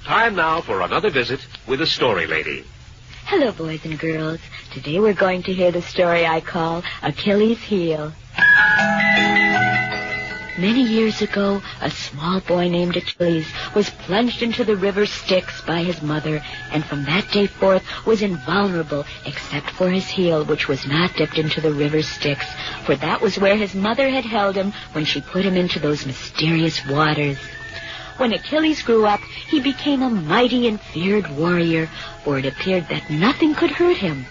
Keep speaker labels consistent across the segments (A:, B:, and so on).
A: time now for another visit with the Story Lady.
B: Hello, boys and girls. Today we're going to hear the story I call Achilles' Heel. Many years ago, a small boy named Achilles was plunged into the river Styx by his mother, and from that day forth was invulnerable except for his heel, which was not dipped into the river Styx, for that was where his mother had held him when she put him into those mysterious waters. When Achilles grew up, he became a mighty and feared warrior, for it appeared that nothing could hurt him.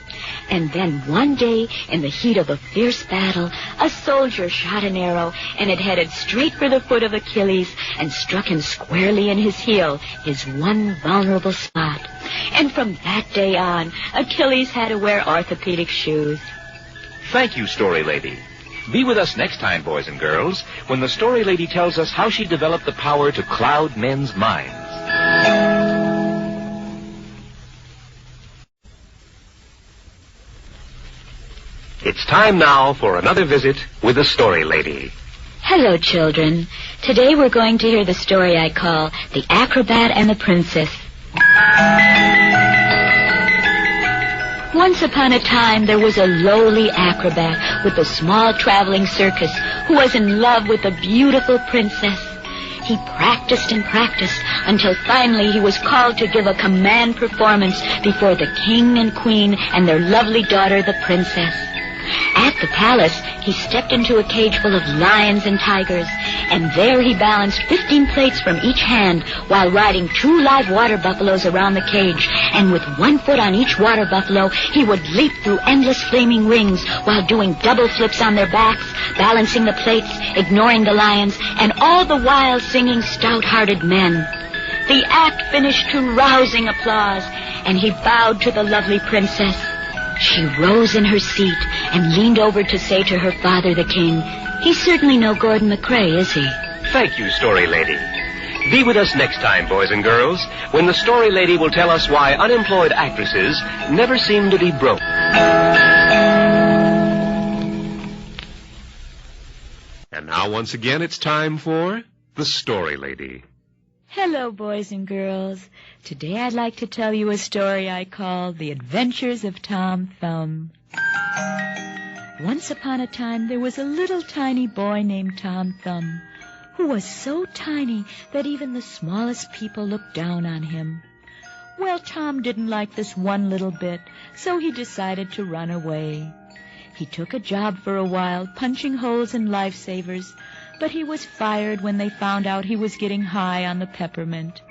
B: And then one day, in the heat of a fierce battle, a soldier shot an arrow, and it headed straight for the foot of Achilles and struck him squarely in his heel, his one vulnerable spot. And from that day on, Achilles had to wear orthopedic shoes.
A: Thank you, Story Lady. Be with us next time, boys and girls, when the Story Lady tells us how she developed the power to cloud men's minds. It's time now for another visit with the Story Lady.
B: Hello, children. Today we're going to hear the story I call The Acrobat and the Princess. Once upon a time, there was a lowly acrobat with a small traveling circus who was in love with a beautiful princess. He practiced and practiced until finally he was called to give a command performance before the king and queen and their lovely daughter, the princess. At the palace, he stepped into a cage full of lions and tigers, and there he balanced 15 plates from each hand while riding 2 live water buffaloes around the cage, and with 1 foot on each water buffalo, he would leap through endless flaming rings while doing double flips on their backs, balancing the plates, ignoring the lions, and all the while singing stout-hearted men. The act finished to rousing applause, and he bowed to the lovely princess. She rose in her seat and leaned over to say to her father, the king, "He's certainly no Gordon MacRae, is he?"
A: Thank you, Story Lady. Be with us next time, boys and girls, when the Story Lady will tell us why unemployed actresses never seem to be broke. And now, once again, it's time for the Story Lady.
B: Hello, boys and girls. Today I'd like to tell you a story I call The Adventures of Tom Thumb. Once upon a time, there was a little tiny boy named Tom Thumb, who was so tiny that even the smallest people looked down on him. Well, Tom didn't like this one little bit, so he decided to run away. He took a job for a while, punching holes in lifesavers, but he was fired when they found out he was getting high on the peppermint.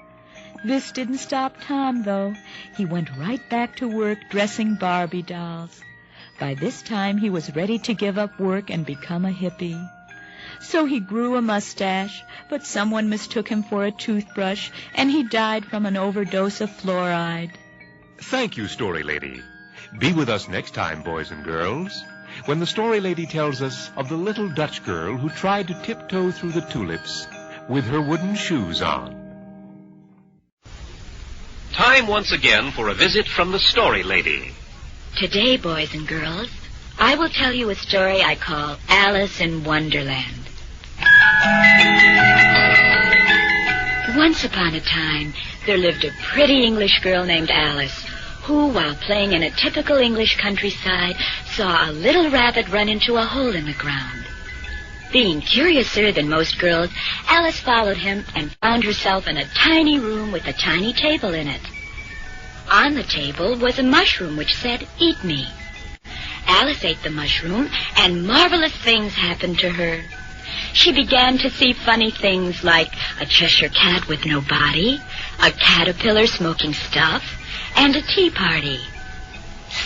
B: This didn't stop Tom, though. He went right back to work dressing Barbie dolls. By this time, he was ready to give up work and become a hippie. So he grew a mustache, but someone mistook him for a toothbrush, and he died from an overdose of fluoride.
A: Thank you, Story Lady. Be with us next time, boys and girls, when the Story Lady tells us of the little Dutch girl who tried to tiptoe through the tulips with her wooden shoes on. Time once again for a visit from the Story Lady.
B: Today, boys and girls, I will tell you a story I call Alice in Wonderland. Once upon a time, there lived a pretty English girl named Alice, who, while playing in a typical English countryside, saw a little rabbit run into a hole in the ground. Being curiouser than most girls, Alice followed him and found herself in a tiny room with a tiny table in it. On the table was a mushroom which said, "Eat me." Alice ate the mushroom, and marvelous things happened to her. She began to see funny things like a Cheshire cat with no body, a caterpillar smoking stuff, and a tea party.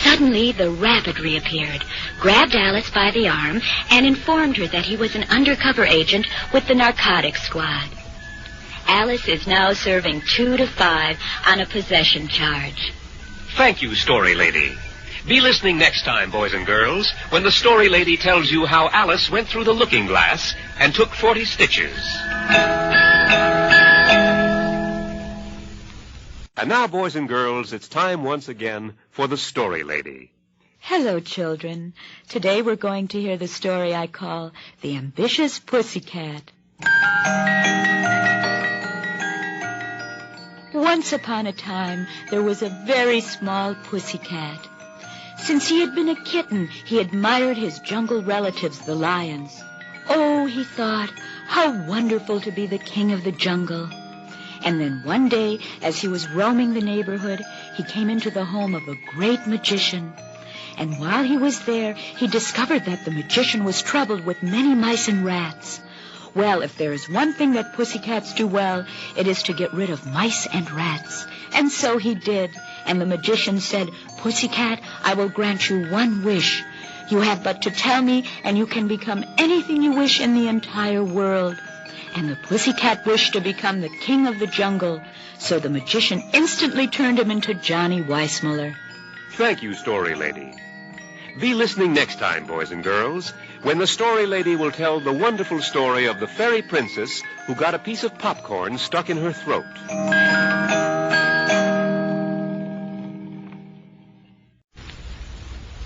B: Suddenly, the rabbit reappeared, grabbed Alice by the arm, and informed her that he was an undercover agent with the narcotics squad. Alice is now serving 2 to 5 on a possession charge.
A: Thank you, Story Lady. Be listening next time, boys and girls, when the Story Lady tells you how Alice went through the looking glass and took 40 stitches. And now, boys and girls, it's time once again for the Story Lady.
B: Hello, children. Today we're going to hear the story I call The Ambitious Pussycat. Once upon a time, there was a very small pussycat. Since he had been a kitten, he admired his jungle relatives, the lions. Oh, he thought, how wonderful to be the king of the jungle. And then one day, as he was roaming the neighborhood, he came into the home of a great magician. And while he was there, he discovered that the magician was troubled with many mice and rats. Well, if there is one thing that pussycats do well, it is to get rid of mice and rats. And so he did. And the magician said, "Pussycat, I will grant you one wish. You have but to tell me, and you can become anything you wish in the entire world." And the pussycat wished to become the king of the jungle. So the magician instantly turned him into Johnny Weissmuller.
A: Thank you, Story Lady. Be listening next time, boys and girls, when the Story Lady will tell the wonderful story of the fairy princess who got a piece of popcorn stuck in her throat.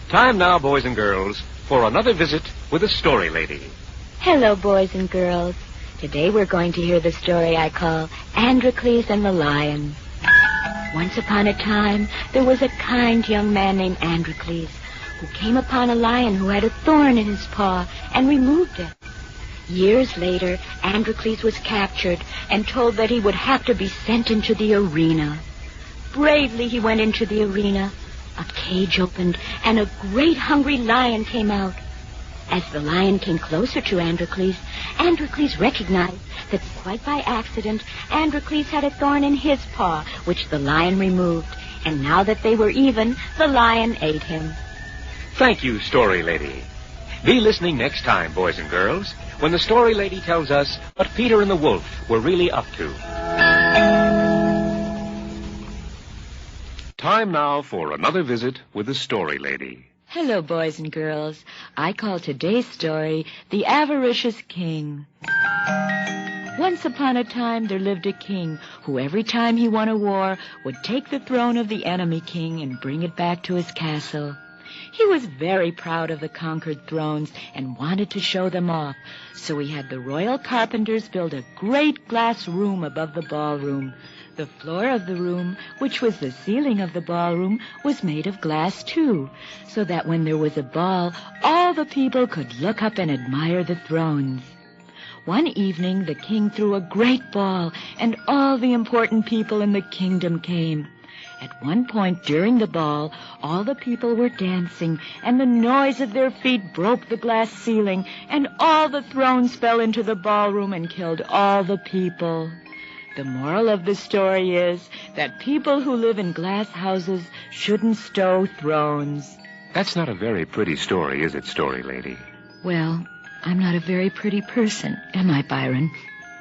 A: Time now, boys and girls, for another visit with the Story Lady.
B: Hello, boys and girls. Today we're going to hear the story I call Androcles and the Lion. Once upon a time, there was a kind young man named Androcles who came upon a lion who had a thorn in his paw and removed it. Years later, Androcles was captured and told that he would have to be sent into the arena. Bravely he went into the arena. A cage opened, and a great hungry lion came out. As the lion came closer to Androcles, Androcles recognized that quite by accident, Androcles had a thorn in his paw, which the lion removed. And now that they were even, the lion ate him.
A: Thank you, Story Lady. Be listening next time, boys and girls, when the Story Lady tells us what Peter and the Wolf were really up to. Time now for another visit with the Story Lady.
B: Hello, boys and girls. I call today's story The Avaricious King. Once upon a time, there lived a king who every time he won a war would take the throne of the enemy king and bring it back to his castle. He was very proud of the conquered thrones and wanted to show them off, so he had the royal carpenters build a great glass room above the ballroom. The floor of the room, which was the ceiling of the ballroom, was made of glass, too, so that when there was a ball, all the people could look up and admire the thrones. One evening, the king threw a great ball, and all the important people in the kingdom came. At one point during the ball, all the people were dancing, and the noise of their feet broke the glass ceiling, and all the thrones fell into the ballroom and killed all the people. The moral of the story is that people who live in glass houses shouldn't stow thrones.
A: That's not a very pretty story, is it, Story Lady?
B: Well, I'm not a very pretty person, am I, Byron?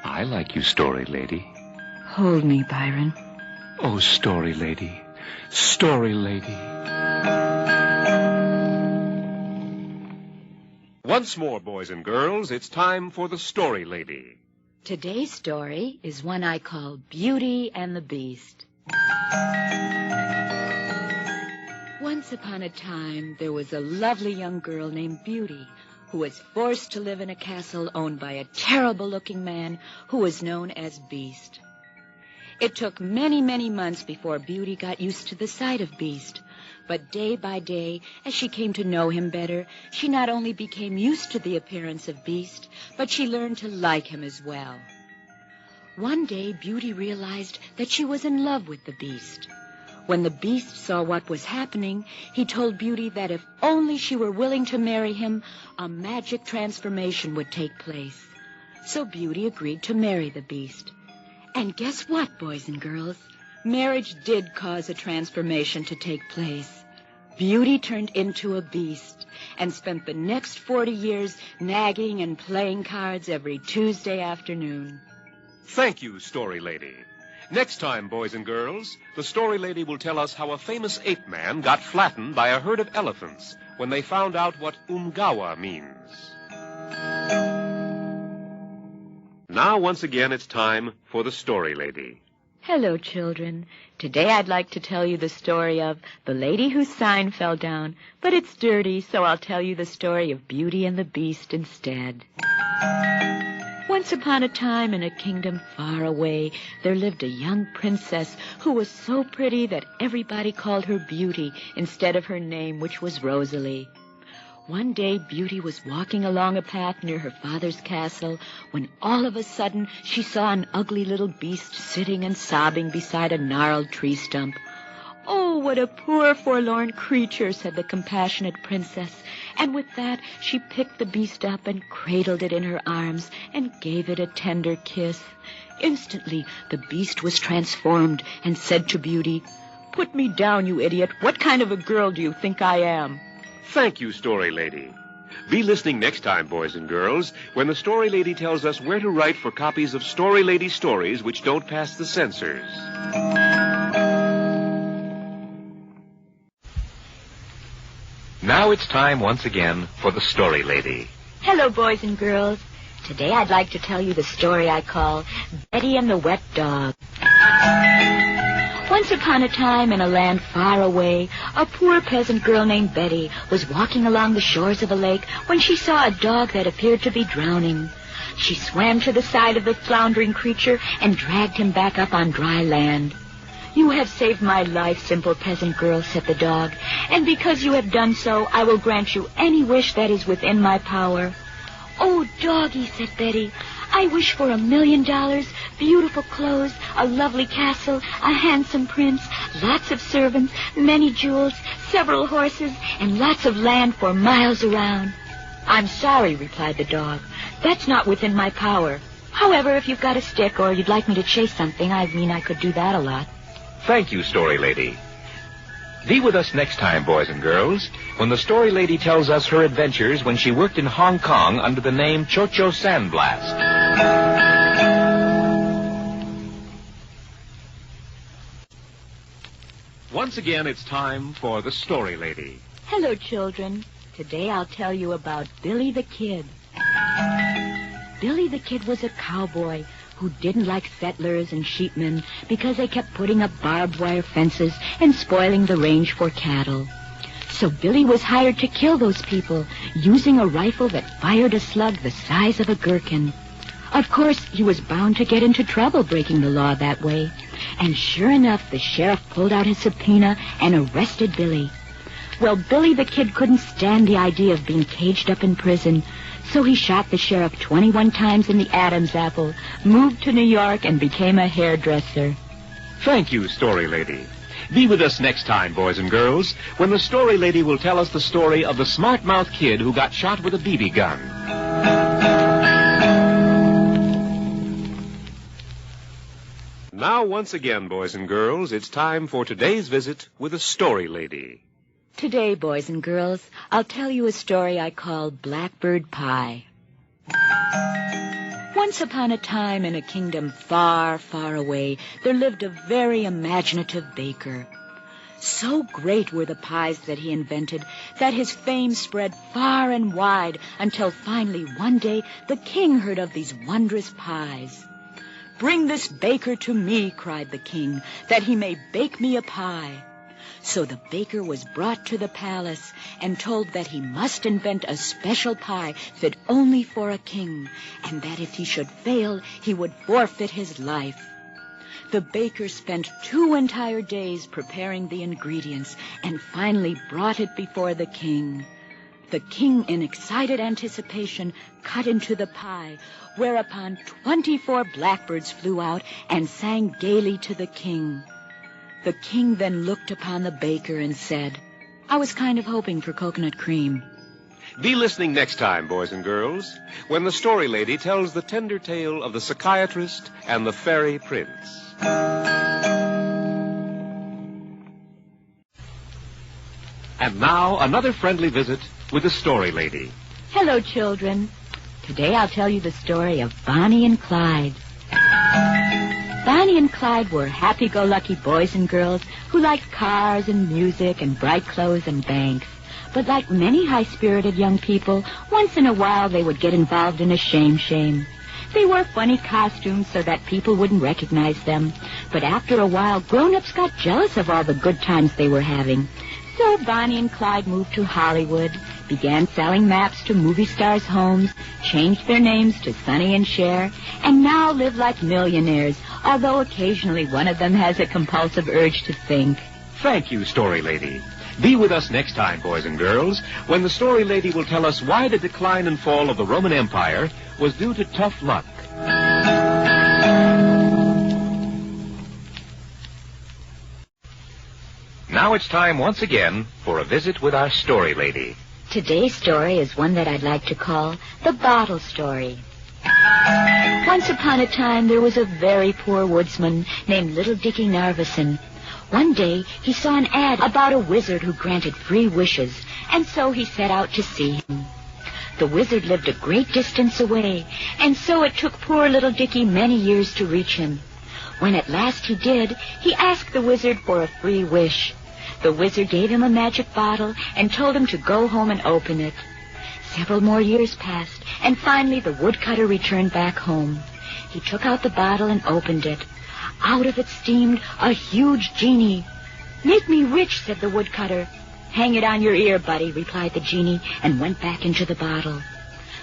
A: I like you, Story Lady.
B: Hold me, Byron.
A: Oh, Story Lady, Story Lady. Once more, boys and girls, it's time for the Story Lady.
B: Today's story is one I call Beauty and the Beast. Once upon a time, there was a lovely young girl named Beauty who was forced to live in a castle owned by a terrible-looking man who was known as Beast. It took many, many months before Beauty got used to the sight of Beast. But day by day, as she came to know him better, she not only became used to the appearance of Beast, but she learned to like him as well. One day, Beauty realized that she was in love with the Beast. When the Beast saw what was happening, he told Beauty that if only she were willing to marry him, a magic transformation would take place. So Beauty agreed to marry the Beast. And guess what, boys and girls? Marriage did cause a transformation to take place. Beauty turned into a beast and spent the next 40 years nagging and playing cards every Tuesday afternoon.
A: Thank you, Story Lady. Next time, boys and girls, the Story Lady will tell us how a famous ape man got flattened by a herd of elephants when they found out what Umgawa means. Now, once again, it's time for the Story Lady.
B: Hello, children. Today I'd like to tell you the story of the lady whose sign fell down, but it's dirty, so I'll tell you the story of Beauty and the Beast instead. Once Once upon a time, in a kingdom far away, there lived a young princess who was so pretty that everybody called her Beauty instead of her name, which was Rosalie. One day, Beauty was walking along a path near her father's castle when all of a sudden she saw an ugly little beast sitting and sobbing beside a gnarled tree stump. "Oh, what a poor, forlorn creature," said the compassionate princess. And with that, she picked the beast up and cradled it in her arms and gave it a tender kiss. Instantly, the beast was transformed and said to Beauty, "Put me down, you idiot. What kind of a girl do you think I am?"
A: Thank you, Story Lady. Be listening next time, boys and girls, when the Story Lady tells us where to write for copies of Story Lady stories which don't pass the censors. Now it's time once again for the Story Lady.
B: Hello, boys and girls. Today I'd like to tell you the story I call Betty and the Wet Dog. Once upon a time, in a land far away, a poor peasant girl named Betty was walking along the shores of a lake when she saw a dog that appeared to be drowning. She swam to the side of the floundering creature and dragged him back up on dry land. "You have saved my life, simple peasant girl," said the dog, "and because you have done so, I will grant you any wish that is within my power." "Oh, doggy," said Betty, "I wish for $1 million, beautiful clothes, a lovely castle, a handsome prince, lots of servants, many jewels, several horses, and lots of land for miles around." "I'm sorry," replied the dog. "That's not within my power. However, if you've got a stick or you'd like me to chase something, I could do that a lot."
A: Thank you, Story Lady. Be with us next time, boys and girls, when the Story Lady tells us her adventures when she worked in Hong Kong under the name Cho-Cho Sandblast. Once again, it's time for the Story Lady.
B: Hello, children. Today I'll tell you about Billy the Kid. Billy the Kid was a cowboy who didn't like settlers and sheepmen because they kept putting up barbed wire fences and spoiling the range for cattle. So Billy was hired to kill those people using a rifle that fired a slug the size of a gherkin. Of course, he was bound to get into trouble breaking the law that way. And sure enough, the sheriff pulled out his subpoena and arrested Billy. Well, Billy the Kid couldn't stand the idea of being caged up in prison, so he shot the sheriff 21 times in the Adam's apple, moved to New York, and became a hairdresser.
A: Thank you, Story Lady. Be with us next time, boys and girls, when the Story Lady will tell us the story of the smart-mouthed kid who got shot with a BB gun. Now, once again, boys and girls, it's time for today's visit with the Story Lady.
B: Today, boys and girls, I'll tell you a story I call Blackbird Pie. Once upon a time, in a kingdom far, far away, there lived a very imaginative baker. So great were the pies that he invented that his fame spread far and wide until finally one day the king heard of these wondrous pies. "Bring this baker to me," cried the king, "that he may bake me a pie." So the baker was brought to the palace and told that he must invent a special pie fit only for a king, and that if he should fail, he would forfeit his life. The baker spent 2 entire days preparing the ingredients and finally brought it before the king. The king, in excited anticipation, cut into the pie, whereupon 24 blackbirds flew out and sang gaily to the king. The king then looked upon the baker and said, "I was kind of hoping for coconut cream."
A: Be listening next time, boys and girls, when the Story Lady tells the tender tale of the psychiatrist and the fairy prince. And now, another friendly visit with the Story Lady.
B: Hello, children. Today I'll tell you the story of Bonnie and Clyde. Bonnie and Clyde were happy-go-lucky boys and girls who liked cars and music and bright clothes and banks. But like many high-spirited young people, once in a while they would get involved in a shame. They wore funny costumes so that people wouldn't recognize them. But after a while, grown-ups got jealous of all the good times they were having. So Bonnie and Clyde moved to Hollywood, began selling maps to movie stars' homes, changed their names to Sonny and Cher, and now live like millionaires, although occasionally one of them has a compulsive urge to think.
A: Thank you, Story Lady. Be with us next time, boys and girls, when the Story Lady will tell us why the decline and fall of the Roman Empire was due to tough luck. Now it's time once again for a visit with our Story Lady.
B: Today's story is one that I'd like to call The Bottle Story. Once upon a time, there was a very poor woodsman named Little Dickie Narveson. One day, he saw an ad about a wizard who granted free wishes, and so he set out to see him. The wizard lived a great distance away, and so it took poor Little Dickie many years to reach him. When at last he did, he asked the wizard for a free wish. The wizard gave him a magic bottle and told him to go home and open it. Several more years passed, and finally the woodcutter returned back home. He took out the bottle and opened it. Out of it steamed a huge genie. "Make me rich," said the woodcutter. "Hang it on your ear, buddy," replied the genie, and went back into the bottle.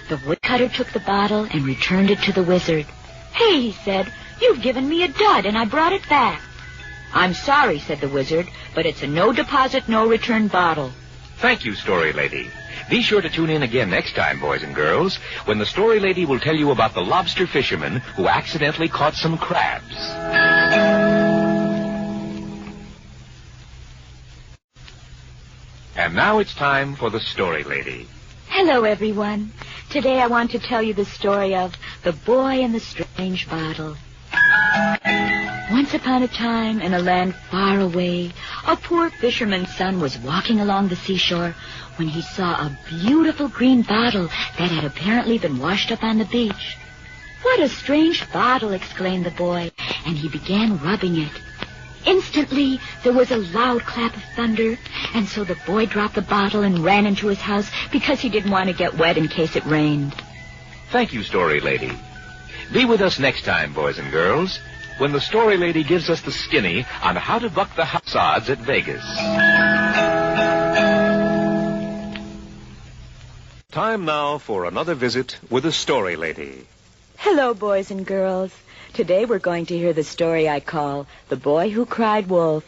B: The woodcutter took the bottle and returned it to the wizard. "Hey," he said, "you've given me a dud, and I brought it back." "I'm sorry," said the wizard, "but it's a no-deposit, no-return bottle."
A: Thank you, Story Lady. Be sure to tune in again next time, boys and girls, when the Story Lady will tell you about the lobster fisherman who accidentally caught some crabs. And now it's time for the Story Lady.
B: Hello, everyone. Today I want to tell you the story of The Boy and the Strange Bottle. Once upon a time, in a land far away, a poor fisherman's son was walking along the seashore when he saw a beautiful green bottle that had apparently been washed up on the beach. "What a strange bottle!" exclaimed the boy, and he began rubbing it. Instantly, there was a loud clap of thunder, and so the boy dropped the bottle and ran into his house because he didn't want to get wet in case it rained.
A: Thank you, Story Lady. Be with us next time, boys and girls, when the Story Lady gives us the skinny on how to buck the house odds at Vegas. Time now for another visit with the Story Lady.
B: Hello, boys and girls. Today we're going to hear the story I call The Boy Who Cried Wolf.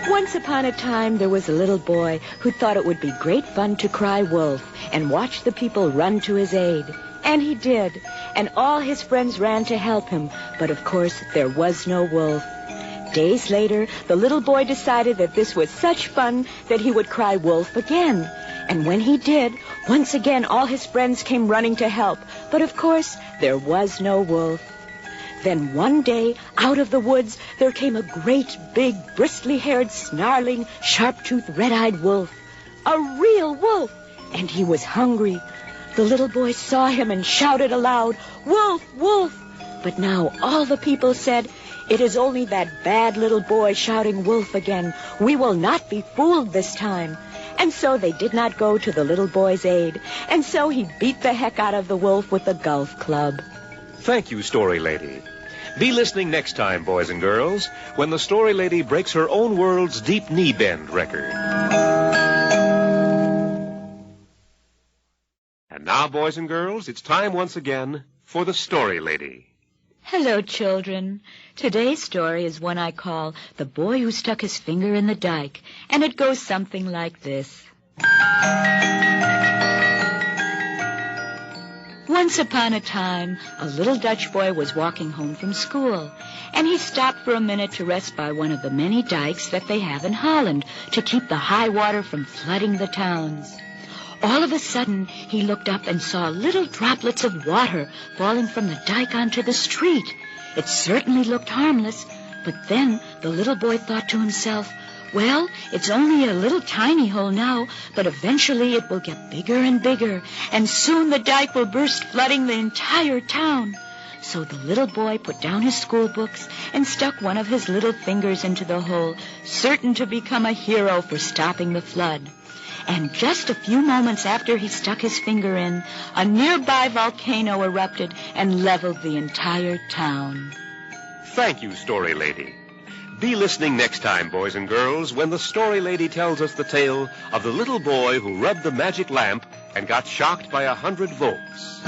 B: Once upon a time, there was a little boy who thought it would be great fun to cry wolf and watch the people run to his aid. And he did, and all his friends ran to help him, but of course there was no wolf. Days later, the little boy decided that this was such fun that he would cry wolf again. And when he did, once again all his friends came running to help, but of course there was no wolf. Then one day, out of the woods, there came a great, big, bristly-haired, snarling, sharp-toothed, red-eyed wolf. A real wolf! And he was hungry. The little boy saw him and shouted aloud, "Wolf! Wolf!" But now all the people said, "It is only that bad little boy shouting wolf again. We will not be fooled this time." And so they did not go to the little boy's aid. And so he beat the heck out of the wolf with a golf club.
A: Thank you, Story Lady. Be listening next time, boys and girls, when the Story Lady breaks her own world's deep knee bend record. And now, boys and girls, it's time once again for the Story Lady.
B: Hello, children. Today's story is one I call The Boy Who Stuck His Finger in the Dike, and it goes something like this. Once upon a time, a little Dutch boy was walking home from school, and he stopped for a minute to rest by one of the many dikes that they have in Holland to keep the high water from flooding the towns. All of a sudden, he looked up and saw little droplets of water falling from the dike onto the street. It certainly looked harmless, but then the little boy thought to himself, "Well, it's only a little tiny hole now, but eventually it will get bigger and bigger, and soon the dike will burst, flooding the entire town." So the little boy put down his school books and stuck one of his little fingers into the hole, certain to become a hero for stopping the flood. And just a few moments after he stuck his finger in, a nearby volcano erupted and leveled the entire town.
A: Thank you, Story Lady. Be listening next time, boys and girls, when the story lady tells us the tale of the little boy who rubbed the magic lamp and got shocked by 100 volts.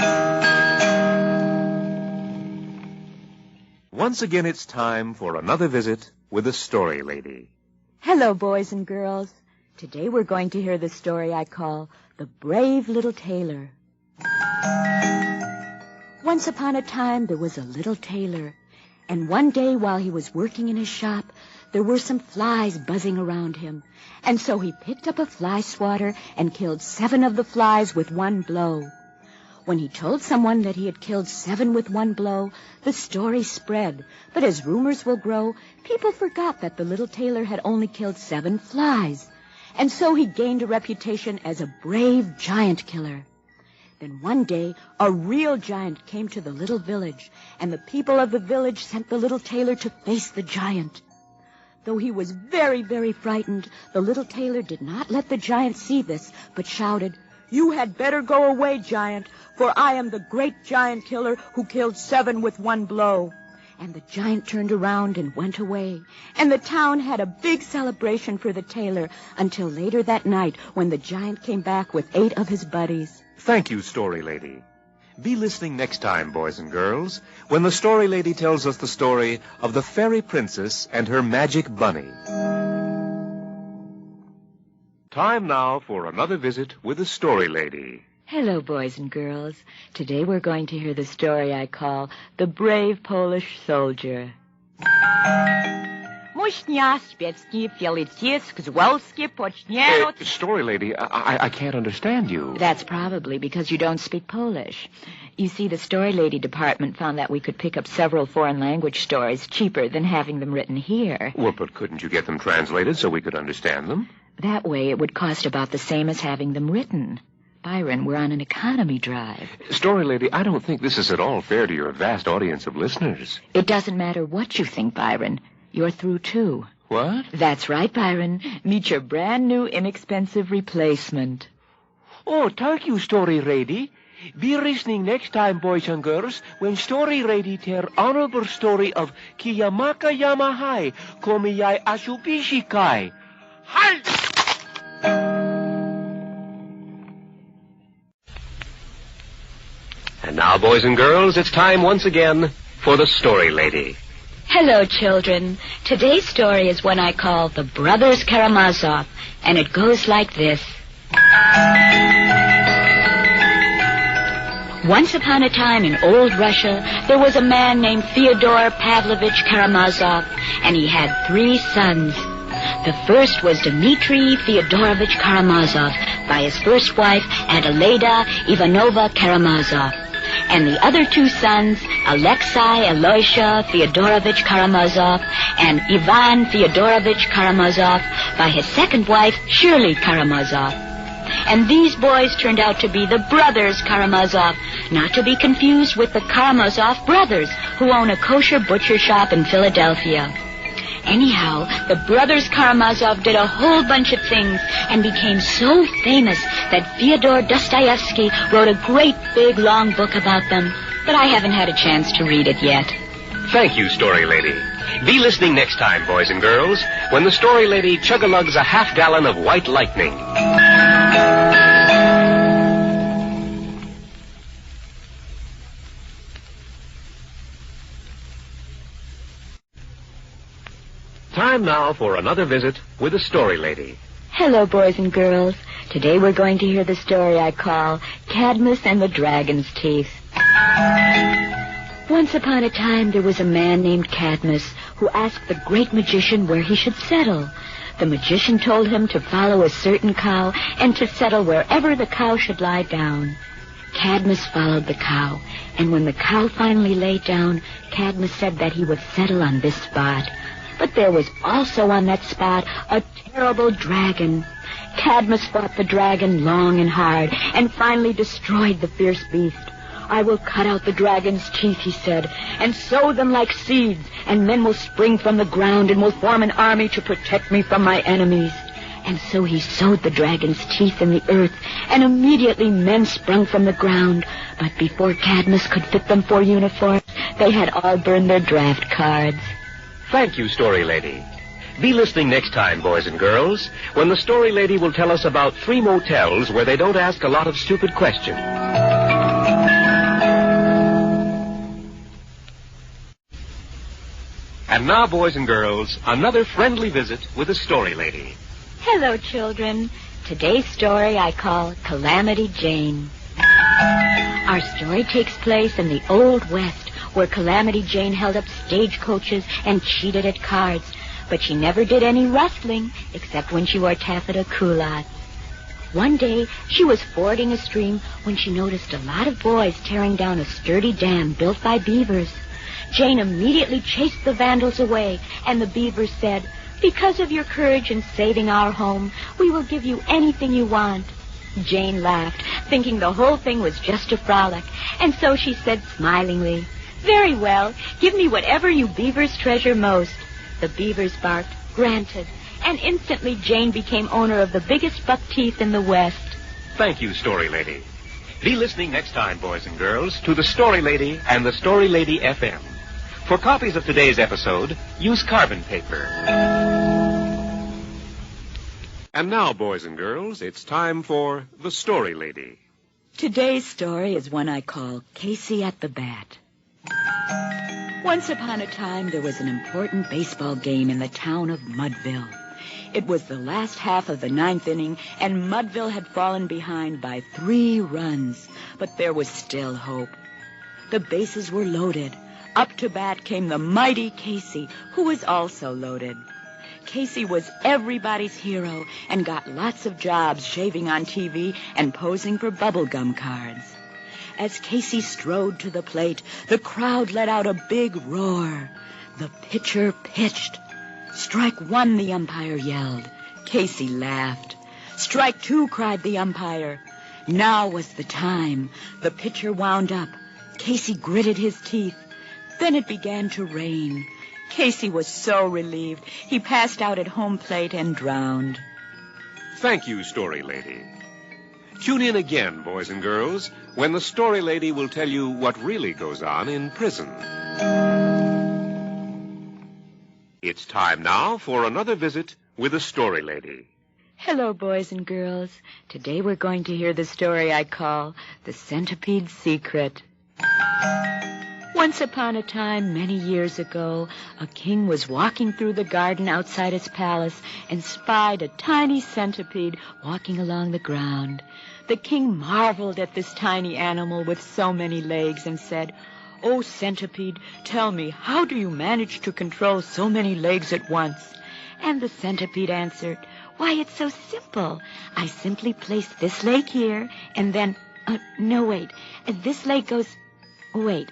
A: Once again, it's time for another visit with the story lady.
B: Hello, boys and girls. Today we're going to hear the story I call The Brave Little Tailor. Once upon a time, there was a little tailor. And one day while he was working in his shop, there were some flies buzzing around him. And so he picked up a fly swatter and killed 7 of the flies with one blow. When he told someone that he had killed 7 with one blow, the story spread. But as rumors will grow, people forgot that the little tailor had only killed 7 flies. And so he gained a reputation as a brave giant killer. Then one day, a real giant came to the little village, and the people of the village sent the little tailor to face the giant. Though he was very, very frightened, the little tailor did not let the giant see this, but shouted, "You had better go away, giant, for I am the great giant killer who killed 7 with one blow." And the giant turned around and went away, and the town had a big celebration for the tailor until later that night when the giant came back with 8 of his buddies.
A: Thank you, story lady. Be listening next time, boys and girls, when the story lady tells us the story of the fairy princess and her magic bunny. Time now for another visit with the story lady.
B: Hello, boys and girls. Today we're going to hear the story I call The Brave Polish Soldier.
A: Story lady, I can't understand you.
B: That's probably because you don't speak Polish. You see, the story lady department found that we could pick up several foreign language stories cheaper than having them written here.
A: Well, but couldn't you get them translated so we could understand them?
B: That way it would cost about the same as having them written. Byron, we're on an economy drive.
A: Story lady, I don't think this is at all fair to your vast audience of listeners.
B: It doesn't matter what you think, Byron. You're through, too.
A: What?
B: That's right, Byron. Meet your brand new, inexpensive replacement.
C: Oh, thank you, Story Lady. Be listening next time, boys and girls, when Story Lady tell honorable story of Kiyamaka Yamahai, Komiyai Asubishikai. Halt!
A: And now, boys and girls, it's time once again for the story lady.
B: Hello, children. Today's story is one I call The Brothers Karamazov, and it goes like this. Once upon a time in old Russia, there was a man named Fyodor Pavlovich Karamazov, and he had 3 sons. The first was Dmitri Fyodorovich Karamazov by his first wife, Adelaida Ivanova Karamazov. And the other 2 sons, Alexei Aloysia Fyodorovich Karamazov and Ivan Fyodorovich Karamazov by his second wife, Shirley Karamazov. And these boys turned out to be the brothers Karamazov, not to be confused with the Karamazov brothers, who own a kosher butcher shop in Philadelphia. Anyhow, the brothers Karamazov did a whole bunch of things and became so famous that Fyodor Dostoevsky wrote a great big long book about them, but I haven't had a chance to read it yet.
A: Thank you, story lady. Be listening next time, boys and girls, when the story lady chug-a-lugs a half-gallon of white lightning. Time now for another visit with the story lady.
B: Hello, boys and girls. Today we're going to hear the story I call Cadmus and the Dragon's Teeth. Once upon a time, there was a man named Cadmus who asked the great magician where he should settle. The magician told him to follow a certain cow and to settle wherever the cow should lie down. Cadmus followed the cow, and when the cow finally lay down, Cadmus said that he would settle on this spot. But there was also on that spot a terrible dragon. Cadmus fought the dragon long and hard and finally destroyed the fierce beast. "I will cut out the dragon's teeth," he said, "and sow them like seeds, and men will spring from the ground and will form an army to protect me from my enemies." And so he sowed the dragon's teeth in the earth, and immediately men sprung from the ground. But before Cadmus could fit them for uniforms, they had all burned their draft cards.
A: Thank you, Story Lady. Be listening next time, boys and girls, when the Story Lady will tell us about 3 motels where they don't ask a lot of stupid questions. And now, boys and girls, another friendly visit with the Story Lady.
B: Hello, children. Today's story I call Calamity Jane. Our story takes place in the Old West, where Calamity Jane held up stagecoaches and cheated at cards. But she never did any rustling, except when she wore taffeta culottes. One day, she was fording a stream when she noticed a lot of boys tearing down a sturdy dam built by beavers. Jane immediately chased the vandals away, and the beavers said, "Because of your courage in saving our home, we will give you anything you want." Jane laughed, thinking the whole thing was just a frolic, and so she said smilingly, "Very well, give me whatever you beavers treasure most." The beavers barked, "Granted," and instantly Jane became owner of the biggest buck teeth in the West.
A: Thank you, Story Lady. Be listening next time, boys and girls, to the Story Lady and the Story Lady FM. For copies of today's episode, use carbon paper. And now, boys and girls, it's time for the Story Lady.
D: Today's story is one I call Casey at the Bat. Once upon a time, there was an important baseball game in the town of Mudville. It was the last half of the 9th inning, and Mudville had fallen behind by 3 runs. But there was still hope. The bases were loaded. Up to bat came the mighty Casey, who was also loaded. Casey was everybody's hero and got lots of jobs shaving on TV and posing for bubblegum cards. As Casey strode to the plate, the crowd let out a big roar. The pitcher pitched. "Strike 1, the umpire yelled. Casey laughed. "Strike 2, cried the umpire. Now was the time. The pitcher wound up. Casey gritted his teeth. Then it began to rain. Casey was so relieved, he passed out at home plate and drowned.
A: Thank you, Story Lady. Tune in again, boys and girls, when the Story Lady will tell you what really goes on in prison. It's time now for another visit with the Story Lady.
D: Hello, boys and girls. Today we're going to hear the story I call The Centipede's Secret. Once upon a time, many years ago, a king was walking through the garden outside his palace and spied a tiny centipede walking along the ground. The king marveled at this tiny animal with so many legs and said, "Oh, centipede, tell me, how do you manage to control so many legs at once?" And the centipede answered, "Why, it's so simple. I simply place this leg here, and then... no, wait. This leg goes... wait."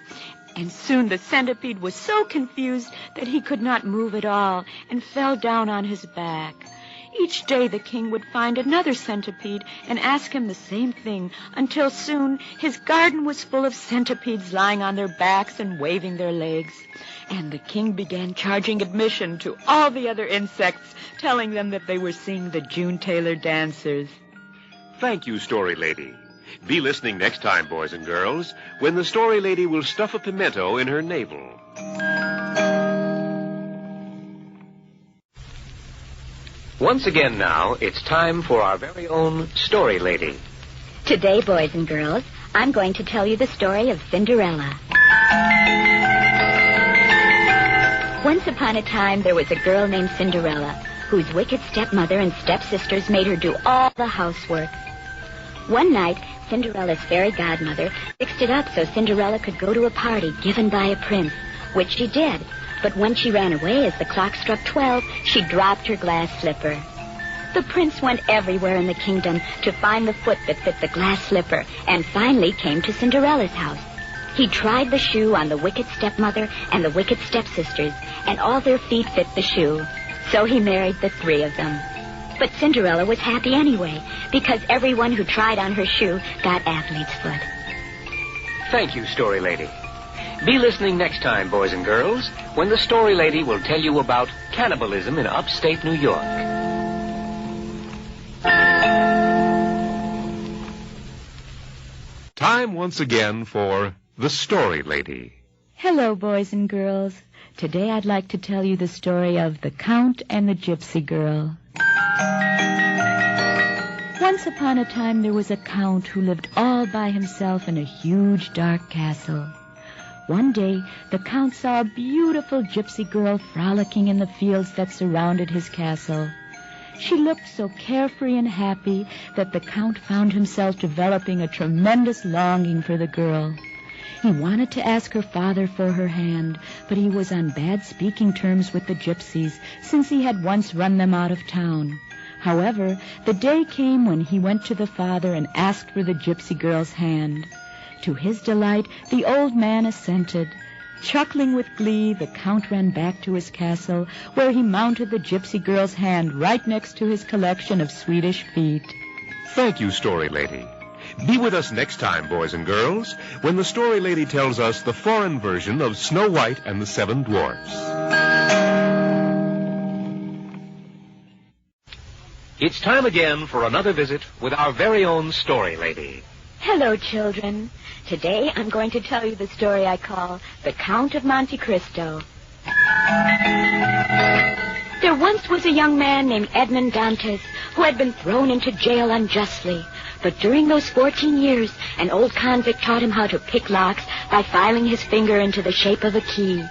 D: And soon the centipede was so confused that he could not move at all and fell down on his back. Each day the king would find another centipede and ask him the same thing, until soon his garden was full of centipedes lying on their backs and waving their legs. And the king began charging admission to all the other insects, telling them that they were seeing the June Taylor dancers.
A: Thank you, Story Lady. Be listening next time, boys and girls, when the Story Lady will stuff a pimento in her navel. Once again now, it's time for our very own Story Lady.
B: Today, boys and girls, I'm going to tell you the story of Cinderella. Once upon a time, there was a girl named Cinderella, whose wicked stepmother and stepsisters made her do all the housework. One night, Cinderella's fairy godmother fixed it up so Cinderella could go to a party given by a prince, which she did. But when she ran away as the clock struck 12, she dropped her glass slipper. The prince went everywhere in the kingdom to find the foot that fit the glass slipper, and finally came to Cinderella's house. He tried the shoe on the wicked stepmother and the wicked stepsisters, and all their feet fit the shoe. So he married the 3 of them. But Cinderella was happy anyway, because everyone who tried on her shoe got athlete's foot.
A: Thank you, Story Lady. Be listening next time, boys and girls, when the Story Lady will tell you about cannibalism in upstate New York. Time once again for the Story Lady.
D: Hello, boys and girls. Today I'd like to tell you the story of The Count and the Gypsy Girl. Once upon a time there was a count who lived all by himself in a huge dark castle. One day the count saw a beautiful gypsy girl frolicking in the fields that surrounded his castle. She looked so carefree and happy that the count found himself developing a tremendous longing for the girl. He wanted to ask her father for her hand, but he was on bad speaking terms with the gypsies, since he had once run them out of town. However, the day came when he went to the father and asked for the gypsy girl's hand. To his delight, the old man assented. Chuckling with glee, the count ran back to his castle, where he mounted the gypsy girl's hand right next to his collection of Swedish feet.
A: Thank you, Story Lady. Be with us next time, boys and girls, when the Story Lady tells us the foreign version of Snow White and the Seven Dwarfs. It's time again for another visit with our very own Story Lady.
B: Hello, children. Today I'm going to tell you the story I call The Count of Monte Cristo. There once was a young man named Edmond Dantes who had been thrown into jail unjustly. But during those 14 years, an old convict taught him how to pick locks by filing his finger into the shape of a key.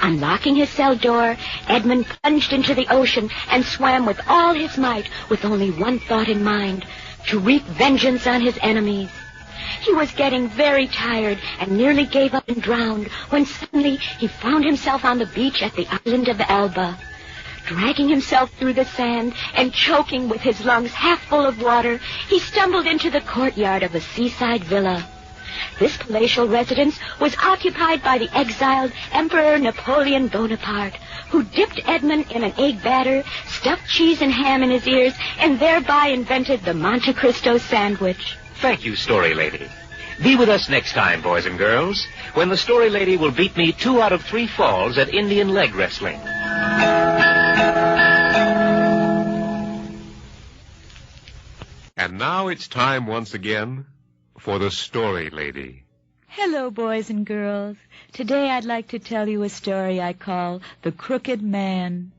B: Unlocking his cell door, Edmund plunged into the ocean and swam with all his might, with only one thought in mind: to wreak vengeance on his enemies. He was getting very tired and nearly gave up and drowned when suddenly he found himself on the beach at the island of Elba. Dragging himself through the sand and choking with his lungs half full of water, he stumbled into the courtyard of a seaside villa. This palatial residence was occupied by the exiled Emperor Napoleon Bonaparte, who dipped Edmund in an egg batter, stuffed cheese and ham in his ears, and thereby invented the Monte Cristo sandwich.
A: Thank you, Story Lady. Be with us next time, boys and girls, when the Story Lady will beat me 2 out of 3 falls at Indian leg wrestling. And now it's time once again for the Story Lady.
D: Hello, boys and girls. Today I'd like to tell you a story I call The Crooked Man.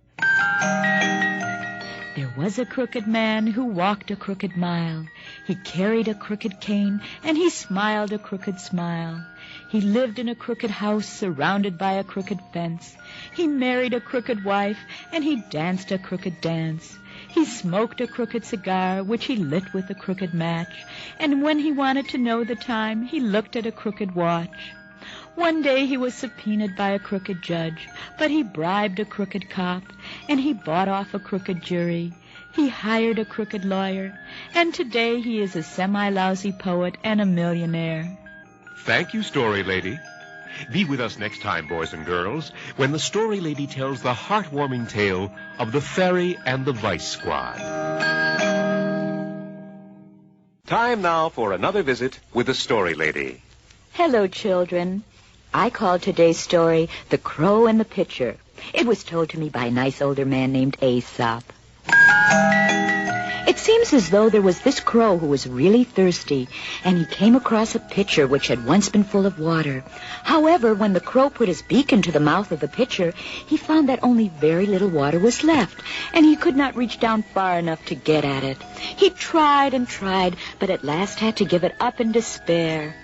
D: There was a crooked man who walked a crooked mile. He carried a crooked cane, and he smiled a crooked smile. He lived in a crooked house surrounded by a crooked fence. He married a crooked wife, and he danced a crooked dance. He smoked a crooked cigar, which he lit with a crooked match, and when he wanted to know the time, he looked at a crooked watch. One day he was subpoenaed by a crooked judge, but he bribed a crooked cop, and he bought off a crooked jury. He hired a crooked lawyer, and today he is a semi-lousy poet and a millionaire.
A: Thank you, Story Lady. Be with us next time, boys and girls, when the Story Lady tells the heartwarming tale of the Fairy and the Vice Squad. Time now for another visit with the Story Lady.
D: Hello, children. I call today's story The Crow and the Pitcher. It was told to me by a nice older man named Aesop. It seems as though there was this crow who was really thirsty, and he came across a pitcher which had once been full of water. However, when the crow put his beak into the mouth of the pitcher, he found that only very little water was left, and he could not reach down far enough to get at it. He tried and tried, but at last had to give it up in despair.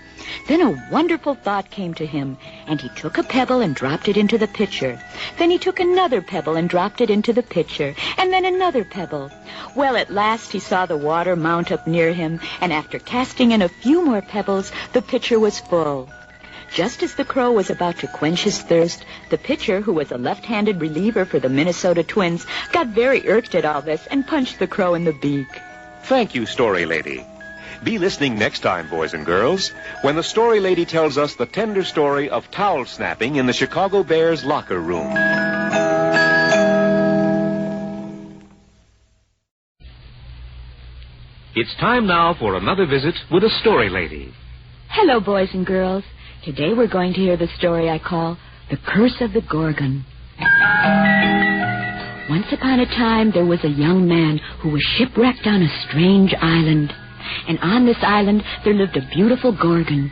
D: Then a wonderful thought came to him, and he took a pebble and dropped it into the pitcher. Then he took another pebble and dropped it into the pitcher, and then another pebble. Well, at last he saw the water mount up near him, and after casting in a few more pebbles, the pitcher was full. Just as the crow was about to quench his thirst, the pitcher, who was a left-handed reliever for the Minnesota Twins, got very irked at all this and punched the crow in the beak.
A: Thank you, Story Lady. Be listening next time, boys and girls, when the Story Lady tells us the tender story of towel snapping in the Chicago Bears locker room. It's time now for another visit with a Story Lady.
B: Hello, boys and girls. Today we're going to hear the story I call The Curse of the Gorgon. Once upon a time, there was a young man who was shipwrecked on a strange island. And on this island, there lived a beautiful gorgon.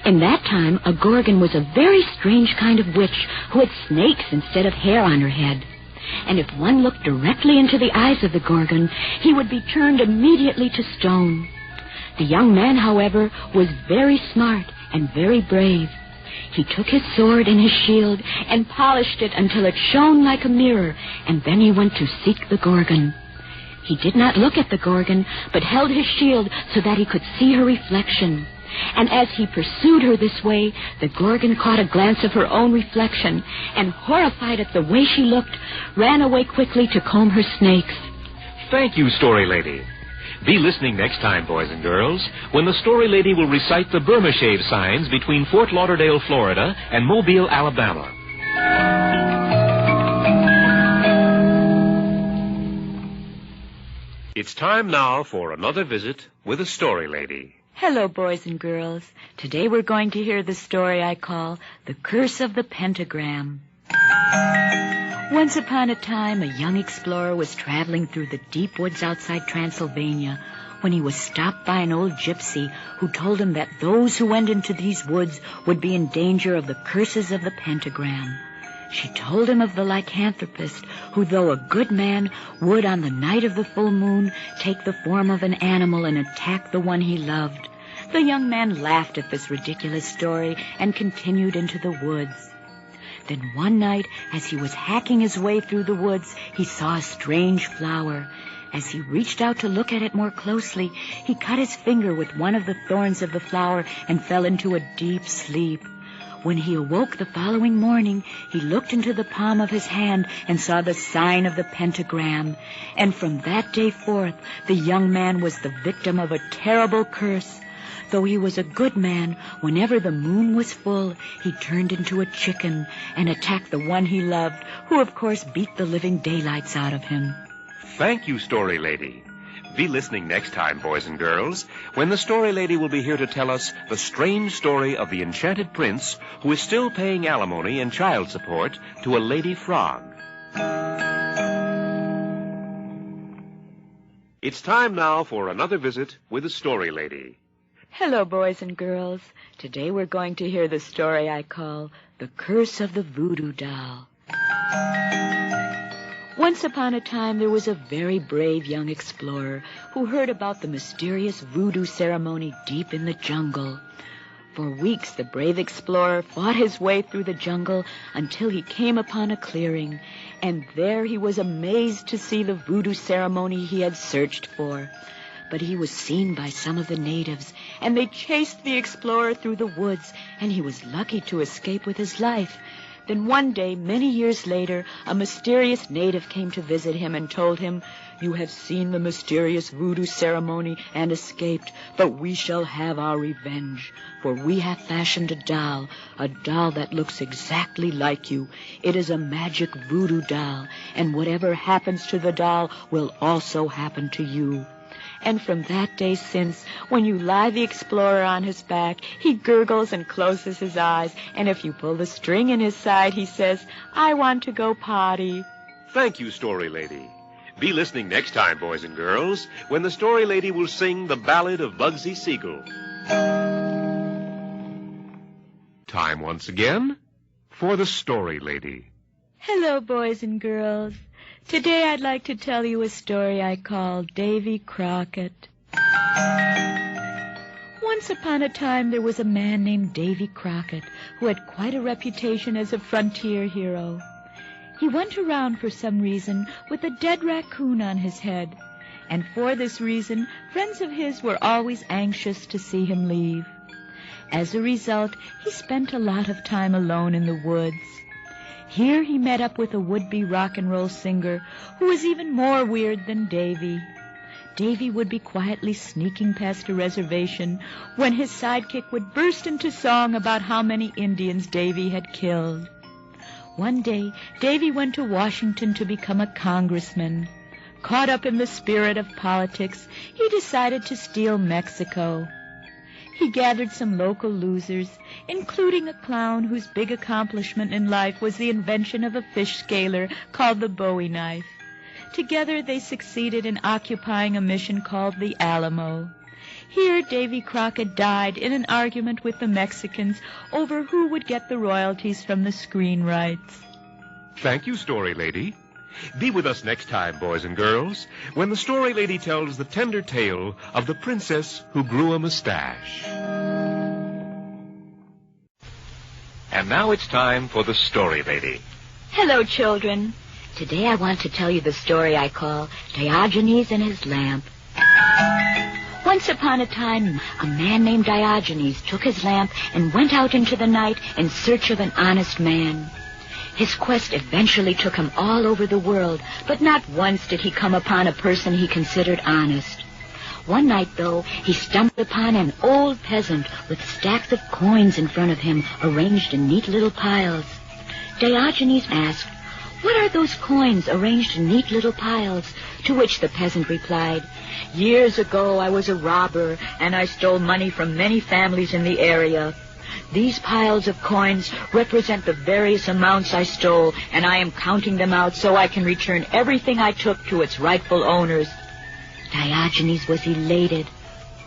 B: In that time, a Gorgon was a very strange kind of witch who had snakes instead of hair on her head. And if one looked directly into the eyes of the Gorgon, he would be turned immediately to stone. The young man, however, was very smart and very brave. He took his sword and his shield and polished it until it shone like a mirror, and then he went to seek the Gorgon. He did not look at the Gorgon, but held his shield so that he could see her reflection. And as he pursued her this way, the Gorgon caught a glance of her own reflection, and horrified at the way she looked, ran away quickly to comb her snakes.
A: Thank you, Story Lady. Be listening next time, boys and girls, when the Story Lady will recite the Burma shave signs between Fort Lauderdale, Florida, and Mobile, Alabama. It's time now for another visit with the Story Lady.
D: Hello, boys and girls. Today we're going to hear the story I call The Curse of the Pentagram. Once upon a time, a young explorer was traveling through the deep woods outside Transylvania when he was stopped by an old gypsy who told him that those who went into these woods would be in danger of the curses of the pentagram. She told him of the lycanthropist who, though a good man, would on the night of the full moon take the form of an animal and attack the one he loved. The young man laughed at this ridiculous story and continued into the woods. Then one night, as he was hacking his way through the woods, he saw a strange flower. As he reached out to look at it more closely, he cut his finger with one of the thorns of the flower and fell into a deep sleep. When he awoke the following morning, he looked into the palm of his hand and saw the sign of the pentagram. And from that day forth, the young man was the victim of a terrible curse. Though he was a good man, whenever the moon was full, he turned into a chicken and attacked the one he loved, who of course beat the living daylights out of him.
A: Thank you, Story Lady. Be listening next time, boys and girls, when the Story Lady will be here to tell us the strange story of the enchanted prince who is still paying alimony and child support to a lady frog. It's time now for another visit with the Story Lady.
D: Hello, boys and girls. Today we're going to hear the story I call The Curse of the Voodoo Doll. Once upon a time, there was a very brave young explorer who heard about the mysterious voodoo ceremony deep in the jungle. For weeks, the brave explorer fought his way through the jungle until he came upon a clearing, and there he was amazed to see the voodoo ceremony he had searched for. But he was seen by some of the natives, and they chased the explorer through the woods, and he was lucky to escape with his life. Then one day, many years later, a mysterious native came to visit him and told him, "You have seen the mysterious voodoo ceremony and escaped, but we shall have our revenge. For we have fashioned a doll that looks exactly like you. It is a magic voodoo doll, and whatever happens to the doll will also happen to you." And from that day since, when you lie the explorer on his back, he gurgles and closes his eyes, and if you pull the string in his side, he says, "I want to go potty."
A: Thank you, Story Lady. Be listening next time, boys and girls, when the Story Lady will sing the Ballad of Bugsy Siegel. Time once again for the Story Lady.
D: Hello, boys and girls. Today I'd like to tell you a story I call Davy Crockett. Once upon a time there was a man named Davy Crockett who had quite a reputation as a frontier hero. He went around for some reason with a dead raccoon on his head, and for this reason friends of his were always anxious to see him leave. As a result, he spent a lot of time alone in the woods. Here he met up with a would-be rock and roll singer who was even more weird than Davy. Davy would be quietly sneaking past a reservation when his sidekick would burst into song about how many Indians Davy had killed. One day, Davy went to Washington to become a congressman. Caught up in the spirit of politics, he decided to steal Mexico. He gathered some local losers, including a clown whose big accomplishment in life was the invention of a fish scaler called the Bowie knife. Together they succeeded in occupying a mission called the Alamo. Here Davy Crockett died in an argument with the Mexicans over who would get the royalties from the screen rights.
A: Thank you, Story Lady. Be with us next time, boys and girls, when the Story Lady tells the tender tale of the princess who grew a mustache. And now it's time for the Story Lady.
B: Hello, children. Today I want to tell you the story I call Diogenes and His Lamp. Once upon a time, a man named Diogenes took his lamp and went out into the night in search of an honest man. His quest eventually took him all over the world, but not once did he come upon a person he considered honest. One night, though, he stumbled upon an old peasant with stacks of coins in front of him, arranged in neat little piles. Diogenes asked, "What are those coins arranged in neat little piles?" To which the peasant replied, "Years ago I was a robber, and I stole money from many families in the area. These piles of coins represent the various amounts I stole, and I am counting them out so I can return everything I took to its rightful owners." Diogenes was elated.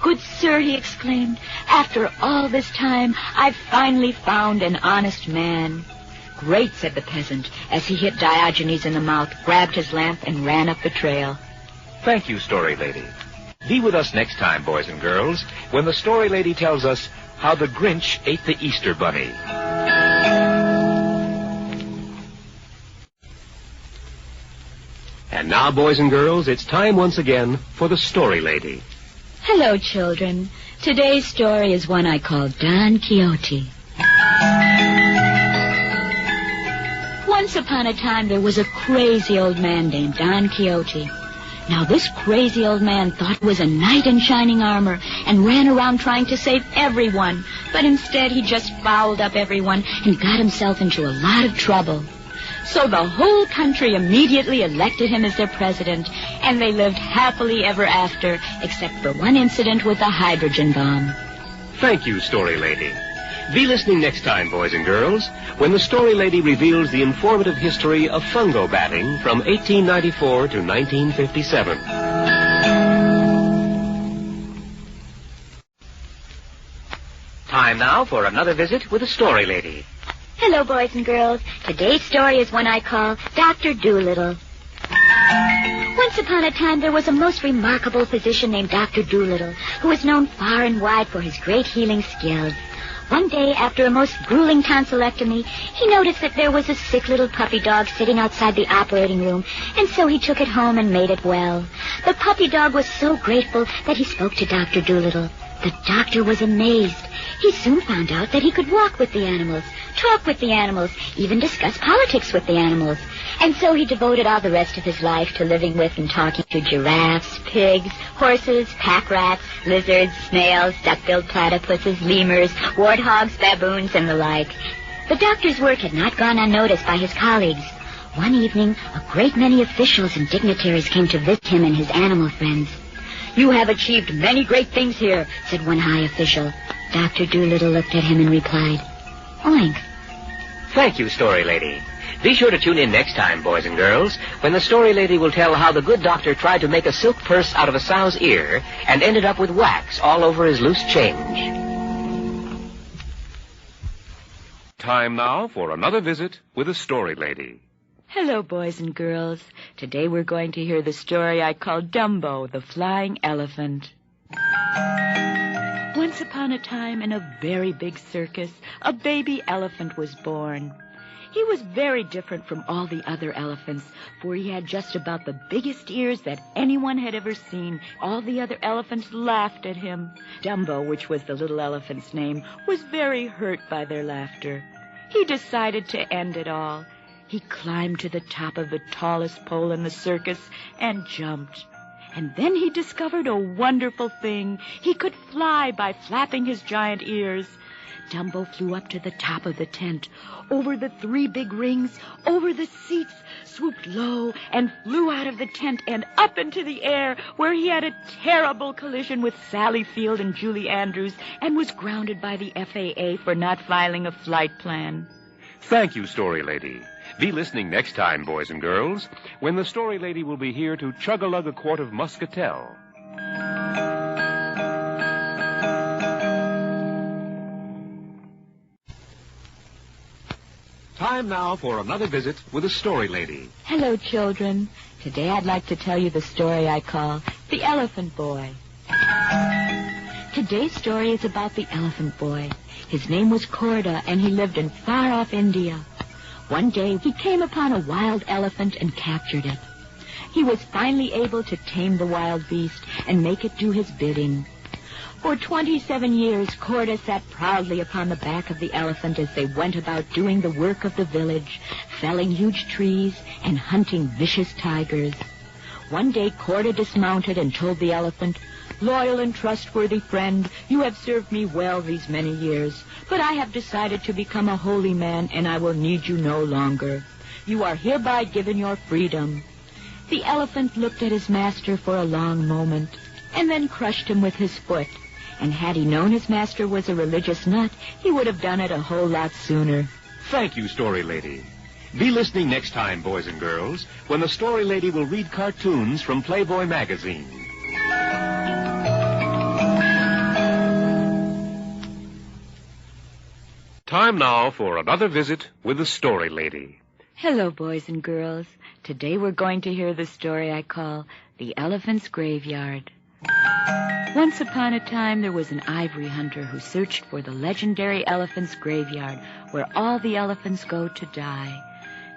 B: "Good sir," he exclaimed, "after all this time, I've finally found an honest man." "Great," said the peasant, as he hit Diogenes in the mouth, grabbed his lamp, and ran up the trail.
A: Thank you, Story Lady. Be with us next time, boys and girls, when the Story Lady tells us how the Grinch ate the Easter Bunny. And now, boys and girls, it's time once again for the Story Lady.
B: Hello, children. Today's story is one I call Don Quixote. Once upon a time, there was a crazy old man named Don Quixote. Now, this crazy old man thought he was a knight in shining armor and ran around trying to save everyone, but instead he just fouled up everyone and got himself into a lot of trouble. So the whole country immediately elected him as their president, and they lived happily ever after, except for one incident with a hydrogen bomb.
A: Thank you, Story Lady. Be listening next time, boys and girls, when the Story Lady reveals the informative history of fungo batting from 1894 to 1957. Time now for another visit with the Story Lady.
B: Hello, boys and girls. Today's story is one I call Dr. Doolittle. Once upon a time, there was a most remarkable physician named Dr. Doolittle, who was known far and wide for his great healing skills. One day, after a most grueling tonsillectomy, he noticed that there was a sick little puppy dog sitting outside the operating room, and so he took it home and made it well. The puppy dog was so grateful that he spoke to Dr. Doolittle. The doctor was amazed. He soon found out that he could walk with the animals, talk with the animals, even discuss politics with the animals. And so he devoted all the rest of his life to living with and talking to giraffes, pigs, horses, pack rats, lizards, snails, duck-billed platypuses, lemurs, warthogs, baboons, and the like. The doctor's work had not gone unnoticed by his colleagues. One evening, a great many officials and dignitaries came to visit him and his animal friends. "You have achieved many great things here," said one high official. Dr. Doolittle looked at him and replied, "Oink."
A: Thank you, Story Lady. Be sure to tune in next time, boys and girls, when the Story Lady will tell how the good doctor tried to make a silk purse out of a sow's ear and ended up with wax all over his loose change. Time now for another visit with the Story Lady.
D: Hello, boys and girls. Today we're going to hear the story I call Dumbo, the Flying Elephant. Once upon a time, in a very big circus, a baby elephant was born. He was very different from all the other elephants, for he had just about the biggest ears that anyone had ever seen. All the other elephants laughed at him. Dumbo, which was the little elephant's name, was very hurt by their laughter. He decided to end it all. He climbed to the top of the tallest pole in the circus and jumped. And then he discovered a wonderful thing. He could fly by flapping his giant ears. Dumbo flew up to the top of the tent, over the 3 big rings, over the seats, swooped low, and flew out of the tent and up into the air, where he had a terrible collision with Sally Field and Julie Andrews and was grounded by the FAA for not filing a flight plan.
A: Thank you, Story Lady. Be listening next time, boys and girls, when the Story Lady will be here to chug-a-lug a quart of muscatel. Time now for another visit with the Story Lady.
D: Hello, children. Today I'd like to tell you the story I call The Elephant Boy. Today's story is about the Elephant Boy. His name was Corda, and he lived in far-off India. One day, he came upon a wild elephant and captured it. He was finally able to tame the wild beast and make it do his bidding. For 27 years, Corda sat proudly upon the back of the elephant as they went about doing the work of the village, felling huge trees and hunting vicious tigers. One day, Corda dismounted and told the elephant, "Loyal and trustworthy friend, you have served me well these many years, but I have decided to become a holy man, and I will need you no longer. You are hereby given your freedom." The elephant looked at his master for a long moment, and then crushed him with his foot. And had he known his master was a religious nut, he would have done it a whole lot sooner.
A: Thank you, Story Lady. Be listening next time, boys and girls, when the Story Lady will read cartoons from Playboy magazine. Time now for another visit with the Story Lady.
D: Hello, boys and girls. Today we're going to hear the story I call The Elephant's Graveyard. Once upon a time, there was an ivory hunter who searched for the legendary elephant's graveyard, where all the elephants go to die.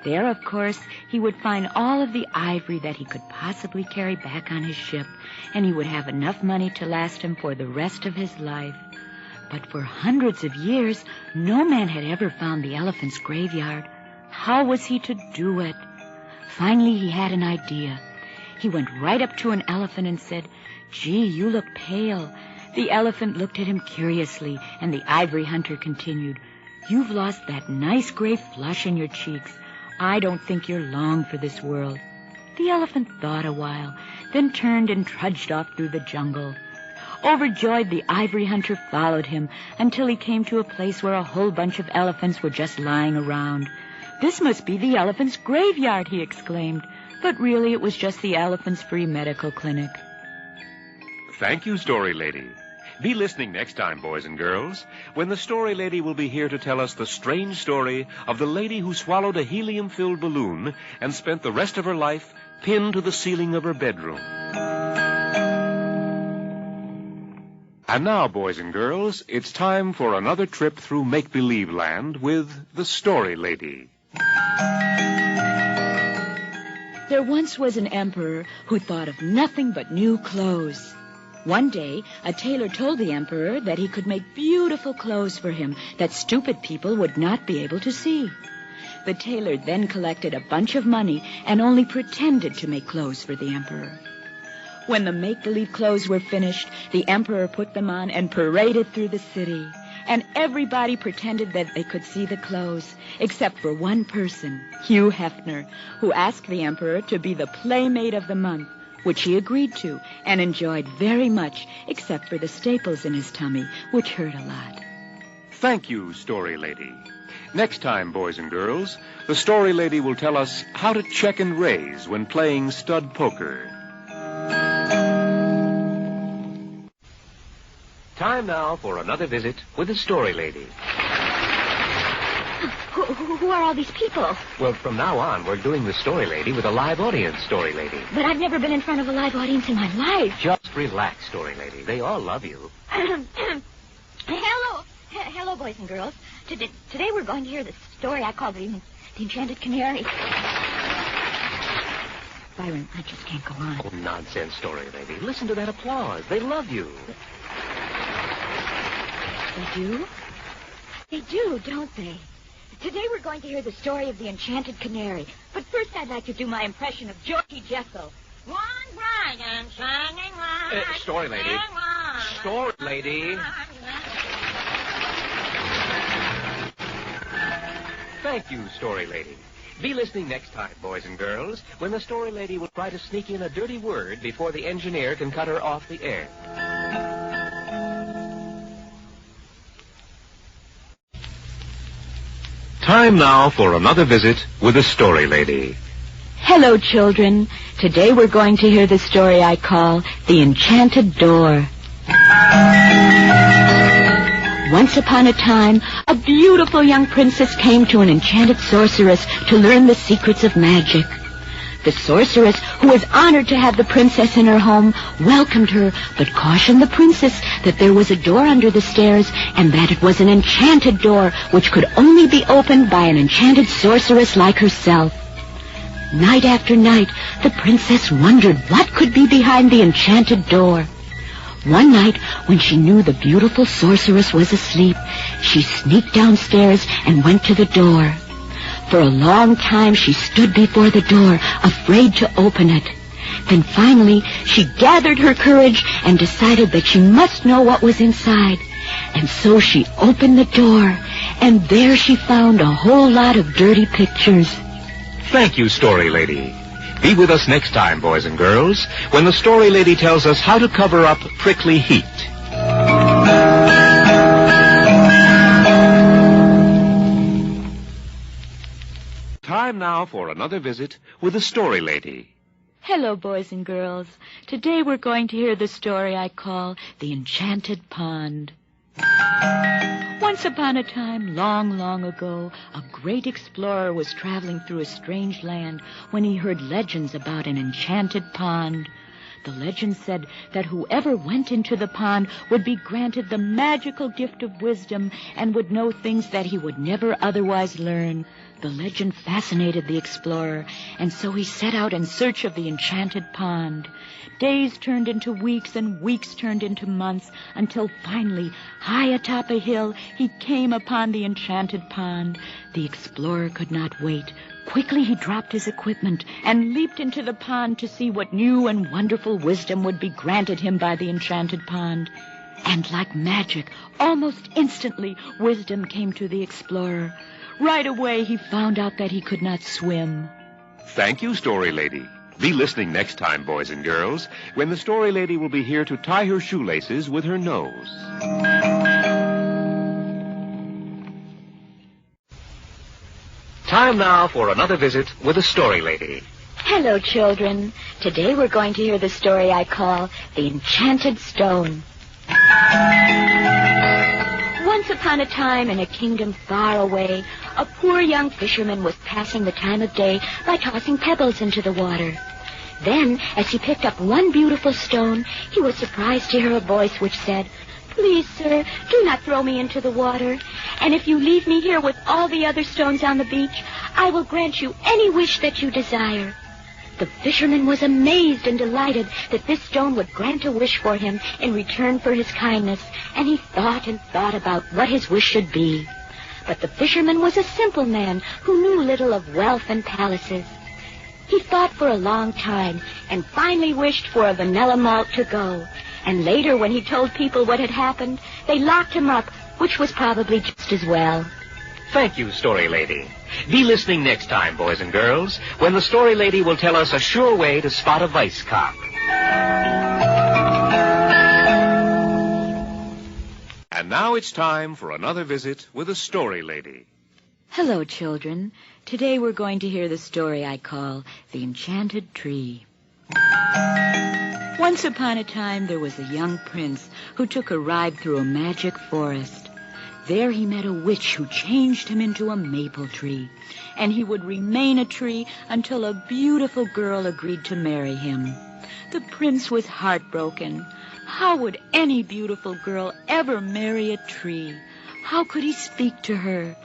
D: There, of course, he would find all of the ivory that he could possibly carry back on his ship, and he would have enough money to last him for the rest of his life. But for hundreds of years, no man had ever found the elephant's graveyard. How was he to do it? Finally, he had an idea. He went right up to an elephant and said, "Gee, you look pale." The elephant looked at him curiously, and the ivory hunter continued, "You've lost that nice gray flush in your cheeks. I don't think you're long for this world." The elephant thought a while, then turned and trudged off through the jungle. Overjoyed, the ivory hunter followed him until he came to a place where a whole bunch of elephants were just lying around. "This must be the elephant's graveyard," he exclaimed. But really, it was just the elephant's free medical clinic.
A: Thank you, Story Lady. Be listening next time, boys and girls, when the Story Lady will be here to tell us the strange story of the lady who swallowed a helium-filled balloon and spent the rest of her life pinned to the ceiling of her bedroom. And now, boys and girls, it's time for another trip through make-believe land with the Story Lady.
D: There once was an emperor who thought of nothing but new clothes. One day, a tailor told the emperor that he could make beautiful clothes for him that stupid people would not be able to see. The tailor then collected a bunch of money and only pretended to make clothes for the emperor. When the make-believe clothes were finished, the emperor put them on and paraded through the city. And everybody pretended that they could see the clothes, except for one person, Hugh Hefner, who asked the emperor to be the playmate of the month, which he agreed to and enjoyed very much, except for the staples in his tummy, which hurt a lot.
A: Thank you, Story Lady. Next time, boys and girls, the Story Lady will tell us how to check and raise when playing stud poker. Time now for another visit with the Story Lady.
B: Who are all these people?
A: Well, from now on, we're doing the Story Lady with a live audience, Story Lady.
B: But I've never been in front of a live audience in my life.
A: Just relax, Story Lady. They all love you.
B: Hello, boys and girls. Today we're going to hear the story I call the Enchanted Canary. Byron, I just can't go on.
A: Oh, nonsense, Story Lady. Listen to that applause. They love you.
B: They do? They do, don't they? Today we're going to hear the story of the Enchanted Canary. But first I'd like to do my impression of Georgie Jessel. One bright and shining light.
A: Story Lady. Story Lady. Thank you, Story Lady. Be listening next time, boys and girls, when the Story Lady will try to sneak in a dirty word before the engineer can cut her off the air. Time now for another visit with the Story Lady.
D: Hello, children. Today we're going to hear the story I call The Enchanted Door.
B: Once upon a time, a beautiful young princess came to an enchanted sorceress to learn the secrets of magic. The sorceress, who was honored to have the princess in her home, welcomed her, but cautioned the princess that there was a door under the stairs and that it was an enchanted door which could only be opened by an enchanted sorceress like herself. Night after night, the princess wondered what could be behind the enchanted door. One night, when she knew the beautiful sorceress was asleep, she sneaked downstairs and went to the door. For a long time, she stood before the door, afraid to open it. Then finally, she gathered her courage and decided that she must know what was inside. And so she opened the door, and there she found a whole lot of dirty pictures.
A: Thank you, Story Lady. Be with us next time, boys and girls, when the Story Lady tells us how to cover up prickly heat. Time now for another visit with the Story Lady.
D: Hello, boys and girls. Today we're going to hear the story I call The Enchanted Pond. Once upon a time, long, long ago, a great explorer was traveling through a strange land when he heard legends about an enchanted pond. The legend said that whoever went into the pond would be granted the magical gift of wisdom and would know things that he would never otherwise learn. The legend fascinated the explorer, and so he set out in search of the enchanted pond. Days turned into weeks, and weeks turned into months, until finally, high atop a hill, he came upon the enchanted pond. The explorer could not wait. Quickly he dropped his equipment and leaped into the pond to see what new and wonderful wisdom would be granted him by the enchanted pond. And like magic, almost instantly, wisdom came to the explorer. Right away, he found out that he could not swim.
A: Thank you, Story Lady. Be listening next time, boys and girls, when the Story Lady will be here to tie her shoelaces with her nose. Time now for another visit with the Story Lady.
B: Hello, children. Today we're going to hear the story I call The Enchanted Stone. Once upon a time, in a kingdom far away, a poor young fisherman was passing the time of day by tossing pebbles into the water. Then, as he picked up one beautiful stone, he was surprised to hear a voice which said, "Please, sir, do not throw me into the water. And if you leave me here with all the other stones on the beach, I will grant you any wish that you desire." The fisherman was amazed and delighted that this stone would grant a wish for him in return for his kindness, and he thought and thought about what his wish should be. But the fisherman was a simple man who knew little of wealth and palaces. He thought for a long time and finally wished for a vanilla malt to go. And later, when he told people what had happened, they locked him up, which was probably just as well.
A: Thank you, Story Lady. Be listening next time, boys and girls, when the Story Lady will tell us a sure way to spot a vice cop. And now it's time for another visit with the Story Lady.
D: Hello, children. Today we're going to hear the story I call The Enchanted Tree. Once upon a time, there was a young prince who took a ride through a magic forest. There he met a witch who changed him into a maple tree, and he would remain a tree until a beautiful girl agreed to marry him. The prince was heartbroken. How would any beautiful girl ever marry a tree? How could he speak to her?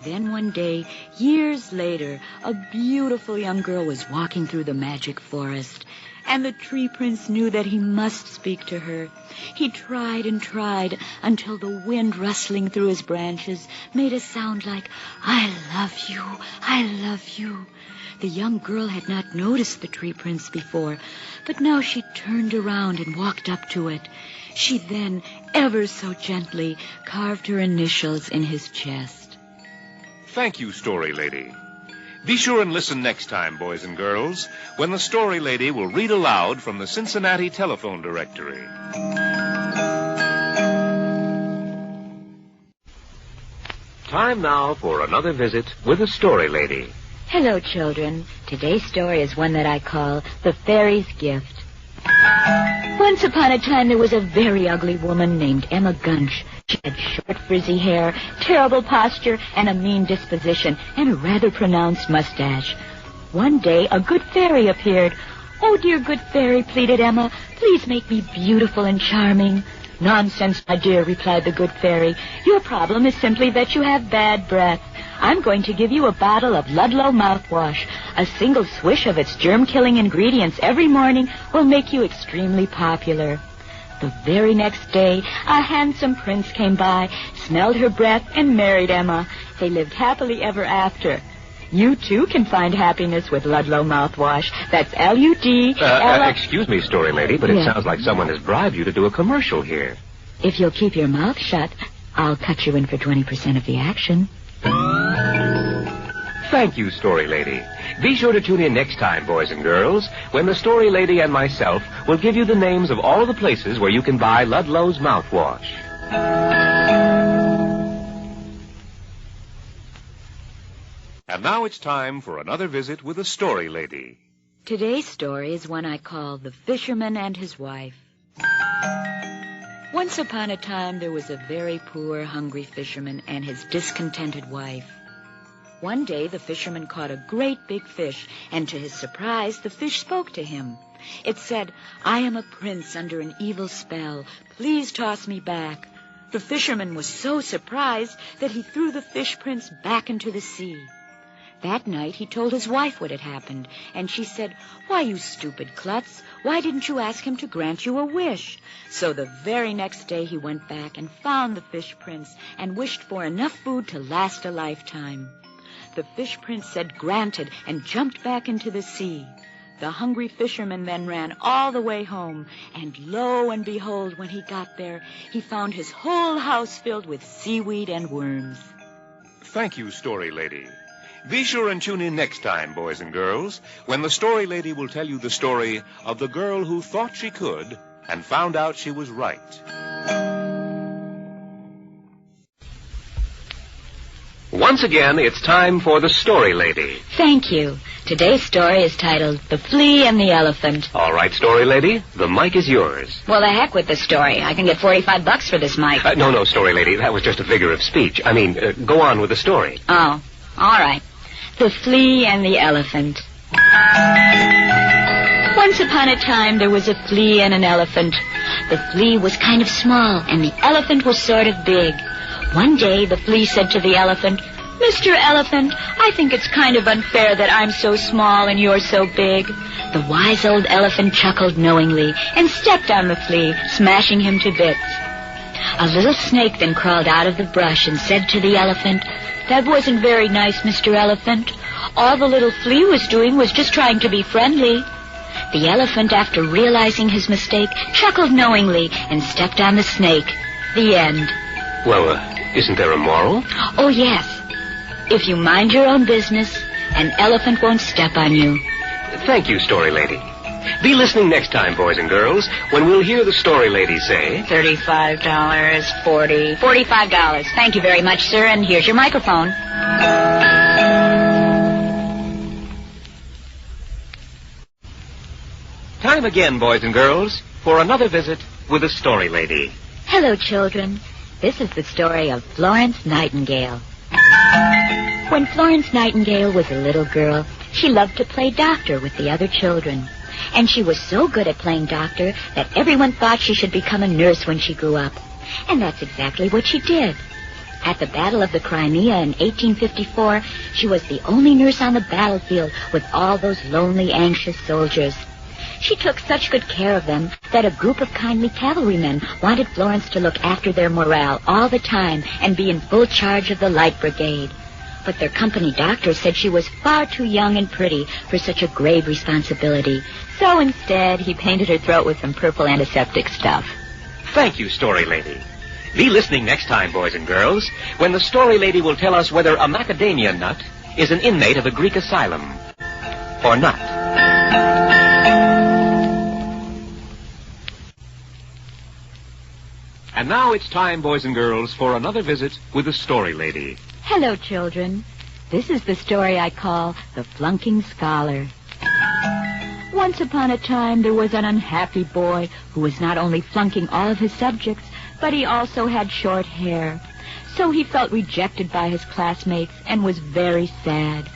D: Then one day, years later, a beautiful young girl was walking through the magic forest, and the tree prince knew that he must speak to her. He tried and tried until the wind rustling through his branches made a sound like, "I love you, I love you." The young girl had not noticed the tree prince before, but now she turned around and walked up to it. She then, ever so gently, carved her initials in his chest.
A: Thank you, Story Lady. Be sure and listen next time, boys and girls, when the Story Lady will read aloud from the Cincinnati Telephone Directory. Time now for another visit with the Story Lady.
B: Hello, children. Today's story is one that I call The Fairy's Gift. Once upon a time, there was a very ugly woman named Emma Gunch. She had short, frizzy hair, terrible posture, and a mean disposition, and a rather pronounced mustache. One day, a good fairy appeared. "Oh, dear good fairy," pleaded Emma, "please make me beautiful and charming." "Nonsense, my dear," replied the good fairy. "Your problem is simply that you have bad breath. I'm going to give you a bottle of Ludlow mouthwash. A single swish of its germ-killing ingredients every morning will make you extremely popular." The very next day, a handsome prince came by, smelled her breath, and married Emma. They lived happily ever after. You, too, can find happiness with Ludlow mouthwash. That's L-U-D...
A: Excuse me, story lady, but it sounds like someone has bribed you to do a commercial here.
B: If you'll keep your mouth shut, I'll cut you in for 20% of the action.
A: Thank you, story lady. Be sure to tune in next time, boys and girls, when the story lady and myself will give you the names of all the places where you can buy Ludlow's mouthwash. And now it's time for another visit with the story lady.
D: Today's story is one I call The Fisherman and His Wife. Once upon a time, there was a very poor, hungry fisherman and his discontented wife. One day, the fisherman caught a great big fish, and to his surprise, the fish spoke to him. It said, "I am a prince under an evil spell. Please toss me back." The fisherman was so surprised that he threw the fish prince back into the sea. That night, he told his wife what had happened, and she said, "Why, you stupid klutz, why didn't you ask him to grant you a wish?" So the very next day, he went back and found the fish prince and wished for enough food to last a lifetime. The fish prince said granted and jumped back into the sea. The hungry fisherman then ran all the way home, and lo and behold, when he got there, he found his whole house filled with seaweed and worms.
A: Thank you, story lady. Be sure and tune in next time, boys and girls, when the story lady will tell you the story of the girl who thought she could and found out she was right. Once again, it's time for the story lady.
B: Thank you. Today's story is titled The Flea and the Elephant.
A: All right, story lady, the mic is yours.
B: Well, the heck with the story. I can get $45 for this mic.
A: No, story lady, that was just a figure of speech. I mean, go on with the story.
B: Oh, all right. The Flea and the Elephant. Once upon a time, there was a flea and an elephant. The flea was kind of small, and the elephant was sort of big. One day, the flea said to the elephant, "Mr. Elephant, I think it's kind of unfair that I'm so small and you're so big." The wise old elephant chuckled knowingly and stepped on the flea, smashing him to bits. A little snake then crawled out of the brush and said to the elephant, "That wasn't very nice, Mr. Elephant. All the little flea was doing was just trying to be friendly." The elephant, after realizing his mistake, chuckled knowingly and stepped on the snake. The end.
A: Well, isn't there a moral?
B: Oh, yes. If you mind your own business, an elephant won't step on you.
A: Thank you, story lady. Be listening next time, boys and girls, when we'll hear the story lady say...
B: $35, $45. Thank you very much, sir, and here's your microphone.
A: Time again, boys and girls, for another visit with the story lady.
B: Hello, children. This is the story of Florence Nightingale. When Florence Nightingale was a little girl, she loved to play doctor with the other children. And she was so good at playing doctor that everyone thought she should become a nurse when she grew up. And that's exactly what she did. At the Battle of the Crimea in 1854, she was the only nurse on the battlefield with all those lonely, anxious soldiers. She took such good care of them that a group of kindly cavalrymen wanted Florence to look after their morale all the time and be in full charge of the Light Brigade. But their company doctor said she was far too young and pretty for such a grave responsibility. So instead, he painted her throat with some purple antiseptic stuff.
A: Thank you, story lady. Be listening next time, boys and girls, when the story lady will tell us whether a macadamia nut is an inmate of a Greek asylum or not. And now it's time, boys and girls, for another visit with the story lady.
B: Hello, children. This is the story I call The Flunking Scholar. Once upon a time, there was an unhappy boy who was not only flunking all of his subjects, but he also had short hair. So he felt rejected by his classmates and was very sad.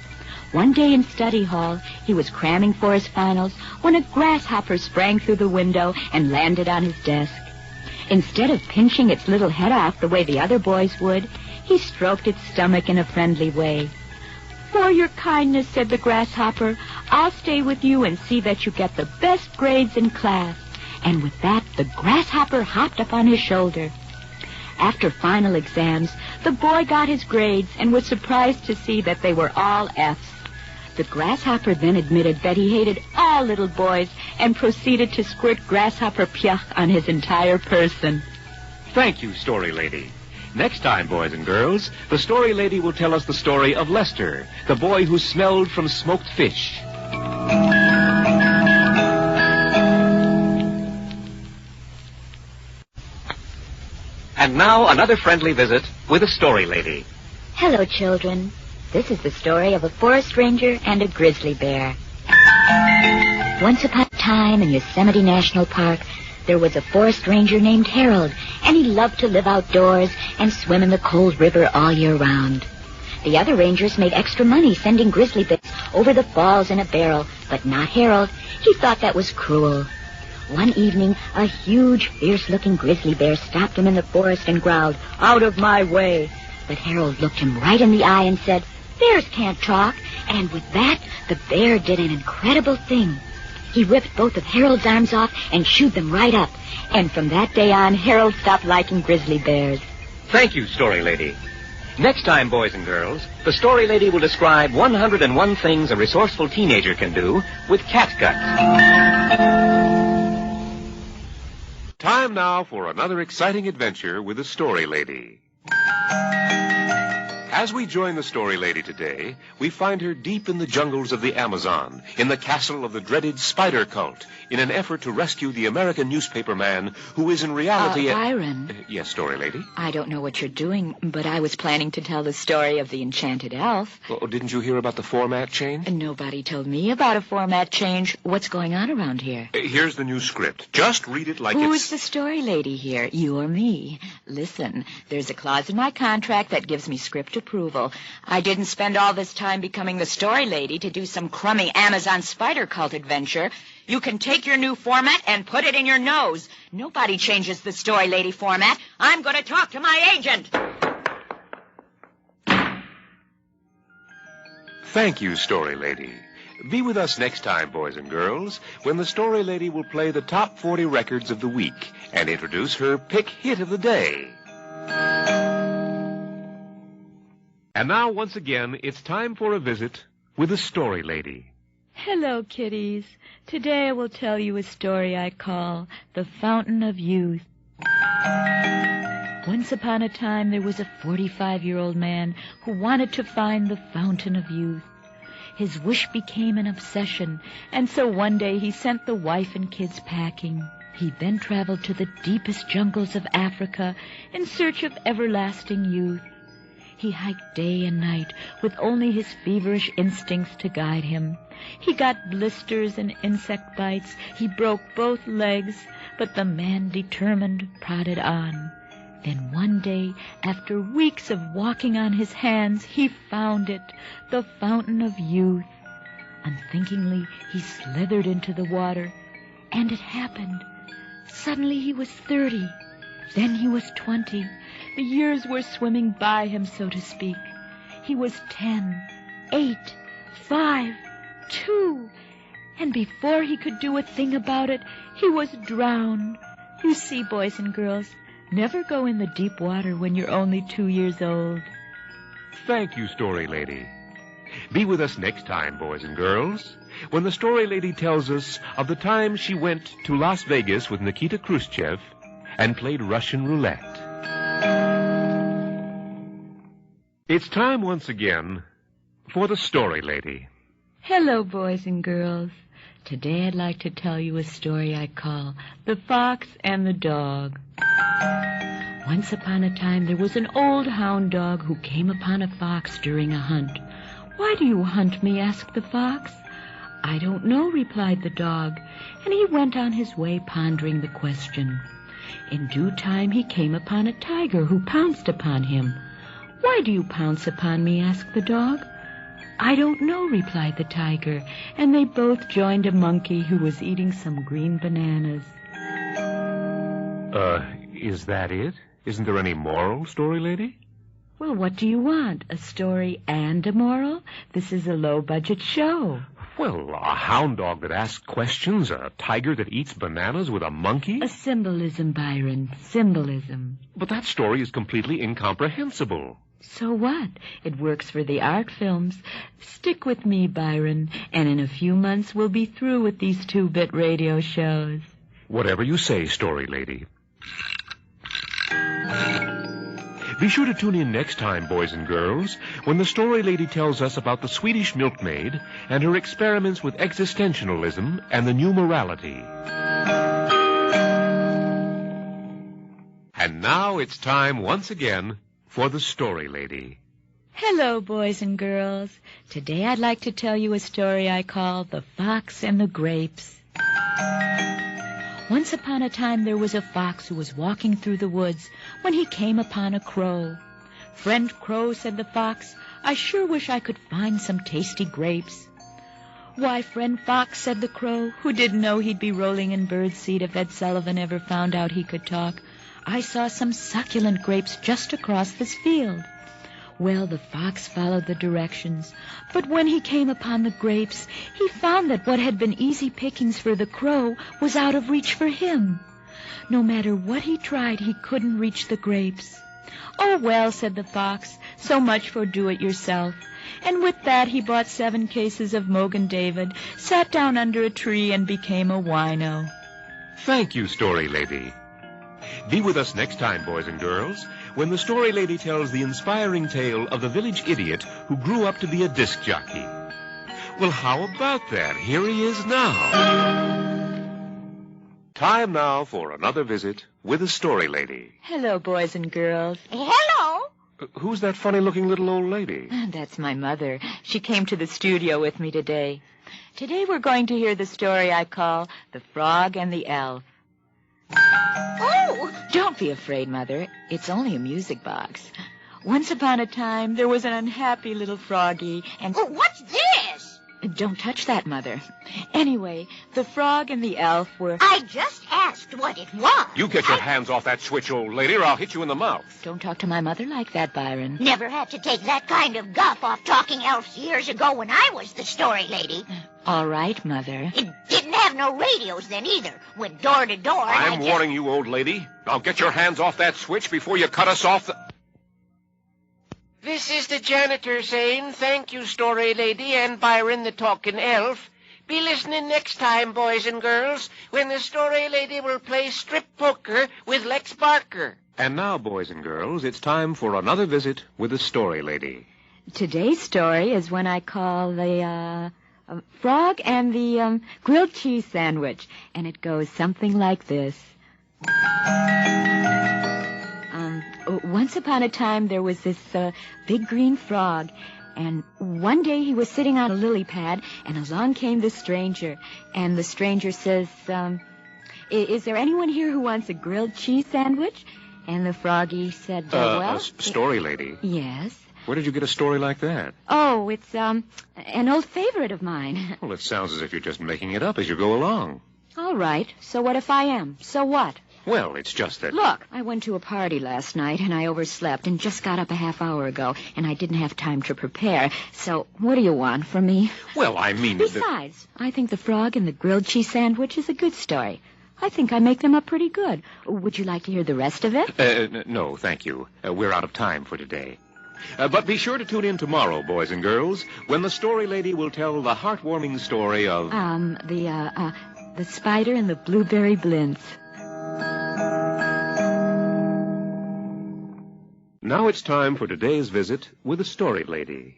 B: One day in study hall, he was cramming for his finals when a grasshopper sprang through the window and landed on his desk. Instead of pinching its little head off the way the other boys would, he stroked its stomach in a friendly way. "For your kindness," said the grasshopper, "I'll stay with you and see that you get the best grades in class." And with that, the grasshopper hopped up on his shoulder. After final exams, the boy got his grades and was surprised to see that they were all F's. The grasshopper then admitted that he hated all little boys and proceeded to squirt grasshopper pyach on his entire person.
A: Thank you, Story Lady. Next time, boys and girls, the Story Lady will tell us the story of Lester, the boy who smelled from smoked fish. And now, another friendly visit with a Story Lady.
B: Hello, children. This is the story of a forest ranger and a grizzly bear. Once upon a time in Yosemite National Park, there was a forest ranger named Harold, and he loved to live outdoors and swim in the cold river all year round. The other rangers made extra money sending grizzly bears over the falls in a barrel, but not Harold. He thought that was cruel. One evening, a huge, fierce-looking grizzly bear stopped him in the forest and growled, "Out of my way!" But Harold looked him right in the eye and said, "Bears can't talk." And with that, the bear did an incredible thing. He ripped both of Harold's arms off and chewed them right up. And from that day on, Harold stopped liking grizzly bears.
A: Thank you, Story Lady. Next time, boys and girls, the Story Lady will describe 101 things a resourceful teenager can do with catgut. Time now for another exciting adventure with the Story Lady. As we join the Story Lady today, we find her deep in the jungles of the Amazon, in the castle of the dreaded spider cult, in an effort to rescue the American newspaper man who is in reality
D: Byron.
A: Yes, Story Lady?
D: I don't know what you're doing, but I was planning to tell the story of the enchanted elf.
A: Oh, didn't you hear about the format change?
D: Nobody told me about a format change. What's going on around here?
A: Here's the new script. Just read it like
D: Who's the story lady here, you or me? Listen, there's a clause in my contract that gives me script approval. I didn't spend all this time becoming the story lady to do some crummy Amazon spider cult adventure. You can take your new format and put it in your nose. Nobody changes the story lady format. I'm going to talk to my agent.
A: Thank you, Story Lady. Be with us next time, boys and girls, when the Story Lady will play the top 40 records of the week and introduce her pick hit of the day. And now, once again, it's time for a visit with the Story Lady.
D: Hello, kiddies. Today I will tell you a story I call The Fountain of Youth. Once upon a time, there was a 45-year-old man who wanted to find the Fountain of Youth. His wish became an obsession, and so one day he sent the wife and kids packing. He then traveled to the deepest jungles of Africa in search of everlasting youth. He hiked day and night with only his feverish instincts to guide him. He got blisters and insect bites. He broke both legs, but the man determined prodded on. Then one day, after weeks of walking on his hands, he found it, the Fountain of Youth. Unthinkingly, he slithered into the water, and it happened. Suddenly he was 30. Then he was 20. The years were swimming by him, so to speak. He was 10, 8, 5, 2, and before he could do a thing about it, he was drowned. You see, boys and girls, never go in the deep water when you're only 2 years old.
A: Thank you, Story Lady. Be with us next time, boys and girls, when the Story Lady tells us of the time she went to Las Vegas with Nikita Khrushchev and played Russian roulette. It's time once again for the Story Lady.
D: Hello, boys and girls. Today I'd like to tell you a story I call The Fox and the Dog. Once upon a time there was an old hound dog who came upon a fox during a hunt. "Why do you hunt me?" asked the fox. "I don't know," replied the dog, and he went on his way pondering the question. In due time he came upon a tiger who pounced upon him. "Why do you pounce upon me?" asked the dog. "I don't know," replied the tiger, and they both joined a monkey who was eating some green bananas.
A: Is that it? Isn't there any moral, story lady?
D: Well, what do you want? A story and a moral? This is a low-budget show.
A: Well, a hound dog that asks questions, a tiger that eats bananas with a monkey?
D: A symbolism, Byron, symbolism.
A: But that story is completely incomprehensible.
D: So what? It works for the art films. Stick with me, Byron, and in a few months we'll be through with these 2-bit radio shows.
A: Whatever you say, story lady. Be sure to tune in next time, boys and girls, when the story lady tells us about the Swedish milkmaid and her experiments with existentialism and the new morality. And now it's time once again for the story lady.
D: Hello, boys and girls. Today I'd like to tell you a story I call The Fox and the Grapes. Once upon a time there was a fox who was walking through the woods when he came upon a crow. "Friend Crow," said the fox, "I sure wish I could find some tasty grapes." "Why, Friend Fox," said the crow, who didn't know he'd be rolling in birdseed if Ed Sullivan ever found out he could talk, "I saw some succulent grapes just across this field." Well, the fox followed the directions, but when he came upon the grapes, he found that what had been easy pickings for the crow was out of reach for him. No matter what he tried, he couldn't reach the grapes. "Oh, well," said the fox, "so much for do-it-yourself." And with that, he bought 7 cases of Mogan David, sat down under a tree, and became a wino.
A: Thank you, story lady. Be with us next time, boys and girls, when the story lady tells the inspiring tale of the village idiot who grew up to be a disc jockey. Well, how about that? Here he is now. Time now for another visit with the story lady.
D: Hello, boys and girls.
B: Hello.
A: Who's that funny-looking little old lady?
D: That's my mother. She came to the studio with me today. Today we're going to hear the story I call The Frog and the Elf.
B: Oh!
D: Don't be afraid, Mother. It's only a music box. Once upon a time, there was an unhappy little froggy, and...
B: Oh, what's this?
D: Don't touch that, Mother. Anyway, the frog and the elf were...
B: I just asked what it was.
A: You get your hands off that switch, old lady, or I'll hit you in the mouth.
D: Don't talk to my mother like that, Byron.
B: Never had to take that kind of guff off talking elves years ago when I was the story lady.
D: All right, Mother.
B: It didn't have no radios then either. Went door to door.
A: I'm warning you, old lady. Now get your hands off that switch before you cut us off the...
C: This is the janitor saying thank you, story lady, and Byron the talking elf. Be listening next time, boys and girls, when the story lady will play strip poker with Lex Barker.
A: And now, boys and girls, it's time for another visit with the story lady.
D: Today's story is one I call the frog and the grilled cheese sandwich, and it goes something like this. Once upon a time, there was this big green frog, and one day he was sitting on a lily pad, and along came this stranger, and the stranger says, is there anyone here who wants a grilled cheese sandwich? And the froggy said, well...
A: Story lady?
D: Yes?
A: Where did you get a story like that?
D: Oh, it's an old favorite of mine.
A: Well, it sounds as if you're just making it up as you go along.
D: All right, so what if I am? So what?
A: Well, it's just that...
D: Look, I went to a party last night, and I overslept and just got up a half hour ago, and I didn't have time to prepare. So what do you want from me?
A: Well, I mean...
D: Besides, I think the frog and the grilled cheese sandwich is a good story. I think I make them up pretty good. Would you like to hear the rest of it?
A: No, thank you. We're out of time for today. But be sure to tune in tomorrow, boys and girls, when the story lady will tell the heartwarming story of...
D: The spider and the blueberry blintz.
A: Now it's time for today's visit with the story lady.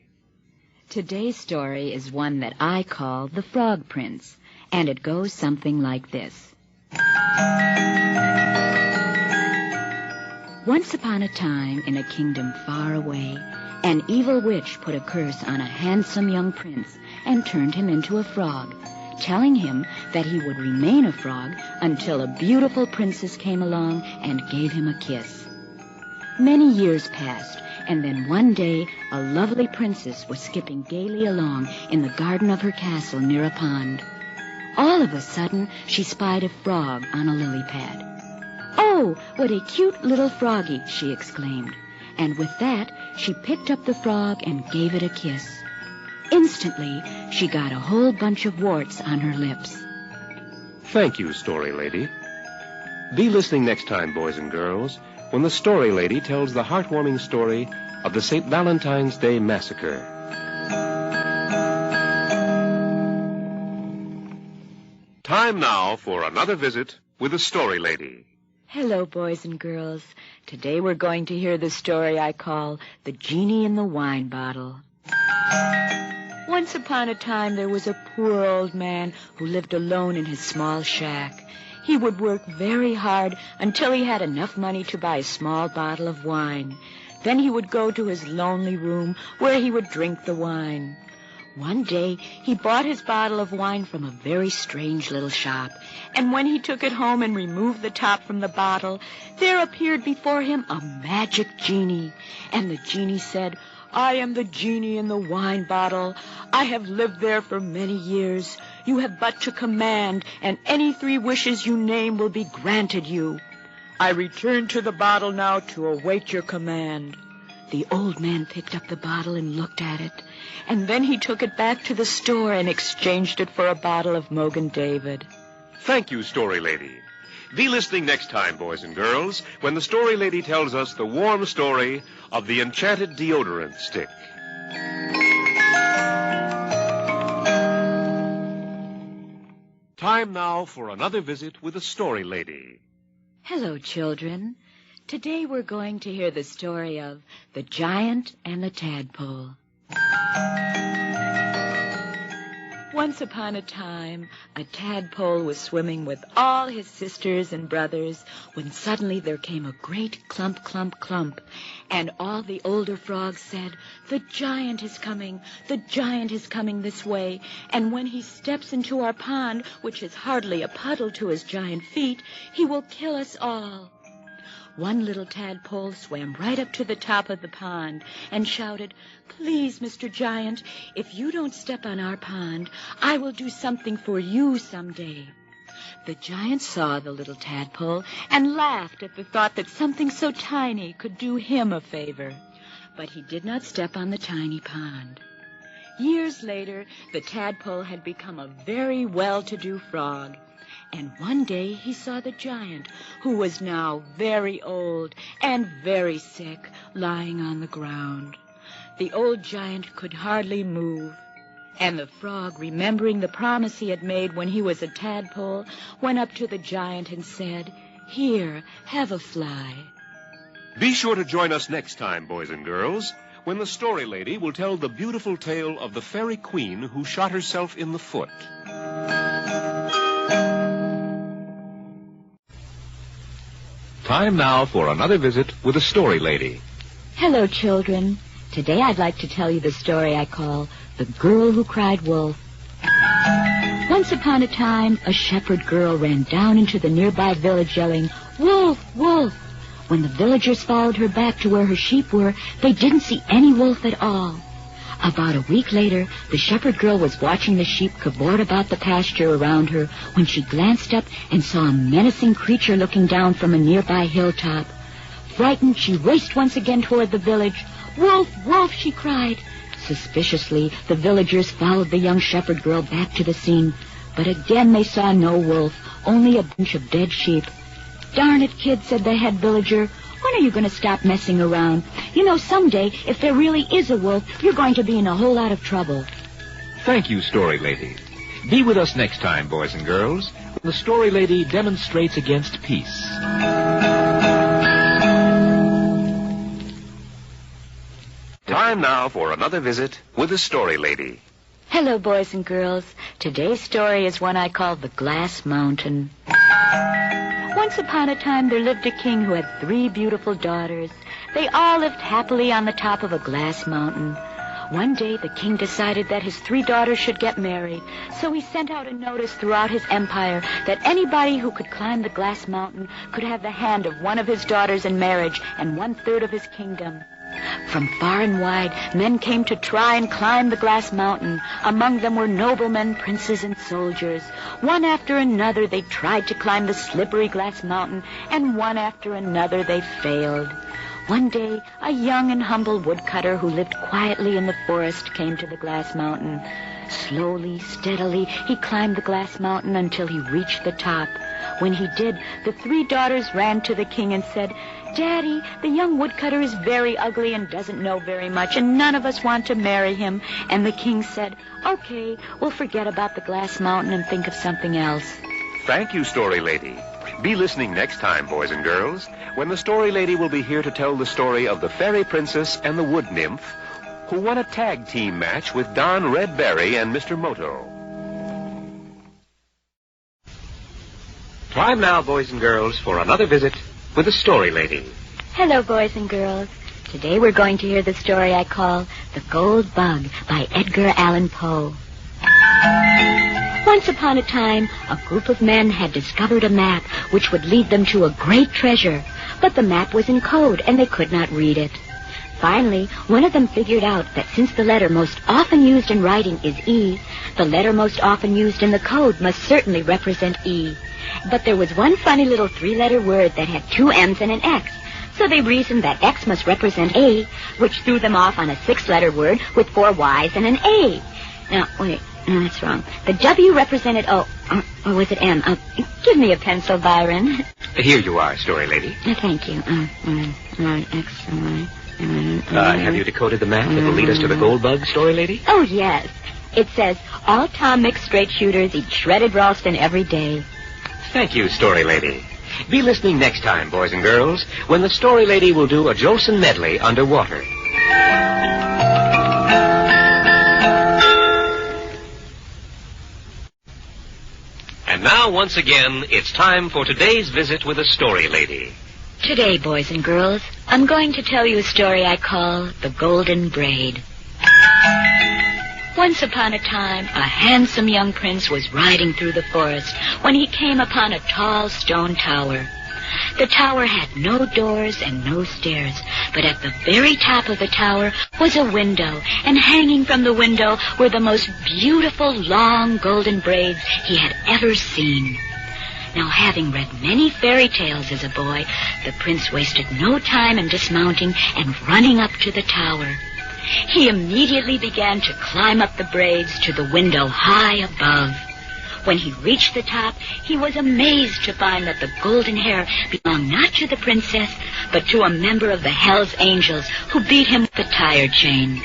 D: Today's story is one that I call The Frog Prince, and it goes something like this. Once upon a time, in a kingdom far away, an evil witch put a curse on a handsome young prince and turned him into a frog. telling him that he would remain a frog until a beautiful princess came along and gave him a kiss. Many years passed, and then one day a lovely princess was skipping gaily along in the garden of her castle near a pond. All of a sudden, she spied a frog on a lily pad. "Oh, what a cute little froggy," she exclaimed. And with that, she picked up the frog and gave it a kiss. Instantly, she got a whole bunch of warts on her lips.
A: Thank you, Story Lady. Be listening next time, boys and girls, when the Story Lady tells the heartwarming story of the St. Valentine's Day Massacre. Time now for another visit with the Story Lady.
D: Hello, boys and girls. Today we're going to hear the story I call The Genie in the Wine Bottle. Once upon a time, there was a poor old man who lived alone in his small shack. He would work very hard until he had enough money to buy a small bottle of wine. Then he would go to his lonely room where he would drink the wine. One day, he bought his bottle of wine from a very strange little shop, and when he took it home and removed the top from the bottle, there appeared before him a magic genie. And the genie said, "I am the genie in the wine bottle. I have lived there for many years. You have but to command, and any 3 wishes you name will be granted you. I return to the bottle now to await your command." The old man picked up the bottle and looked at it, and then he took it back to the store and exchanged it for a bottle of Mogan David.
A: Thank you, Story Lady. Be listening next time, boys and girls, when the Story Lady tells us the warm story of the enchanted deodorant stick. Time now for another visit with the Story Lady.
D: Hello, children. Today we're going to hear the story of The Giant and the Tadpole. Once upon a time, a tadpole was swimming with all his sisters and brothers when suddenly there came a great clump, clump, clump, and all the older frogs said, "The giant is coming, the giant is coming this way, and when he steps into our pond, which is hardly a puddle to his giant feet, he will kill us all." One little tadpole swam right up to the top of the pond and shouted, "Please, Mr. Giant, if you don't step on our pond, I will do something for you someday." The giant saw the little tadpole and laughed at the thought that something so tiny could do him a favor. But he did not step on the tiny pond. Years later, the tadpole had become a very well-to-do frog. And one day he saw the giant, who was now very old and very sick, lying on the ground. The old giant could hardly move. And the frog, remembering the promise he had made when he was a tadpole, went up to the giant and said, "Here, have a fly."
A: Be sure to join us next time, boys and girls, when the Story Lady will tell the beautiful tale of the fairy queen who shot herself in the foot. Time now for another visit with the Story Lady.
D: Hello, children. Today I'd like to tell you the story I call The Girl Who Cried Wolf. Once upon a time, a shepherd girl ran down into the nearby village yelling, "Wolf, wolf!" When the villagers followed her back to where her sheep were, they didn't see any wolf at all. About a week later, the shepherd girl was watching the sheep cavort about the pasture around her when she glanced up and saw a menacing creature looking down from a nearby hilltop. Frightened, she raced once again toward the village. "Wolf, wolf!" she cried. Suspiciously, the villagers followed the young shepherd girl back to the scene, but again they saw no wolf, only a bunch of dead sheep. "Darn it, kid," said the head villager. "When are you going to stop messing around? You know, someday, if there really is a wolf, you're going to be in a whole lot of trouble."
A: Thank you, Story Lady. Be with us next time, boys and girls, when the Story Lady demonstrates against peace. Time now for another visit with the Story Lady.
D: Hello, boys and girls. Today's story is one I call The Glass Mountain. Once upon a time, there lived a king who had 3 beautiful daughters. They all lived happily on the top of a glass mountain. One day, the king decided that his 3 daughters should get married, so he sent out a notice throughout his empire that anybody who could climb the glass mountain could have the hand of one of his daughters in marriage and 1/3 of his kingdom. From far and wide, men came to try and climb the glass mountain. Among them were noblemen, princes, and soldiers. One after another, they tried to climb the slippery glass mountain, and one after another, they failed. One day, a young and humble woodcutter who lived quietly in the forest came to the glass mountain. Slowly, steadily, he climbed the glass mountain until he reached the top. When he did, the 3 daughters ran to the king and said, "Daddy, the young woodcutter is very ugly and doesn't know very much, and none of us want to marry him." And the king said, "Okay, we'll forget about the glass mountain and think of something else."
A: Thank you, Story Lady. Be listening next time, boys and girls, when the Story Lady will be here to tell the story of the fairy princess and the wood nymph who won a tag team match with Don Redberry and Mr. Moto. Time now, boys and girls, for another visit with the Story Lady.
B: Hello, boys and girls. Today we're going to hear the story I call The Gold Bug by Edgar Allan Poe. Once upon a time, a group of men had discovered a map which would lead them to a great treasure, but the map was in code and they could not read it. Finally, one of them figured out that since the letter most often used in writing is E, the letter most often used in the code must certainly represent E. But there was one funny little 3-letter word that had 2 M's and an X, so they reasoned that X must represent A, which threw them off on a 6-letter word with 4 Y's and an A. Now, wait, no, that's wrong. The W represented O, or was it M? Give me a pencil, Byron.
A: Here you are, Story Lady.
B: Thank you. X, Y.
A: Have you decoded the map that will lead us to the gold bug, Story Lady?
B: Oh, yes. It says, all Tom Mix straight shooters eat shredded Ralston every day.
A: Thank you, Story Lady. Be listening next time, boys and girls, when the Story Lady will do a Jolson medley underwater. And now, once again, it's time for today's visit with the Story Lady.
B: Today, boys and girls, I'm going to tell you a story I call The Golden Braid. Once upon a time, a handsome young prince was riding through the forest when he came upon a tall stone tower. The tower had no doors and no stairs, but at the very top of the tower was a window, and hanging from the window were the most beautiful long golden braids he had ever seen. Now, having read many fairy tales as a boy, the prince wasted no time in dismounting and running up to the tower. He immediately began to climb up the braids to the window high above. When he reached the top, he was amazed to find that the golden hair belonged not to the princess, but to a member of the Hell's Angels who beat him with a tire chain.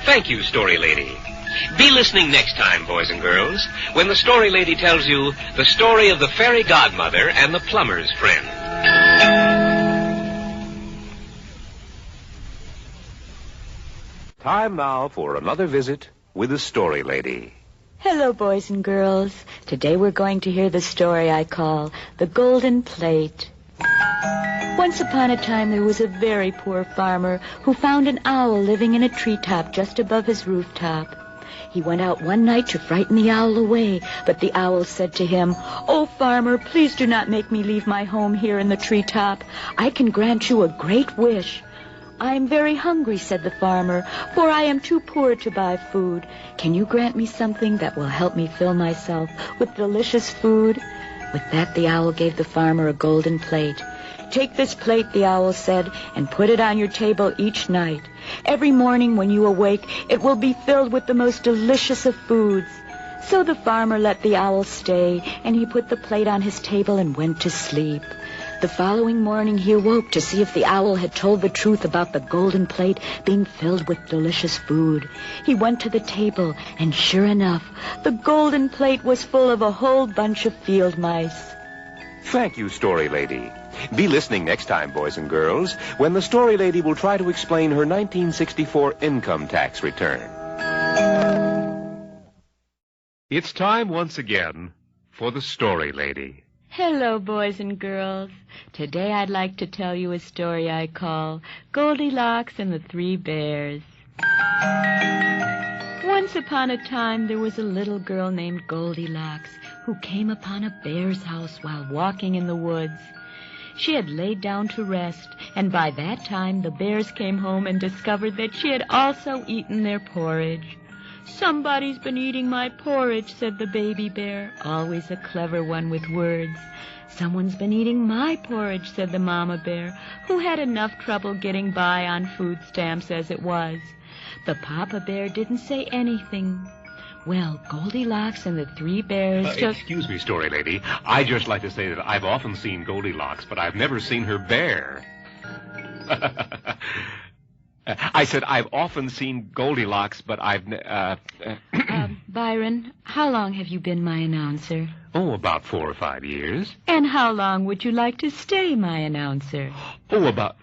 A: Thank you, Story Lady. Be listening next time, boys and girls, when the Story Lady tells you the story of the fairy godmother and the plumber's friend. Time now for another visit with the Story Lady.
D: Hello, boys and girls. Today we're going to hear the story I call The Golden Plate. Once upon a time there was a very poor farmer who found an owl living in a treetop just above his rooftop. He went out one night to frighten the owl away, but the owl said to him, "Oh, farmer, please do not make me leave my home here in the treetop. I can grant you a great wish." "I am very hungry," said the farmer, "for I am too poor to buy food. Can you grant me something that will help me fill myself with delicious food?" With that, the owl gave the farmer a golden plate. "Take this plate," the owl said, "and put it on your table each night. Every morning when you awake, it will be filled with the most delicious of foods." So the farmer let the owl stay, and he put the plate on his table and went to sleep. The following morning he awoke to see if the owl had told the truth about the golden plate being filled with delicious food. He went to the table, and sure enough, the golden plate was full of a whole bunch of field mice.
A: Thank you, Story Lady. Be listening next time, boys and girls, when the Story Lady will try to explain her 1964 income tax return. It's time once again for the Story Lady.
D: Hello, boys and girls. Today I'd like to tell you a story I call Goldilocks and the Three Bears. Once upon a time, there was a little girl named Goldilocks who came upon a bear's house while walking in the woods. She had laid down to rest, and by that time the bears came home and discovered that she had also eaten their porridge. "Somebody's been eating my porridge," said the baby bear, always a clever one with words. "Someone's been eating my porridge," said the mama bear, who had enough trouble getting by on food stamps as it was. The papa bear didn't say anything. Well, Goldilocks and the three bears took...
A: Excuse me, story lady. I'd just like to say that I've often seen Goldilocks, but I've never seen her bear. I said I've often seen Goldilocks, but I've...
D: Byron, how long have you been my announcer?
A: Oh, about 4 or 5 years.
D: And how long would you like to stay my announcer?
A: Oh, about...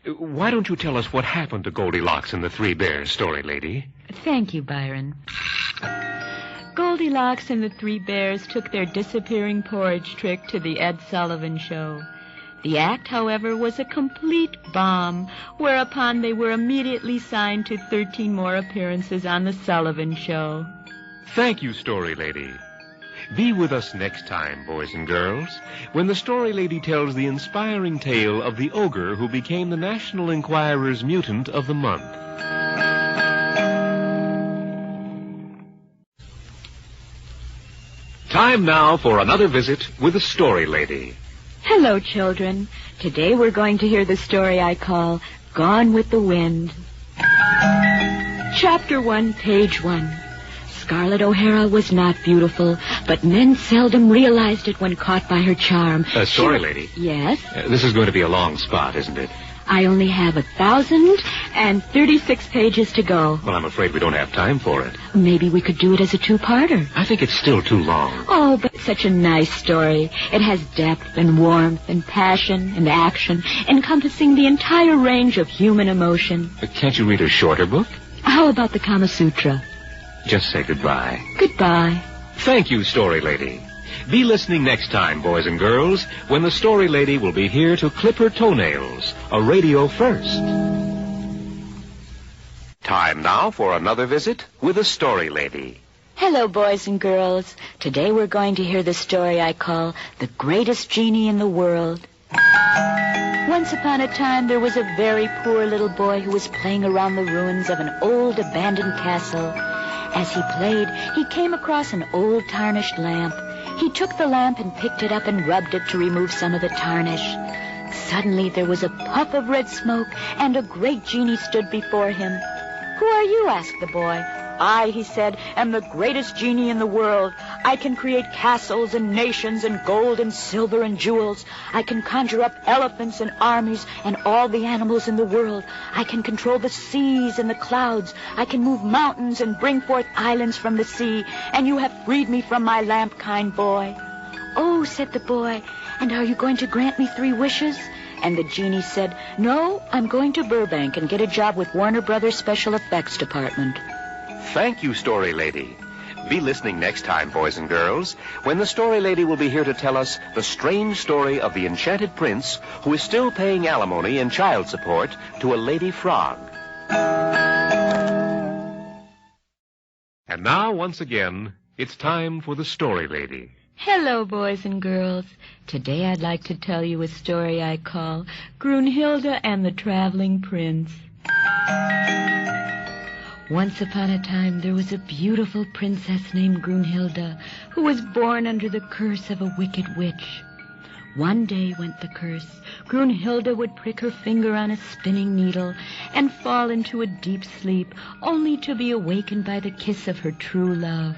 A: Why don't you tell us what happened to Goldilocks and the three bears, story lady?
D: Thank you, Byron. Goldilocks and the three bears took their disappearing porridge trick to the Ed Sullivan Show. The act, however, was a complete bomb, whereupon they were immediately signed to 13 more appearances on the Sullivan Show.
A: Thank you, story lady. Be with us next time, boys and girls, when the story lady tells the inspiring tale of the ogre who became the National Enquirer's Mutant of the Month. Time now for another visit with the story lady.
D: Hello, children. Today we're going to hear the story I call Gone with the Wind. Chapter 1, Page 1. Scarlett O'Hara was not beautiful, but men seldom realized it when caught by her charm.
A: Story lady.
D: Yes?
A: This is going to be a long spot, isn't it?
D: I only have 1,036 pages to go.
A: Well, I'm afraid we don't have time for it.
D: Maybe we could do it as a two-parter.
A: I think it's still too long.
D: Oh, but it's such a nice story. It has depth and warmth and passion and action, encompassing the entire range of human emotion.
A: Can't you read a shorter book?
D: How about the Kama Sutra?
A: Just say goodbye.
D: Goodbye.
A: Thank you, story lady. Be listening next time, boys and girls, when the story lady will be here to clip her toenails, a radio first. Time now for another visit with the story lady.
D: Hello, boys and girls. Today we're going to hear the story I call The Greatest Genie in the World. Once upon a time, there was a very poor little boy who was playing around the ruins of an old abandoned castle. As he played, he came across an old tarnished lamp. He took the lamp and picked it up and rubbed it to remove some of the tarnish. Suddenly, there was a puff of red smoke, and a great genie stood before him. "Who are you?" asked the boy. "I," he said, "am the greatest genie in the world. I can create castles and nations and gold and silver and jewels. I can conjure up elephants and armies and all the animals in the world. I can control the seas and the clouds. I can move mountains and bring forth islands from the sea. And you have freed me from my lamp, kind boy." "Oh," said the boy, "and are you going to grant me 3 wishes?" And the genie said, "No, I'm going to Burbank and get a job with Warner Brothers Special Effects Department."
A: Thank you, story lady. Be listening next time, boys and girls, when the story lady will be here to tell us the strange story of the enchanted prince who is still paying alimony and child support to a lady frog. And now, once again, it's time for the story lady.
D: Hello, boys and girls. Today I'd like to tell you a story I call Grunhilde and the Traveling Prince. Once upon a time, there was a beautiful princess named Grunhilde who was born under the curse of a wicked witch. One day, went the curse, Grunhilde would prick her finger on a spinning needle and fall into a deep sleep, only to be awakened by the kiss of her true love.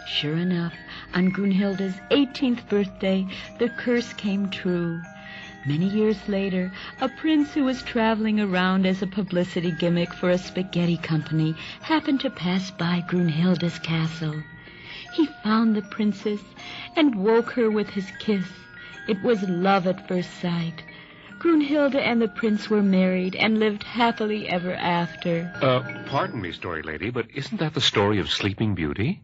D: Sure enough, on Grunhilde's 18th birthday, the curse came true. Many years later, a prince who was traveling around as a publicity gimmick for a spaghetti company happened to pass by Grunhilde's castle. He found the princess and woke her with his kiss. It was love at first sight. Grunhilde and the prince were married and lived happily ever after.
A: Pardon me, story lady, but isn't that the story of Sleeping Beauty?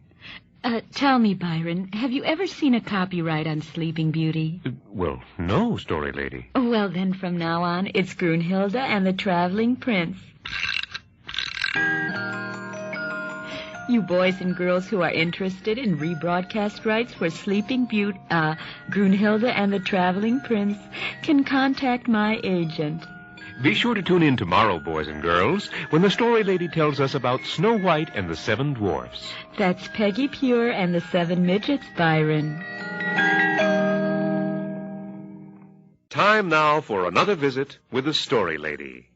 D: Tell me, Byron, have you ever seen a copyright on Sleeping Beauty?
A: Well, no, story lady.
D: Well, then from now on, it's Grunhilde and the Traveling Prince. You boys and girls who are interested in rebroadcast rights for Sleeping Beauty, Brunhilde and the Traveling Prince can contact my agent.
A: Be sure to tune in tomorrow, boys and girls, when the story lady tells us about Snow White and the Seven Dwarfs.
D: That's Peggy Pure and the Seven Midgets, Byron.
A: Time now for another visit with the story lady.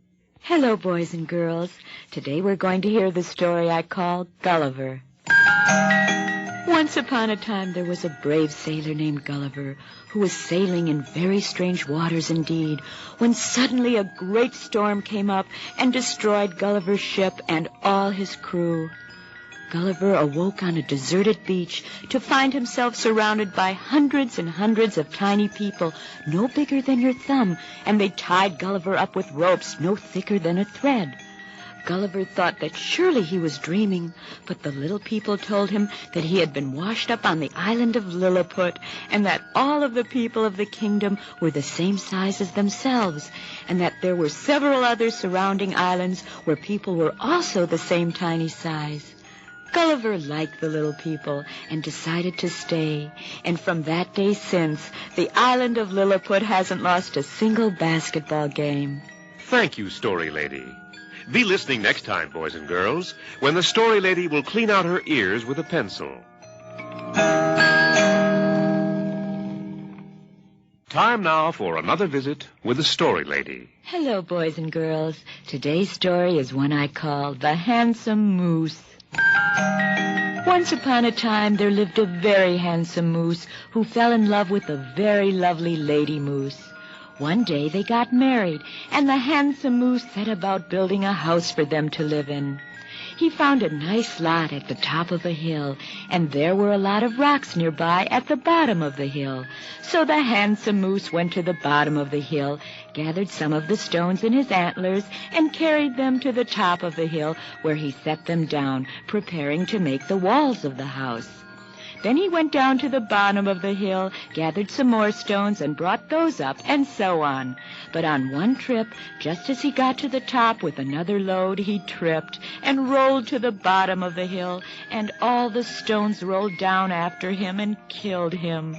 D: Hello, boys and girls. Today we're going to hear the story I call Gulliver. Once upon a time there was a brave sailor named Gulliver who was sailing in very strange waters indeed, when suddenly a great storm came up and destroyed Gulliver's ship and all his crew. Gulliver awoke on a deserted beach to find himself surrounded by hundreds and hundreds of tiny people, no bigger than your thumb, and they tied Gulliver up with ropes no thicker than a thread. Gulliver thought that surely he was dreaming, but the little people told him that he had been washed up on the island of Lilliput, and that all of the people of the kingdom were the same size as themselves, and that there were several other surrounding islands where people were also the same tiny size. Gulliver liked the little people and decided to stay, and from that day since, the island of Lilliput hasn't lost a single basketball game.
A: Thank you, story lady. Be listening next time, boys and girls, when the story lady will clean out her ears with a pencil. Time now for another visit with the story lady.
D: Hello, boys and girls. Today's story is one I call The Handsome Moose. Once upon a time, there lived a very handsome moose who fell in love with a very lovely lady moose. One day they got married, and the handsome moose set about building a house for them to live in. He found a nice lot at the top of a hill, and there were a lot of rocks nearby at the bottom of the hill. So the handsome moose went to the bottom of the hill, gathered some of the stones in his antlers, and carried them to the top of the hill, where he set them down, preparing to make the walls of the house. Then he went down to the bottom of the hill, gathered some more stones, and brought those up, and so on. But on one trip, just as he got to the top with another load, he tripped and rolled to the bottom of the hill, and all the stones rolled down after him and killed him.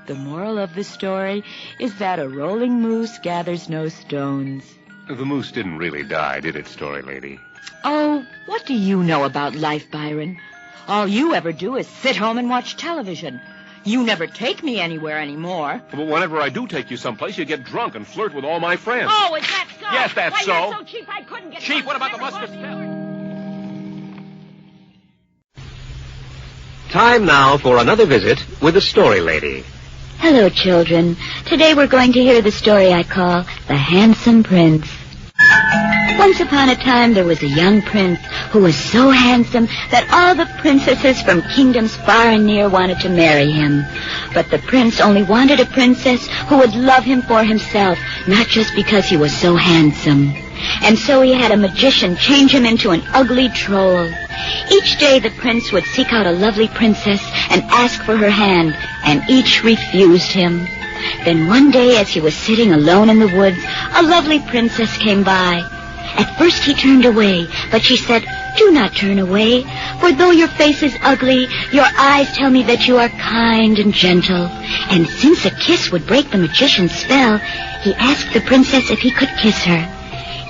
D: The moral of the story is that a rolling moose gathers no stones.
A: The moose didn't really die, did it, story lady?
D: Oh, what do you know about life, Byron? All you ever do is sit home and watch television. You never take me anywhere anymore.
A: But whenever I do take you someplace, you get drunk and flirt with all my friends.
D: Oh, is that so?
A: Yes, that's so.
D: Why, you're so cheap I couldn't get
A: Cheap?
D: drunk.
A: What about the
D: Never
A: musket?
C: Time now for another visit with the story lady.
B: Hello, children. Today we're going to hear the story I call The Handsome Prince. Once upon a time, there was a young prince who was so handsome that all the princesses from kingdoms far and near wanted to marry him. But the prince only wanted a princess who would love him for himself, not just because he was so handsome. And so he had a magician change him into an ugly troll. Each day the prince would seek out a lovely princess and ask for her hand, and each refused him. Then one day, as he was sitting alone in the woods, a lovely princess came by. At first he turned away, but she said, "Do not turn away, for though your face is ugly, your eyes tell me that you are kind and gentle." And since a kiss would break the magician's spell, he asked the princess if he could kiss her.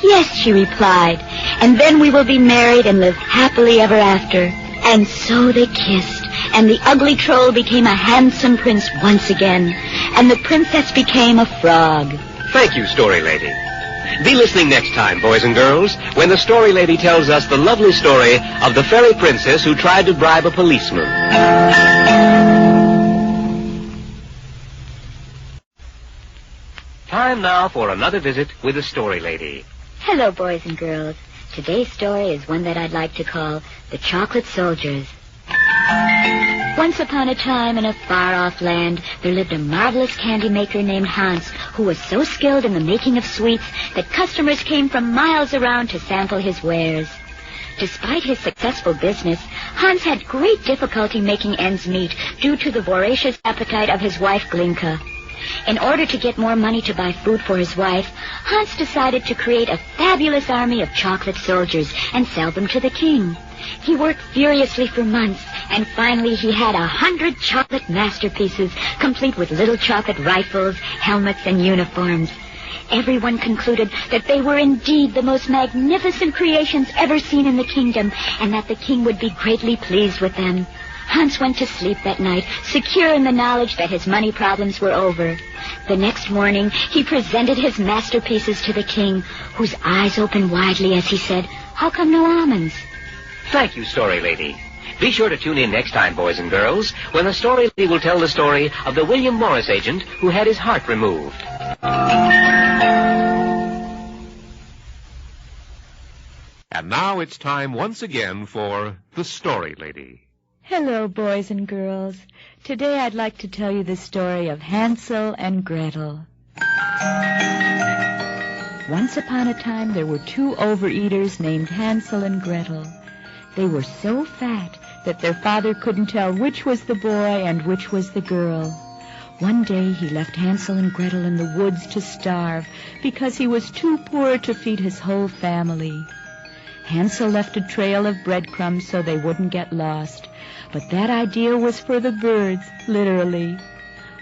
B: "Yes," she replied, "and then we will be married and live happily ever after." And so they kissed, and the ugly troll became a handsome prince once again, and the princess became a frog.
C: Thank you, story lady. Be listening next time, boys and girls, when the story lady tells us the lovely story of the fairy princess who tried to bribe a policeman. Time now for another visit with the story lady.
B: Hello, boys and girls. Today's story is one that I'd like to call The Chocolate Soldiers. Once upon a time, in a far-off land, there lived a marvelous candy maker named Hans, who was so skilled in the making of sweets that customers came from miles around to sample his wares. Despite his successful business, Hans had great difficulty making ends meet due to the voracious appetite of his wife Glinka. In order to get more money to buy food for his wife, Hans decided to create a fabulous army of chocolate soldiers and sell them to the king. He worked furiously for months, and finally he had 100 chocolate masterpieces, complete with little chocolate rifles, helmets, and uniforms. Everyone concluded that they were indeed the most magnificent creations ever seen in the kingdom, and that the king would be greatly pleased with them. Hans went to sleep that night, secure in the knowledge that his money problems were over. The next morning, he presented his masterpieces to the king, whose eyes opened widely as he said, "How come no almonds?"
C: Thank you, Story Lady. Be sure to tune in next time, boys and girls, when the Story Lady will tell the story of the William Morris agent who had his heart removed.
A: And now it's time once again for the Story Lady.
D: Hello, boys and girls. Today I'd like to tell you the story of Hansel and Gretel. Once upon a time, there were two overeaters named Hansel and Gretel. They were so fat that their father couldn't tell which was the boy and which was the girl. One day he left Hansel and Gretel in the woods to starve because he was too poor to feed his whole family. Hansel left a trail of breadcrumbs so they wouldn't get lost, but that idea was for the birds, literally.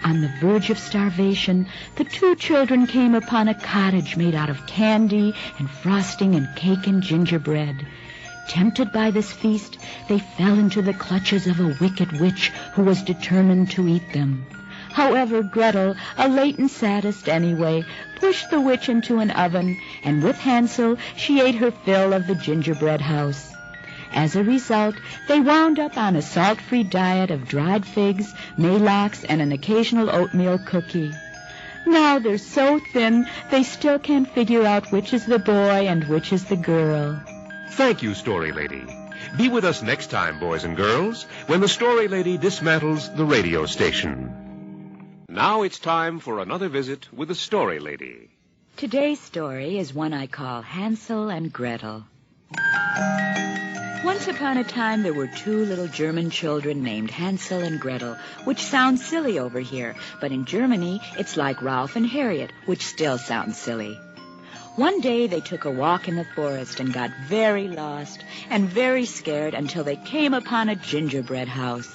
D: On the verge of starvation, the two children came upon a cottage made out of candy and frosting and cake and gingerbread. Tempted by this feast, they fell into the clutches of a wicked witch who was determined to eat them. However, Gretel, a latent sadist anyway, pushed the witch into an oven, and with Hansel she ate her fill of the gingerbread house. As a result, they wound up on a salt-free diet of dried figs, maylocks, and an occasional oatmeal cookie. Now they're so thin, they still can't figure out which is the boy and which is the girl.
A: Thank you, Story Lady. Be with us next time, boys and girls, when the Story Lady dismantles the radio station. Now it's time for another visit with the Story Lady.
D: Today's story is one I call Hansel and Gretel. Once upon a time, there were two little German children named Hansel and Gretel, which sounds silly over here, but in Germany, it's like Ralph and Harriet, which still sounds silly. One day, they took a walk in the forest and got very lost and very scared until they came upon a gingerbread house.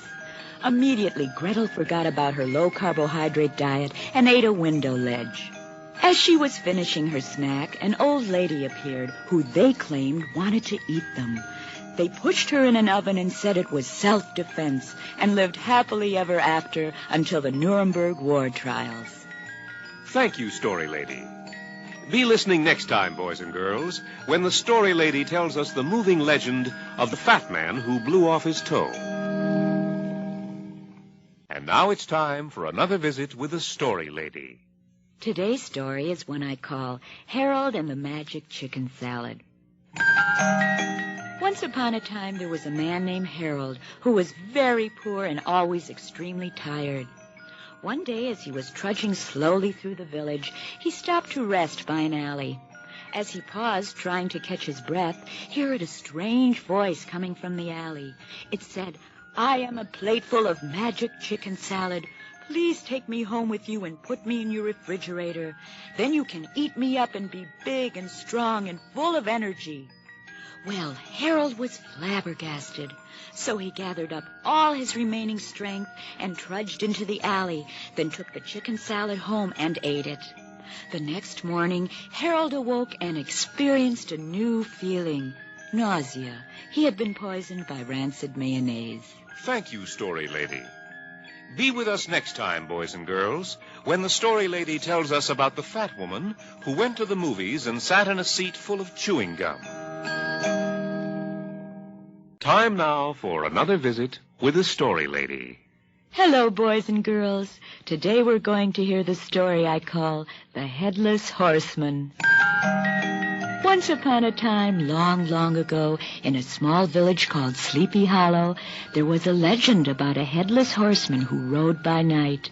D: Immediately, Gretel forgot about her low-carbohydrate diet and ate a window ledge. As she was finishing her snack, an old lady appeared who they claimed wanted to eat them. They pushed her in an oven and said it was self-defense and lived happily ever after until the Nuremberg war trials.
A: Thank you, Story Lady. Be listening next time, boys and girls, when the Story Lady tells us the moving legend of the fat man who blew off his toe. And now it's time for another visit with the Story Lady.
D: Today's story is one I call Harold and the Magic Chicken Salad. Once upon a time, there was a man named Harold who was very poor and always extremely tired. One day, as he was trudging slowly through the village, he stopped to rest by an alley. As he paused, trying to catch his breath, he heard a strange voice coming from the alley. It said, "I am a plateful of magic chicken salad. Please take me home with you and put me in your refrigerator. Then you can eat me up and be big and strong and full of energy." Well, Harold was flabbergasted, so he gathered up all his remaining strength and trudged into the alley, then took the chicken salad home and ate it. The next morning, Harold awoke and experienced a new feeling, nausea. He had been poisoned by rancid mayonnaise.
A: Thank you, Story Lady. Be with us next time, boys and girls, when the Story Lady tells us about the fat woman who went to the movies and sat in a seat full of chewing gum. Time now for another visit with the Story Lady.
D: Hello, boys and girls. Today we're going to hear the story I call The Headless Horseman. Once upon a time, long, long ago, in a small village called Sleepy Hollow, there was a legend about a headless horseman who rode by night.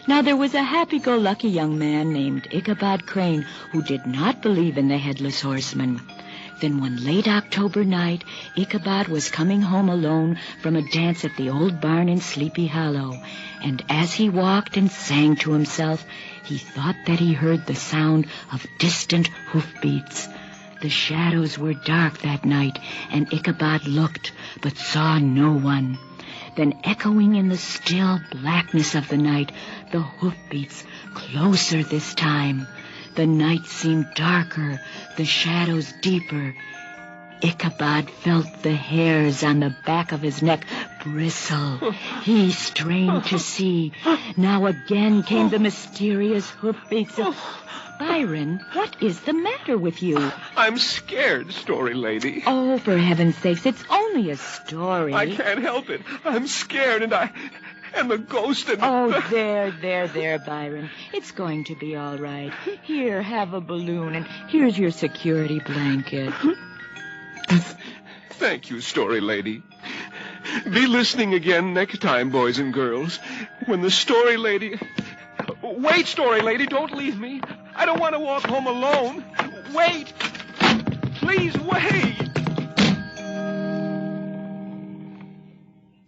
D: Now, there was a happy-go-lucky young man named Ichabod Crane who did not believe in the headless horseman. Then one late October night, Ichabod was coming home alone from a dance at the old barn in Sleepy Hollow. And as he walked and sang to himself, he thought that he heard the sound of distant hoofbeats. The shadows were dark that night, and Ichabod looked, but saw no one. Then echoing in the still blackness of the night, the hoofbeats, closer this time. The night seemed darker, the shadows deeper. Ichabod felt the hairs on the back of his neck bristle. He strained to see. Now again came the mysterious hoofbeats of... Byron, what is the matter with you?
C: I'm scared, story lady.
D: Oh, for heaven's sakes, it's only a story.
C: I can't help it. I'm scared, and the ghost and...
D: Oh, there, Byron. It's going to be all right. Here, have a balloon, and here's your security blanket.
C: Thank you, story lady. Be listening again next time, boys and girls, when the story lady... Wait, story lady, don't leave me. I don't want to walk home alone. Wait. Please wait.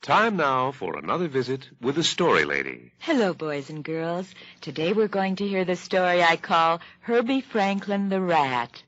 A: Time now for another visit with the story lady.
D: Hello, boys and girls. Today we're going to hear the story I call Herbie Franklin the Rat.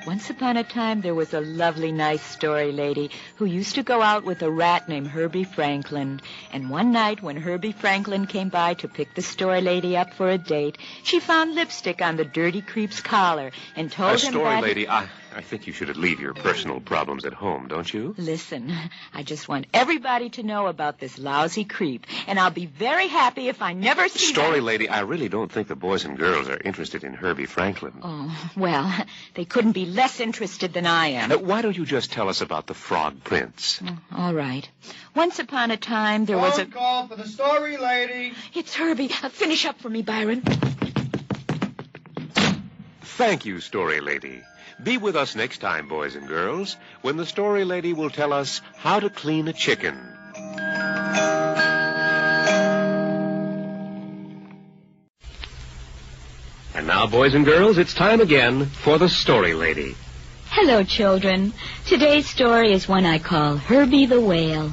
D: Once upon a time, there was a lovely, nice story lady who used to go out with a rat named Herbie Franklin. And one night, when Herbie Franklin came by to pick the story lady up for a date, she found lipstick on the dirty creep's collar and told him that...
A: Story lady, I think you should leave your personal problems at home, don't you?
D: Listen, I just want everybody to know about this lousy creep, and I'll be very happy if I never see
A: Story lady, I really don't think the boys and girls are interested in Herbie Franklin.
D: Oh, well, they couldn't be less interested than I am.
A: Why don't you just tell us about the Frog Prince?
D: All right. Once upon a time, there was a...
E: Phone call for the story lady.
D: It's Herbie. Finish up for me, Byron.
A: Thank you, story lady. Be with us next time, boys and girls, when the story lady will tell us how to clean a chicken. And now, boys and girls, it's time again for the story lady.
B: Hello, children. Today's story is one I call Herbie the Whale.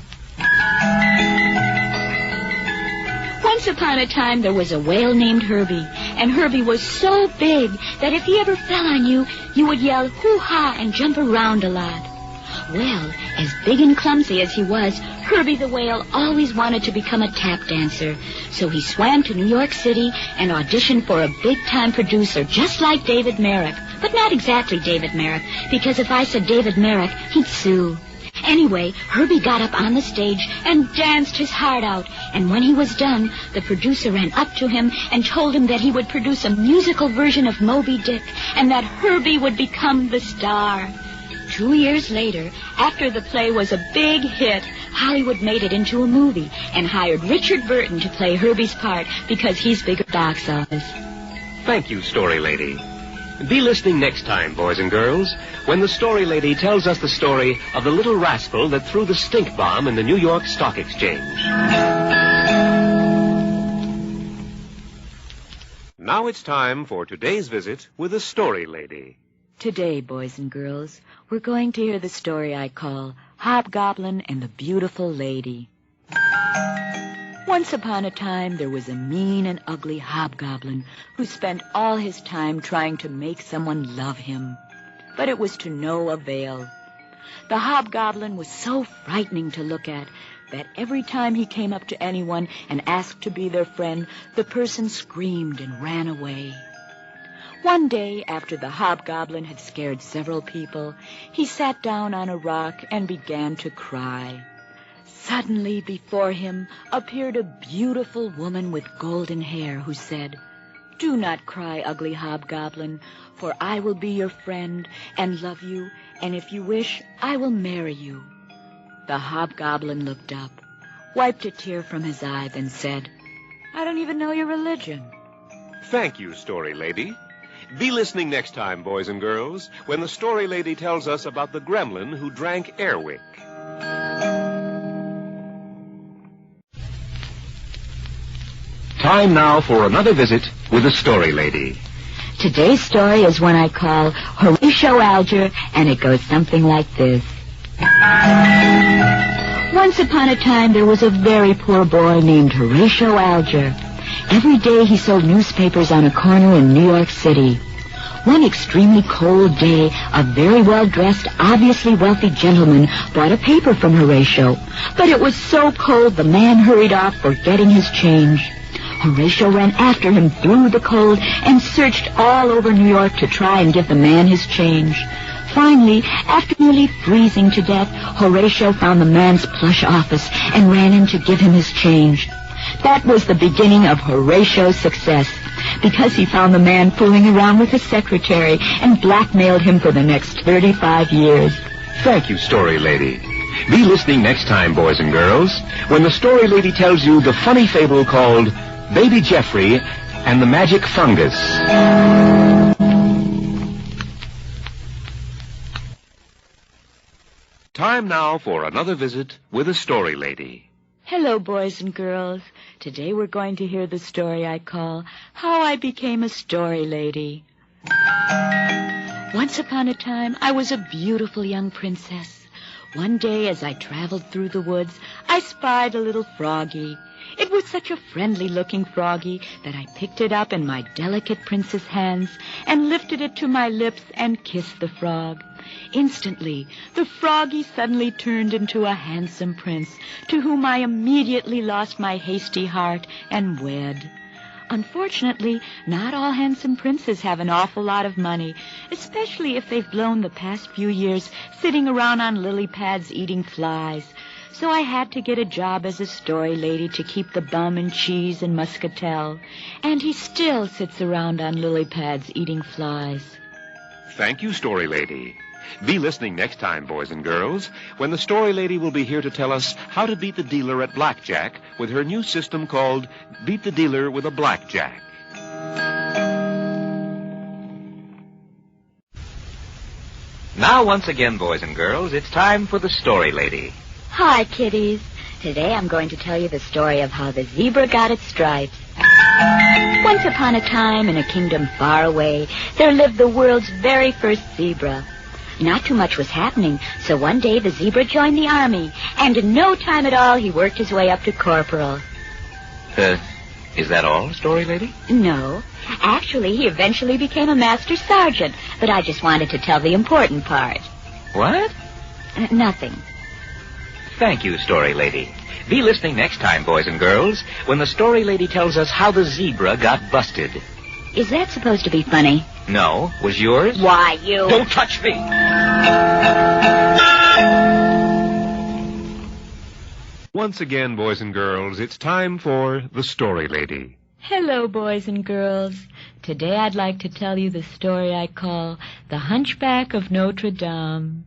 B: Once upon a time, there was a whale named Herbie, and Herbie was so big that if he ever fell on you, you would yell hoo-ha and jump around a lot. Well, as big and clumsy as he was, Herbie the Whale always wanted to become a tap dancer. So he swam to New York City and auditioned for a big-time producer just like David Merrick. But not exactly David Merrick, because if I said David Merrick, he'd sue. Anyway, Herbie got up on the stage and danced his heart out. And when he was done, the producer ran up to him and told him that he would produce a musical version of Moby Dick and that Herbie would become the star. 2 years later, after the play was a big hit, Hollywood made it into a movie and hired Richard Burton to play Herbie's part because he's big at box office.
A: Thank you, story lady. Be listening next time, boys and girls, when the story lady tells us the story of the little rascal that threw the stink bomb in the New York Stock Exchange. Now it's time for today's visit with the story lady.
D: Today, boys and girls, we're going to hear the story I call Hobgoblin and the Beautiful Lady. Once upon a time, there was a mean and ugly hobgoblin who spent all his time trying to make someone love him. But it was to no avail. The hobgoblin was so frightening to look at that every time he came up to anyone and asked to be their friend, the person screamed and ran away. One day, after the hobgoblin had scared several people, he sat down on a rock and began to cry. Suddenly, before him appeared a beautiful woman with golden hair who said, "Do not cry, ugly hobgoblin, for I will be your friend and love you, and if you wish, I will marry you." The hobgoblin looked up, wiped a tear from his eye, then said, "I don't even know your religion."
A: Thank you, story lady. Be listening next time, boys and girls, when the story lady tells us about the gremlin who drank Airwick. Time now for another visit with the story lady.
D: Today's story is one I call Horatio
B: Horatio Alger, and it goes something like this. Once upon a time, there was a very poor boy named Horatio Alger. Every day he sold newspapers on a corner in New York City. One extremely cold day, a very well-dressed, obviously wealthy gentleman bought a paper from Horatio. But it was so cold, the man hurried off, forgetting his change. Horatio ran after him through the cold and searched all over New York to try and give the man his change. Finally, after nearly freezing to death, Horatio found the man's plush office and ran in to give him his change. That was the beginning of Horatio's success, because he found the man fooling around with his secretary and blackmailed him for the next 35 years.
A: Thank you, Story Lady. Be listening next time, boys and girls, when the Story Lady tells you the funny fable called Baby Jeffrey and the Magic Fungus. Time now for another visit with a Story Lady.
D: Hello, boys and girls. Today we're going to hear the story I call How I Became a Story Lady. Once upon a time, I was a beautiful young princess. One day, as I traveled through the woods, I spied a little froggy. It was such a friendly-looking froggy that I picked it up in my delicate princess hands and lifted it to my lips and kissed the frog. Instantly, the froggy suddenly turned into a handsome prince, to whom I immediately lost my hasty heart and wed. Unfortunately, not all handsome princes have an awful lot of money, especially if they've blown the past few years sitting around on lily pads eating flies. So I had to get a job as a story lady to keep the bum and cheese and muscatel. And he still sits around on lily pads eating flies.
A: Thank you, Story Lady. Be listening next time, boys and girls, when the Story Lady will be here to tell us how to beat the dealer at blackjack with her new system called Beat the Dealer with a Blackjack. Now, once again, boys and girls, it's time for the Story Lady.
B: Hi, kiddies. Today I'm going to tell you the story of how the zebra got its stripes. Once upon a time, in a kingdom far away, there lived the world's very first zebra. Not too much was happening, so one day the zebra joined the army, and in no time at all he worked his way up to corporal.
A: Is that all, Story Lady?
B: No. Actually, he eventually became a master sergeant, but I just wanted to tell the important part.
A: What?
B: Nothing.
A: Thank you, Story Lady. Be listening next time, boys and girls, when the Story Lady tells us how the zebra got busted.
B: Is that supposed to be funny?
A: No. Was yours?
B: Why, you...
A: Don't touch me! Once again, boys and girls, it's time for the Story Lady.
D: Hello, boys and girls. Today I'd like to tell you the story I call The Hunchback of Notre Dame.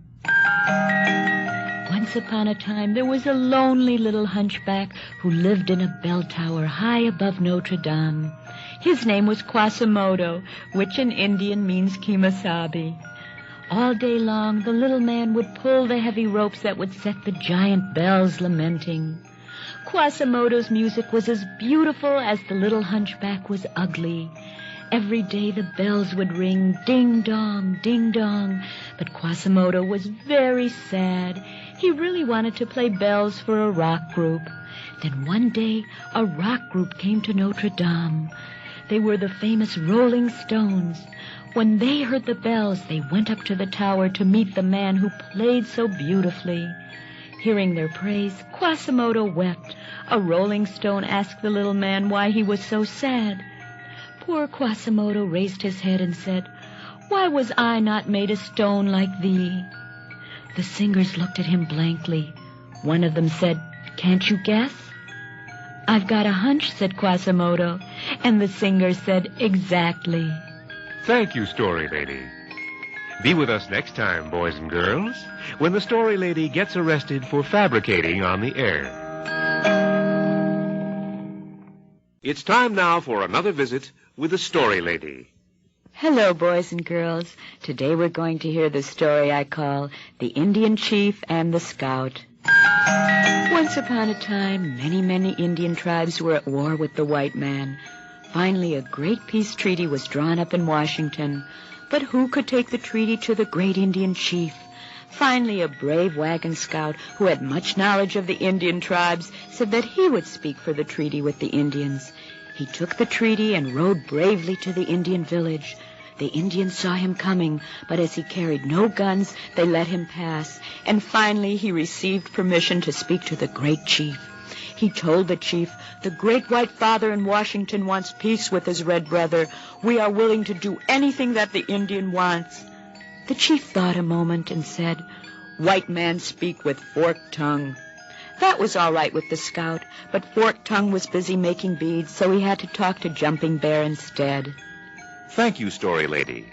D: Once upon a time, there was a lonely little hunchback who lived in a bell tower high above Notre Dame. His name was Quasimodo, which in Indian means Kemosabe. All day long, the little man would pull the heavy ropes that would set the giant bells lamenting. Quasimodo's music was as beautiful as the little hunchback was ugly. Every day the bells would ring, ding-dong, ding-dong, but Quasimodo was very sad. He really wanted to play bells for a rock group. Then one day, a rock group came to Notre Dame. They were the famous Rolling Stones. When they heard the bells, they went up to the tower to meet the man who played so beautifully. Hearing their praise, Quasimodo wept. A Rolling Stone asked the little man why he was so sad. Poor Quasimodo raised his head and said, "Why was I not made a stone like thee?" The singers looked at him blankly. One of them said, "Can't you guess?" "I've got a hunch," said Quasimodo. And the singers said, "Exactly."
A: Thank you, Story Lady. Be with us next time, boys and girls, when the Story Lady gets arrested for fabricating on the air. It's time now for another visit with the Story Lady.
D: Hello, boys and girls. Today we're going to hear the story I call The Indian Chief and the Scout. Once upon a time, many Indian tribes were at war with the white man. Finally, a great peace treaty was drawn up in Washington. But who could take the treaty to the great Indian chief? Finally, a brave wagon scout who had much knowledge of the Indian tribes said that he would speak for the treaty with the Indians. He took the treaty and rode bravely to the Indian village. The Indians saw him coming, but as he carried no guns, they let him pass. And finally, he received permission to speak to the great chief. He told the chief, "The great white father in Washington wants peace with his red brother. We are willing to do anything that the Indian wants." The chief thought a moment and said, "White man speak with forked tongue." That was all right with the scout, but Forked Tongue was busy making beads, so he had to talk to Jumping Bear instead.
A: Thank you, Story Lady.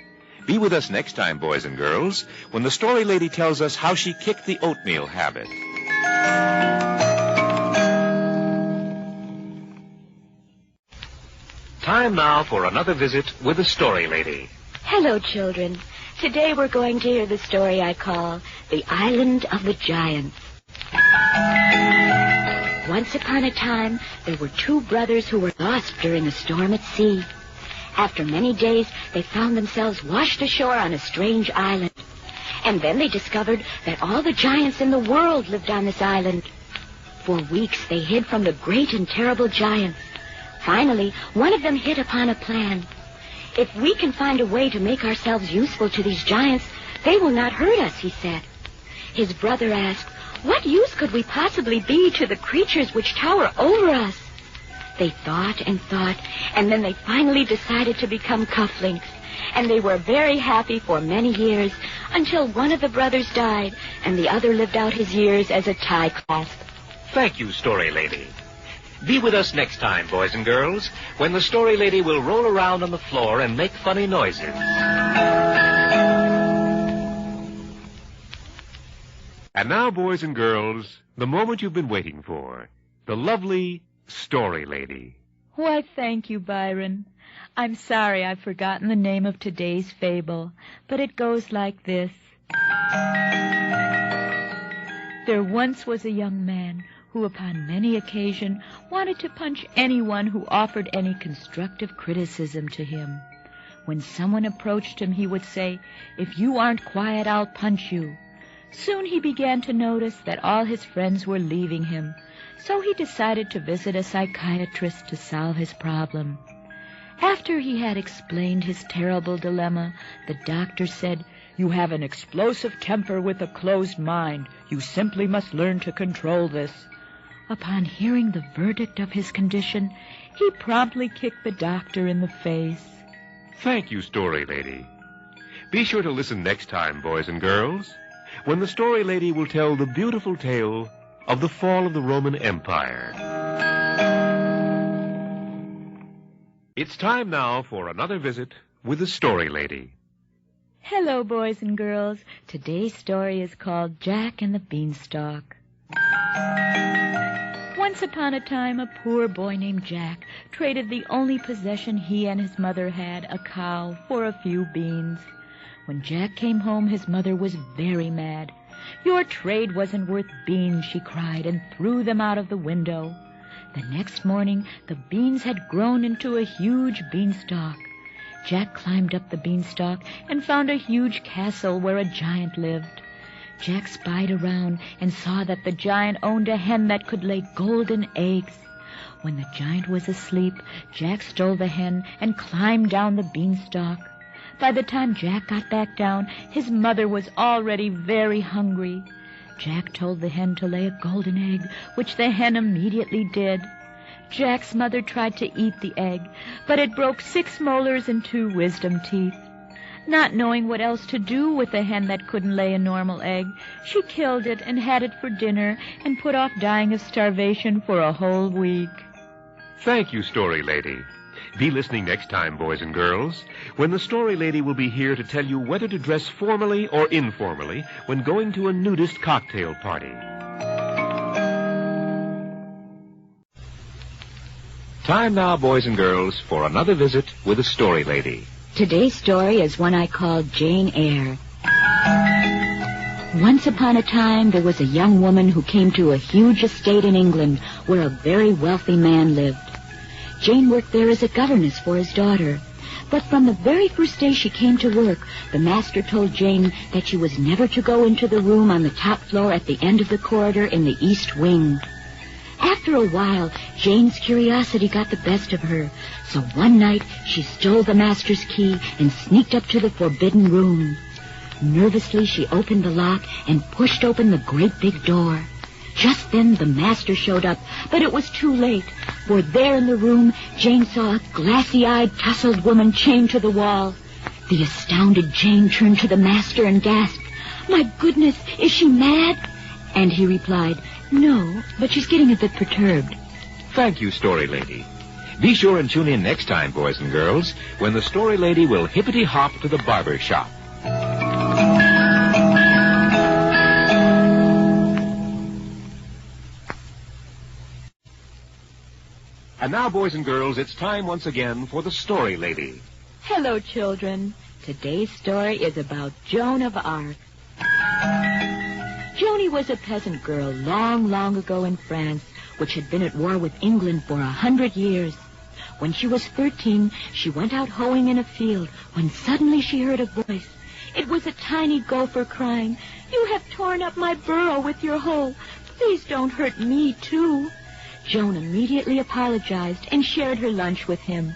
A: Be with us next time, boys and girls, when the Story Lady tells us how she kicked the oatmeal habit. Time now for another visit with the Story Lady.
B: Hello, children. Today we're going to hear the story I call The Island of the Giants. Once upon a time, there were two brothers who were lost during a storm at sea. After many days, they found themselves washed ashore on a strange island. And then they discovered that all the giants in the world lived on this island. For weeks, they hid from the great and terrible giants. Finally, one of them hit upon a plan. "If we can find a way to make ourselves useful to these giants, they will not hurt us," he said. His brother asked, "What use could we possibly be to the creatures which tower over us?" They thought, and then they finally decided to become cufflinks. And they were very happy for many years, until one of the brothers died, and the other lived out his years as a tie clasp.
A: Thank you, Story Lady. Be with us next time, boys and girls, when the Story Lady will roll around on the floor and make funny noises. And now, boys and girls, the moment you've been waiting for. The lovely Story Lady.
D: Why, thank you, Byron. I'm sorry I've forgotten the name of today's fable, but it goes like this. There once was a young man who, upon many occasions, wanted to punch anyone who offered any constructive criticism to him. When someone approached him, he would say, "If you aren't quiet, I'll punch you." Soon he began to notice that all his friends were leaving him, so he decided to visit a psychiatrist to solve his problem. After he had explained his terrible dilemma, the doctor said, "You have an explosive temper with a closed mind. You simply must learn to control this." Upon hearing the verdict of his condition, he promptly kicked the doctor in the face.
A: Thank you, Story Lady. Be sure to listen next time, boys and girls, when the Story Lady will tell the beautiful tale of the fall of the Roman Empire. It's time now for another visit with the Story Lady.
D: Hello, boys and girls. Today's story is called Jack and the Beanstalk. Once upon a time, a poor boy named Jack traded the only possession he and his mother had, a cow, for a few beans. When Jack came home, his mother was very mad. "Your trade wasn't worth beans," she cried, and threw them out of the window. The next morning, the beans had grown into a huge beanstalk. Jack climbed up the beanstalk and found a huge castle where a giant lived. Jack spied around and saw that the giant owned a hen that could lay golden eggs. When the giant was asleep, Jack stole the hen and climbed down the beanstalk. By the time Jack got back down, his mother was already very hungry. Jack told the hen to lay a golden egg, which the hen immediately did. Jack's mother tried to eat the egg, but it broke 6 molars and 2 wisdom teeth. Not knowing what else to do with a hen that couldn't lay a normal egg, she killed it and had it for dinner and put off dying of starvation for a whole week.
A: Thank you, Story Lady. Be listening next time, boys and girls, when the Story Lady will be here to tell you whether to dress formally or informally when going to a nudist cocktail party. Time now, boys and girls, for another visit with the Story Lady.
B: Today's story is one I call Jane Eyre. Once upon a time, there was a young woman who came to a huge estate in England where a very wealthy man lived. Jane worked there as a governess for his daughter. But from the very first day she came to work, the master told Jane that she was never to go into the room on the top floor at the end of the corridor in the east wing. After a while, Jane's curiosity got the best of her, so one night she stole the master's key and sneaked up to the forbidden room. Nervously, she opened the lock and pushed open the great big door. Just then, the master showed up, but it was too late, for there in the room, Jane saw a glassy-eyed, tousled woman chained to the wall. The astounded Jane turned to the master and gasped, "My goodness, is she mad?" And he replied, "No, but she's getting a bit perturbed."
A: Thank you, Story Lady. Be sure and tune in next time, boys and girls, when the Story Lady will hippity-hop to the barber shop. And now, boys and girls, it's time once again for the Story Lady.
D: Hello, children. Today's story is about Joan of Arc. Joanie was a peasant girl long, long ago in France, which had been at war with England for 100 years. When she was 13, she went out hoeing in a field when suddenly she heard a voice. It was a tiny gopher crying, "You have torn up my burrow with your hoe. Please don't hurt me, too." Joan immediately apologized and shared her lunch with him.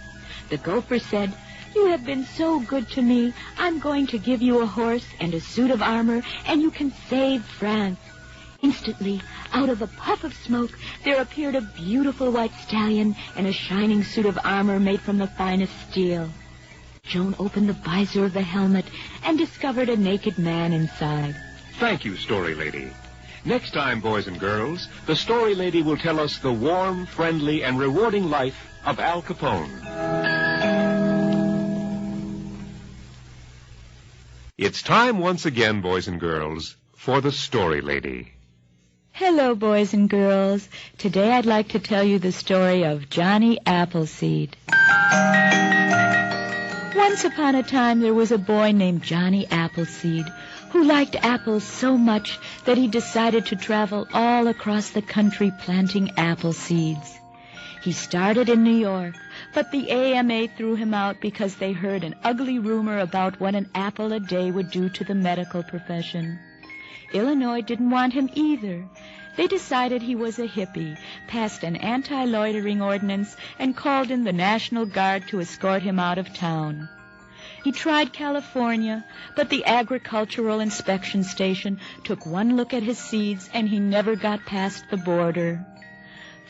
D: The gopher said, "You have been so good to me. I'm going to give you a horse and a suit of armor, and you can save France." Instantly, out of a puff of smoke, there appeared a beautiful white stallion and a shining suit of armor made from the finest steel. Joan opened the visor of the helmet and discovered a naked man inside.
A: Thank you, Story Lady. Next time, boys and girls, the Story Lady will tell us the warm, friendly, and rewarding life of Al Capone. It's time once again, boys and girls, for the Story Lady.
D: Hello, boys and girls. Today I'd like to tell you the story of Johnny Appleseed. Once upon a time, there was a boy named Johnny Appleseed who liked apples so much that he decided to travel all across the country planting apple seeds. He started in New York, but the AMA threw him out because they heard an ugly rumor about what an apple a day would do to the medical profession. Illinois didn't want him either. They decided he was a hippie, passed an anti-loitering ordinance, and called in the National Guard to escort him out of town. He tried California, but the agricultural inspection station took one look at his seeds, and he never got past the border.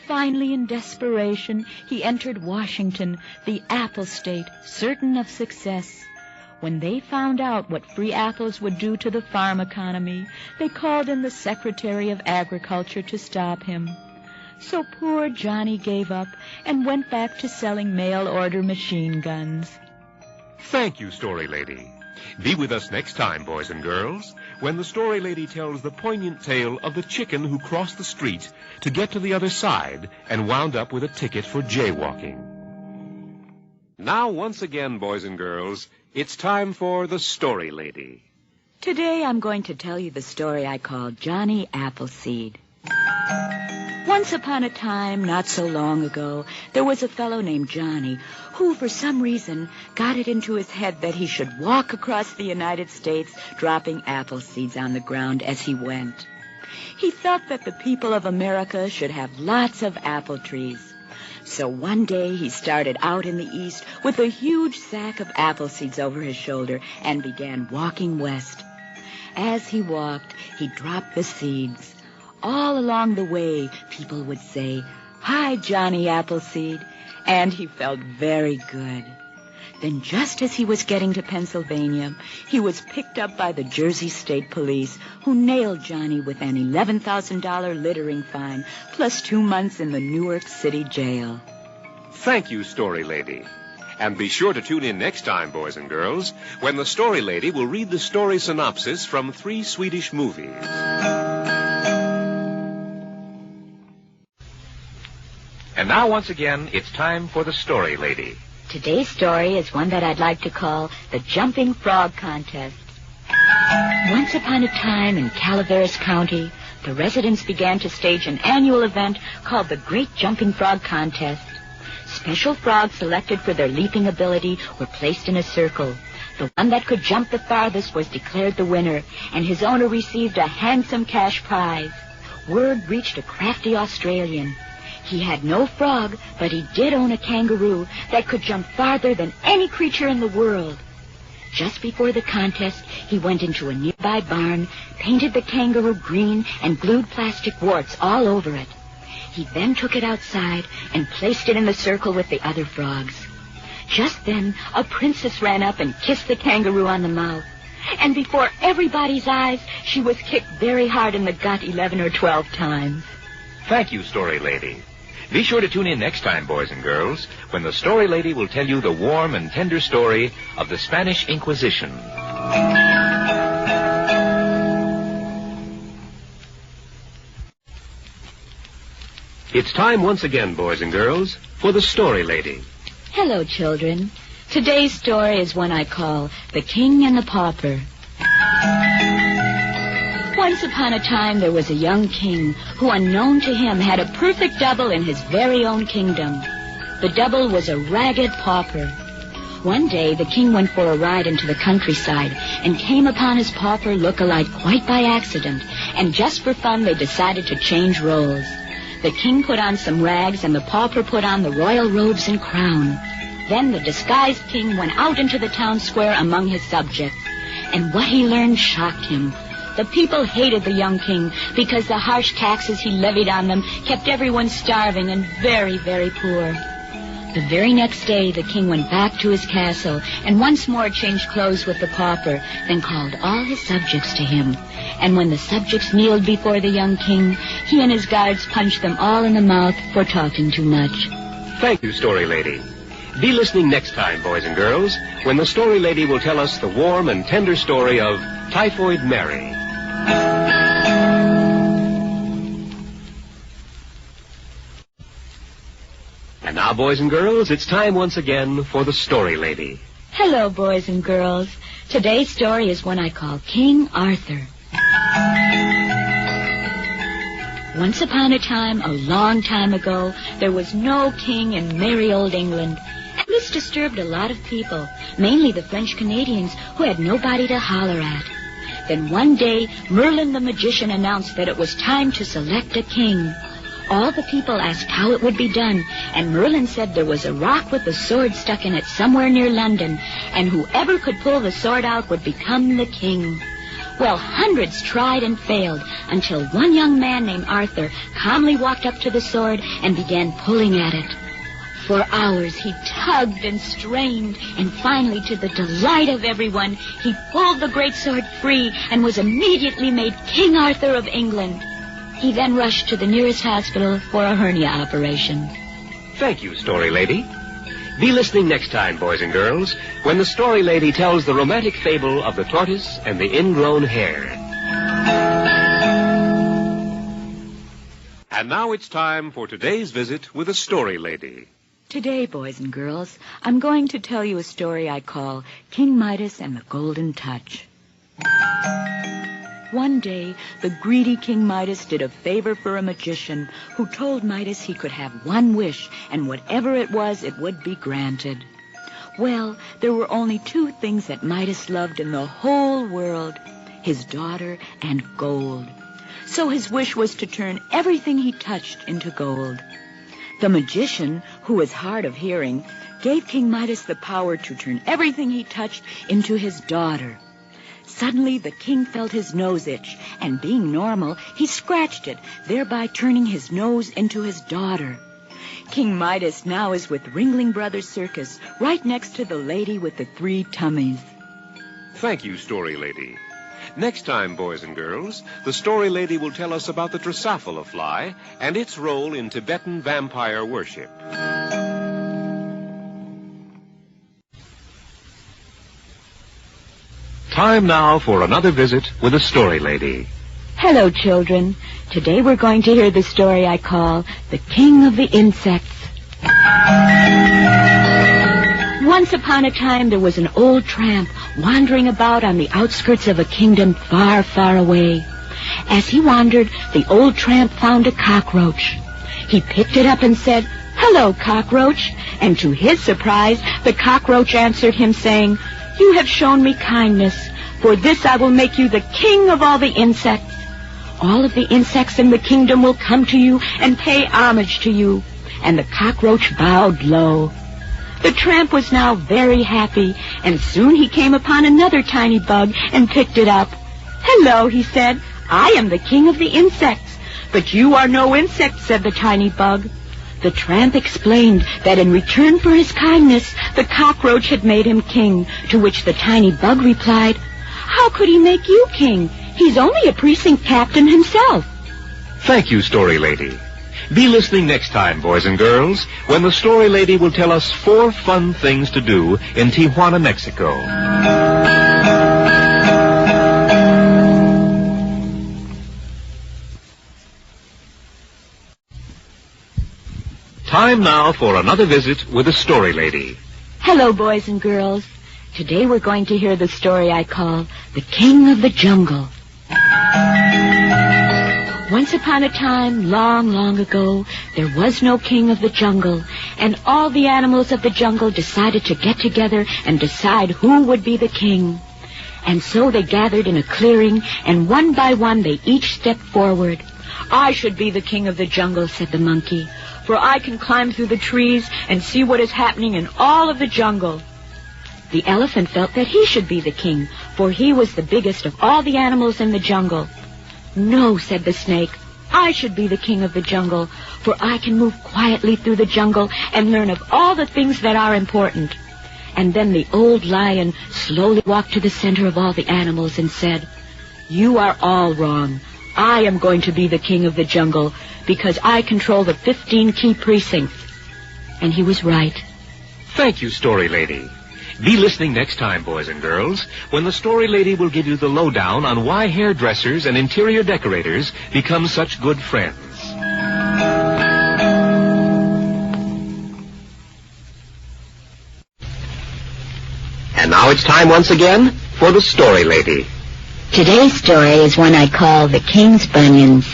D: Finally, in desperation, he entered Washington, the apple state, certain of success. When they found out what free apples would do to the farm economy, they called in the Secretary of Agriculture to stop him. So poor Johnny gave up and went back to selling mail-order machine guns.
A: Thank you, Story Lady. Be with us next time, boys and girls, when the Story Lady tells the poignant tale of the chicken who crossed the street to get to the other side and wound up with a ticket for jaywalking. Now, once again, boys and girls, it's time for the Story Lady.
D: Today I'm going to tell you the story I call Johnny Appleseed. Once upon a time, not so long ago, there was a fellow named Johnny who, for some reason, got it into his head that he should walk across the United States dropping apple seeds on the ground as he went. He felt that the people of America should have lots of apple trees. So one day he started out in the east with a huge sack of apple seeds over his shoulder and began walking west. As he walked, he dropped the seeds. All along the way, people would say, "Hi, Johnny Appleseed," and he felt very good. Then just as he was getting to Pennsylvania, he was picked up by the Jersey State Police, who nailed Johnny with an $11,000 littering fine, plus 2 months in the Newark City jail.
A: Thank you, Story Lady. And be sure to tune in next time, boys and girls, when the Story Lady will read the story synopsis from 3 Swedish movies. And now, once again, it's time for the Story Lady.
B: Today's story is one that I'd like to call the Jumping Frog Contest. Once upon a time in Calaveras County, the residents began to stage an annual event called the Great Jumping Frog Contest. Special frogs selected for their leaping ability were placed in a circle. The one that could jump the farthest was declared the winner, and his owner received a handsome cash prize. Word reached a crafty Australian. He had no frog, but he did own a kangaroo that could jump farther than any creature in the world. Just before the contest, he went into a nearby barn, painted the kangaroo green, and glued plastic warts all over it. He then took it outside and placed it in the circle with the other frogs. Just then, a princess ran up and kissed the kangaroo on the mouth. And before everybody's eyes, she was kicked very hard in the gut 11 or 12 times.
A: Thank you, Story Lady. Be sure to tune in next time, boys and girls, when the Story Lady will tell you the warm and tender story of the Spanish Inquisition. It's time once again, boys and girls, for the Story Lady.
B: Hello, children. Today's story is one I call The King and the Pauper. Once upon a time, there was a young king who, unknown to him, had a perfect double in his very own kingdom. The double was a ragged pauper. One day, the king went for a ride into the countryside and came upon his pauper look-alike quite by accident, and just for fun, they decided to change roles. The king put on some rags, and the pauper put on the royal robes and crown. Then the disguised king went out into the town square among his subjects, and what he learned shocked him. The people hated the young king because the harsh taxes he levied on them kept everyone starving and very, very poor. The very next day, the king went back to his castle and once more changed clothes with the pauper, then called all his subjects to him. And when the subjects kneeled before the young king, he and his guards punched them all in the mouth for talking too much.
A: Thank you, Story Lady. Be listening next time, boys and girls, when the Story Lady will tell us the warm and tender story of Typhoid Mary. And now, boys and girls, it's time once again for the Story Lady.
B: Hello, boys and girls. Today's story is one I call King Arthur. Once upon a time, a long time ago, there was no king in merry old England. And this disturbed a lot of people, mainly the French Canadians, who had nobody to holler at. Then one day, Merlin the magician announced that it was time to select a king. All the people asked how it would be done, and Merlin said there was a rock with a sword stuck in it somewhere near London, and whoever could pull the sword out would become the king. Well, hundreds tried and failed, until one young man named Arthur calmly walked up to the sword and began pulling at it. For hours he tugged and strained, and finally, to the delight of everyone, he pulled the great sword free and was immediately made King Arthur of England. He then rushed to the nearest hospital for a hernia operation.
A: Thank you, Story Lady. Be listening next time, boys and girls, when the Story Lady tells the romantic fable of the tortoise and the ingrown hair. And now it's time for today's visit with the Story Lady.
D: Today, boys and girls, I'm going to tell you a story I call King Midas and the Golden Touch. One day, the greedy King Midas did a favor for a magician who told Midas he could have one wish, and whatever it was, it would be granted. Well, there were only two things that Midas loved in the whole world, his daughter and gold. So his wish was to turn everything he touched into gold. The magician, who was hard of hearing, gave King Midas the power to turn everything he touched into his daughter. Suddenly, the king felt his nose itch, and being normal, he scratched it, thereby turning his nose into his daughter. King Midas now is with Ringling Brothers Circus, right next to the lady with the 3 tummies.
A: Thank you, Story Lady. Next time, boys and girls, the Story Lady will tell us about the Drosophila fly and its role in Tibetan vampire worship. Time now for another visit with the Story Lady.
B: Hello, children. Today we're going to hear the story I call The King of the Insects. Once upon a time, there was an old tramp wandering about on the outskirts of a kingdom far, far away. As he wandered, the old tramp found a cockroach. He picked it up and said, "Hello, cockroach." And to his surprise, the cockroach answered him, saying, "You have shown me kindness. For this I will make you the king of all the insects. All of the insects in the kingdom will come to you and pay homage to you." And the cockroach bowed low. The tramp was now very happy, and soon he came upon another tiny bug and picked it up. "Hello," he said, "I am the king of the insects." "But you are no insect," said the tiny bug. The tramp explained that in return for his kindness, the cockroach had made him king, to which the tiny bug replied, "How could he make you king? He's only a precinct captain himself."
A: Thank you, Story Lady. Be listening next time, boys and girls, when the Story Lady will tell us 4 fun things to do in Tijuana, Mexico. Time now for another visit with the Story Lady.
B: Hello, boys and girls. Today we're going to hear the story I call The King of the Jungle. Once upon a time, long, long ago, there was no king of the jungle, and all the animals of the jungle decided to get together and decide who would be the king. And so they gathered in a clearing, and one by one they each stepped forward. "I should be the king of the jungle," said the monkey, "for I can climb through the trees and see what is happening in all of the jungle." The elephant felt that he should be the king, for he was the biggest of all the animals in the jungle. "No," said the snake, "I should be the king of the jungle, for I can move quietly through the jungle and learn of all the things that are important." And then the old lion slowly walked to the center of all the animals and said, "You are all wrong. I am going to be the king of the jungle because I control the 15 key precincts." And he was right.
A: Thank you, Story Lady. Be listening next time, boys and girls, when the Story Lady will give you the lowdown on why hairdressers and interior decorators become such good friends. And now it's time once again for the Story Lady.
B: Today's story is one I call The King's Bunions.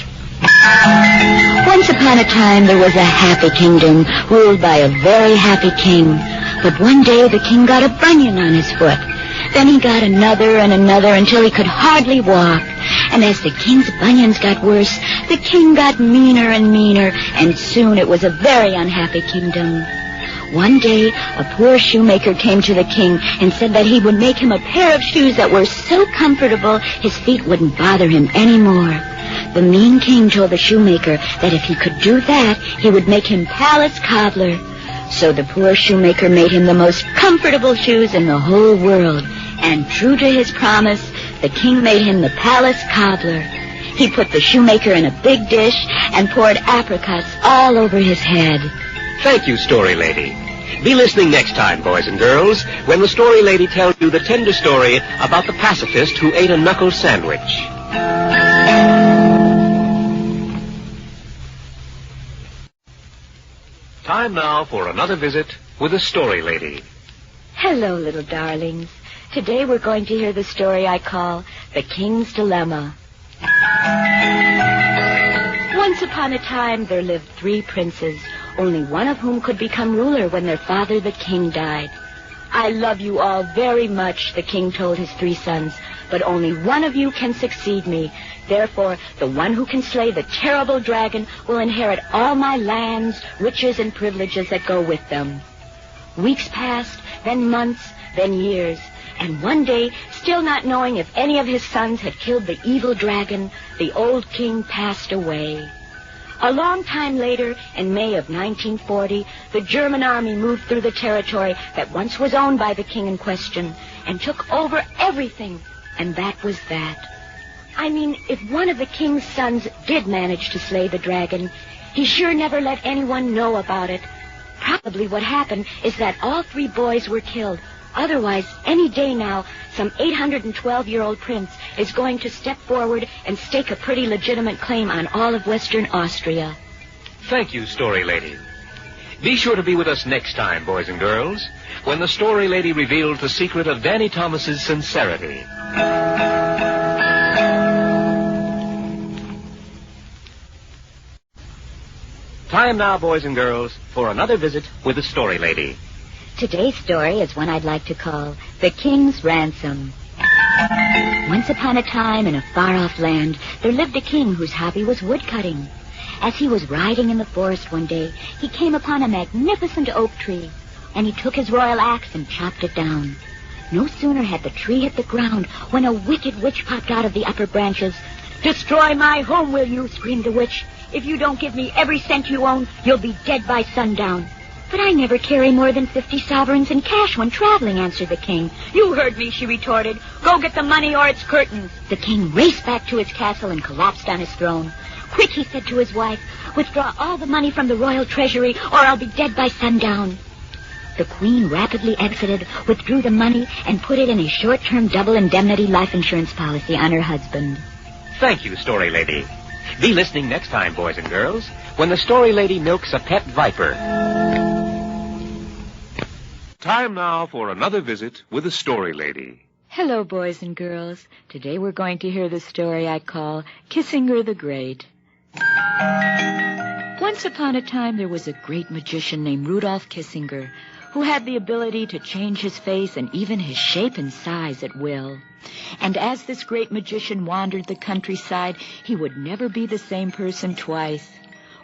B: Once upon a time there was a happy kingdom ruled by a very happy king. But one day the king got a bunion on his foot. Then he got another and another until he could hardly walk. And as the king's bunions got worse, the king got meaner and meaner, and soon it was a very unhappy kingdom. One day, a poor shoemaker came to the king and said that he would make him a pair of shoes that were so comfortable his feet wouldn't bother him anymore. The mean king told the shoemaker that if he could do that, he would make him palace cobbler. So the poor shoemaker made him the most comfortable shoes in the whole world. And true to his promise, the king made him the palace cobbler. He put the shoemaker in a big dish and poured apricots all over his head.
A: Thank you, Story Lady. Be listening next time, boys and girls, when the Story Lady tells you the tender story about the pacifist who ate a knuckle sandwich. Time now for another visit with the Story Lady.
B: Hello, little darlings. Today we're going to hear the story I call The King's Dilemma. Once upon a time there lived 3 princes, only one of whom could become ruler when their father, the king, died. "I love you all very much," the king told his 3 sons, "but only one of you can succeed me. Therefore, the one who can slay the terrible dragon will inherit all my lands, riches, and privileges that go with them." Weeks passed, then months, then years, and one day, still not knowing if any of his sons had killed the evil dragon, the old king passed away. A long time later, in May of 1940, the German army moved through the territory that once was owned by the king in question and took over everything, and that was that. I mean, if one of the king's sons did manage to slay the dragon, he sure never let anyone know about it. Probably what happened is that all 3 boys were killed. Otherwise, any day now, some 812-year-old prince is going to step forward and stake a pretty legitimate claim on all of Western Austria.
A: Thank you, Story Lady. Be sure to be with us next time, boys and girls, when the Story Lady reveals the secret of Danny Thomas's sincerity.
C: time now, boys and girls, for another visit with the Story Lady.
B: Today's story is one I'd like to call The King's Ransom. Once upon a time in a far-off land, there lived a king whose hobby was woodcutting. As he was riding in the forest one day, he came upon a magnificent oak tree, and he took his royal axe and chopped it down. No sooner had the tree hit the ground when a wicked witch popped out of the upper branches. "Destroy my home, will you?" screamed the witch. "If you don't give me every cent you own, you'll be dead by sundown." "But I never carry more than 50 sovereigns in cash when traveling," answered the king. "You heard me," she retorted. "Go get the money or it's curtains." The king raced back to his castle and collapsed on his throne. "Quick," he said to his wife, "withdraw all the money from the royal treasury or I'll be dead by sundown." The queen rapidly exited, withdrew the money, and put it in a short-term double indemnity life insurance policy on her husband.
C: Thank you, Story Lady. Be listening next time, boys and girls, when the Story Lady milks a pet viper.
A: Time now for another visit with the Story Lady.
D: Hello, boys and girls. Today we're going to hear the story I call Kissinger the Great. Once upon a time, there was a great magician named Rudolph Kissinger who had the ability to change his face and even his shape and size at will. And as this great magician wandered the countryside, he would never be the same person twice.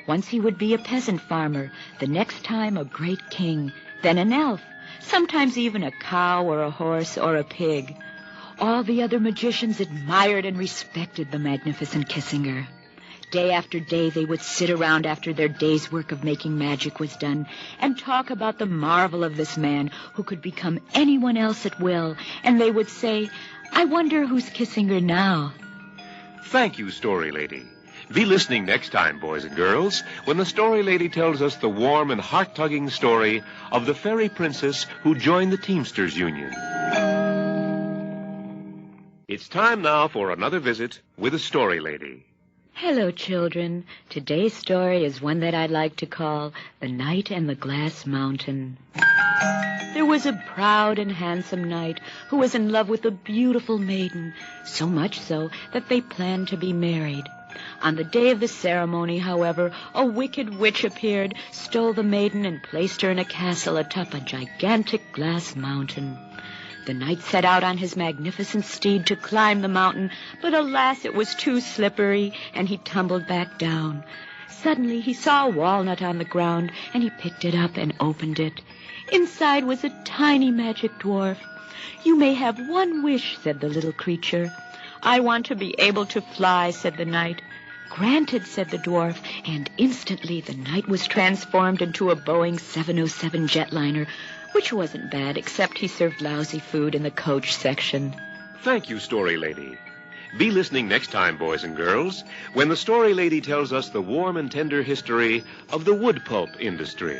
D: Once he would be a peasant farmer, the next time a great king, then an elf, sometimes even a cow or a horse or a pig. All the other magicians admired and respected the magnificent Kissinger. Day after day, they would sit around after their day's work of making magic was done and talk about the marvel of this man who could become anyone else at will. And they would say, "I wonder who's Kissinger now?"
A: Thank you, Story Lady. Be listening next time, boys and girls, when the Story Lady tells us the warm and heart-tugging story of the fairy princess who joined the Teamsters Union. It's time now for another visit with the Story Lady.
D: Hello, children. Today's story is one that I'd like to call The Knight and the Glass Mountain. There was a proud and handsome knight who was in love with a beautiful maiden, so much so that they planned to be married. On the day of the ceremony, however, a wicked witch appeared, stole the maiden, and placed her in a castle atop a gigantic glass mountain. The knight set out on his magnificent steed to climb the mountain, but alas, it was too slippery, and he tumbled back down. Suddenly he saw a walnut on the ground, and he picked it up and opened it. Inside was a tiny magic dwarf. "You may have one wish," said the little creature. "I want to be able to fly," said the knight. "Granted," said the dwarf, and instantly the knight was transformed into a Boeing 707 jetliner, which wasn't bad, except he served lousy food in the coach section.
A: Thank you, Story Lady. Be listening next time, boys and girls, when the Story Lady tells us the warm and tender history of the wood pulp industry.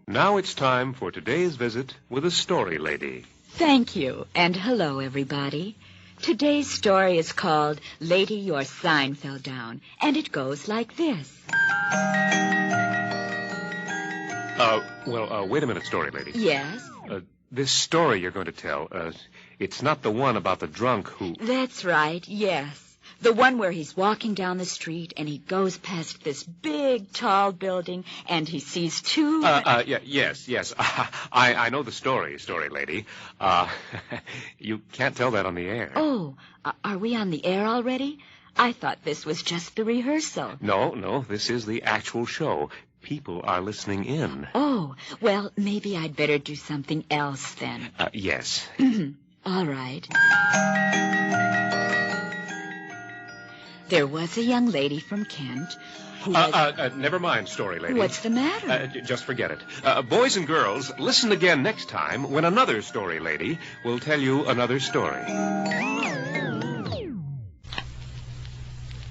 A: Now it's time for today's visit with the Story Lady.
D: Thank you, and hello, everybody. Today's story is called Lady, Your Sign Fell Down, and it goes like this.
A: Wait a minute, Story Lady.
D: Yes?
A: This story you're going to tell, it's not the one about the drunk who...
D: That's right, yes. The one where he's walking down the street and he goes past this big, tall building and he sees two...
A: Yes. I know the story, Story Lady. You can't tell that on the air.
D: Oh, are we on the air already? I thought this was just the rehearsal.
A: No, this is the actual show. People are listening in.
D: Oh, well, maybe I'd better do something else then.
A: Yes.
D: All right. There was a young lady from Kent who was...
A: Never mind, Story Lady.
D: What's the matter?
A: Just forget it. Boys and girls, listen again next time when another Story Lady will tell you another story.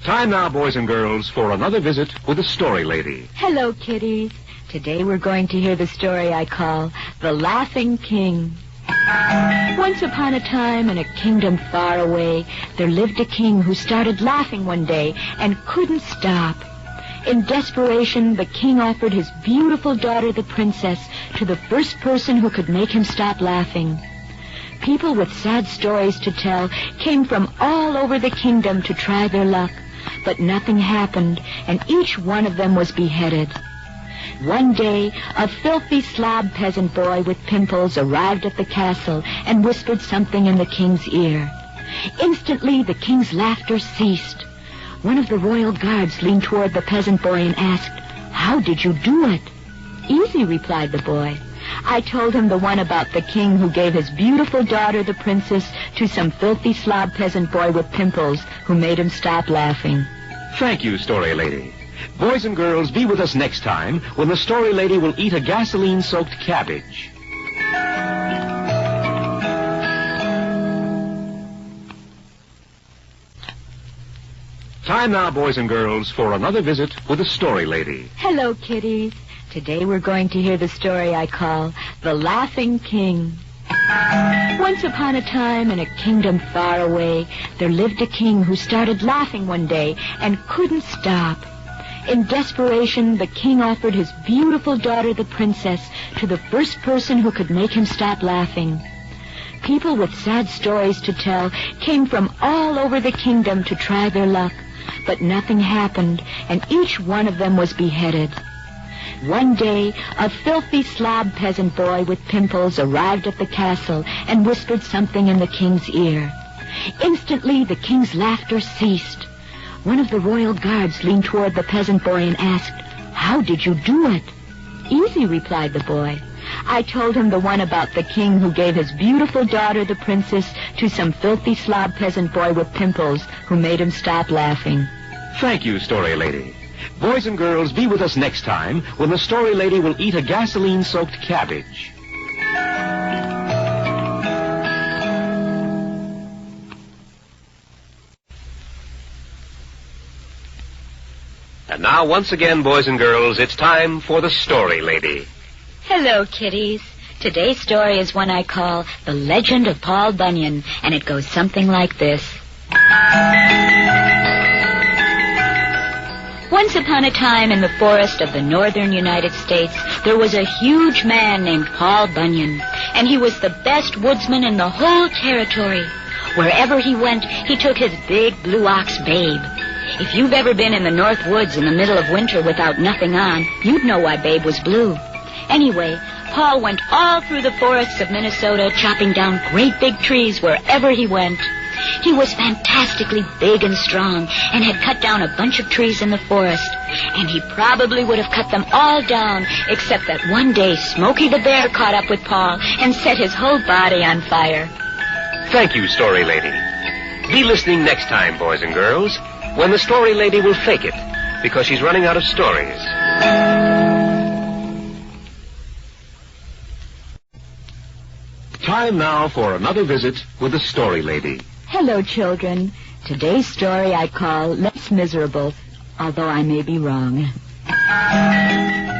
A: Time now, boys and girls, for another visit with the Story Lady.
D: Hello, kiddies. Today we're going to hear the story I call The Laughing King. Once upon a time, in a kingdom far away, there lived a king who started laughing one day and couldn't stop. In desperation, the king offered his beautiful daughter, the princess, to the first person who could make him stop laughing. People with sad stories to tell came from all over the kingdom to try their luck.
B: but nothing happened, and each one of them was beheaded. One day, a filthy slob peasant boy with pimples arrived at the castle and whispered something in the king's ear. Instantly, the king's laughter ceased. One of the royal guards leaned toward the peasant boy and asked, "How did you do it?" "Easy," replied the boy. "I told him the one about the king who gave his beautiful daughter, the princess, to some filthy slob peasant boy with pimples who made him stop laughing."
A: Thank you, Story Lady. Boys and girls, be with us next time when the Story Lady will eat a gasoline-soaked cabbage. Time now, boys and girls, for another visit with the Story Lady.
B: Hello, kiddies. Today we're going to hear the story I call The Laughing King. Once upon a time, in a kingdom far away, there lived a king who started laughing one day and couldn't stop. In desperation, the king offered his beautiful daughter, the princess, to the first person who could make him stop laughing. People with sad stories to tell came from all over the kingdom to try their luck, but nothing happened, and each one of them was beheaded. One day, a filthy slob peasant boy with pimples arrived at the castle and whispered something in the king's ear. Instantly, the king's laughter ceased. One of the royal guards leaned toward the peasant boy and asked, "How did you do it?" "Easy," replied the boy. "I told him the one about the king who gave his beautiful daughter, the princess, to some filthy slob peasant boy with pimples who made him stop laughing."
A: Thank you, Story Lady. Boys and girls, be with us next time when the Story Lady will eat a gasoline-soaked cabbage. And now, once again, boys and girls, it's time for the Story Lady.
B: Hello, kiddies. Today's story is one I call The Legend of Paul Bunyan, and it goes something like this. Once upon a time in the forest of the northern United States, there was a huge man named Paul Bunyan, and he was the best woodsman in the whole territory. Wherever he went, he took his big blue ox Babe. If you've ever been in the North Woods in the middle of winter without nothing on, you'd know why Babe was blue. Anyway, Paul went all through the forests of Minnesota, chopping down great big trees wherever he went. He was fantastically big and strong and had cut down a bunch of trees in the forest. And he probably would have cut them all down, except that one day Smokey the Bear caught up with Paul and set his whole body on fire.
A: Thank you, Story Lady. Be listening next time, boys and girls, when the Story Lady will fake it, because she's running out of stories. Time now for another visit with the Story Lady.
B: Hello, children. Today's story I call Less Miserable, although I may be wrong.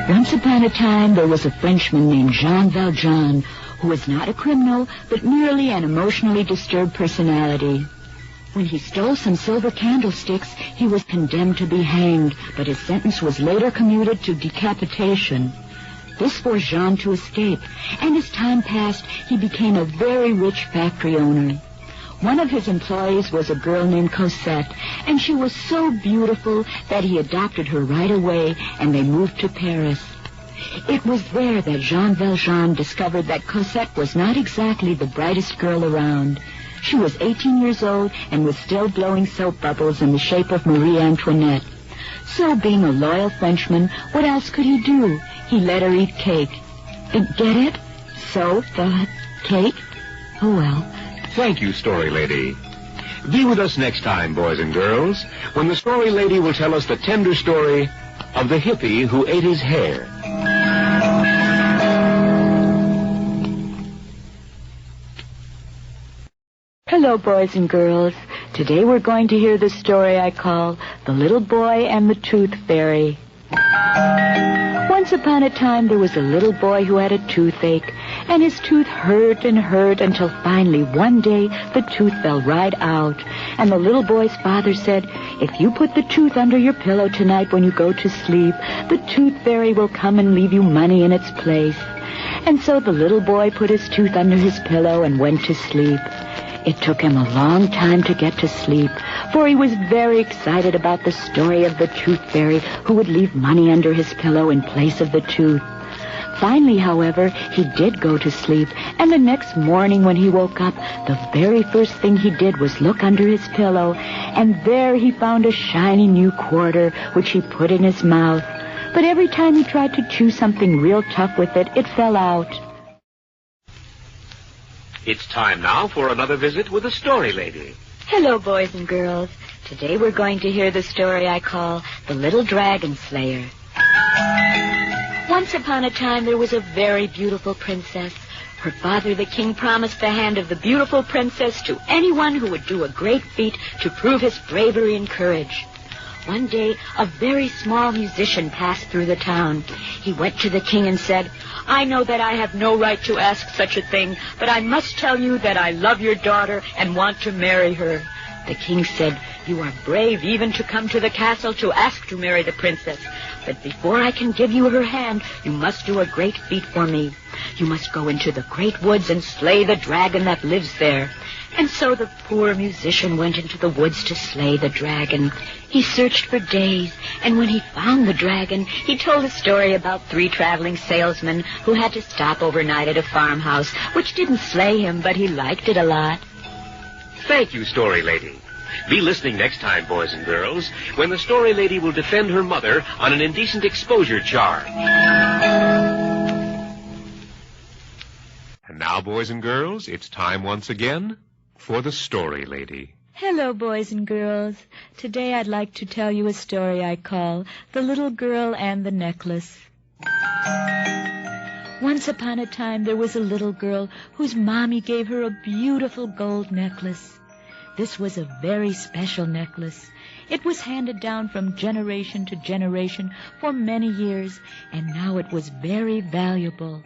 B: Once upon a time, there was a Frenchman named Jean Valjean, who was not a criminal, but merely an emotionally disturbed personality. When he stole some silver candlesticks, he was condemned to be hanged, but his sentence was later commuted to decapitation. This forced Jean to escape, and as time passed, he became a very rich factory owner. One of his employees was a girl named Cosette, and she was so beautiful that he adopted her right away, and they moved to Paris. It was there that Jean Valjean discovered that Cosette was not exactly the brightest girl around. She was 18 years old and was still blowing soap bubbles in the shape of Marie Antoinette. So, being a loyal Frenchman, what else could he do? He let her eat cake. Get it? Soap, cake? Oh, well.
A: Thank you, Story Lady. Be with us next time, boys and girls, when the Story Lady will tell us the tender story of the hippie who ate his hair.
B: Hello, boys and girls. Today we're going to hear the story I call The Little Boy and the Tooth Fairy. Once upon a time, there was a little boy who had a toothache, and his tooth hurt and hurt until finally one day the tooth fell right out. And the little boy's father said, "If you put the tooth under your pillow tonight when you go to sleep, the tooth fairy will come and leave you money in its place." And so the little boy put his tooth under his pillow and went to sleep.
D: It took him a long time to get to sleep, for he was very excited about the story of the tooth fairy who would leave money under his pillow in place of the tooth. Finally, however, he did go to sleep, and the next morning when he woke up, the very first thing he did was look under his pillow, and there he found a shiny new quarter, which he put in his mouth. But every time he tried to chew something real tough with it, it fell out.
A: It's time now for another visit with the Story Lady.
B: Hello, boys and girls. Today we're going to hear the story I call The Little Dragon Slayer. Once upon a time, there was a very beautiful princess. Her father, the king, promised the hand of the beautiful princess to anyone who would do a great feat to prove his bravery and courage. One day, a very small musician passed through the town. He went to the king and said, "I know that I have no right to ask such a thing, but I must tell you that I love your daughter and want to marry her." The king said, "You are brave even to come to the castle to ask to marry the princess. But before I can give you her hand, you must do a great feat for me. You must go into the great woods and slay the dragon that lives there." And so the poor musician went into the woods to slay the dragon. He searched for days, and when he found the dragon, he told a story about 3 traveling salesmen who had to stop overnight at a farmhouse, which didn't slay him, but he liked it a lot.
A: Thank you, Story Lady. Be listening next time, boys and girls, when the Story Lady will defend her mother on an indecent exposure charge. And now, boys and girls, it's time once again for the Story Lady.
D: Hello, boys and girls. Today I'd like to tell you a story I call The Little Girl and the Necklace. Once upon a time, there was a little girl whose mommy gave her a beautiful gold necklace. This was a very special necklace. It was handed down from generation to generation for many years, and now it was very valuable.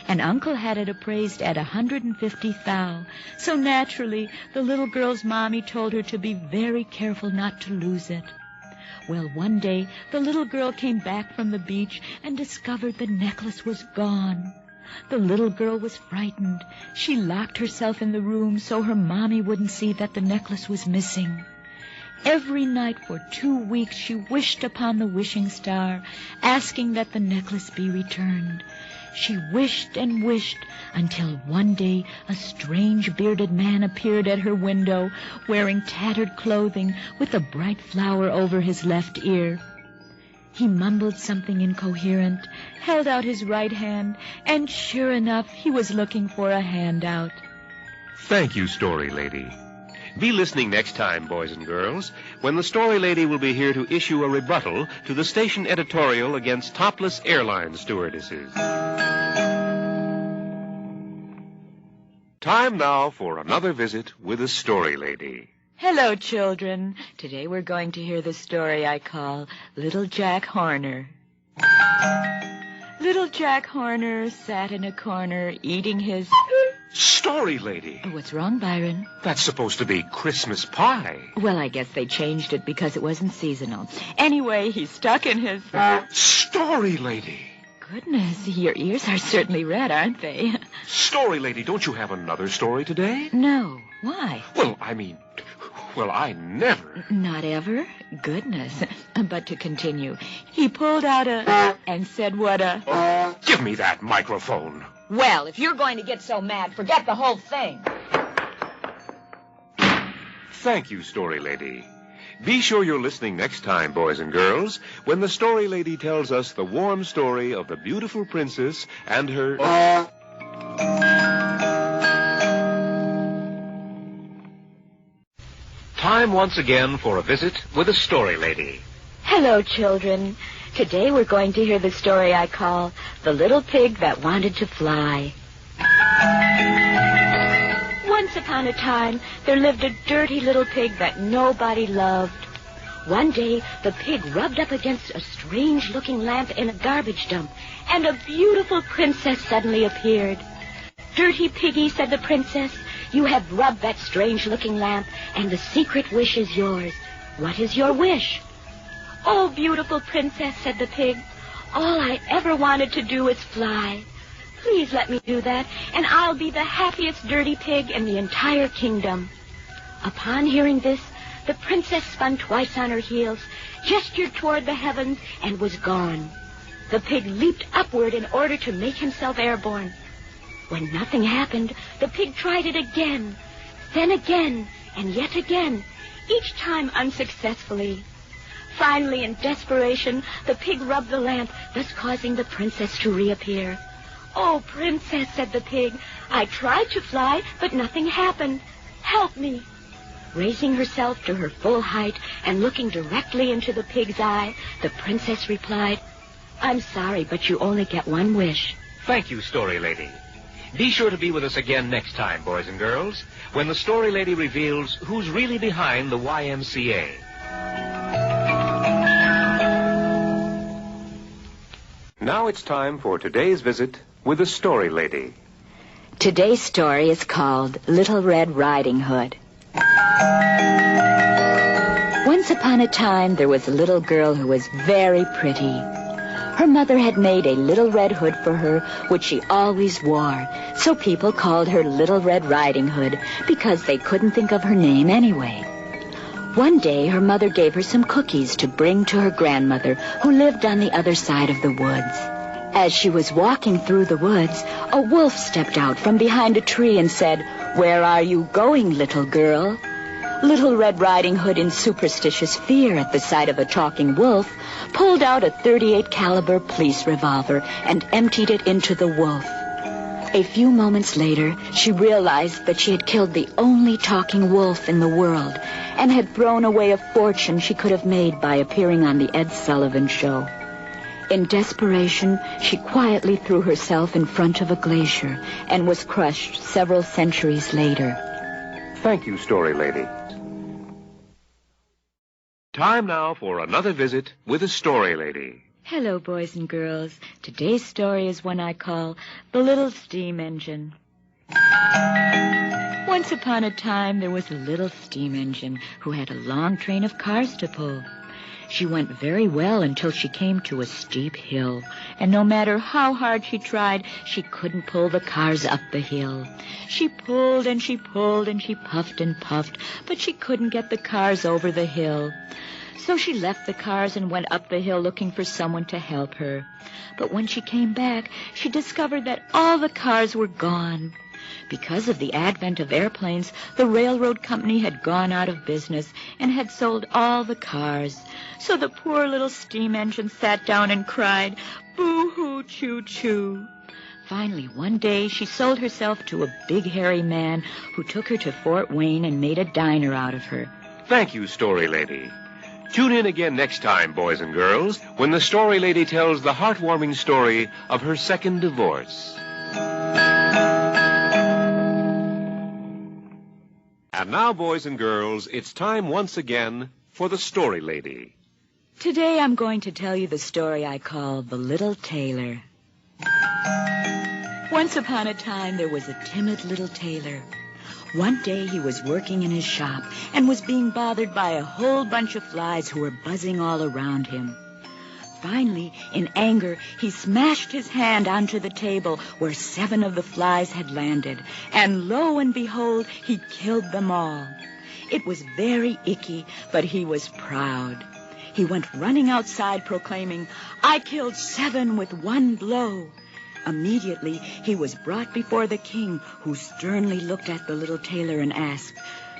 D: An uncle had it appraised at 150 thou, so naturally the little girl's mommy told her to be very careful not to lose it. Well, one day the little girl came back from the beach and discovered the necklace was gone. The little girl was frightened. She locked herself in the room so her mommy wouldn't see that the necklace was missing. Every night for 2 weeks she wished upon the wishing star, asking that the necklace be returned. She wished and wished until one day a strange bearded man appeared at her window, wearing tattered clothing with a bright flower over his left ear. He mumbled something incoherent, held out his right hand, and sure enough, he was looking for a handout.
A: Thank you, Story Lady. Be listening next time, boys and girls, when the Story Lady will be here to issue a rebuttal to the station editorial against topless airline stewardesses. Time now for another visit with the Story Lady.
D: Hello, children. Today we're going to hear the story I call Little Jack Horner. Little Jack Horner sat in a corner eating his...
A: Story Lady!
D: What's wrong, Byron?
A: That's supposed to be Christmas pie.
D: Well, I guess they changed it because it wasn't seasonal. Anyway, he's stuck in his...
A: Story Lady!
D: Goodness, your ears are certainly red, aren't they?
A: Story Lady, don't you have another story today?
D: No. Why?
A: Well, I never...
D: Not ever? Goodness. But to continue, he pulled out a... and said what a...
A: Give me that microphone.
B: Well, if you're going to get so mad, forget the whole thing.
A: Thank you, Story Lady. Be sure you're listening next time, boys and girls, when the Story Lady tells us the warm story of the beautiful princess and her... Time once again for a visit with the Story Lady.
B: Hello, children. Today we're going to hear the story I call The Little Pig That Wanted to Fly. Once upon a time, there lived a dirty little pig that nobody loved. One day, the pig rubbed up against a strange-looking lamp in a garbage dump, and a beautiful princess suddenly appeared. "Dirty piggy," said the princess, "you have rubbed that strange-looking lamp, and the secret wish is yours. What is your wish?" "Oh, beautiful princess," said the pig, "all I ever wanted to do is fly. Please let me do that, and I'll be the happiest dirty pig in the entire kingdom." Upon hearing this, the princess spun twice on her heels, gestured toward the heavens, and was gone. The pig leaped upward in order to make himself airborne. When nothing happened, the pig tried it again, then again, and yet again, each time unsuccessfully. Finally, in desperation, the pig rubbed the lamp, thus causing the princess to reappear. "Oh, princess," said the pig, "I tried to fly, but nothing happened. Help me." Raising herself to her full height and looking directly into the pig's eye, the princess replied, "I'm sorry, but you only get one wish."
A: Thank you, Story Lady. Be sure to be with us again next time, boys and girls, when the Story Lady reveals who's really behind the YMCA. Now it's time for today's visit with the Story Lady.
D: Today's story is called Little Red Riding Hood. Once upon a time, there was a little girl who was very pretty. Her mother had made a little red hood for her, which she always wore, so people called her Little Red Riding Hood because they couldn't think of her name anyway. One day, her mother gave her some cookies to bring to her grandmother, who lived on the other side of the woods. As she was walking through the woods, a wolf stepped out from behind a tree and said, "Where are you going, little girl?" Little Red Riding Hood, in superstitious fear at the sight of a talking wolf, pulled out a .38 caliber police revolver and emptied it into the wolf. A few moments later, she realized that she had killed the only talking wolf in the world and had thrown away a fortune she could have made by appearing on the Ed Sullivan Show. In desperation, she quietly threw herself in front of a glacier and was crushed several centuries later.
A: Thank you, Story Lady. Time now for another visit with the Story Lady.
D: Hello, boys and girls. Today's story is one I call The Little Steam Engine. Once upon a time, there was a little steam engine who had a long train of cars to pull. She went very well until she came to a steep hill, and no matter how hard she tried, she couldn't pull the cars up the hill. She pulled and she pulled and she puffed and puffed, but she couldn't get the cars over the hill. So she left the cars and went up the hill looking for someone to help her. But when she came back, she discovered that all the cars were gone. Because of the advent of airplanes, the railroad company had gone out of business and had sold all the cars. So the poor little steam engine sat down and cried, "Boo-hoo, choo-choo." Finally, one day, she sold herself to a big, hairy man who took her to Fort Wayne and made a diner out of her.
A: Thank you, Story Lady. Tune in again next time, boys and girls, when the Story Lady tells the heartwarming story of her second divorce. And now, boys and girls, it's time once again for the Story Lady.
D: Today I'm going to tell you the story I call The Little Tailor. Once upon a time, there was a timid little tailor. One day he was working in his shop and was being bothered by a whole bunch of flies who were buzzing all around him. Finally, in anger, he smashed his hand onto the table where 7 of the flies had landed, and lo and behold, he killed them all. It was very icky, but he was proud. He went running outside proclaiming, "I killed 7 with one blow." Immediately, he was brought before the king, who sternly looked at the little tailor and asked,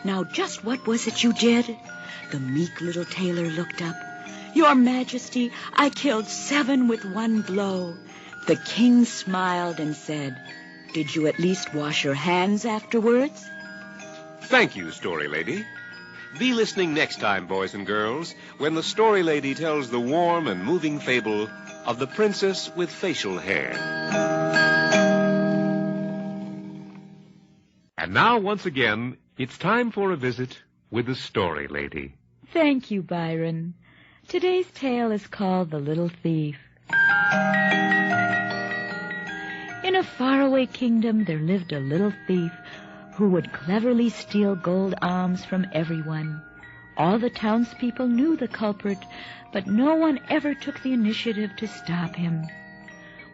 D: "Now, just what was it you did?" The meek little tailor looked up. "Your Majesty, I killed 7 with one blow." The king smiled and said, "Did you at least wash your hands afterwards?"
A: Thank you, Story Lady. Be listening next time, boys and girls, when the Story Lady tells the warm and moving fable of the princess with facial hair. And now, once again, it's time for a visit with the Story Lady.
D: Thank you, Byron. Today's tale is called The Little Thief. In a faraway kingdom, there lived a little thief who would cleverly steal gold alms from everyone. All the townspeople knew the culprit, but no one ever took the initiative to stop him.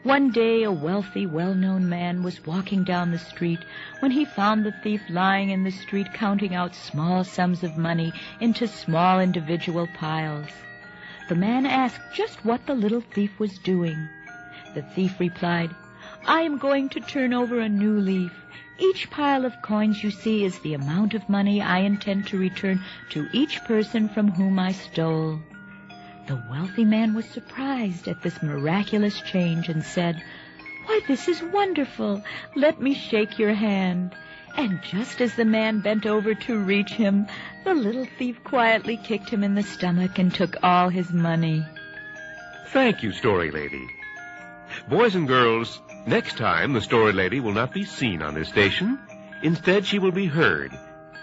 D: One day a wealthy, well-known man was walking down the street when he found the thief lying in the street counting out small sums of money into small individual piles. The man asked just what the little thief was doing. The thief replied, "I am going to turn over a new leaf. Each pile of coins you see is the amount of money I intend to return to each person from whom I stole." The wealthy man was surprised at this miraculous change and said, "Why, this is wonderful. Let me shake your hand." And just as the man bent over to reach him, the little thief quietly kicked him in the stomach and took all his money.
A: Thank you, Story Lady. Boys and girls, next time the Story Lady will not be seen on this station. Instead, she will be heard,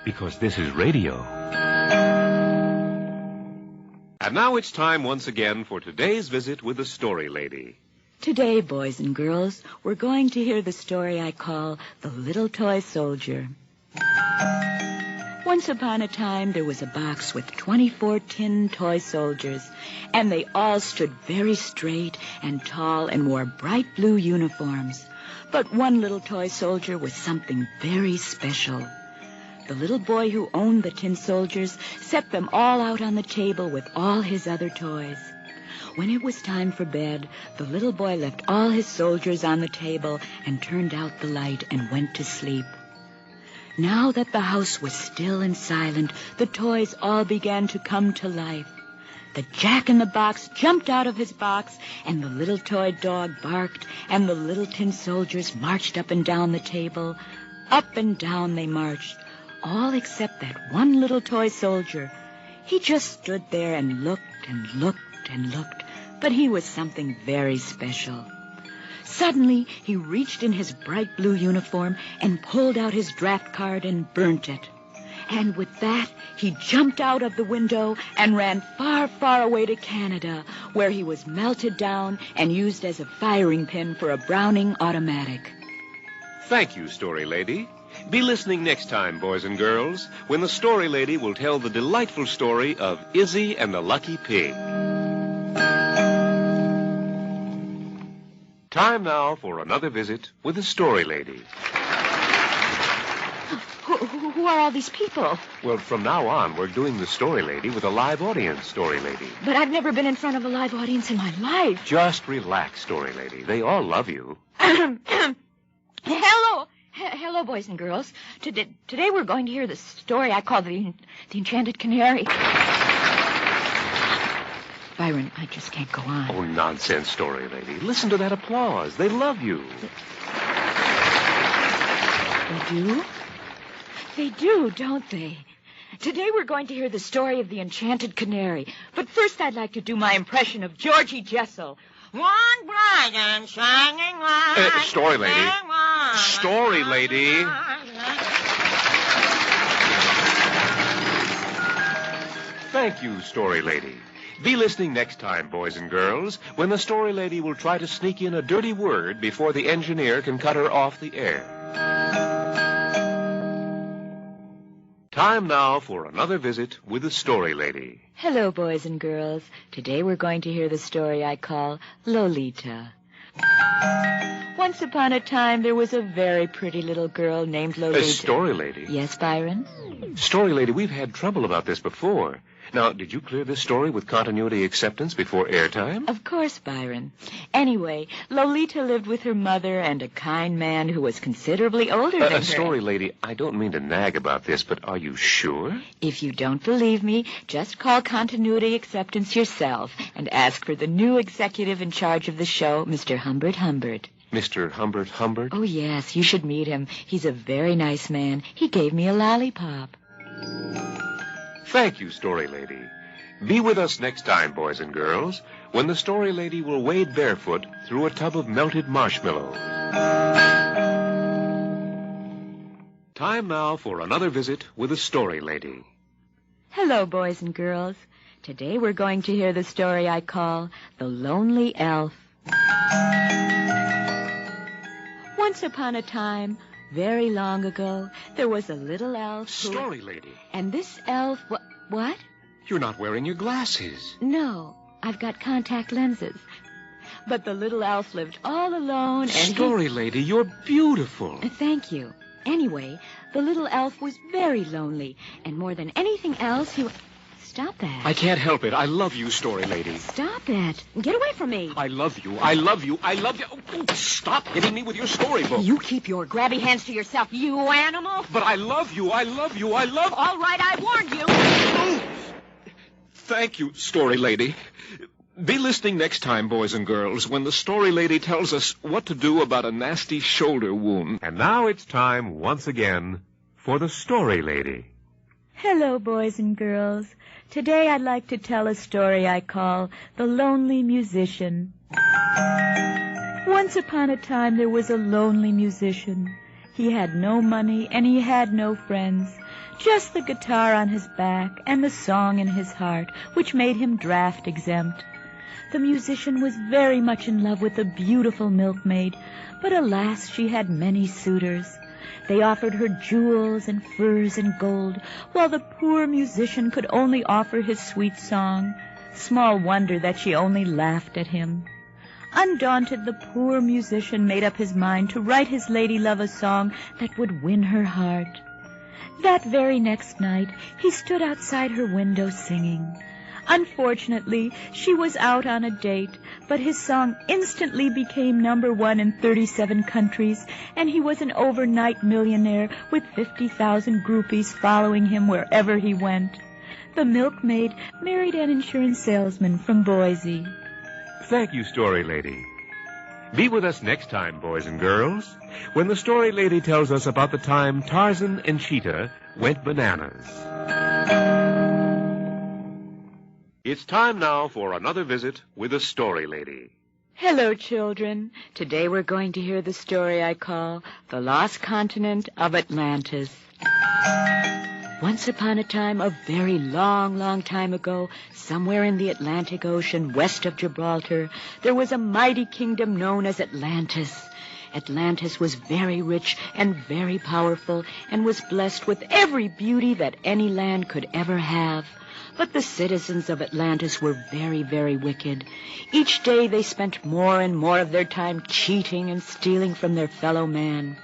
A: because this is radio. And now it's time once again for today's visit with the Story Lady.
D: Today, boys and girls, we're going to hear the story I call The Little Toy Soldier. Once upon a time, there was a box with 24 tin toy soldiers, and they all stood very straight and tall and wore bright blue uniforms. But one little toy soldier was something very special. The little boy who owned the tin soldiers set them all out on the table with all his other toys. When it was time for bed, the little boy left all his soldiers on the table and turned out the light and went to sleep. Now that the house was still and silent, the toys all began to come to life. The Jack-in-the-Box jumped out of his box, and the little toy dog barked, and the little tin soldiers marched up and down the table. Up and down they marched, all except that one little toy soldier. He just stood there and looked and looked and looked, but he was something very special. Suddenly, he reached in his bright blue uniform and pulled out his draft card and burnt it. And with that, he jumped out of the window and ran far, far away to Canada, where he was melted down and used as a firing pin for a Browning automatic.
A: Thank you, Story Lady. Be listening next time, boys and girls, when the Story Lady will tell the delightful story of Izzy and the Lucky Pig. Time now for another visit with the Story Lady.
B: Who are all these people?
A: Well, from now on, we're doing the Story Lady with a live audience, Story Lady.
B: But I've never been in front of a live audience in my life.
A: Just relax, Story Lady. They all love you.
B: Hello, boys and girls. Today we're going to hear the story I call the Enchanted Canary. Byron, I just can't go on.
A: Oh, nonsense, Story Lady. Listen to that applause. They love you.
B: They do? They do, don't they? Today we're going to hear the story of the Enchanted Canary. But first I'd like to do my impression of Georgie Jessel. One bright and shining light.
A: Story Lady. Story Lady. Thank you, Story Lady. Be listening next time, boys and girls, when the Story Lady will try to sneak in a dirty word before the engineer can cut her off the air. Time now for another visit with the Story Lady.
D: Hello, boys and girls. Today we're going to hear the story I call Lolita. Once upon a time, there was a very pretty little girl named Lolita.
A: Story Lady.
D: Yes, Byron?
A: Story Lady, we've had trouble about this before. Now, did you clear this story with continuity acceptance before airtime?
D: Of course, Byron. Anyway, Lolita lived with her mother and a kind man who was considerably older than her.
A: Story Lady, I don't mean to nag about this, but are you sure?
D: If you don't believe me, just call continuity acceptance yourself and ask for the new executive in charge of the show, Mr. Humbert Humbert.
A: Mr. Humbert Humbert?
D: Oh, yes, you should meet him. He's a very nice man. He gave me a lollipop.
A: Thank you, Story Lady. Be with us next time, boys and girls, when the Story Lady will wade barefoot through a tub of melted marshmallow. Time now for another visit with the Story Lady.
D: Hello, boys and girls. Today we're going to hear the story I call The Lonely Elf. Once upon a time, very long ago, there was a little elf who...
A: Story Lady.
D: And this elf... What?
A: You're not wearing your glasses.
D: No, I've got contact lenses. But the little elf lived all alone, and
A: Story lady, you're beautiful.
D: Thank you. Anyway, the little elf was very lonely, and more than anything else, he... Stop that.
A: I can't help it. I love you, story lady.
D: Stop that. Get away from me.
A: I love you. I love you. I love you. Oh, stop hitting me with your storybook.
D: You keep your grabby hands to yourself, you animal.
A: But I love you. I love you. I love...
D: All right, I warned you.
A: Oh. Thank you, story lady. Be listening next time, boys and girls, when the story lady tells us what to do about a nasty shoulder wound. And now it's time, once again, for the story lady.
D: Hello, boys and girls. Today I'd like to tell a story I call The Lonely Musician. Once upon a time there was a lonely musician. He had no money and he had no friends, just the guitar on his back and the song in his heart, which made him draft exempt. The musician was very much in love with a beautiful milkmaid, but alas, she had many suitors. They offered her jewels and furs and gold, while the poor musician could only offer his sweet song. Small wonder that she only laughed at him. Undaunted, the poor musician made up his mind to write his lady love a song that would win her heart. That very next night, he stood outside her window singing. Unfortunately, she was out on a date, but his song instantly became #1 in 37 countries, and he was an overnight millionaire with 50,000 groupies following him wherever he went. The milkmaid married an insurance salesman from Boise.
A: Thank you, story lady. Be with us next time, boys and girls, when the story lady tells us about the time Tarzan and Cheetah went bananas. It's time now for another visit with the story lady.
D: Hello, children. Today we're going to hear the story I call The Lost Continent of Atlantis. Once upon a time, a very long, long time ago, somewhere in the Atlantic Ocean west of Gibraltar, there was a mighty kingdom known as Atlantis. Atlantis was very rich and very powerful and was blessed with every beauty that any land could ever have. But the citizens of Atlantis were very, very wicked. Each day they spent more and more of their time cheating and stealing from their fellow man.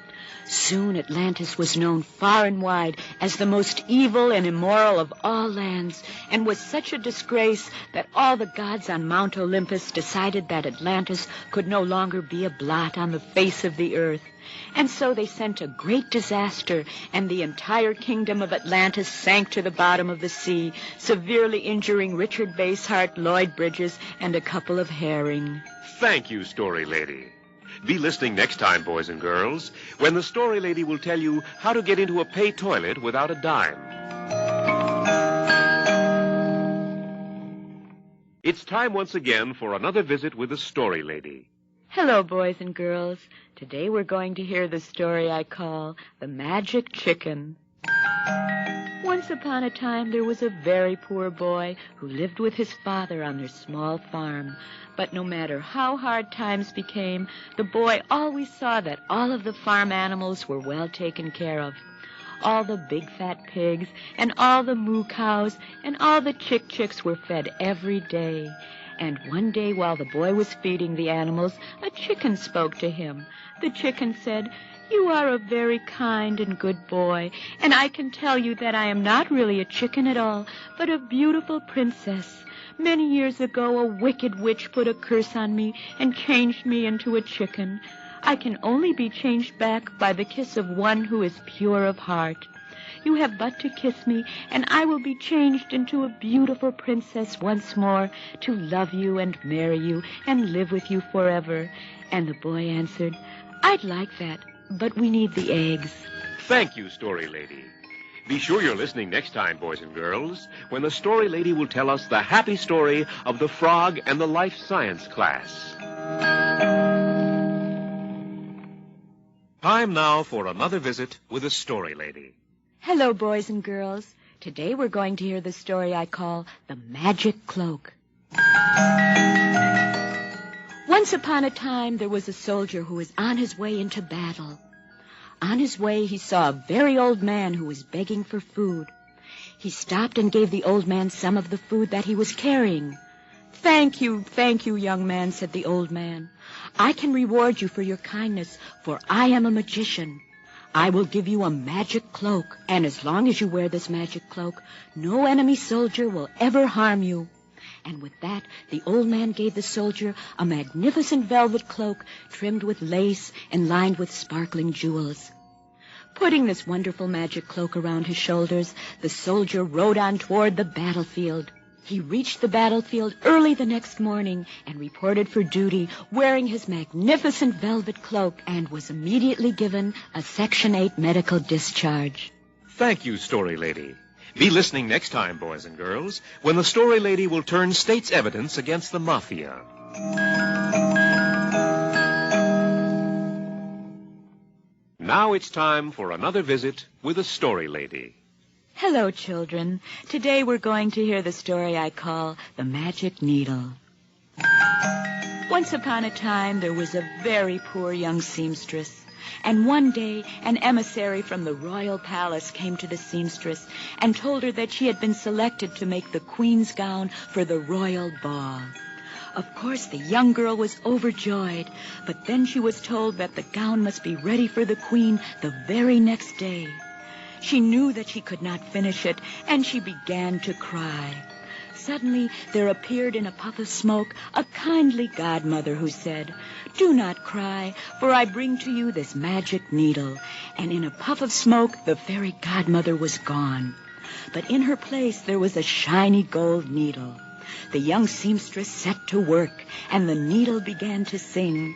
D: Soon Atlantis was known far and wide as the most evil and immoral of all lands, and was such a disgrace that all the gods on Mount Olympus decided that Atlantis could no longer be a blot on the face of the earth. And so they sent a great disaster, and the entire kingdom of Atlantis sank to the bottom of the sea, severely injuring Richard Basehart, Lloyd Bridges, and a couple of herring.
A: Thank you, story lady. Be listening next time, boys and girls, when the story lady will tell you how to get into a pay toilet without a dime. It's time once again for another visit with the story lady.
D: Hello, boys and girls. Today we're going to hear the story I call The Magic Chicken. Once upon a time there was a very poor boy who lived with his father on their small farm. But no matter how hard times became, the boy always saw that all of the farm animals were well taken care of. All the big fat pigs and all the moo cows and all the chicks were fed every day. And one day while the boy was feeding the animals, a chicken spoke to him. The chicken said, "You are a very kind and good boy, and I can tell you that I am not really a chicken at all, but a beautiful princess. Many years ago, a wicked witch put a curse on me and changed me into a chicken. I can only be changed back by the kiss of one who is pure of heart. You have but to kiss me, and I will be changed into a beautiful princess once more, to love you and marry you and live with you forever." And the boy answered, "I'd like that, but we need the eggs."
A: Thank you, story lady. Be sure you're listening next time, boys and girls, when the story lady will tell us the happy story of the frog and the life science class. Time now for another visit with the story lady.
D: Hello, boys and girls. Today we're going to hear the story I call The Magic Cloak. Once upon a time, there was a soldier who was on his way into battle. On his way, he saw a very old man who was begging for food. He stopped and gave the old man some of the food that he was carrying. Thank you, young man, said the old man. I can reward you for your kindness, for I am a magician. I will give you a magic cloak, and as long as you wear this magic cloak, no enemy soldier will ever harm you. And with that, the old man gave the soldier a magnificent velvet cloak trimmed with lace and lined with sparkling jewels. Putting this wonderful magic cloak around his shoulders, the soldier rode on toward the battlefield. He reached the battlefield early the next morning and reported for duty wearing his magnificent velvet cloak and was immediately given a Section 8 medical discharge.
A: Thank you, Story Lady. Be listening next time, boys and girls, when the Story Lady will turn state's evidence against the Mafia. Now it's time for another visit with the Story Lady.
D: Hello, children. Today we're going to hear the story I call The Magic Needle. Once upon a time, there was a very poor young seamstress. And one day, an emissary from the royal palace came to the seamstress and told her that she had been selected to make the queen's gown for the royal ball. Of course, the young girl was overjoyed, but then she was told that the gown must be ready for the queen the very next day. She knew that she could not finish it, and she began to cry. Suddenly, there appeared in a puff of smoke a kindly godmother who said, "Do not cry, for I bring to you this magic needle." And in a puff of smoke, the fairy godmother was gone. But in her place, there was a shiny gold needle. The young seamstress set to work, and the needle began to sing.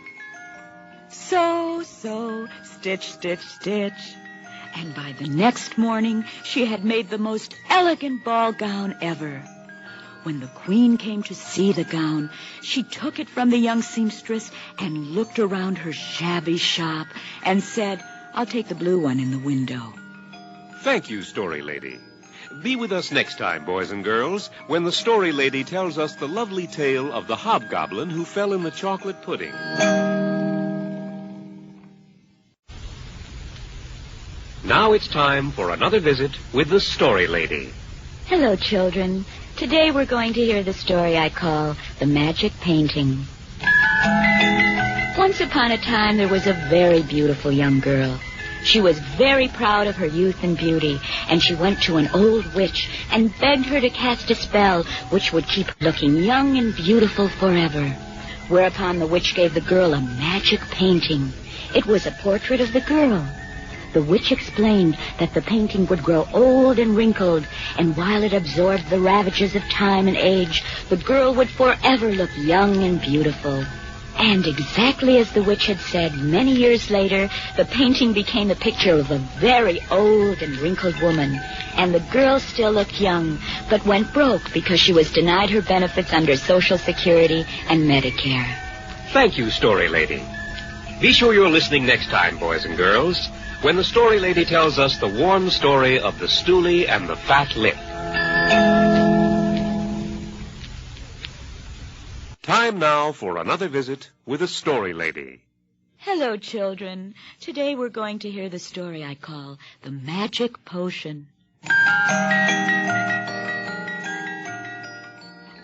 D: Sew, sew, stitch, stitch, stitch. And by the next morning, she had made the most elegant ball gown ever. When the queen came to see the gown, she took it from the young seamstress and looked around her shabby shop and said, "I'll take the blue one in the window."
A: Thank you, Story Lady. Be with us next time, boys and girls, when the Story Lady tells us the lovely tale of the hobgoblin who fell in the chocolate pudding. Now it's time for another visit with the Story Lady.
B: Hello, children. Today we're going to hear the story I call The Magic Painting. Once upon a time, there was a very beautiful young girl. She was very proud of her youth and beauty, and she went to an old witch and begged her to cast a spell which would keep her looking young and beautiful forever. Whereupon the witch gave the girl a magic painting. It was a portrait of the girl. The witch explained that the painting would grow old and wrinkled, and while it absorbed the ravages of time and age, the girl would forever look young and beautiful. And exactly as the witch had said, many years later, the painting became a picture of a very old and wrinkled woman, and the girl still looked young, but went broke because she was denied her benefits under Social Security and Medicare.
A: Thank you, Story Lady. Be sure you're listening next time, boys and girls, when the Story Lady tells us the warm story of the stoolie and the fat lip. Time now for another visit with the Story Lady.
D: Hello, children. Today we're going to hear the story I call The Magic Potion.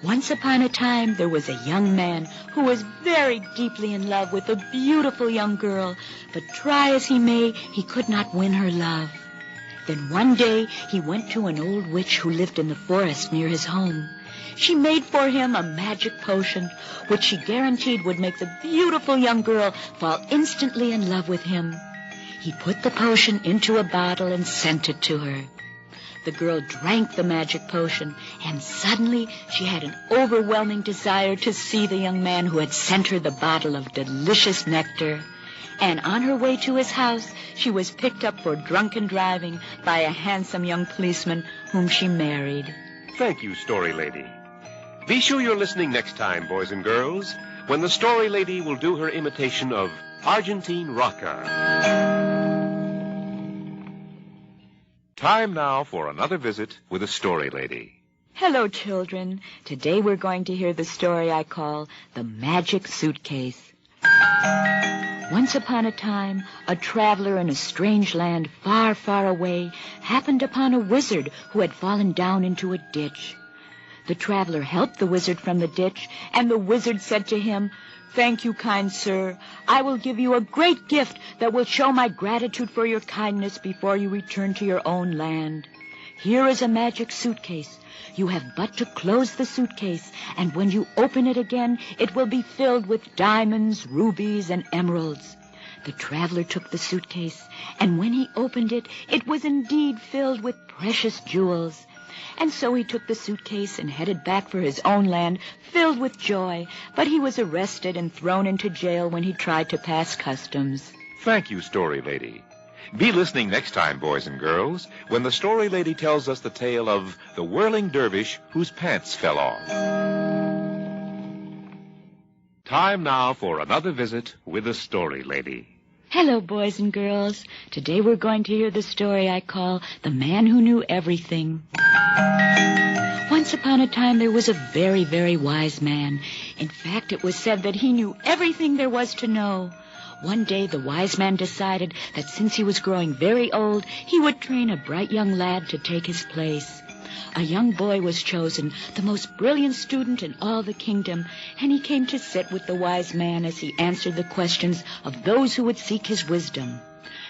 D: Once upon a time, there was a young man who was very deeply in love with a beautiful young girl, but try as he may, he could not win her love. Then one day, he went to an old witch who lived in the forest near his home. She made for him a magic potion, which she guaranteed would make the beautiful young girl fall instantly in love with him. He put the potion into a bottle and sent it to her. The girl drank the magic potion, and suddenly she had an overwhelming desire to see the young man who had sent her the bottle of delicious nectar. And on her way to his house, she was picked up for drunken driving by a handsome young policeman whom she married.
A: Thank you, Story Lady. Be sure you're listening next time, boys and girls, when the Story Lady will do her imitation of Argentine Rocca. Time now for another visit with the Story Lady.
D: Hello, children. Today we're going to hear the story I call The Magic Suitcase. Once upon a time, a traveler in a strange land far, far away happened upon a wizard who had fallen down into a ditch. The traveler helped the wizard from the ditch, and the wizard said to him, "Thank you, kind sir. I will give you a great gift that will show my gratitude for your kindness before you return to your own land. Here is a magic suitcase. You have but to close the suitcase, and when you open it again, it will be filled with diamonds, rubies, and emeralds." The traveler took the suitcase, and when he opened it, it was indeed filled with precious jewels. And so he took the suitcase and headed back for his own land, filled with joy, but he was arrested and thrown into jail when he tried to pass customs.
A: Thank you, Story Lady. Be listening next time, boys and girls, when the Story Lady tells us the tale of the whirling dervish whose pants fell off. Time now for another visit with the Story Lady.
D: Hello, boys and girls. Today we're going to hear the story I call The Man Who Knew Everything. Once upon a time, there was a very, very wise man. In fact, it was said that he knew everything there was to know. One day, the wise man decided that since he was growing very old, he would train a bright young lad to take his place. A young boy was chosen, the most brilliant student in all the kingdom, and he came to sit with the wise man as he answered the questions of those who would seek his wisdom.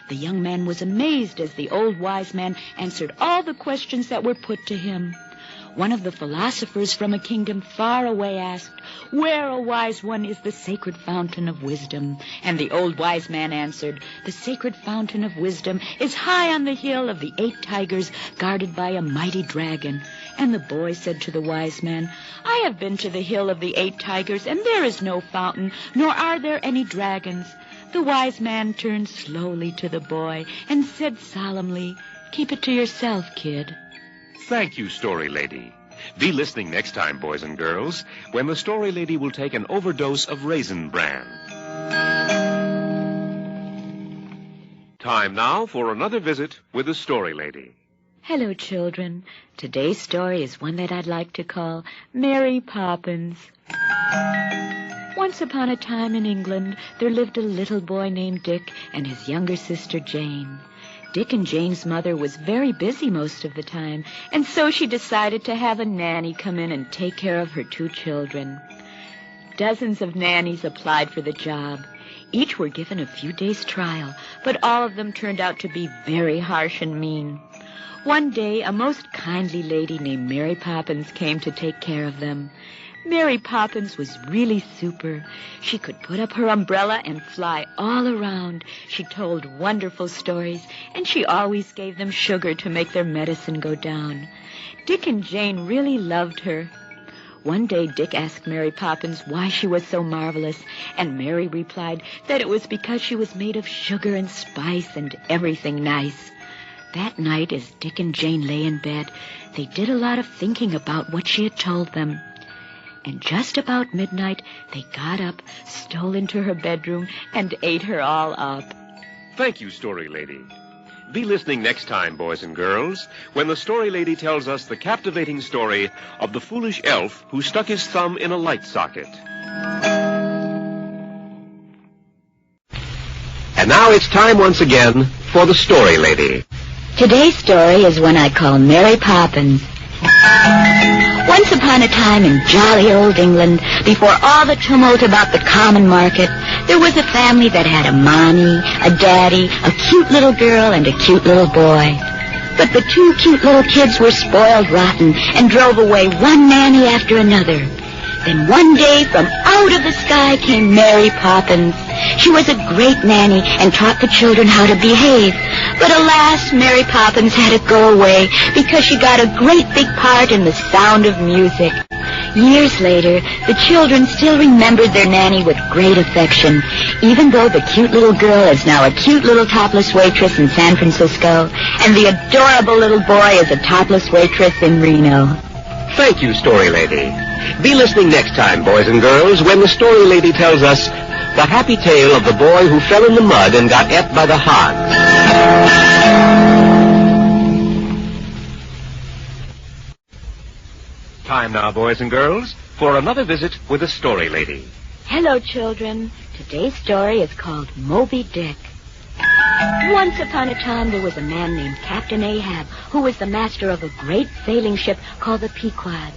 D: The young man was amazed as the old wise man answered all the questions that were put to him. One of the philosophers from a kingdom far away asked, "Where, O wise one, is the sacred fountain of wisdom?" And the old wise man answered, "The sacred fountain of wisdom is high on the hill of the 8 tigers, guarded by a mighty dragon." And the boy said to the wise man, "I have been to the hill of the 8 tigers, and there is no fountain, nor are there any dragons." The wise man turned slowly to the boy and said solemnly, "Keep it to yourself, kid."
A: Thank you, Story Lady. Be listening next time, boys and girls, when the Story Lady will take an overdose of Raisin Bran. Time now for another visit with the Story Lady.
D: Hello, children. Today's story is one that I'd like to call Mary Poppins. Once upon a time in England, there lived a little boy named Dick and his younger sister Jane. Dick and Jane's mother was very busy most of the time, and so she decided to have a nanny come in and take care of her 2 children. Dozens of nannies applied for the job. Each were given a few days' trial, but all of them turned out to be very harsh and mean. One day, a most kindly lady named Mary Poppins came to take care of them. Mary Poppins was really super. She could put up her umbrella and fly all around. She told wonderful stories, and she always gave them sugar to make their medicine go down. Dick and Jane really loved her. One day, Dick asked Mary Poppins why she was so marvelous, and Mary replied that it was because she was made of sugar and spice and everything nice. That night, as Dick and Jane lay in bed, they did a lot of thinking about what she had told them. And just about midnight, they got up, stole into her bedroom, and ate her all up.
A: Thank you, Story Lady. Be listening next time, boys and girls, when the Story Lady tells us the captivating story of the foolish elf who stuck his thumb in a light socket.
C: And now it's time once again for the Story Lady.
B: Today's story is one I call Mary Poppins. Once upon a time in jolly old England, before all the tumult about the common market, there was a family that had a mommy, a daddy, a cute little girl, and a cute little boy. But the 2 cute little kids were spoiled rotten and drove away one nanny after another. Then one day, from out of the sky came Mary Poppins. She was a great nanny and taught the children how to behave. But alas, Mary Poppins had to go away because she got a great big part in The Sound of Music. Years later, the children still remembered their nanny with great affection, even though the cute little girl is now a cute little topless waitress in San Francisco, and the adorable little boy is a topless waitress in Reno.
C: Thank you, Story Lady. Be listening next time, boys and girls, when the Story Lady tells us the happy tale of the boy who fell in the mud and got ate by the hogs.
A: Time now, boys and girls, for another visit with the Story Lady.
B: Hello, children. Today's story is called Moby Dick. Once upon a time, there was a man named Captain Ahab, who was the master of a great sailing ship called the Pequod.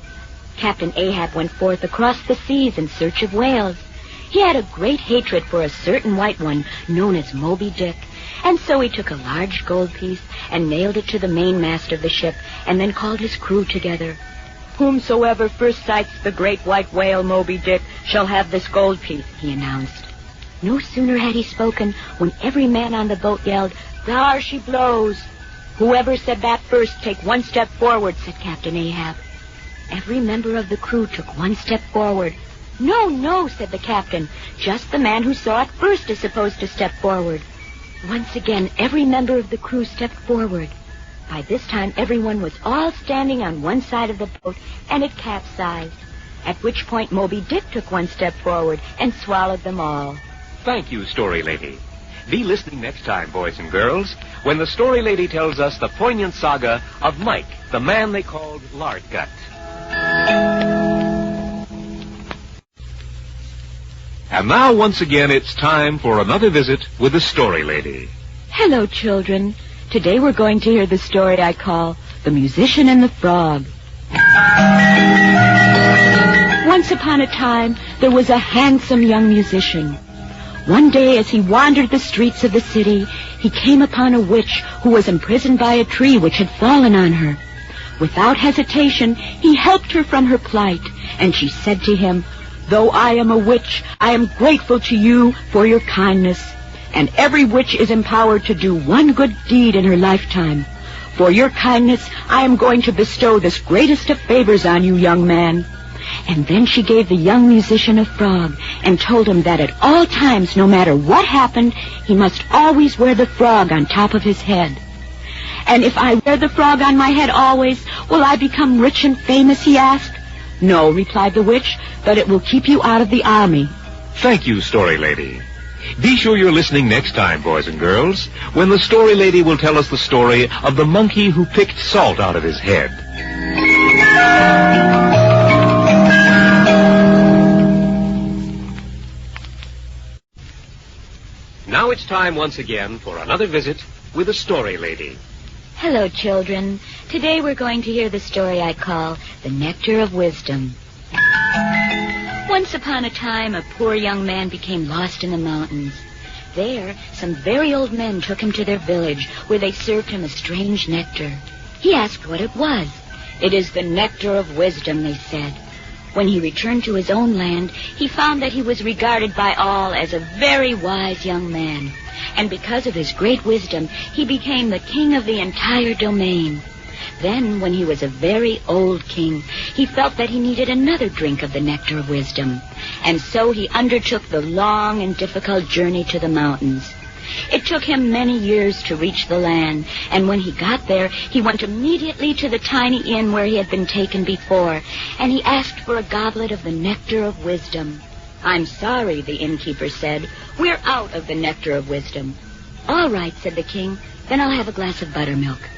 B: Captain Ahab went forth across the seas in search of whales. He had a great hatred for a certain white one known as Moby Dick, and so he took a large gold piece and nailed it to the mainmast of the ship, and then called his crew together. "Whomsoever first sights the great white whale Moby Dick shall have this gold piece," he announced. No sooner had he spoken when every man on the boat yelled, "Thar she blows!" "Whoever said that first, take one step forward," said Captain Ahab. Every member of the crew took one step forward. "No, no," said the captain. "Just the man who saw it first is supposed to step forward." Once again, every member of the crew stepped forward. By this time, everyone was all standing on one side of the boat, and it capsized. At which point, Moby Dick took one step forward and swallowed them all.
A: Thank you, Story Lady. Be listening next time, boys and girls, when the Story Lady tells us the poignant saga of Mike, the man they called Lardgut. And now, once again, it's time for another visit with the Story Lady.
D: Hello, children. Today we're going to hear the story I call The Musician and the Frog. Once upon a time, there was a handsome young musician. One day, as he wandered the streets of the city, he came upon a witch who was imprisoned by a tree which had fallen on her. Without hesitation, he helped her from her plight, and she said to him, "Though I am a witch, I am grateful to you for your kindness. And every witch is empowered to do one good deed in her lifetime. For your kindness, I am going to bestow this greatest of favors on you, young man." And then she gave the young musician a frog and told him that at all times, no matter what happened, he must always wear the frog on top of his head. "And if I wear the frog on my head always, will I become rich and famous?" he asked. "No," replied the witch, "but it will keep you out of the army."
A: Thank you, Story Lady. Be sure you're listening next time, boys and girls, when the Story Lady will tell us the story of the monkey who picked salt out of his head. Now it's time once again for another visit with the Story Lady.
B: Hello, children. Today we're going to hear the story I call The Nectar of Wisdom. Once upon a time, a poor young man became lost in the mountains. There, some very old men took him to their village, where they served him a strange nectar. He asked what it was. "It is the nectar of wisdom," they said. When he returned to his own land, he found that he was regarded by all as a very wise young man. And because of his great wisdom, he became the king of the entire domain. Then, when he was a very old king, he felt that he needed another drink of the nectar of wisdom. And so he undertook the long and difficult journey to the mountains. It took him many years to reach the land, and when he got there, he went immediately to the tiny inn where he had been taken before, and he asked for a goblet of the nectar of wisdom. "I'm sorry," the innkeeper said. "We're out of the nectar of wisdom." "All right," said the king. "Then I'll have a glass of buttermilk."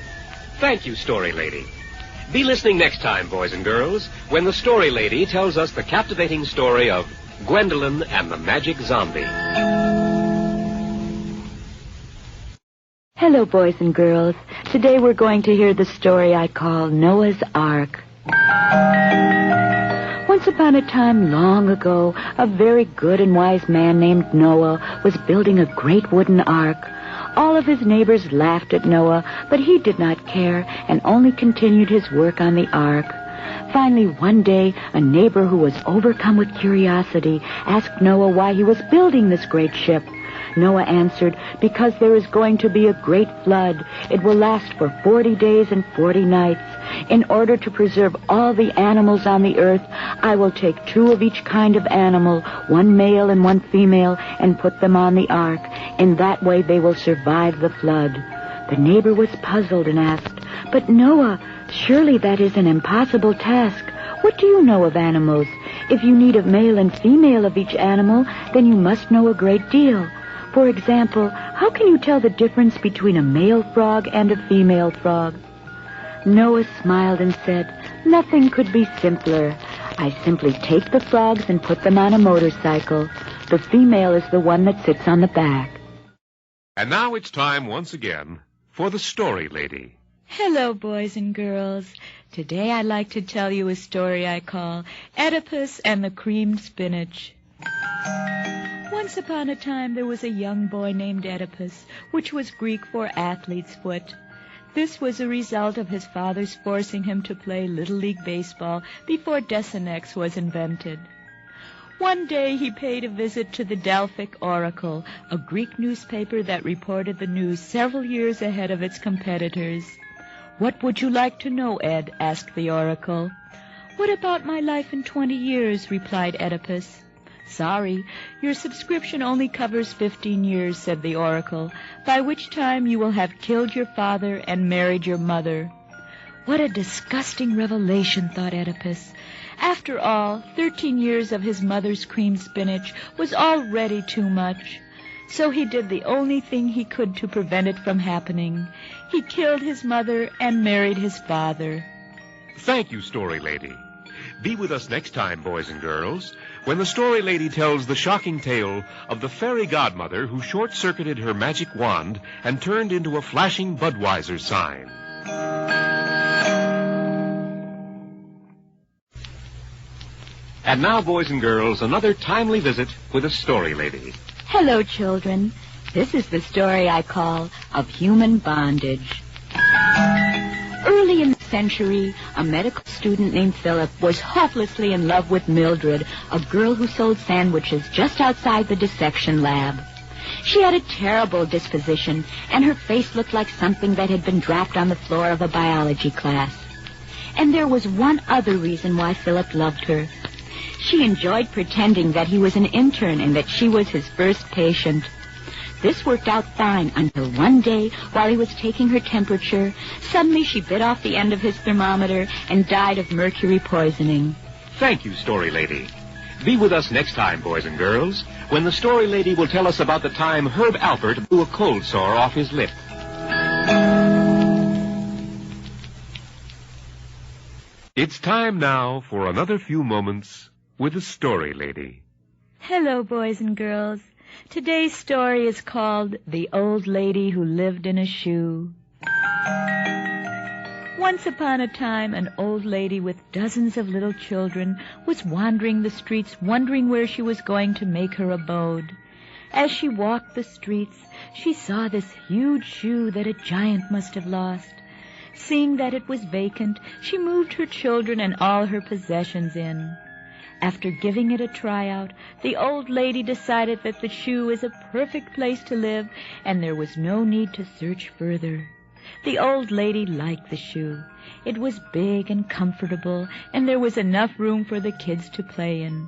A: Thank you, Story Lady. Be listening next time, boys and girls, when the Story Lady tells us the captivating story of Gwendolyn and the Magic Zombie.
D: Hello, boys and girls. Today we're going to hear the story I call Noah's Ark. Once upon a time, long ago, a very good and wise man named Noah was building a great wooden ark. All of his neighbors laughed at Noah, but he did not care and only continued his work on the ark. Finally, one day, a neighbor who was overcome with curiosity asked Noah why he was building this great ship. Noah answered, "Because there is going to be a great flood. It will last for 40 days and 40 nights. In order to preserve all the animals on the earth, I will take 2 of each kind of animal, 1 male and 1 female, and put them on the ark. In that way they will survive the flood." The neighbor was puzzled and asked, "But Noah, surely that is an impossible task. What do you know of animals? If you need a male and female of each animal, then you must know a great deal. For example, how can you tell the difference between a male frog and a female frog?" Noah smiled and said, "Nothing could be simpler. I simply take the frogs and put them on a motorcycle. The female is the one that sits on the back."
A: And now it's time once again for the Story Lady.
D: Hello, boys and girls. Today I'd like to tell you a story I call Oedipus and the Creamed Spinach. Once upon a time there was a young boy named Oedipus, which was Greek for athlete's foot. This was a result of his father's forcing him to play Little League Baseball before Decinex was invented. One day he paid a visit to the Delphic Oracle, a Greek newspaper that reported the news several years ahead of its competitors. "What would you like to know, Ed?" asked the Oracle. "What about my life in 20 years?" replied Oedipus. "Sorry, your subscription only covers 15 years," said the Oracle, "by which time you will have killed your father and married your mother." What a disgusting revelation, thought Oedipus. After all, 13 years of his mother's creamed spinach was already too much. So he did the only thing he could to prevent it from happening. He killed his mother and married his father.
A: Thank you, Story Lady. Be with us next time, boys and girls, when the Story Lady tells the shocking tale of the fairy godmother who short-circuited her magic wand and turned into a flashing Budweiser sign. And now, boys and girls, another timely visit with a Story Lady.
B: Hello, children. This is the story I call Of Human Bondage. Early in the century, a medical student named Philip was hopelessly in love with Mildred, a girl who sold sandwiches just outside the dissection lab. She had a terrible disposition, and her face looked like something that had been dropped on the floor of a biology class. And there was one other reason why Philip loved her. She enjoyed pretending that he was an intern and that she was his first patient. This worked out fine until one day, while he was taking her temperature, suddenly she bit off the end of his thermometer and died of mercury poisoning.
A: Thank you, Story Lady. Be with us next time, boys and girls, when the Story Lady will tell us about the time Herb Alpert blew a cold sore off his lip. It's time now for another few moments with the Story Lady.
D: Hello, boys and girls. Today's story is called The Old Lady Who Lived in a Shoe. Once upon a time, an old lady with dozens of little children was wandering the streets, wondering where she was going to make her abode. As she walked the streets, she saw this huge shoe that a giant must have lost. Seeing that it was vacant, she moved her children and all her possessions in. After giving it a tryout, the old lady decided that the shoe is a perfect place to live, and there was no need to search further. The old lady liked the shoe. It was big and comfortable, and there was enough room for the kids to play in.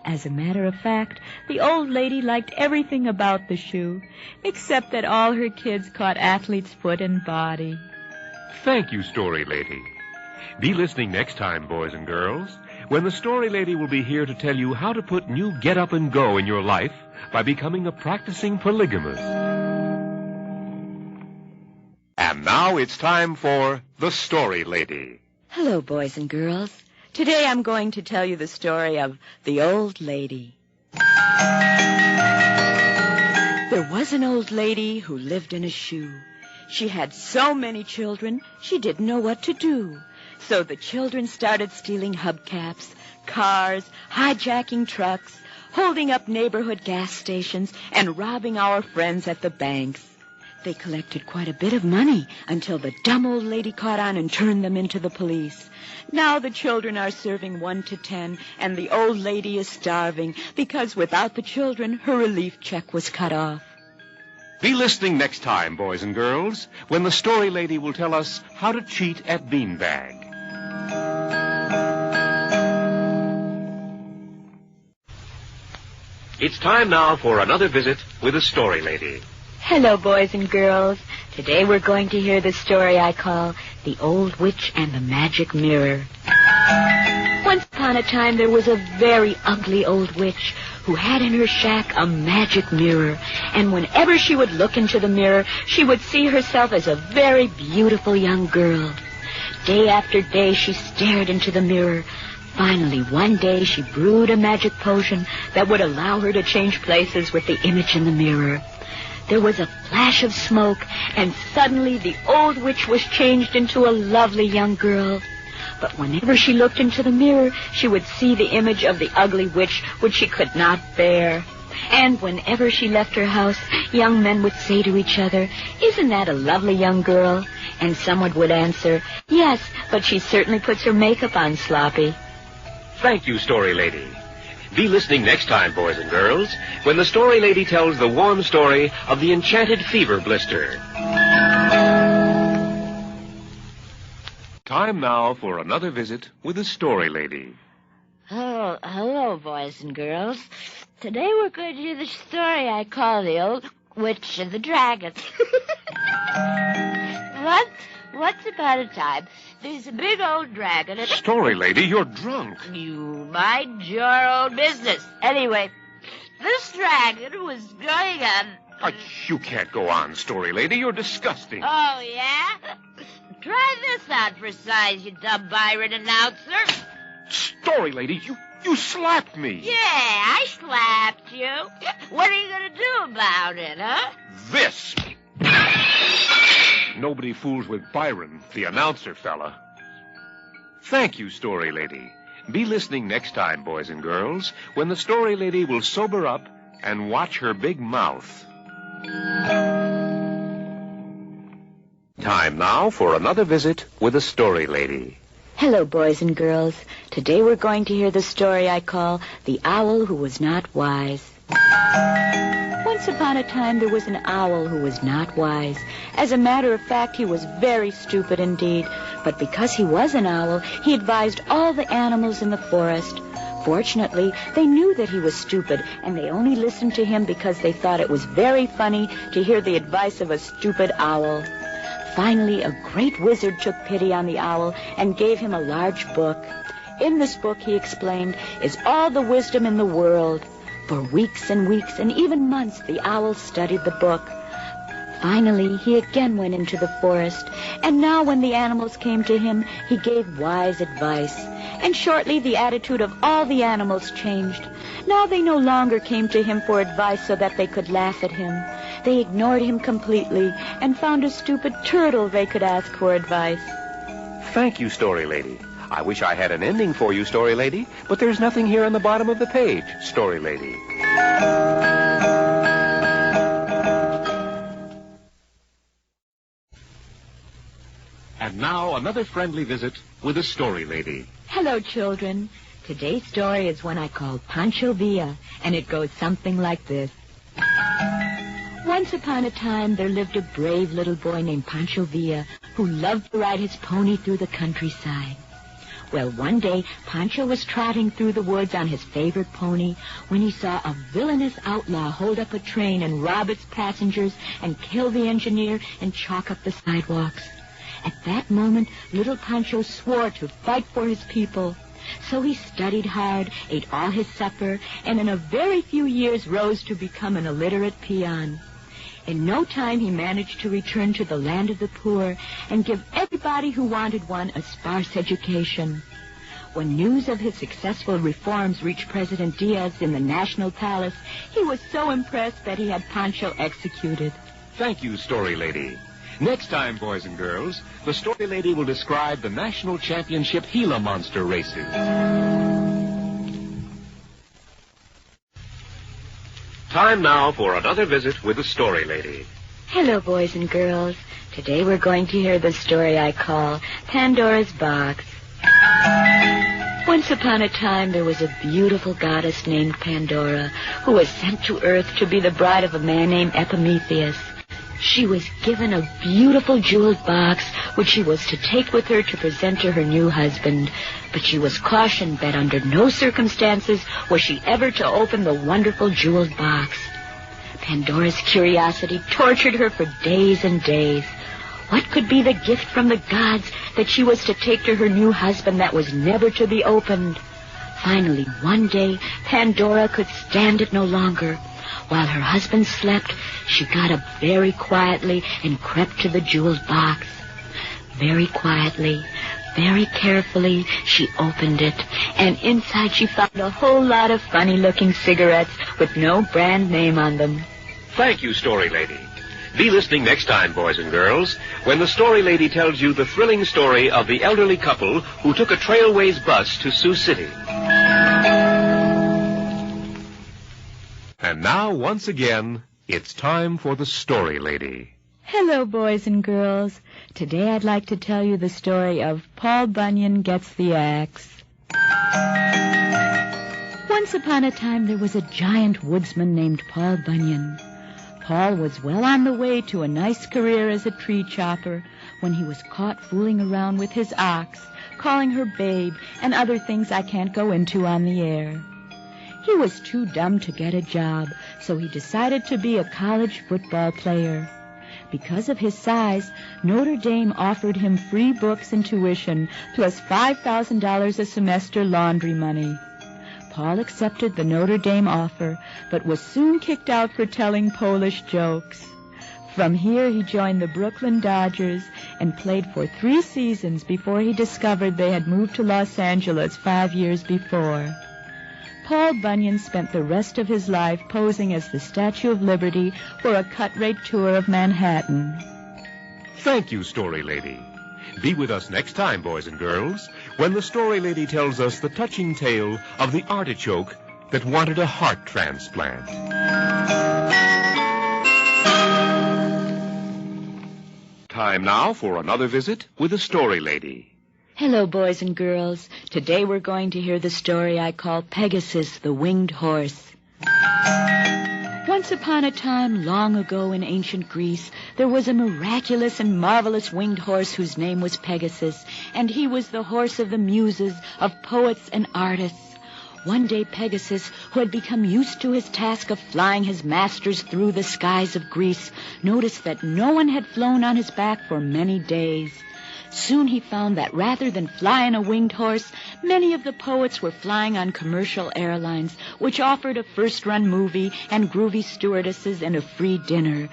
D: As a matter of fact, the old lady liked everything about the shoe, except that all her kids caught athlete's foot and body.
A: Thank you, Story Lady. Be listening next time, boys and girls, when the Story Lady will be here to tell you how to put new get up and go in your life by becoming a practicing polygamist. And now it's time for the Story Lady.
D: Hello, boys and girls. Today I'm going to tell you the story of The Old Lady. There was an old lady who lived in a shoe. She had so many children, she didn't know what to do. So the children started stealing hubcaps, cars, hijacking trucks, holding up neighborhood gas stations, and robbing our friends at the banks. They collected quite a bit of money until the dumb old lady caught on and turned them into the police. Now the children are serving 1 to 10, and the old lady is starving because without the children, her relief check was cut off.
A: Be listening next time, boys and girls, when the Story Lady will tell us how to cheat at beanbag. It's time now for another visit with the Story Lady.
B: Hello, boys and girls. Today we're going to hear the story I call The Old Witch and the Magic Mirror. Once upon a time, there was a very ugly old witch who had in her shack a magic mirror. And whenever she would look into the mirror, she would see herself as a very beautiful young girl. Day after day, she stared into the mirror. Finally, one day, she brewed a magic potion that would allow her to change places with the image in the mirror. there was a flash of smoke, and suddenly the old witch was changed into a lovely young girl. But whenever she looked into the mirror, she would see the image of the ugly witch, which she could not bear. And whenever she left her house, young men would say to each other, "Isn't that a lovely young girl?" And someone would answer, "Yes, but she certainly puts her makeup on sloppy."
A: Thank you, Story Lady. Be listening next time, boys and girls, when the Story Lady tells the warm story of the enchanted fever blister. Time now for another visit with the Story Lady.
F: Oh, hello, boys and girls. Today we're going to do the story I call The Old Witch and the Dragon. Once upon a time, there's a big old dragon and...
A: Story Lady, you're drunk.
F: You mind your own business. Anyway, this dragon was going on...
A: You can't go on, Story Lady. You're disgusting.
F: Oh, yeah? Try this on for size, you dumb Byron announcer.
A: Story Lady, you slapped me.
F: Yeah, I slapped you. What are you going to do about it, huh?
A: This. Nobody fools with Byron, the announcer fella. Thank you, Story Lady. Be listening next time, boys and girls, when the Story Lady will sober up and watch her big mouth. Time now for another visit with the Story Lady.
D: Hello, boys and girls. Today we're going to hear the story I call The Owl Who Was Not Wise. Once upon a time, there was an owl who was not wise. As a matter of fact, he was very stupid indeed. But because he was an owl, he advised all the animals in the forest. Fortunately, they knew that he was stupid, and they only listened to him because they thought it was very funny to hear the advice of a stupid owl. Finally, a great wizard took pity on the owl and gave him a large book. In this book, he explained, is all the wisdom in the world. For weeks and weeks and even months, the owl studied the book. Finally, he again went into the forest, and now when the animals came to him, he gave wise advice. And shortly, the attitude of all the animals changed. Now they no longer came to him for advice so that they could laugh at him. They ignored him completely and found a stupid turtle they could ask for advice.
A: Thank you, Story Lady. I wish I had an ending for you, Story Lady, but there's nothing here on the bottom of the page, Story Lady. And now, another friendly visit with the Story Lady.
D: Hello, children. Today's story is one I call Pancho Villa, and it goes something like this. Once upon a time, there lived a brave little boy named Pancho Villa who loved to ride his pony through the countryside. Well, one day, Pancho was trotting through the woods on his favorite pony when he saw a villainous outlaw hold up a train and rob its passengers and kill the engineer and chalk up the sidewalks. At that moment, little Pancho swore to fight for his people. So he studied hard, ate all his supper, and in a very few years rose to become an illiterate peon. In no time, he managed to return to the land of the poor and give everybody who wanted one a sparse education. When news of his successful reforms reached President Diaz in the National Palace, he was so impressed that he had Pancho executed.
A: Thank you, Story Lady. Next time, boys and girls, the Story Lady will describe the National Championship Gila Monster races. Time now for another visit with the Story Lady.
D: Hello, boys and girls. Today we're going to hear the story I call Pandora's Box. Once upon a time, there was a beautiful goddess named Pandora who was sent to Earth to be the bride of a man named Epimetheus. She was given a beautiful jeweled box which she was to take with her to present to her new husband. But she was cautioned that under no circumstances was she ever to open the wonderful jeweled box. Pandora's curiosity tortured her for days and days. What could be the gift from the gods that she was to take to her new husband that was never to be opened? Finally, one day, Pandora could stand it no longer. While her husband slept, she got up very quietly and crept to the jeweled box. Very quietly, very carefully, she opened it, and inside she found a whole lot of funny-looking cigarettes with no brand name on them.
A: Thank you, Story Lady. Be listening next time, boys and girls, when the Story Lady tells you the thrilling story of the elderly couple who took a Trailways bus to Sioux City. And now, once again, it's time for the Story Lady.
D: Hello, boys and girls. Today I'd like to tell you the story of Paul Bunyan Gets the Axe. Once upon a time, there was a giant woodsman named Paul Bunyan. Paul was well on the way to a nice career as a tree chopper when he was caught fooling around with his ox, calling her babe, and other things I can't go into on the air. He was too dumb to get a job, so he decided to be a college football player. Because of his size, Notre Dame offered him free books and tuition, plus $5,000 a semester laundry money. Paul accepted the Notre Dame offer, but was soon kicked out for telling Polish jokes. From here, he joined the Brooklyn Dodgers and played for 3 seasons before he discovered they had moved to Los Angeles 5 years before. Paul Bunyan spent the rest of his life posing as the Statue of Liberty for a cut-rate tour of Manhattan.
A: Thank you, Story Lady. Be with us next time, boys and girls, when the Story Lady tells us the touching tale of the artichoke that wanted a heart transplant. Time now for another visit with the Story Lady.
D: Hello, boys and girls. Today we're going to hear the story I call Pegasus, the Winged Horse. Once upon a time, long ago in ancient Greece, there was a miraculous and marvelous winged horse whose name was Pegasus, and he was the horse of the muses, of poets and artists. One day Pegasus, who had become used to his task of flying his masters through the skies of Greece, noticed that no one had flown on his back for many days. Soon he found that rather than fly on a winged horse, many of the poets were flying on commercial airlines, which offered a first-run movie and groovy stewardesses and a free dinner.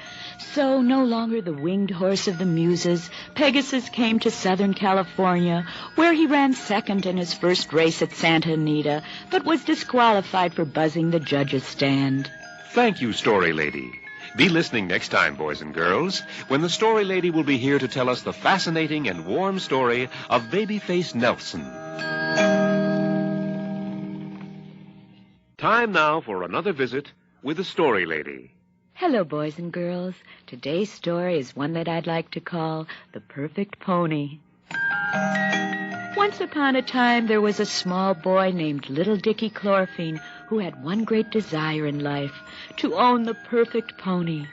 D: So, no longer the winged horse of the muses, Pegasus came to Southern California, where he ran second in his first race at Santa Anita, but was disqualified for buzzing the judges' stand.
A: Thank you, Story Lady. Be listening next time, boys and girls, when the Story Lady will be here to tell us the fascinating and warm story of Babyface Nelson. Time now for another visit with the Story Lady.
D: Hello, boys and girls. Today's story is one that I'd like to call The Perfect Pony. Once upon a time, there was a small boy named Little Dickie Chlorophene who had one great desire in life, to own the perfect pony.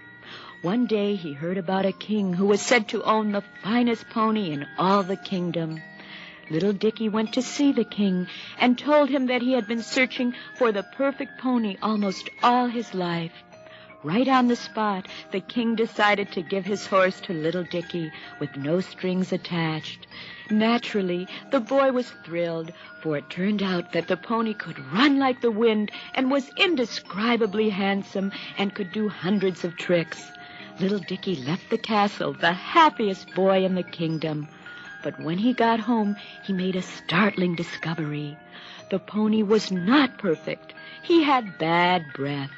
D: One day he heard about a king who was said to own the finest pony in all the kingdom. Little Dickie went to see the king and told him that he had been searching for the perfect pony almost all his life. Right on the spot, the king decided to give his horse to Little Dickie with no strings attached. Naturally, the boy was thrilled, for it turned out that the pony could run like the wind and was indescribably handsome and could do hundreds of tricks. Little Dickie left the castle, the happiest boy in the kingdom. But when he got home, he made a startling discovery. The pony was not perfect. He had bad breath.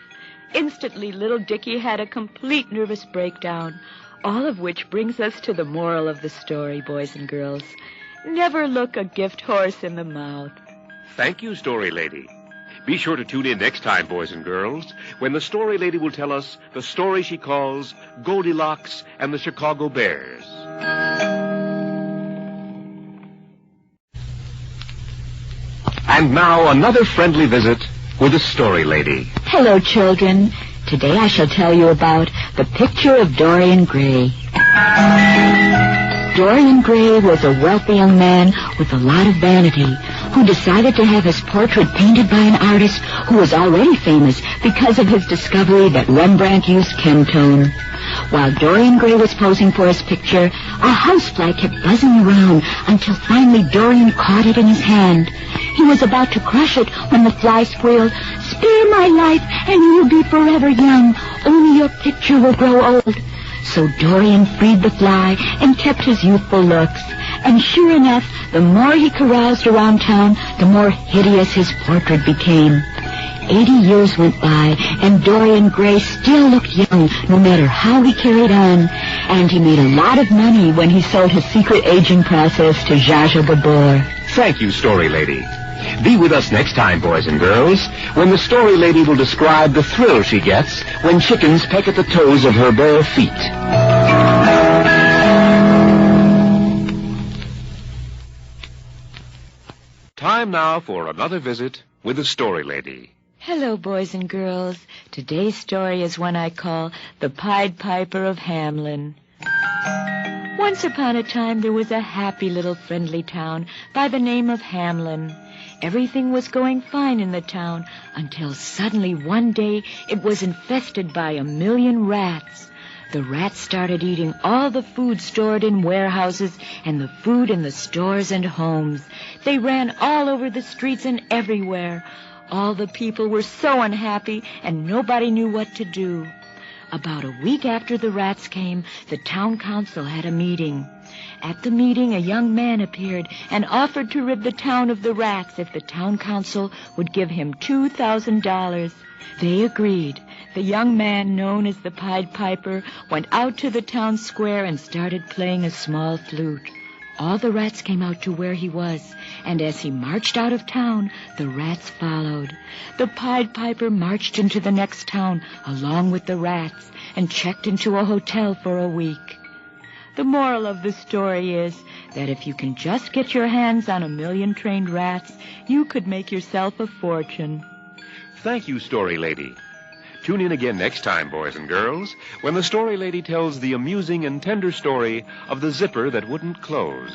D: Instantly, Little Dickie had a complete nervous breakdown, all of which brings us to the moral of the story, boys and girls. Never look a gift horse in the mouth.
A: Thank you, Story Lady. Be sure to tune in next time, boys and girls, when the Story Lady will tell us the story she calls Goldilocks and the Chicago Bears. And now another friendly visit with the Story Lady.
B: Hello, children. Today I shall tell you about the picture of Dorian Gray. Dorian Gray was a wealthy young man with a lot of vanity who decided to have his portrait painted by an artist who was already famous because of his discovery that Rembrandt used Chemtone. While Dorian Gray was posing for his picture, a housefly kept buzzing around until finally Dorian caught it in his hand. He was about to crush it when the fly squealed, "Spare my life and you'll be forever young. Only your picture will grow old." So Dorian freed the fly and kept his youthful looks. And sure enough, the more he caroused around town, the more hideous his portrait became. 80 years went by, and Dorian Gray still looked young no matter how he carried on. And he made a lot of money when he sold his secret aging process to Zsa Zsa Gabor.
A: Thank you, Story Lady. Be with us next time, boys and girls, when the Story Lady will describe the thrill she gets when chickens peck at the toes of her bare feet. Time now for another visit with the Story Lady.
D: Hello, boys and girls. Today's story is one I call The Pied Piper of Hamelin. Once upon a time, there was a happy little friendly town by the name of Hamelin. Everything was going fine in the town until suddenly one day it was infested by 1,000,000 rats. The rats started eating all the food stored in warehouses and the food in the stores and homes. They ran all over the streets and everywhere. All the people were so unhappy and nobody knew what to do. About a week after the rats came, the town council had a meeting. At the meeting, a young man appeared and offered to rid the town of the rats if the town council would give him $2,000. They agreed. The young man, known as the Pied Piper, went out to the town square and started playing a small flute. All the rats came out to where he was, and as he marched out of town, the rats followed. The Pied Piper marched into the next town along with the rats and checked into a hotel for a week. The moral of the story is that if you can just get your hands on 1,000,000 trained rats, you could make yourself a fortune.
A: Thank you, Story Lady. Tune in again next time, boys and girls, when the Story Lady tells the amusing and tender story of the zipper that wouldn't close.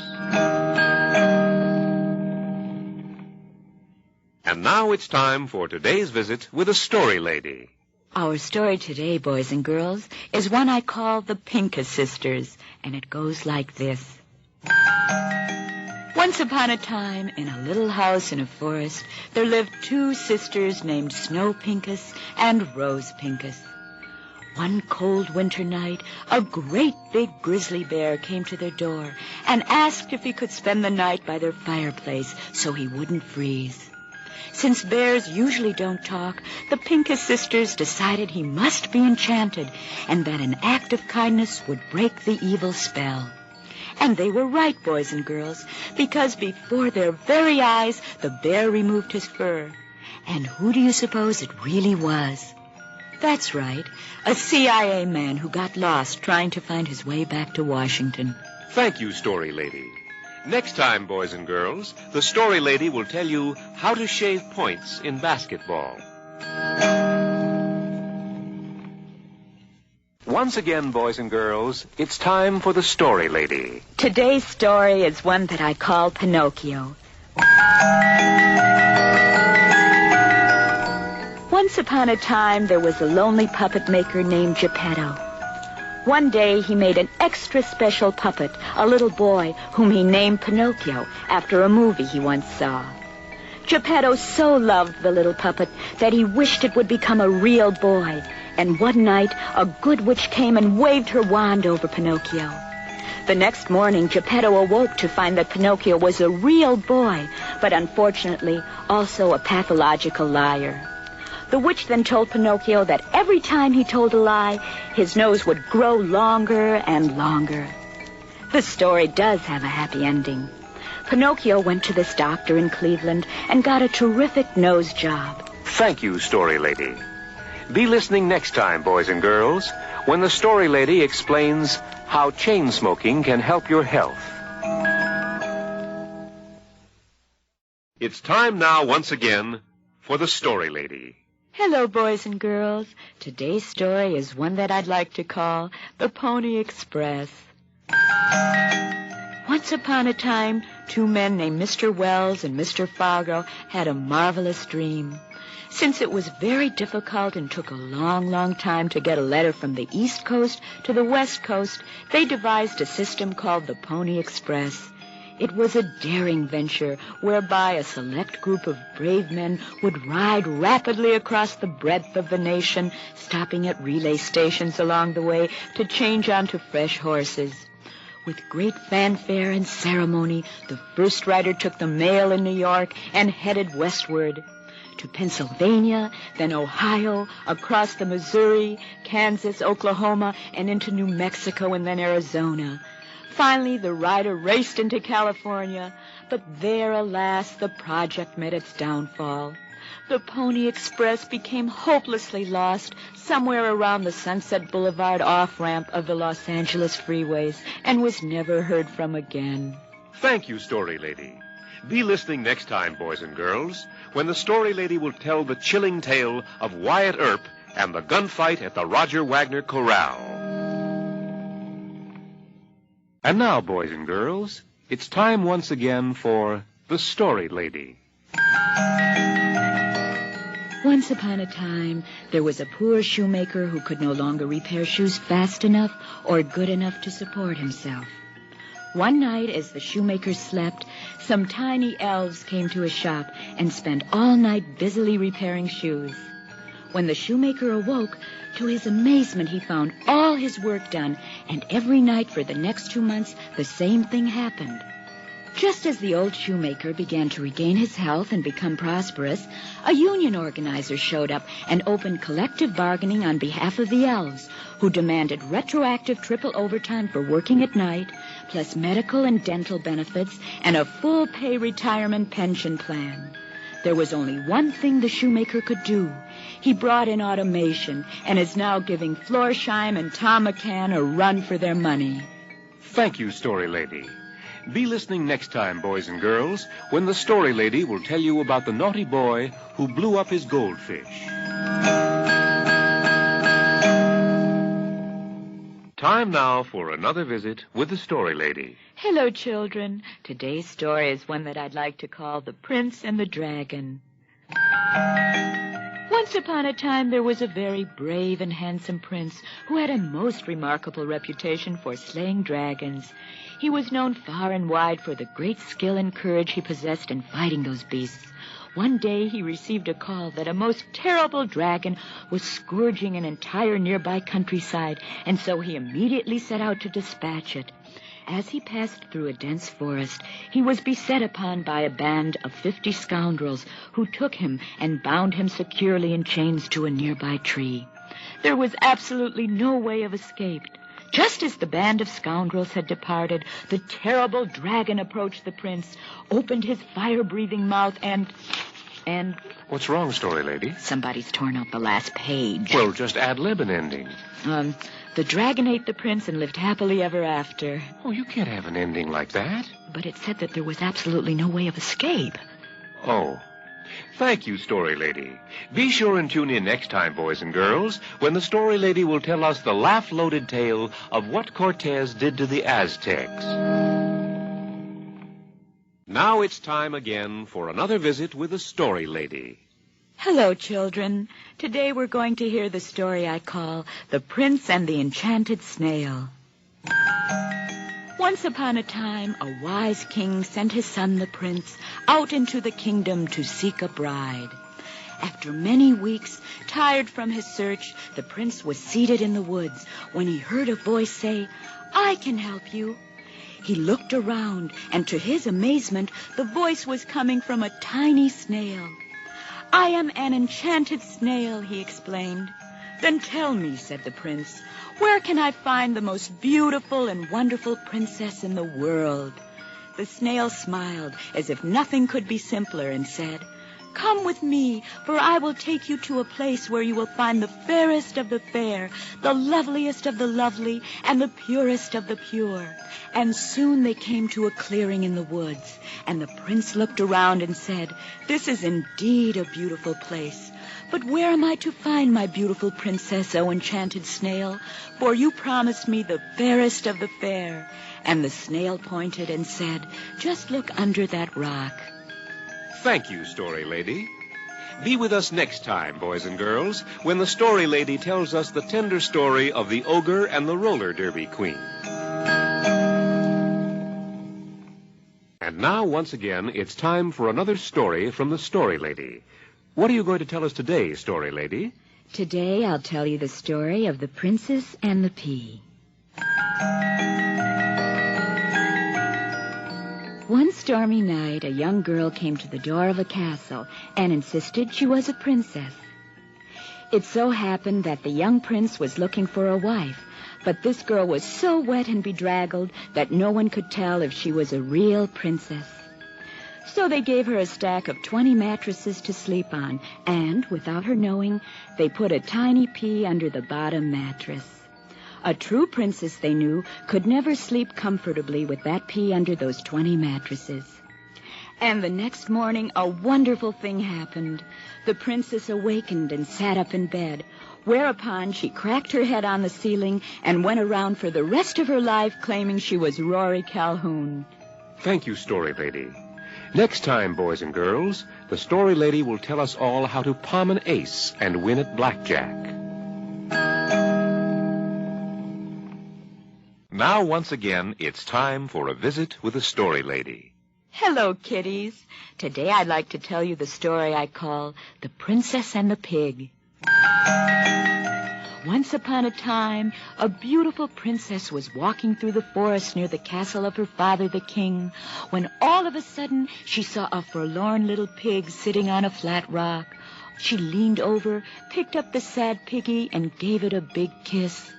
A: And now it's time for today's visit with the Story Lady.
D: Our story today, boys and girls, is one I call The Pincus Sisters, and it goes like this. Once upon a time, in a little house in a forest, there lived 2 sisters named Snow Pincus and Rose Pincus. One cold winter night, a great big grizzly bear came to their door and asked if he could spend the night by their fireplace so he wouldn't freeze. Since bears usually don't talk, the Pincus sisters decided he must be enchanted and that an act of kindness would break the evil spell. And they were right, boys and girls, because before their very eyes, the bear removed his fur. And who do you suppose it really was? That's right, a CIA man who got lost trying to find his way back to Washington.
A: Thank you, Story Lady. Next time, boys and girls, the Story Lady will tell you how to shave points in basketball. Once again, boys and girls, it's time for the Story Lady.
D: Today's story is one that I call Pinocchio. Once upon a time, there was a lonely puppet maker named Geppetto. One day, he made an extra special puppet, a little boy, whom he named Pinocchio, after a movie he once saw. Geppetto so loved the little puppet that he wished it would become a real boy. And one night, a good witch came and waved her wand over Pinocchio. The next morning, Geppetto awoke to find that Pinocchio was a real boy, but unfortunately, also a pathological liar. The witch then told Pinocchio that every time he told a lie, his nose would grow longer and longer. The story does have a happy ending. Pinocchio went to this doctor in Cleveland and got a terrific nose job.
A: Thank you, Story Lady. Be listening next time, boys and girls, when the Story Lady explains how chain smoking can help your health. It's time now, once again, for the Story Lady.
D: Hello, boys and girls. Today's story is one that I'd like to call The Pony Express. Once upon a time, 2 men named Mr. Wells and Mr. Fargo had a marvelous dream. Since it was very difficult and took a long, long time to get a letter from the East Coast to the West Coast, they devised a system called the Pony Express. It was a daring venture whereby a select group of brave men would ride rapidly across the breadth of the nation, stopping at relay stations along the way to change onto fresh horses. With great fanfare and ceremony, the first rider took the mail in New York and headed westward. to Pennsylvania, then Ohio, across the Missouri, Kansas, Oklahoma, and into New Mexico and then Arizona. Finally, the rider raced into California, but there, alas, the project met its downfall. The Pony Express became hopelessly lost somewhere around the Sunset Boulevard off-ramp of the Los Angeles freeways and was never heard from again.
A: Thank you, Story Lady. Be listening next time, boys and girls, when the Story Lady will tell the chilling tale of Wyatt Earp and the gunfight at the Roger Wagner Corral. And now, boys and girls, it's time once again for the Story Lady.
D: Once upon a time, there was a poor shoemaker who could no longer repair shoes fast enough or good enough to support himself. One night, as the shoemaker slept, some tiny elves came to his shop and spent all night busily repairing shoes. When the shoemaker awoke, to his amazement, he found all his work done, and every night for the next 2 months, the same thing happened. Just as the old shoemaker began to regain his health and become prosperous, a union organizer showed up and opened collective bargaining on behalf of the elves, who demanded retroactive triple overtime for working at night, plus medical and dental benefits, and a full-pay retirement pension plan. There was only one thing the shoemaker could do. He brought in automation and is now giving Florsheim and Tom McCann a run for their money.
A: Thank you, Story Lady. Be listening next time, boys and girls, when the Story Lady will tell you about the naughty boy who blew up his goldfish. Time now for another visit with the Story Lady.
D: Hello, children. Today's story is one that I'd like to call The Prince and the Dragon. Once upon a time, there was a very brave and handsome prince who had a most remarkable reputation for slaying dragons. He was known far and wide for the great skill and courage he possessed in fighting those beasts. One day he received a call that a most terrible dragon was scourging an entire nearby countryside, and so he immediately set out to dispatch it. As he passed through a dense forest, he was beset upon by a band of 50 scoundrels who took him and bound him securely in chains to a nearby tree. There was absolutely no way of escape. Just as the band of scoundrels had departed, the terrible dragon approached the prince, opened his fire-breathing mouth, and...
A: What's wrong, Story Lady?
D: Somebody's torn out the last page.
A: Well, just ad-lib an ending.
D: The dragon ate the prince and lived happily ever after.
A: Oh, you can't have an ending like that.
D: But it said that there was absolutely no way of escape.
A: Oh. Thank you, Story Lady. Be sure and tune in next time, boys and girls, when the Story Lady will tell us the laugh-loaded tale of what Cortez did to the Aztecs. Now it's time again for another visit with the Story Lady.
D: Hello, children. Today we're going to hear the story I call The Prince and the Enchanted Snail. Once upon a time, a wise king sent his son, the prince, out into the kingdom to seek a bride. After many weeks, tired from his search, the prince was seated in the woods when he heard a voice say, "I can help you." He looked around, and to his amazement, the voice was coming from a tiny snail. "I am an enchanted snail," he explained. "Then tell me," said the prince, "where can I find the most beautiful and wonderful princess in the world?" The snail smiled as if nothing could be simpler and said, "Come with me, for I will take you to a place where you will find the fairest of the fair, the loveliest of the lovely, and the purest of the pure." And soon they came to a clearing in the woods, and the prince looked around and said, "This is indeed a beautiful place. But where am I to find my beautiful princess, O enchanted snail? For you promised me the fairest of the fair." And the snail pointed and said, "Just look under that rock."
A: Thank you, Story Lady. Be with us next time, boys and girls, when the Story Lady tells us the tender story of the ogre and the roller derby queen. And now, once again, it's time for another story from the Story Lady. What are you going to tell us today, Story Lady?
D: Today I'll tell you the story of the Princess and the Pea. One stormy night, a young girl came to the door of a castle and insisted she was a princess. It so happened that the young prince was looking for a wife, but this girl was so wet and bedraggled that no one could tell if she was a real princess. So they gave her a stack of 20 mattresses to sleep on, and, without her knowing, they put a tiny pea under the bottom mattress. A true princess, they knew, could never sleep comfortably with that pea under those 20 mattresses. And the next morning, a wonderful thing happened. The princess awakened and sat up in bed, whereupon she cracked her head on the ceiling and went around for the rest of her life claiming she was Rory Calhoun.
A: Thank you, Story Lady. Next time, boys and girls, the Story Lady will tell us all how to palm an ace and win at blackjack. Now, once again, it's time for a visit with the Story Lady.
D: Hello, kiddies. Today I'd like to tell you the story I call The Princess and the Pig. Once upon a time, a beautiful princess was walking through the forest near the castle of her father, the king, when all of a sudden she saw a forlorn little pig sitting on a flat rock. She leaned over, picked up the sad piggy, and gave it a big kiss.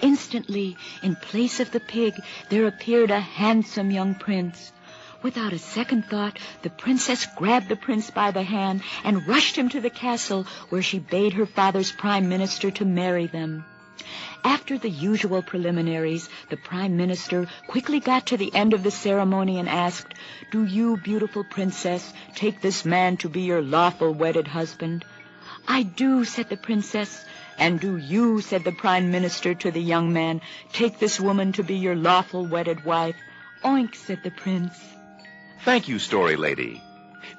D: Instantly, in place of the pig, there appeared a handsome young prince. Without a second thought, the princess grabbed the prince by the hand and rushed him to the castle, where she bade her father's prime minister to marry them. After the usual preliminaries, the prime minister quickly got to the end of the ceremony and asked, "Do you, beautiful princess, take this man to be your lawful wedded husband?" "I do," said the princess. "And do you," said the prime minister to the young man, "take this woman to be your lawful wedded wife?" "Oink," said the prince.
A: Thank you, Story Lady.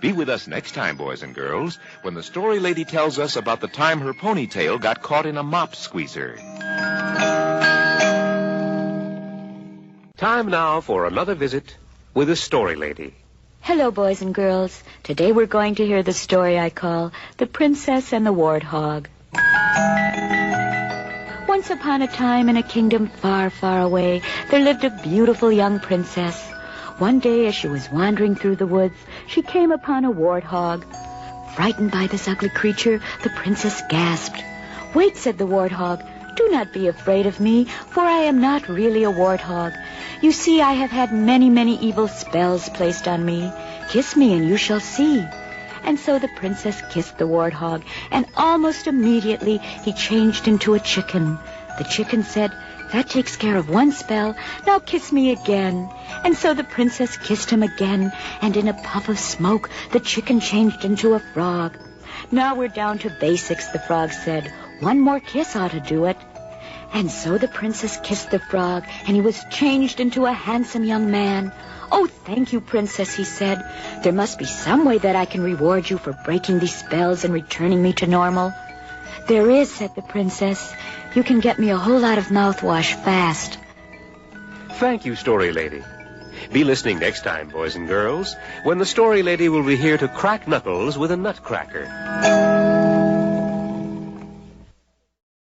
A: Be with us next time, boys and girls, when the Story Lady tells us about the time her ponytail got caught in a mop squeezer. Time now for another visit with the Story Lady.
D: Hello, boys and girls. Today we're going to hear the story I call The Princess and the Warthog. Once upon a time, in a kingdom far, far away, there lived a beautiful young princess. One day, as she was wandering through the woods, she came upon a warthog. Frightened by this ugly creature, the princess gasped. "Wait," said the warthog. "Do not be afraid of me, for I am not really a warthog. You see, I have had many, many evil spells placed on me. Kiss me and you shall see." And so the princess kissed the warthog, and almost immediately he changed into a chicken. The chicken said, "That takes care of one spell. Now kiss me again." And so the princess kissed him again, and in a puff of smoke, the chicken changed into a frog. "Now we're down to basics," the frog said. "One more kiss ought to do it." And so the princess kissed the frog, and he was changed into a handsome young man. "Oh, thank you, princess," he said. "There must be some way that I can reward you for breaking these spells and returning me to normal." "There is," said the princess. "You can get me a whole lot of mouthwash fast."
A: Thank you, Story Lady. Be listening next time, boys and girls, when the Story Lady will be here to crack knuckles with a nutcracker.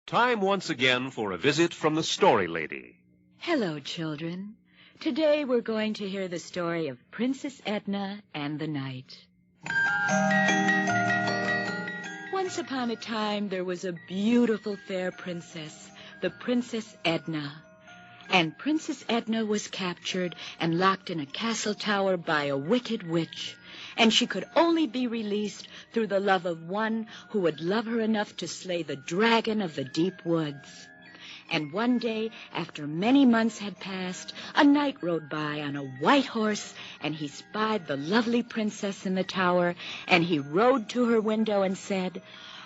A: Time once again for a visit from the Story Lady.
D: Hello, children. Today we're going to hear the story of Princess Edna and the Knight. Once upon a time, there was a beautiful fair princess, the Princess Edna. And Princess Edna was captured and locked in a castle tower by a wicked witch. And she could only be released through the love of one who would love her enough to slay the dragon of the deep woods. And one day, after many months had passed, a knight rode by on a white horse, and he spied the lovely princess in the tower, and he rode to her window and said,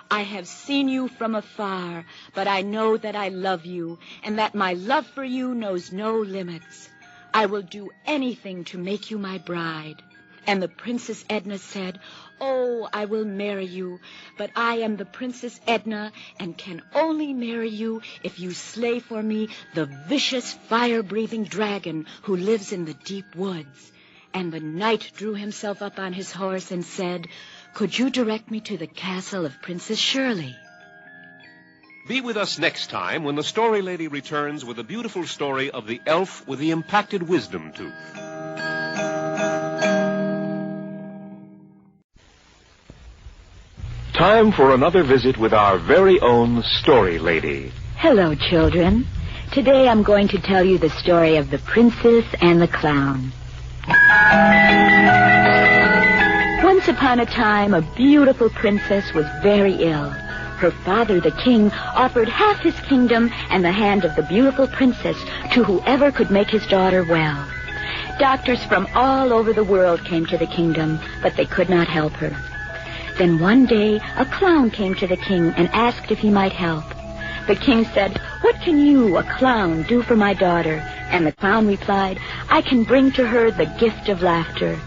D: "I have seen you from afar, but I know that I love you, and that my love for you knows no limits. I will do anything to make you my bride." And the Princess Edna said, "Oh, I will marry you, but I am the Princess Edna and can only marry you if you slay for me the vicious fire-breathing dragon who lives in the deep woods." And the knight drew himself up on his horse and said, "Could you direct me to the castle of Princess Shirley?"
A: Be with us next time when the Story Lady returns with a beautiful story of the elf with the impacted wisdom tooth. time for another visit with our very own Story Lady.
B: Hello, children. Today I'm going to tell you the story of the princess and the clown. Once upon a time, a beautiful princess was very ill. Her father, the king, offered half his kingdom and the hand of the beautiful princess to whoever could make his daughter well. Doctors from all over the world came to the kingdom, but they could not help her. Then one day, a clown came to the king and asked if he might help. The king said, "What can you, a clown, do for my daughter?" And the clown replied, "I can bring to her the gift of laughter."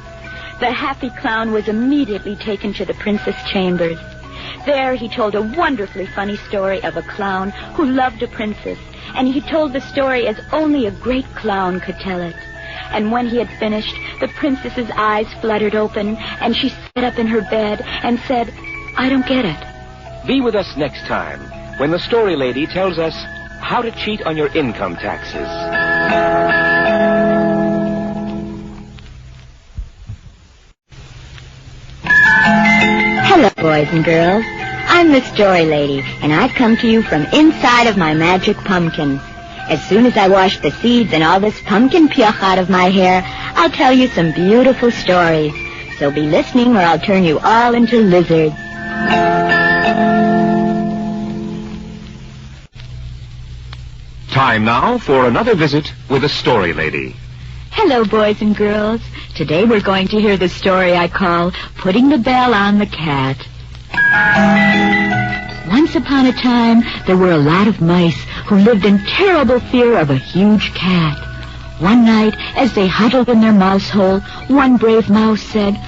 B: The happy clown was immediately taken to the princess' chambers. There he told a wonderfully funny story of a clown who loved a princess, and he told the story as only a great clown could tell it. And when he had finished, the princess's eyes fluttered open, and she sat up in her bed and said, "I don't get it."
C: Be with us next time when the Story Lady tells us how to cheat on your income taxes.
B: Hello, boys and girls. I'm the Story Lady, and I've come to you from inside of my magic pumpkin. As soon as I wash the seeds and all this pumpkin pure out of my hair, I'll tell you some beautiful stories. So be listening or I'll turn you all into lizards.
A: Time now for another visit with the Story Lady.
B: Hello, boys and girls. Today we're going to hear the story I call Putting the Bell on the Cat. Once upon a time, there were a lot of mice who lived in terrible fear of a huge cat. One night, as they huddled in their mouse hole, one brave mouse said,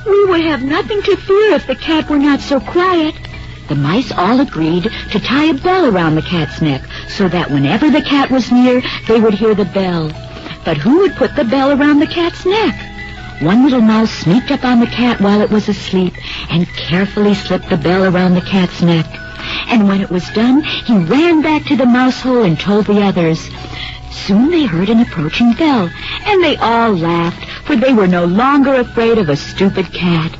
B: "We would have nothing to fear if the cat were not so quiet." The mice all agreed to tie a bell around the cat's neck so that whenever the cat was near, they would hear the bell. But who would put the bell around the cat's neck? One little mouse sneaked up on the cat while it was asleep and carefully slipped the bell around the cat's neck. And when it was done, he ran back to the mouse hole and told the others. Soon they heard an approaching bell, and they all laughed, for they were no longer afraid of a stupid cat.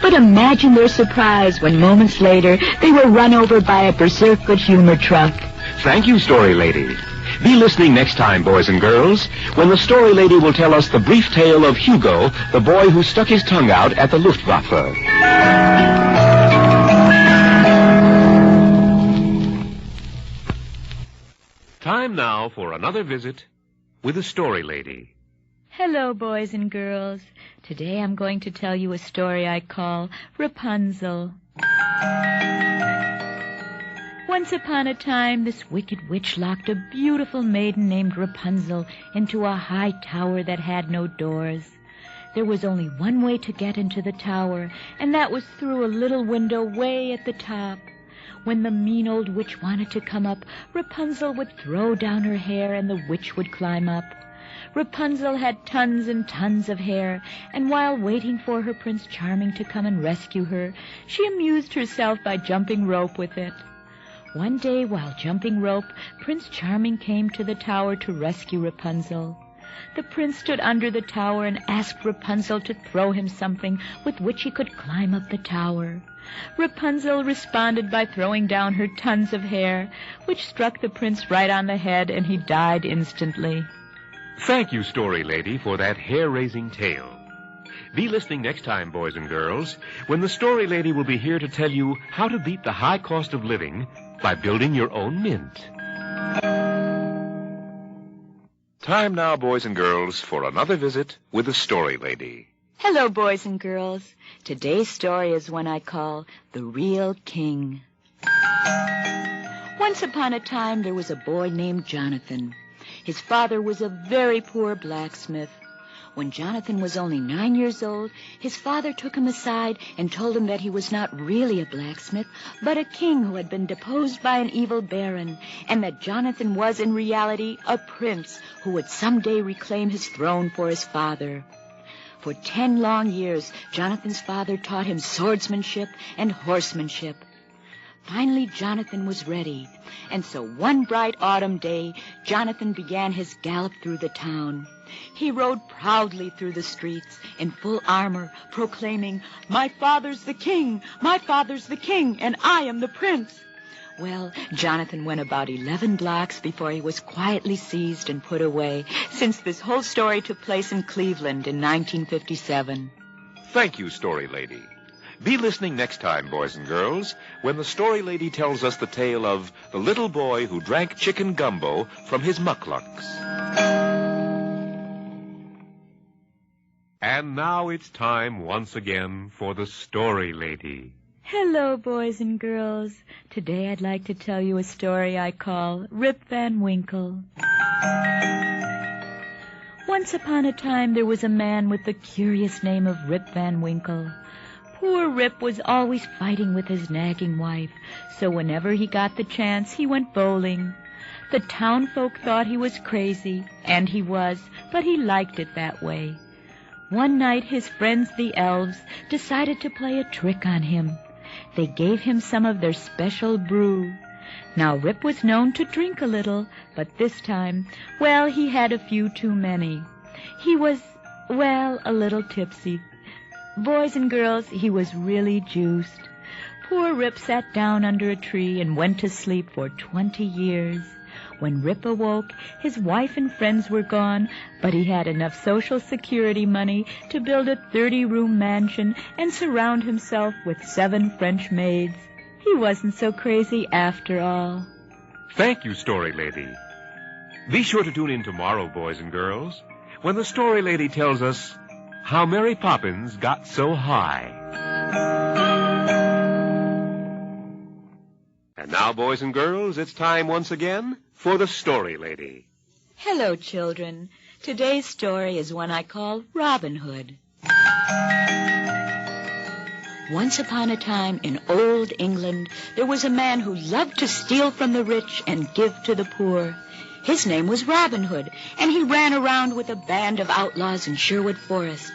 B: But imagine their surprise when moments later they were run over by a berserk good humor truck.
A: Thank you, Story Lady. Be listening next time, boys and girls, when the Story Lady will tell us the brief tale of Hugo, the boy who stuck his tongue out at the Luftwaffe. Time now for another visit with the Story Lady.
D: Hello, boys and girls. Today I'm going to tell you a story I call Rapunzel. Once upon a time, this wicked witch locked a beautiful maiden named Rapunzel into a high tower that had no doors. There was only one way to get into the tower, and that was through a little window way at the top. When the mean old witch wanted to come up, Rapunzel would throw down her hair and the witch would climb up. Rapunzel had tons and tons of hair, and while waiting for her Prince Charming to come and rescue her, she amused herself by jumping rope with it. One day, while jumping rope, Prince Charming came to the tower to rescue Rapunzel. The prince stood under the tower and asked Rapunzel to throw him something with which he could climb up the tower. Rapunzel responded by throwing down her tons of hair, which struck the prince right on the head, and he died instantly.
A: Thank you, Story Lady, for that hair-raising tale. Be listening next time, boys and girls, when the Story Lady will be here to tell you how to beat the high cost of living by building your own mint. Time now, boys and girls, for another visit with the Story Lady.
D: Hello, boys and girls. Today's story is one I call The Real King. Once upon a time, there was a boy named Jonathan. His father was a very poor blacksmith. When Jonathan was only 9 years old, his father took him aside and told him that he was not really a blacksmith, but a king who had been deposed by an evil baron, and that Jonathan was in reality a prince who would someday reclaim his throne for his father. For 10 long years, Jonathan's father taught him swordsmanship and horsemanship. Finally, Jonathan was ready. And so one bright autumn day, Jonathan began his gallop through the town. He rode proudly through the streets in full armor, proclaiming, "My father's the king, my father's the king, and I am the prince." Well, Jonathan went about 11 blocks before he was quietly seized and put away, since this whole story took place in Cleveland in 1957.
A: Thank you, Story Lady. Be listening next time, boys and girls, when the Story Lady tells us the tale of the little boy who drank chicken gumbo from his mucklucks. And now it's time once again for the Story Lady.
D: Hello, boys and girls. Today I'd like to tell you a story I call Rip Van Winkle. Once upon a time there was a man with the curious name of Rip Van Winkle. Poor Rip was always fighting with his nagging wife, so whenever he got the chance, he went bowling. The townfolk thought he was crazy, and he was, but he liked it that way. One night his friends the elves decided to play a trick on him. They gave him some of their special brew. Now Rip was known to drink a little, but this time, well, he had a few too many. He was, well, a little tipsy. Boys and girls, he was really juiced. Poor Rip sat down under a tree and went to sleep for 20 years. When Rip awoke, his wife and friends were gone, but he had enough Social Security money to build a 30-room mansion and surround himself with 7 French maids. He wasn't so crazy after all.
A: Thank you, Story Lady. Be sure to tune in tomorrow, boys and girls, when the Story Lady tells us how Mary Poppins got so high. And now, boys and girls, it's time once again for the Story Lady.
D: Hello, children. Today's story is one I call Robin Hood. Once upon a time in old England, there was a man who loved to steal from the rich and give to the poor. His name was Robin Hood, and he ran around with a band of outlaws in Sherwood Forest.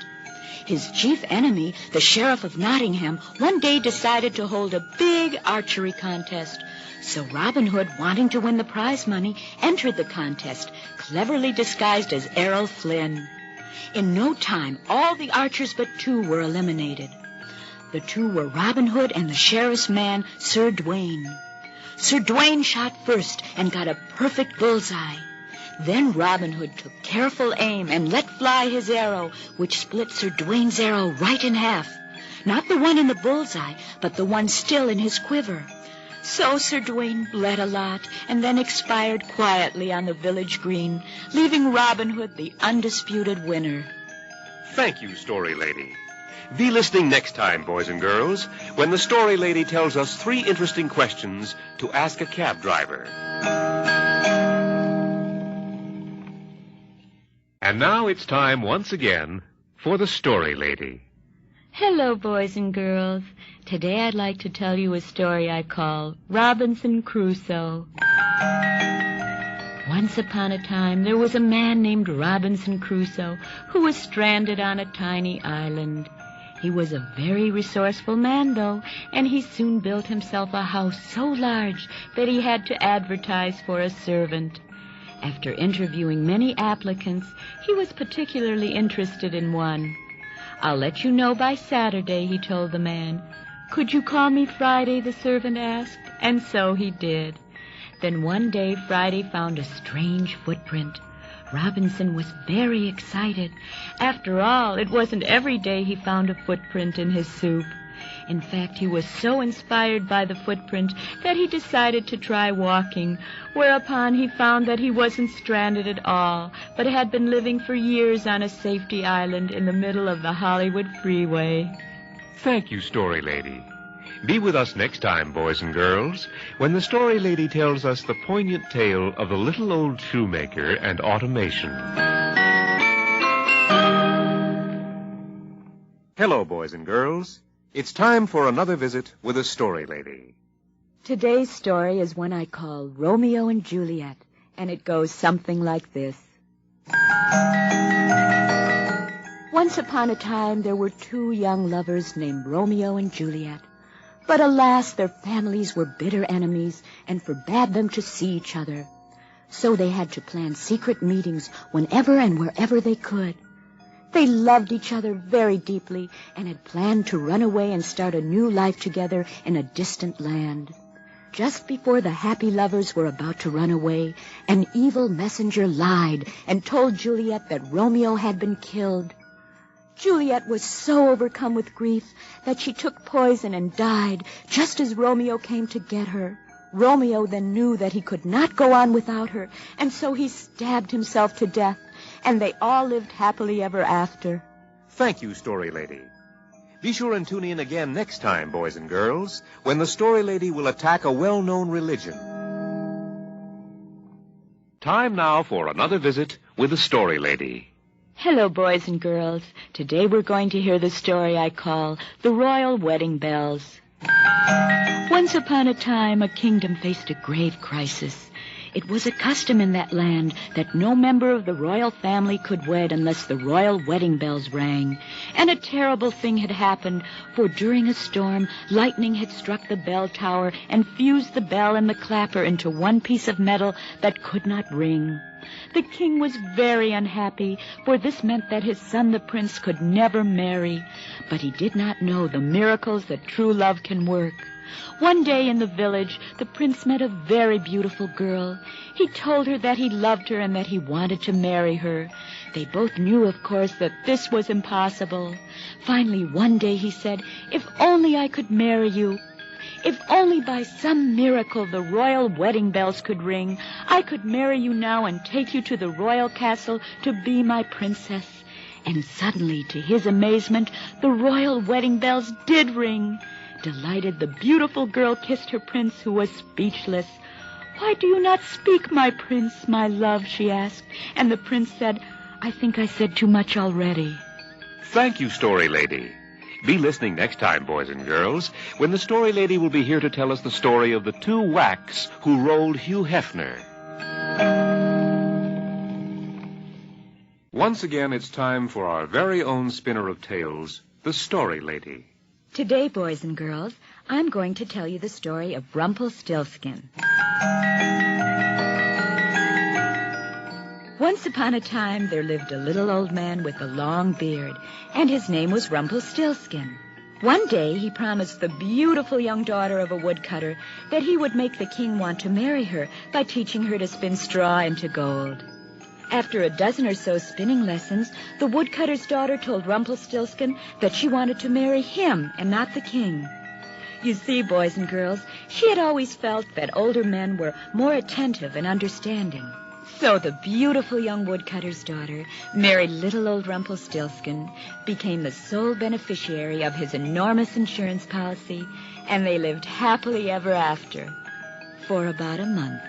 D: His chief enemy, the Sheriff of Nottingham, one day decided to hold a big archery contest. So Robin Hood, wanting to win the prize money, entered the contest, cleverly disguised as Errol Flynn. In no time, all the archers but 2 were eliminated. The 2 were Robin Hood and the sheriff's man, Sir Dwayne. Sir Dwayne shot first and got a perfect bullseye. Then Robin Hood took careful aim and let fly his arrow, which split Sir Dwayne's arrow right in half. Not the one in the bullseye, but the one still in his quiver. So Sir Dwayne bled a lot and then expired quietly on the village green, leaving Robin Hood the undisputed winner.
A: Thank you, Story Lady. Be listening next time, boys and girls, when the Story Lady tells us 3 interesting questions to ask a cab driver. And now it's time once again for the Story Lady.
D: Hello, boys and girls. Today I'd like to tell you a story I call Robinson Crusoe. Once upon a time, there was a man named Robinson Crusoe who was stranded on a tiny island. He was a very resourceful man, though, and he soon built himself a house so large that he had to advertise for a servant. After interviewing many applicants, he was particularly interested in one. "I'll let you know by Saturday," he told the man. "Could you call me Friday?" the servant asked, and so he did. Then one day Friday found a strange footprint. Robinson was very excited. After all, it wasn't every day he found a footprint in his soup. In fact, he was so inspired by the footprint that he decided to try walking, whereupon he found that he wasn't stranded at all, but had been living for years on a safety island in the middle of the Hollywood freeway.
A: Thank you, Story Lady. Be with us next time, boys and girls, when the Story Lady tells us the poignant tale of the little old shoemaker and automation. Hello, boys and girls. It's time for another visit with the Story Lady.
D: Today's story is one I call Romeo and Juliet, and it goes something like this. Once upon a time, there were 2 young lovers named Romeo and Juliet. But alas, their families were bitter enemies and forbade them to see each other. So they had to plan secret meetings whenever and wherever they could. They loved each other very deeply and had planned to run away and start a new life together in a distant land. Just before the happy lovers were about to run away, an evil messenger lied and told Juliet that Romeo had been killed. Juliet was so overcome with grief that she took poison and died just as Romeo came to get her. Romeo then knew that he could not go on without her, and so he stabbed himself to death, and they all lived happily ever after.
A: Thank you, Story Lady. Be sure and tune in again next time, boys and girls, when the Story Lady will attack a well-known religion. Time now for another visit with the Story Lady.
D: Hello, boys and girls. Today we're going to hear the story I call The Royal Wedding Bells. Once upon a time, a kingdom faced a grave crisis. It was a custom in that land that no member of the royal family could wed unless the royal wedding bells rang. And a terrible thing had happened, for during a storm, lightning had struck the bell tower and fused the bell and the clapper into one piece of metal that could not ring. The king was very unhappy, for this meant that his son, the prince, could never marry. But he did not know the miracles that true love can work. One day in the village, the prince met a very beautiful girl. He told her that he loved her and that he wanted to marry her. They both knew, of course, that this was impossible. Finally, one day he said, "If only I could marry you. If only by some miracle the royal wedding bells could ring, I could marry you now and take you to the royal castle to be my princess." And suddenly, to his amazement, the royal wedding bells did ring. Delighted, the beautiful girl kissed her prince, who was speechless. "Why do you not speak, my prince, my love?" she asked. And the prince said, "I think I said too much already."
A: Thank you, Story Lady. Be listening next time, boys and girls, when the Story Lady will be here to tell us the story of the two whacks who rolled Hugh Hefner. Once again, it's time for our very own spinner of tales, the Story Lady.
D: Today, boys and girls, I'm going to tell you the story of Rumpelstiltskin. Once upon a time, there lived a little old man with a long beard, and his name was Rumpelstiltskin. One day, he promised the beautiful young daughter of a woodcutter that he would make the king want to marry her by teaching her to spin straw into gold. After a dozen or so spinning lessons, the woodcutter's daughter told Rumpelstiltskin that she wanted to marry him and not the king. You see, boys and girls, she had always felt that older men were more attentive and understanding. So the beautiful young woodcutter's daughter married little old Rumpelstiltskin, became the sole beneficiary of his enormous insurance policy, and they lived happily ever after for about a month.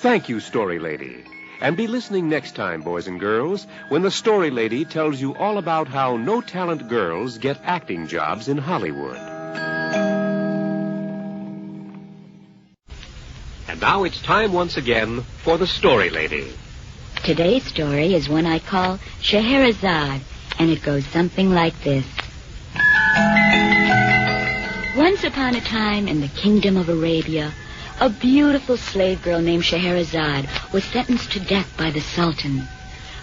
A: Thank you, Story Lady. And be listening next time, boys and girls, when the Story Lady tells you all about how no-talent girls get acting jobs in Hollywood. And now it's time once again for the Story Lady.
B: Today's story is one I call Scheherazade, and it goes something like this. Once upon a time in the kingdom of Arabia, a beautiful slave girl named Scheherazade was sentenced to death by the Sultan.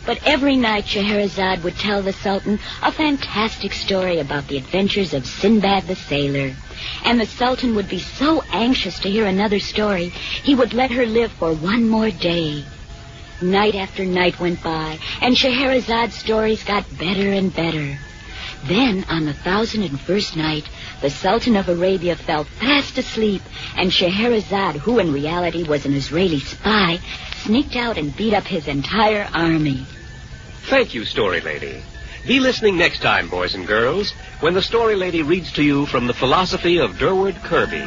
B: But every night Scheherazade would tell the Sultan a fantastic story about the adventures of Sinbad the sailor. And the Sultan would be so anxious to hear another story, he would let her live for one more day. Night after night went by, and Scheherazade's stories got better and better. Then, on the 1001st night, the Sultan of Arabia fell fast asleep, and Scheherazade, who in reality was an Israeli spy, sneaked out and beat up his entire army.
A: Thank you, Story Lady. Be listening next time, boys and girls, when the Story Lady reads to you from the philosophy of Durward Kirby.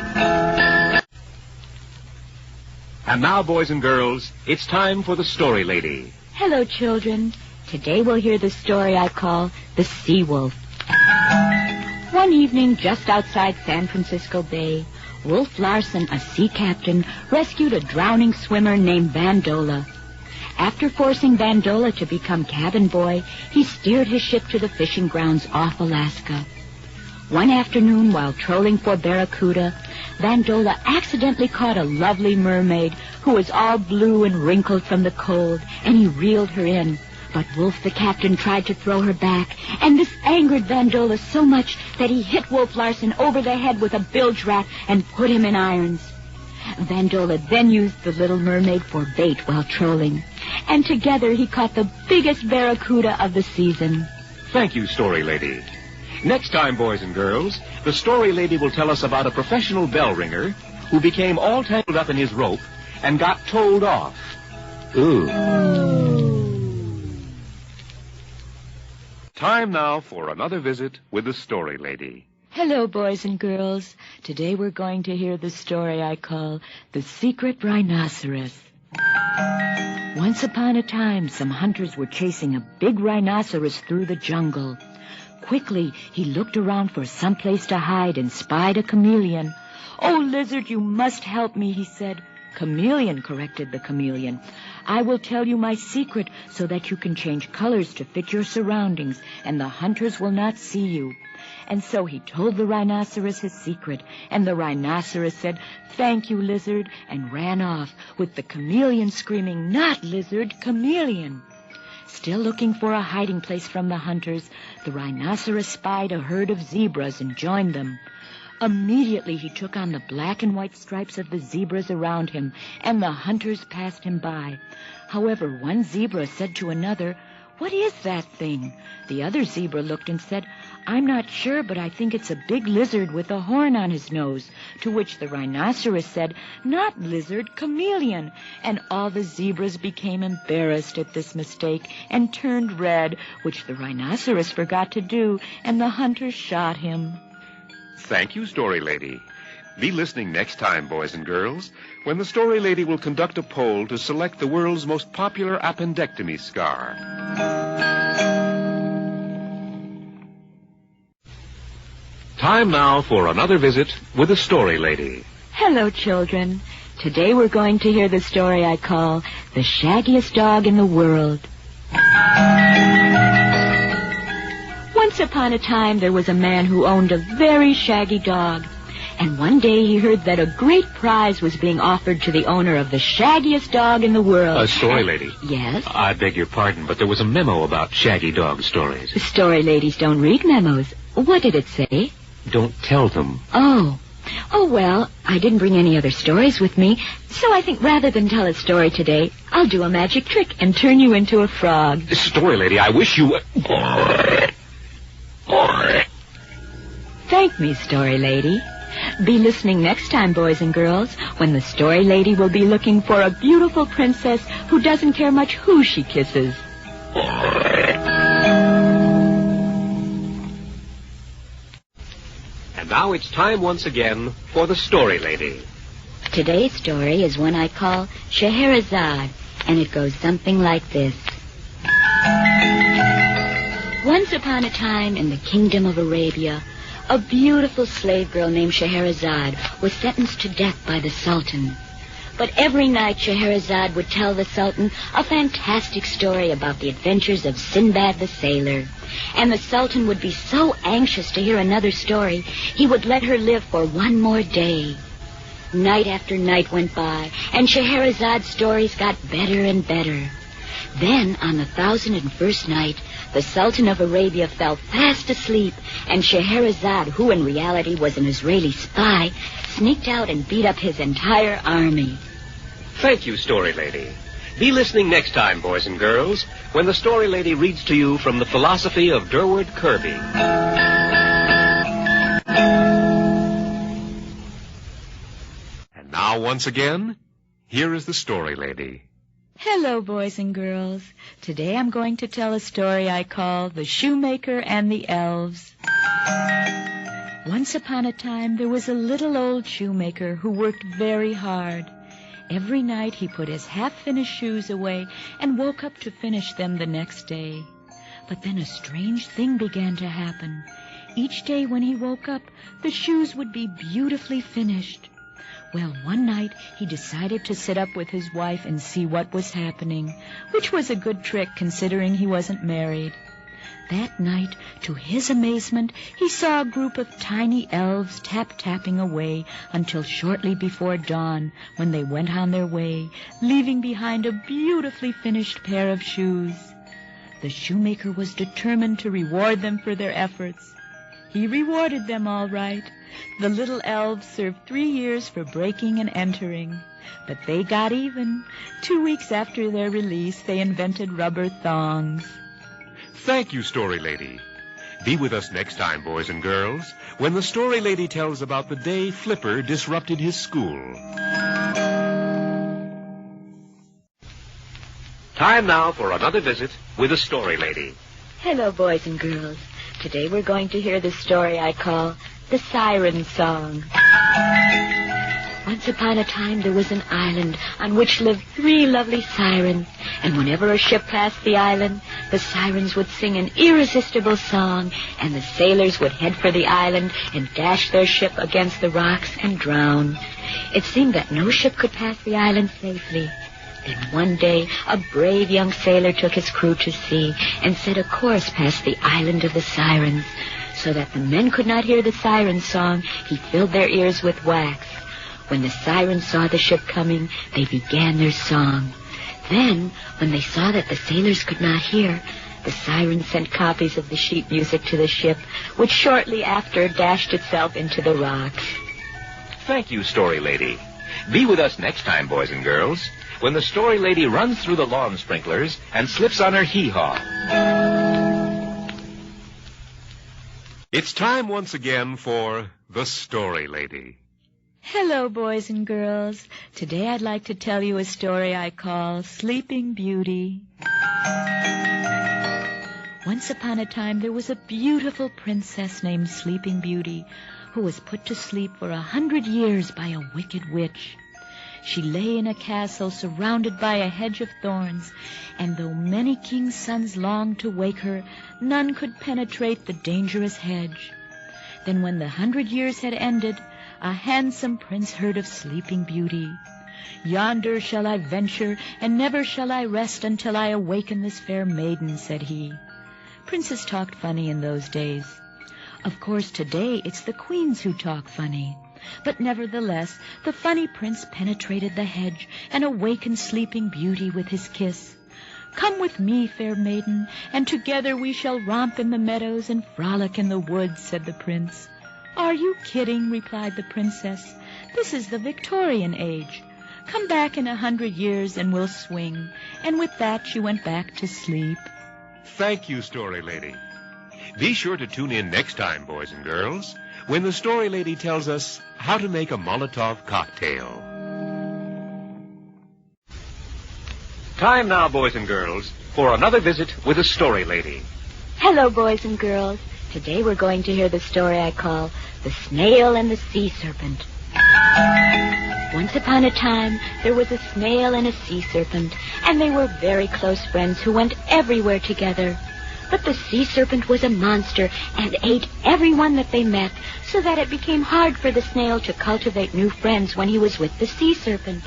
A: And now, boys and girls, it's time for the Story Lady.
D: Hello, children. Today we'll hear the story I call The Sea Wolf. One evening, just outside San Francisco Bay, Wolf Larsen, a sea captain, rescued a drowning swimmer named Vandola. After forcing Vandola to become cabin boy, he steered his ship to the fishing grounds off Alaska.
B: One afternoon, while trolling for barracuda, Vandola accidentally caught a lovely mermaid who was all blue and wrinkled from the cold, and he reeled her in. But Wolf the captain tried to throw her back, and this angered Vandola so much that he hit Wolf Larsen over the head with a bilge rat and put him in irons. Vandola then used the little mermaid for bait while trolling, and together he caught the biggest barracuda of the season.
A: Thank you, Story Lady. Next time, boys and girls, the Story Lady will tell us about a professional bell ringer who became all tangled up in his rope and got told off. Ooh. Time now for another visit with the Story Lady.
D: Hello, boys and girls. Today we're going to hear the story I call The Secret Rhinoceros. Once upon a time, some hunters were chasing a big rhinoceros through the jungle. Quickly, he looked around for some place to hide and spied a chameleon. "Oh, lizard, you must help me," he said. "Chameleon," corrected the chameleon. "I will tell you my secret so that you can change colors to fit your surroundings, and the hunters will not see you." And so he told the rhinoceros his secret, and the rhinoceros said, "Thank you, lizard," and ran off, with the chameleon screaming, "Not lizard, chameleon." Still looking for a hiding place from the hunters, the rhinoceros spied a herd of zebras and joined them. Immediately he took on the black and white stripes of the zebras around him, and the hunters passed him by. However, one zebra said to another, "What is that thing?" The other zebra looked and said, "I'm not sure, but I think it's a big lizard with a horn on his nose." To which the rhinoceros said, "Not lizard, chameleon." And all the zebras became embarrassed at this mistake and turned red, which the rhinoceros forgot to do, and the hunters shot him.
A: Thank you, Story Lady. Be listening next time, boys and girls, when the Story Lady will conduct a poll to select the world's most popular appendectomy scar. Time now for another visit with the Story Lady.
D: Hello, children. Today we're going to hear the story I call The Shaggiest Dog in the World. Once upon a time, there was a man who owned a very shaggy dog. And one day he heard that a great prize was being offered to the owner of the shaggiest dog in the world.
A: Story Lady.
D: Yes?
A: I beg your pardon, but there was a memo about shaggy dog stories.
D: Story ladies don't read memos. What did it say?
A: Don't tell them.
D: Oh, well, I didn't bring any other stories with me, so I think rather than tell a story today, I'll do a magic trick and turn you into a frog.
A: Story Lady, I wish you...
D: Thank me, Story Lady. Be listening next time, boys and girls, when the Story Lady will be looking for a beautiful princess who doesn't care much who she kisses.
A: And now it's time once again for the Story Lady.
B: Today's story is one I call Scheherazade, and it goes something like this. Once upon a time in the kingdom of Arabia, a beautiful slave girl named Scheherazade was sentenced to death by the Sultan. But every night Scheherazade would tell the Sultan a fantastic story about the adventures of Sinbad the sailor. And the Sultan would be so anxious to hear another story, he would let her live for one more day. Night after night went by, and Scheherazade's stories got better and better. Then, on the 1001st night, the Sultan of Arabia fell fast asleep, and Scheherazade, who in reality was an Israeli spy, sneaked out and beat up his entire army.
A: Thank you, Story Lady. Be listening next time, boys and girls, when the Story Lady reads to you from the philosophy of Durward Kirby. And now, once again, here is the Story Lady.
D: Hello, boys and girls. Today I'm going to tell a story I call The Shoemaker and the Elves. Once upon a time, there was a little old shoemaker who worked very hard. Every night he put his half-finished shoes away and woke up to finish them the next day. But then a strange thing began to happen. Each day when he woke up, the shoes would be beautifully finished. Well, one night he decided to sit up with his wife and see what was happening, which was a good trick considering he wasn't married. That night, to his amazement, he saw a group of tiny elves tap-tapping away until shortly before dawn, when they went on their way, leaving behind a beautifully finished pair of shoes. The shoemaker was determined to reward them for their efforts. He rewarded them all right. The little elves served 3 years for breaking and entering. But they got even. 2 weeks after their release, they invented rubber thongs.
A: Thank you, Story Lady. Be with us next time, boys and girls, when the Story Lady tells about the day Flipper disrupted his school. Time now for another visit with the Story Lady.
B: Hello, boys and girls. Today we're going to hear the story I call The Siren Song. Once upon a time there was an island on which lived 3 lovely sirens, and whenever a ship passed the island, the sirens would sing an irresistible song, and the sailors would head for the island and dash their ship against the rocks and drown. It seemed that no ship could pass the island safely. Then one day, a brave young sailor took his crew to sea and set a course past the island of the sirens. So that the men could not hear the siren song, he filled their ears with wax. When the sirens saw the ship coming, they began their song. Then, when they saw that the sailors could not hear, the sirens sent copies of the sheet music to the ship, which shortly after dashed itself into the rocks.
A: Thank you, Story Lady. Be with us next time, boys and girls, when the Story Lady runs through the lawn sprinklers and slips on her hee-haw. It's time once again for the Story Lady.
D: Hello, boys and girls. Today I'd like to tell you a story I call Sleeping Beauty. Once upon a time there was a beautiful princess named Sleeping Beauty who was put to sleep for 100 years by a wicked witch. She lay in a castle surrounded by a hedge of thorns, and though many kings' sons longed to wake her, none could penetrate the dangerous hedge. Then when the 100 years had ended, a handsome prince heard of Sleeping Beauty. "Yonder shall I venture, and never shall I rest until I awaken this fair maiden," said he. Princes talked funny in those days. Of course, today it's the queens who talk funny. But nevertheless, the funny prince penetrated the hedge and awakened Sleeping Beauty with his kiss. "Come with me, fair maiden, and together we shall romp in the meadows and frolic in the woods," said the prince. "Are you kidding?" replied the princess. "This is the Victorian age. Come back in 100 years and we'll swing." And with that she went back to sleep.
A: Thank you, Story Lady. Be sure to tune in next time, boys and girls, when the Story Lady tells us how to make a Molotov cocktail. Time now, boys and girls, for another visit with the Story Lady.
B: Hello, boys and girls. Today we're going to hear the story I call The Snail and the Sea Serpent. Once upon a time, there was a snail and a sea serpent, and they were very close friends who went everywhere together. But the sea serpent was a monster and ate everyone that they met, so that it became hard for the snail to cultivate new friends when he was with the sea serpent.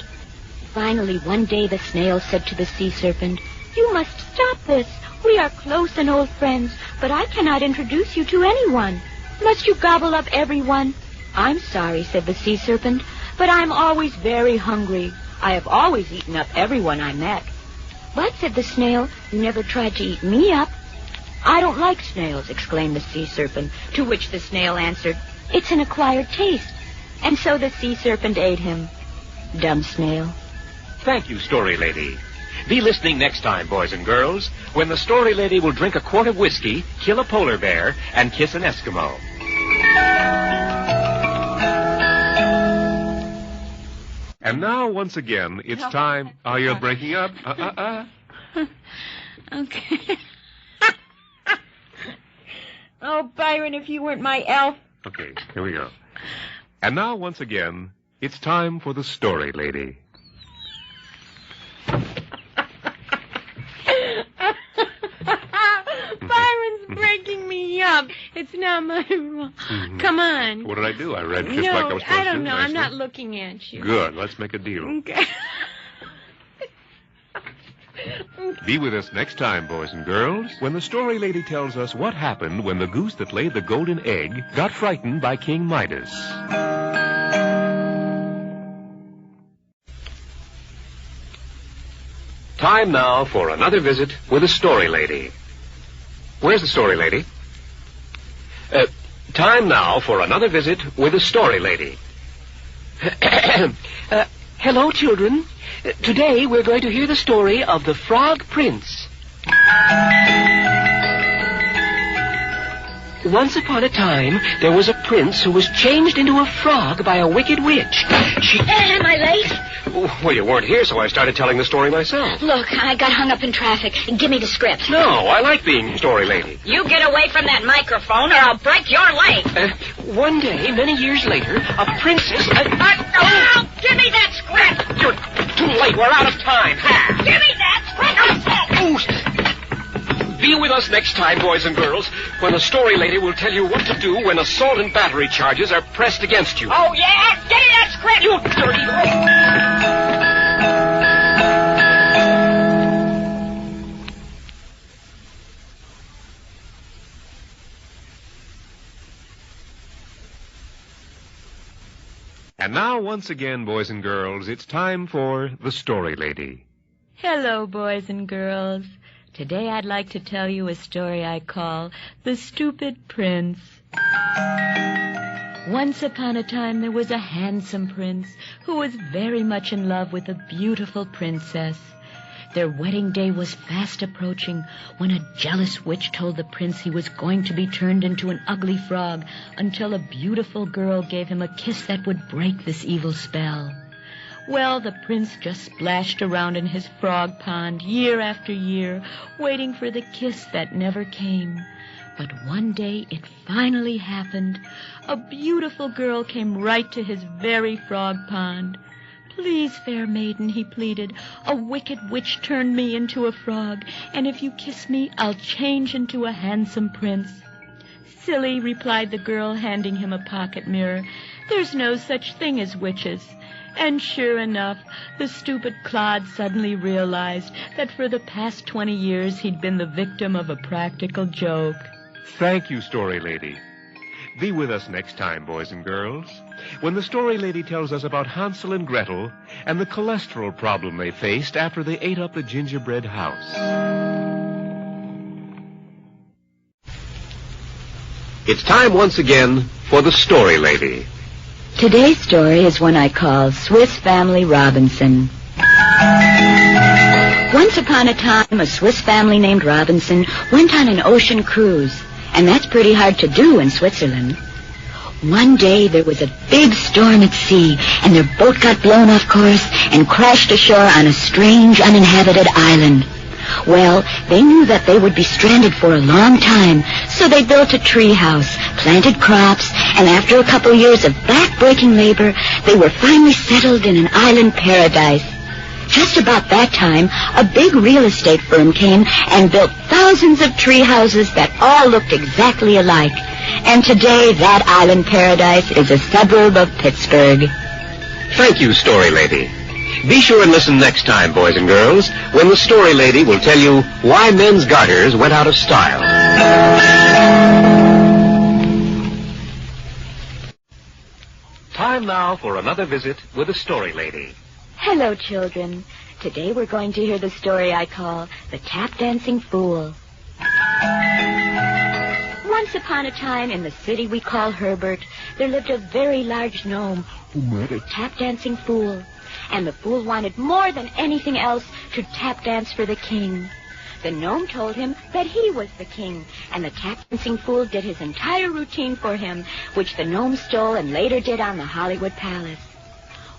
B: Finally, one day the snail said to the sea serpent, "You must stop this. We are close and old friends, but I cannot introduce you to anyone. Must you gobble up everyone?" "I'm sorry," said the sea serpent, "but I'm always very hungry. I have always eaten up everyone I met." "But," said the snail, "you never tried to eat me up." "I don't like snails," exclaimed the sea serpent, to which the snail answered, "It's an acquired taste." And so the sea serpent ate him. Dumb snail.
A: Thank you, Story Lady. Be listening next time, boys and girls, when the Story Lady will drink a quart of whiskey, kill a polar bear, and kiss an Eskimo. And now, once again, it's time... Oh, you're breaking up?
D: Okay. Oh, Byron, if you weren't my elf.
A: Okay, here we go. And now, once again, it's time for the Story Lady.
D: Byron's breaking me up. It's not my fault.
A: Mm-hmm.
D: Come on.
A: What did I do? I read just like I was supposed to.
D: I don't know. I'm
A: nicely.
D: not looking at you.
A: Good. Let's make a deal.
D: Okay. Okay.
A: Be with us next time, boys and girls, when the story lady tells us what happened when the goose that laid the golden egg got frightened by King Midas. Time now for another visit with the story lady. Where's the story lady? Time now for another visit with the story lady.
C: Hello, children. Today we're going to hear the story of the Frog Prince. Once upon a time, there was a prince who was changed into a frog by a wicked witch.
B: Am I late?
A: Well, you weren't here, so I started telling the story myself.
B: Look, I got hung up in traffic. Give me the script.
A: No, I like being story lady.
B: You get away from that microphone or I'll break your leg.
C: One day, many years later, a princess...
B: Oh, give me that script.
C: You're too late. We're out of time.
B: Give me that script.
C: Be with us next time, boys and girls, when the story lady will tell you what to do when assault and battery charges are pressed against you.
B: Oh, yeah? Give me that script.
C: You dirty...
A: And now, once again, boys and girls, it's time for the story lady.
D: Hello, boys and girls. Today I'd like to tell you a story I call The Stupid Prince. Once upon a time there was a handsome prince who was very much in love with a beautiful princess. Their wedding day was fast approaching when a jealous witch told the prince he was going to be turned into an ugly frog until a beautiful girl gave him a kiss that would break this evil spell. Well, the prince just splashed around in his frog pond year after year, waiting for the kiss that never came. But one day it finally happened. A beautiful girl came right to his very frog pond. "Please, fair maiden," he pleaded, "a wicked witch turned me into a frog, and if you kiss me, I'll change into a handsome prince." "Silly," replied the girl, handing him a pocket mirror. "There's no such thing as witches." And sure enough, the stupid clod suddenly realized that for the past 20 years he'd been the victim of a practical joke.
A: Thank you, story lady. Be with us next time, boys and girls, when the story lady tells us about Hansel and Gretel and the cholesterol problem they faced after they ate up the gingerbread house. It's time once again for the story lady.
D: Today's story is one I call Swiss Family Robinson. Once upon a time, a Swiss family named Robinson went on an ocean cruise, and that's pretty hard to do in Switzerland. One day there was a big storm at sea, and their boat got blown off course and crashed ashore on a strange, uninhabited island. Well, they knew that they would be stranded for a long time, so they built a tree house, planted crops, and after a couple years of back-breaking labor, they were finally settled in an island paradise. Just about that time, a big real estate firm came and built thousands of tree houses that all looked exactly alike. And today, that island paradise is a suburb of Pittsburgh.
A: Thank you, story lady. Be sure and listen next time, boys and girls, when the story lady will tell you why men's garters went out of style. Time now for another visit with the story lady.
D: Hello, children. Today we're going to hear the story I call The Tap Dancing Fool. Once upon a time in the city we call Herbert, there lived a very large gnome who met a tap dancing fool. And the fool wanted more than anything else to tap dance for the king. The gnome told him that he was the king, and the tap dancing fool did his entire routine for him, which the gnome stole and later did on the Hollywood Palace.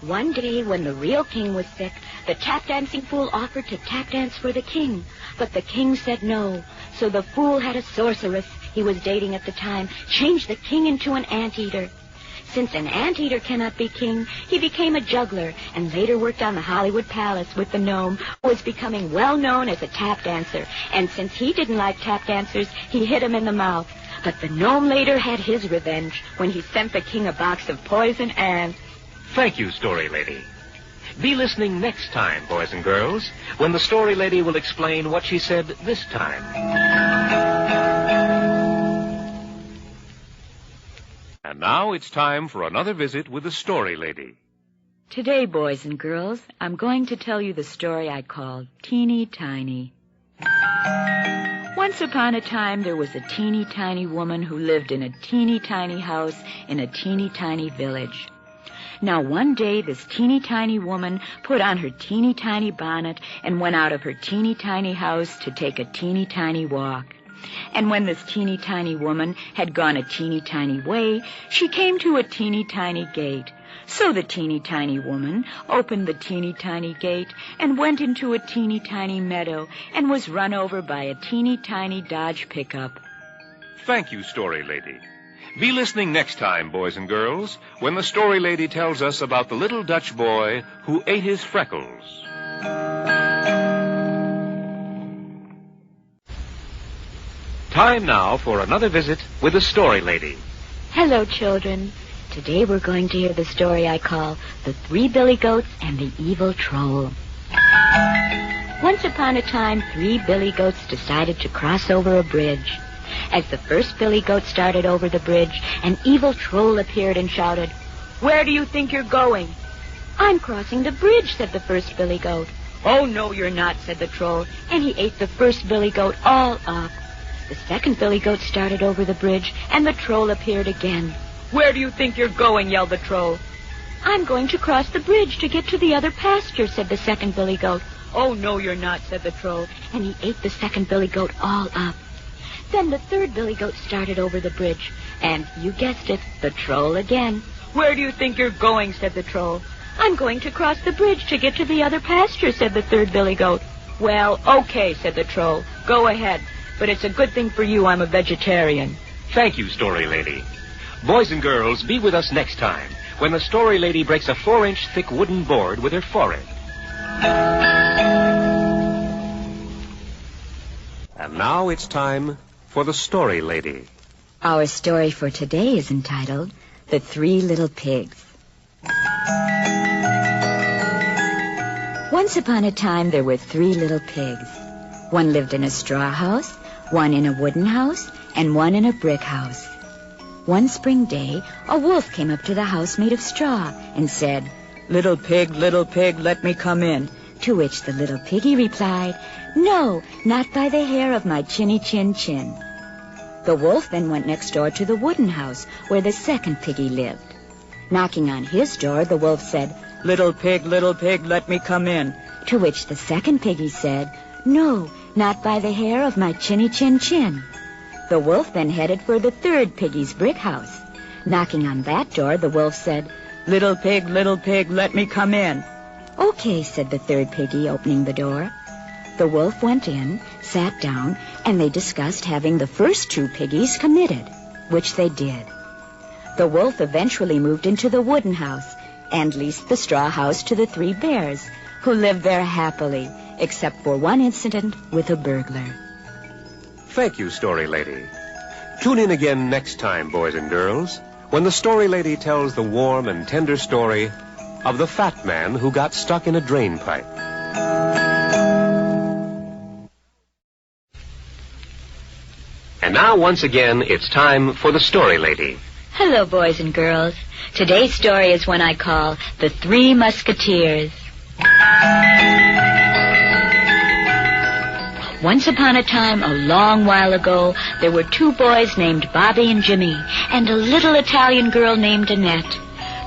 D: One day when the real king was sick, the tap dancing fool offered to tap dance for the king, but the king said no. So the fool had a sorceress he was dating at the time change the king into an anteater. Since an anteater cannot be king, he became a juggler and later worked on the Hollywood Palace with the gnome, who was becoming well known as a tap dancer. And since he didn't like tap dancers, he hit him in the mouth. But the gnome later had his revenge when he sent the king a box of poison and...
A: Thank you, story lady. Be listening next time, boys and girls, when the story lady will explain what she said this time. And now it's time for another visit with the story lady.
D: Today, boys and girls, I'm going to tell you the story I call Teeny Tiny. Once upon a time, there was a teeny tiny woman who lived in a teeny tiny house in a teeny tiny village. Now, one day, this teeny tiny woman put on her teeny tiny bonnet and went out of her teeny tiny house to take a teeny tiny walk. And when this teeny tiny woman had gone a teeny tiny way, she came to a teeny tiny gate. So the teeny tiny woman opened the teeny tiny gate and went into a teeny tiny meadow and was run over by a teeny tiny Dodge pickup.
A: Thank you, story lady. Be listening next time, boys and girls, when the story lady tells us about the little Dutch boy who ate his freckles. Time now for another visit with the story lady.
B: Hello, children. Today we're going to hear the story I call The Three Billy Goats and the Evil Troll. Once upon a time, 3 billy goats decided to cross over a bridge. As the first billy goat started over the bridge, an evil troll appeared and shouted, "Where do you think you're going?" "I'm crossing the bridge," said the first billy goat. "Oh, no, you're not," said the troll, and he ate the first billy goat all up. The second billy goat started over the bridge, and the troll appeared again. "Where do you think you're going?" yelled the troll. "I'm going to cross the bridge to get to the other pasture," said the second billy goat. "Oh, no, you're not," said the troll, and he ate the second billy goat all up. Then the third billy goat started over the bridge, and, you guessed it, the troll again. "Where do you think you're going?" said the troll. "I'm going to cross the bridge to get to the other pasture," said the third billy goat. "Well, okay," said the troll. "Go ahead, but it's a good thing for you I'm a vegetarian."
A: Thank you, story lady. Boys and girls, be with us next time when the story lady breaks a 4-inch thick wooden board with her forehead. And now it's time for the story lady.
D: Our story for today is entitled The 3 Little Pigs. Once upon a time, there were 3 little pigs. One lived in a straw house, one in a wooden house, and one in a brick house. One spring day, a wolf came up to the house made of straw and said, little pig, let me come in." To which the little piggy replied, "No, not by the hair of my chinny chin chin." The wolf then went next door to the wooden house where the second piggy lived. Knocking on his door, the wolf said, little pig, let me come in." To which the second piggy said, "No, not by the hair of my chinny chin chin." The wolf then headed for the third piggy's brick house. Knocking on that door, the wolf said, little pig, let me come in." "Okay," said the third piggy, opening the door. The wolf went in, sat down, and they discussed having the first 2 piggies committed, which they did. The wolf eventually moved into the wooden house and leased the straw house to the 3 bears, who lived there happily, except for one incident with a burglar.
A: Thank you, story lady. Tune in again next time, boys and girls, when the story lady tells the warm and tender story of the fat man who got stuck in a drain pipe. And now, once again, it's time for the story lady.
B: Hello, boys and girls. Today's story is one I call The 3 Musketeers. Once upon a time, a long while ago, there were 2 boys named Bobby and Jimmy, and a little Italian girl named Annette.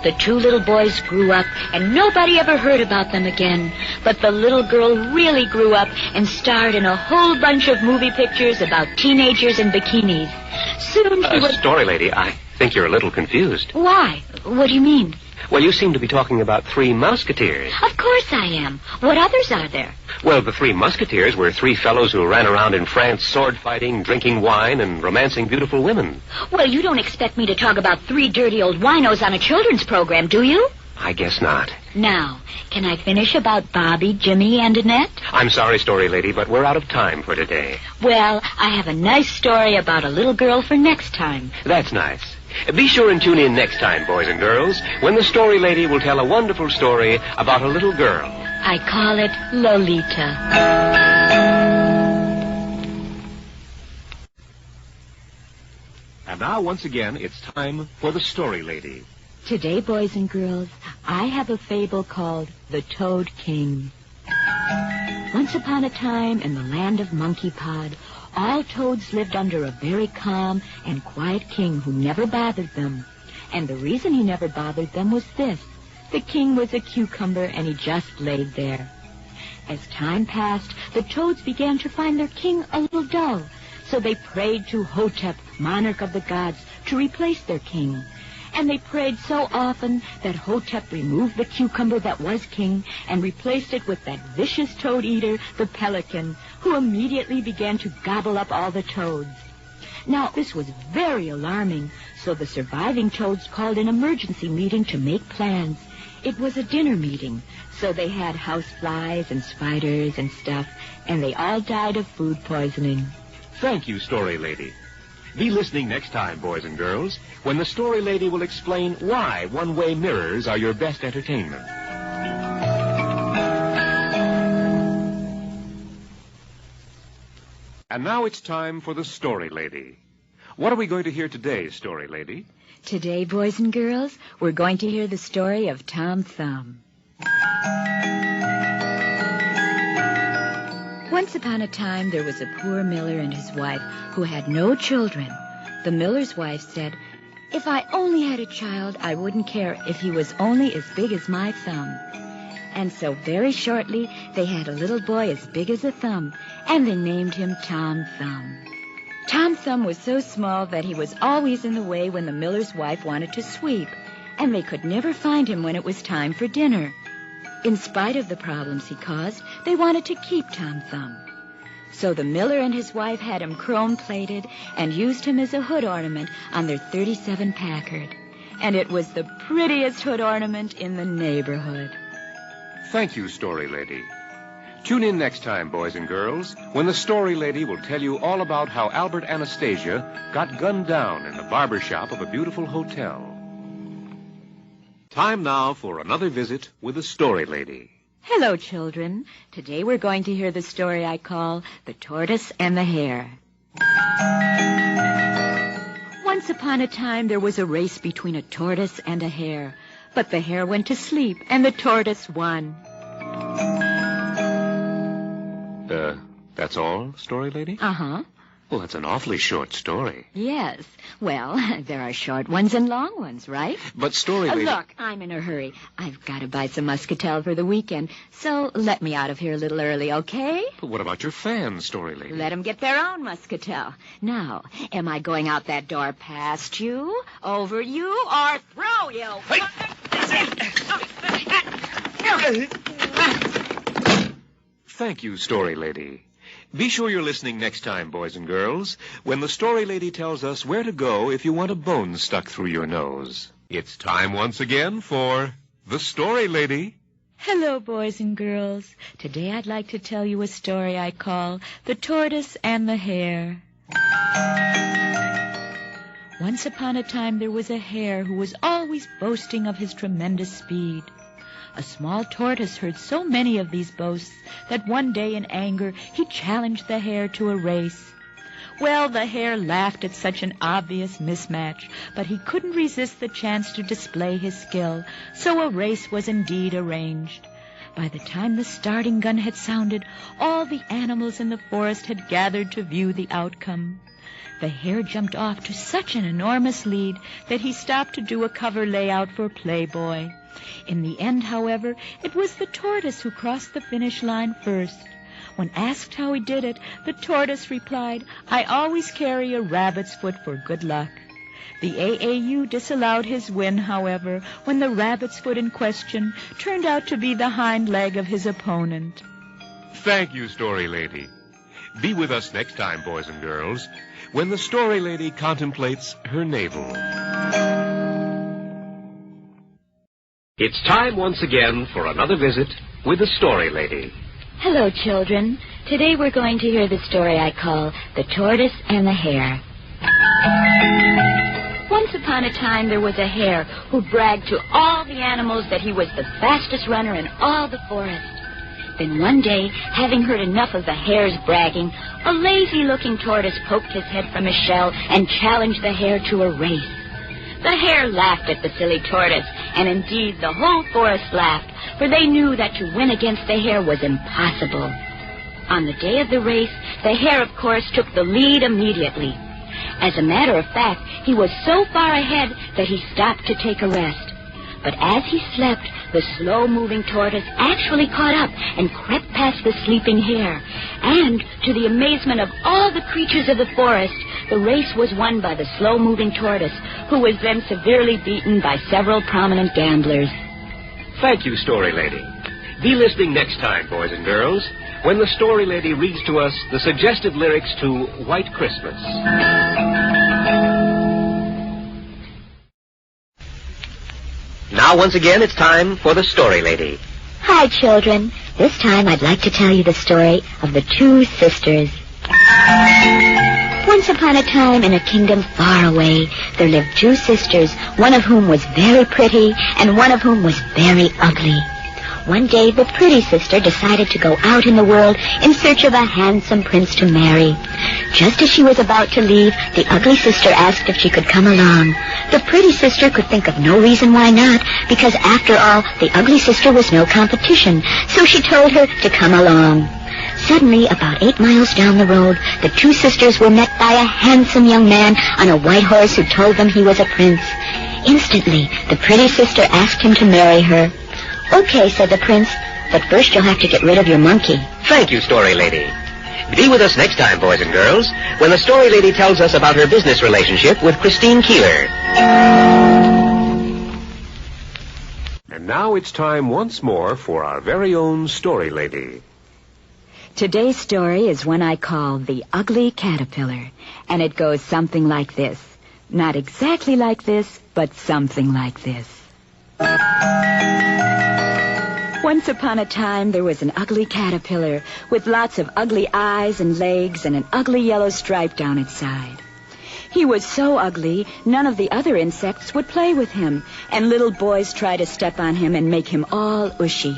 B: The 2 little boys grew up, and nobody ever heard about them again. But the little girl really grew up and starred in a whole bunch of movie pictures about teenagers in bikinis. Soon she was...
A: Story lady, I think you're a little confused.
B: Why? What do you mean?
A: Well, you seem to be talking about 3 musketeers.
B: Of course I am. What others are there?
A: Well, the 3 musketeers were 3 fellows who ran around in France sword-fighting, drinking wine, and romancing beautiful women.
B: Well, you don't expect me to talk about 3 dirty old winos on a children's program, do you?
A: I guess not.
B: Now, can I finish about Bobby, Jimmy, and Annette?
A: I'm sorry, story lady, but we're out of time for today.
B: Well, I have a nice story about a little girl for next time.
A: That's nice. Be sure and tune in next time, boys and girls, when the story lady will tell a wonderful story about a little girl.
B: I call it Lolita.
A: And now, once again, it's time for the story lady.
D: Today, boys and girls, I have a fable called The Toad King. Once upon a time, in the land of Monkey Pod, all toads lived under a very calm and quiet king who never bothered them. And the reason he never bothered them was this. The king was a cucumber, and he just laid there. As time passed, the toads began to find their king a little dull, so they prayed to Hotep, monarch of the gods, to replace their king. And they prayed so often that Hotep removed the cucumber that was king and replaced it with that vicious toad eater, the pelican, who immediately began to gobble up all the toads. Now, this was very alarming, so the surviving toads called an emergency meeting to make plans. It was a dinner meeting, so they had houseflies and spiders and stuff, and they all died of food poisoning.
A: Thank you, story lady. Be listening next time, boys and girls, when the story lady will explain why one-way mirrors are your best entertainment. And now it's time for the story lady. What are we going to hear today, story lady?
D: Today, boys and girls, we're going to hear the story of Tom Thumb. Once upon a time, there was a poor miller and his wife who had no children. The miller's wife said, "If I only had a child, I wouldn't care if he was only as big as my thumb." And so very shortly, they had a little boy as big as a thumb, and they named him Tom Thumb. Tom Thumb was so small that he was always in the way when the miller's wife wanted to sweep, and they could never find him when it was time for dinner. In spite of the problems he caused, they wanted to keep Tom Thumb. So the miller and his wife had him chrome-plated and used him as a hood ornament on their 37 Packard. And it was the prettiest hood ornament in the neighborhood.
A: Thank you, story lady. Tune in next time, boys and girls, when the story lady will tell you all about how Albert Anastasia got gunned down in the barber shop of a beautiful hotel. Time now for another visit with the story lady.
D: Hello, children. Today we're going to hear the story I call The Tortoise and the Hare. Once upon a time, there was a race between a tortoise and a hare. But the hare went to sleep, and the tortoise won.
A: That's all, story lady?
D: Uh-huh.
A: Well, that's an awfully short story.
D: Yes. Well, there are short ones and long ones, right?
A: But story lady...
D: Look, I'm in a hurry. I've got to buy some muscatel for the weekend, so let me out of here a little early, okay?
A: But what about your fans, story lady?
D: Let them get their own muscatel. Now, am I going out that door past you, over you, or through you?
A: Thank you, story lady. Be sure you're listening next time, boys and girls, when the story lady tells us where to go if you want a bone stuck through your nose. It's time once again for the story lady.
D: Hello, boys and girls. Today I'd like to tell you a story I call The Tortoise and the Hare. Once upon a time, there was a hare who was always boasting of his tremendous speed. A small tortoise heard so many of these boasts that one day in anger he challenged the hare to a race. Well, the hare laughed at such an obvious mismatch, but he couldn't resist the chance to display his skill, so a race was indeed arranged. By the time the starting gun had sounded, all the animals in the forest had gathered to view the outcome. The hare jumped off to such an enormous lead that he stopped to do a cover layout for Playboy. In the end, however, it was the tortoise who crossed the finish line first. When asked how he did it, the tortoise replied, "I always carry a rabbit's foot for good luck." The AAU disallowed his win, however, when the rabbit's foot in question turned out to be the hind leg of his opponent.
A: Thank you, story lady. Be with us next time, boys and girls, when the story lady contemplates her navel. It's time once again for another visit with the story lady.
B: Hello, children. Today we're going to hear the story I call The Tortoise and the Hare. Once upon a time, there was a hare who bragged to all the animals that he was the fastest runner in all the forest. Then one day, having heard enough of the hare's bragging, a lazy-looking tortoise poked his head from his shell and challenged the hare to a race. The hare laughed at the silly tortoise, and indeed the whole forest laughed, for they knew that to win against the hare was impossible. On the day of the race, the hare, of course, took the lead immediately. As a matter of fact, he was so far ahead that he stopped to take a rest. But as he slept, the slow-moving tortoise actually caught up and crept past the sleeping hare. And, to the amazement of all the creatures of the forest, the race was won by the slow-moving tortoise, who was then severely beaten by several prominent gamblers.
A: Thank you, Story Lady. Be listening next time, boys and girls, when the Story Lady reads to us the suggested lyrics to White Christmas. Now, once again, it's time for the Story Lady.
B: Hi, children. This time I'd like to tell you the story of the two sisters. Once upon a time, in a kingdom far away, there lived two sisters, one of whom was very pretty and one of whom was very ugly. One day, the pretty sister decided to go out in the world in search of a handsome prince to marry. Just as she was about to leave, the ugly sister asked if she could come along. The pretty sister could think of no reason why not, because after all, the ugly sister was no competition, so she told her to come along. Suddenly, about 8 miles down the road, the two sisters were met by a handsome young man on a white horse who told them he was a prince. Instantly, the pretty sister asked him to marry her. "Okay," said the prince, "but first you'll have to get rid of your monkey."
A: Thank you, Story Lady. Be with us next time, boys and girls, when the Story Lady tells us about her business relationship with Christine Keeler. And now it's time once more for our very own Story Lady.
D: Today's story is one I call The Ugly Caterpillar, and it goes something like this. Not exactly like this, but something like this. Once upon a time, there was an ugly caterpillar with lots of ugly eyes and legs and an ugly yellow stripe down its side. He was so ugly, none of the other insects would play with him, and little boys tried to step on him and make him all ushy.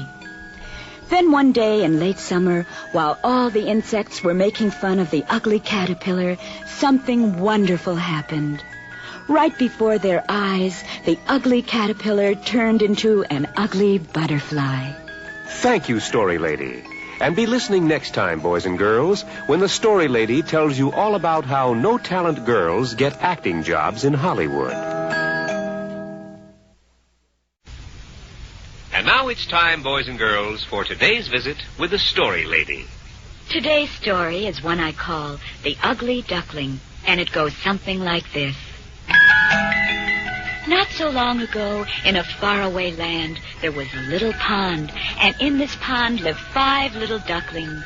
D: Then one day in late summer, while all the insects were making fun of the ugly caterpillar, something wonderful happened. Right before their eyes, the ugly caterpillar turned into an ugly butterfly.
A: Thank you, Story Lady. And be listening next time, boys and girls, when the Story Lady tells you all about how no-talent girls get acting jobs in Hollywood. And now it's time, boys and girls, for today's visit with the Story Lady.
B: Today's story is one I call The Ugly Duckling, and it goes something like this. Not so long ago, in a faraway land, there was a little pond, and in this pond lived 5 little ducklings.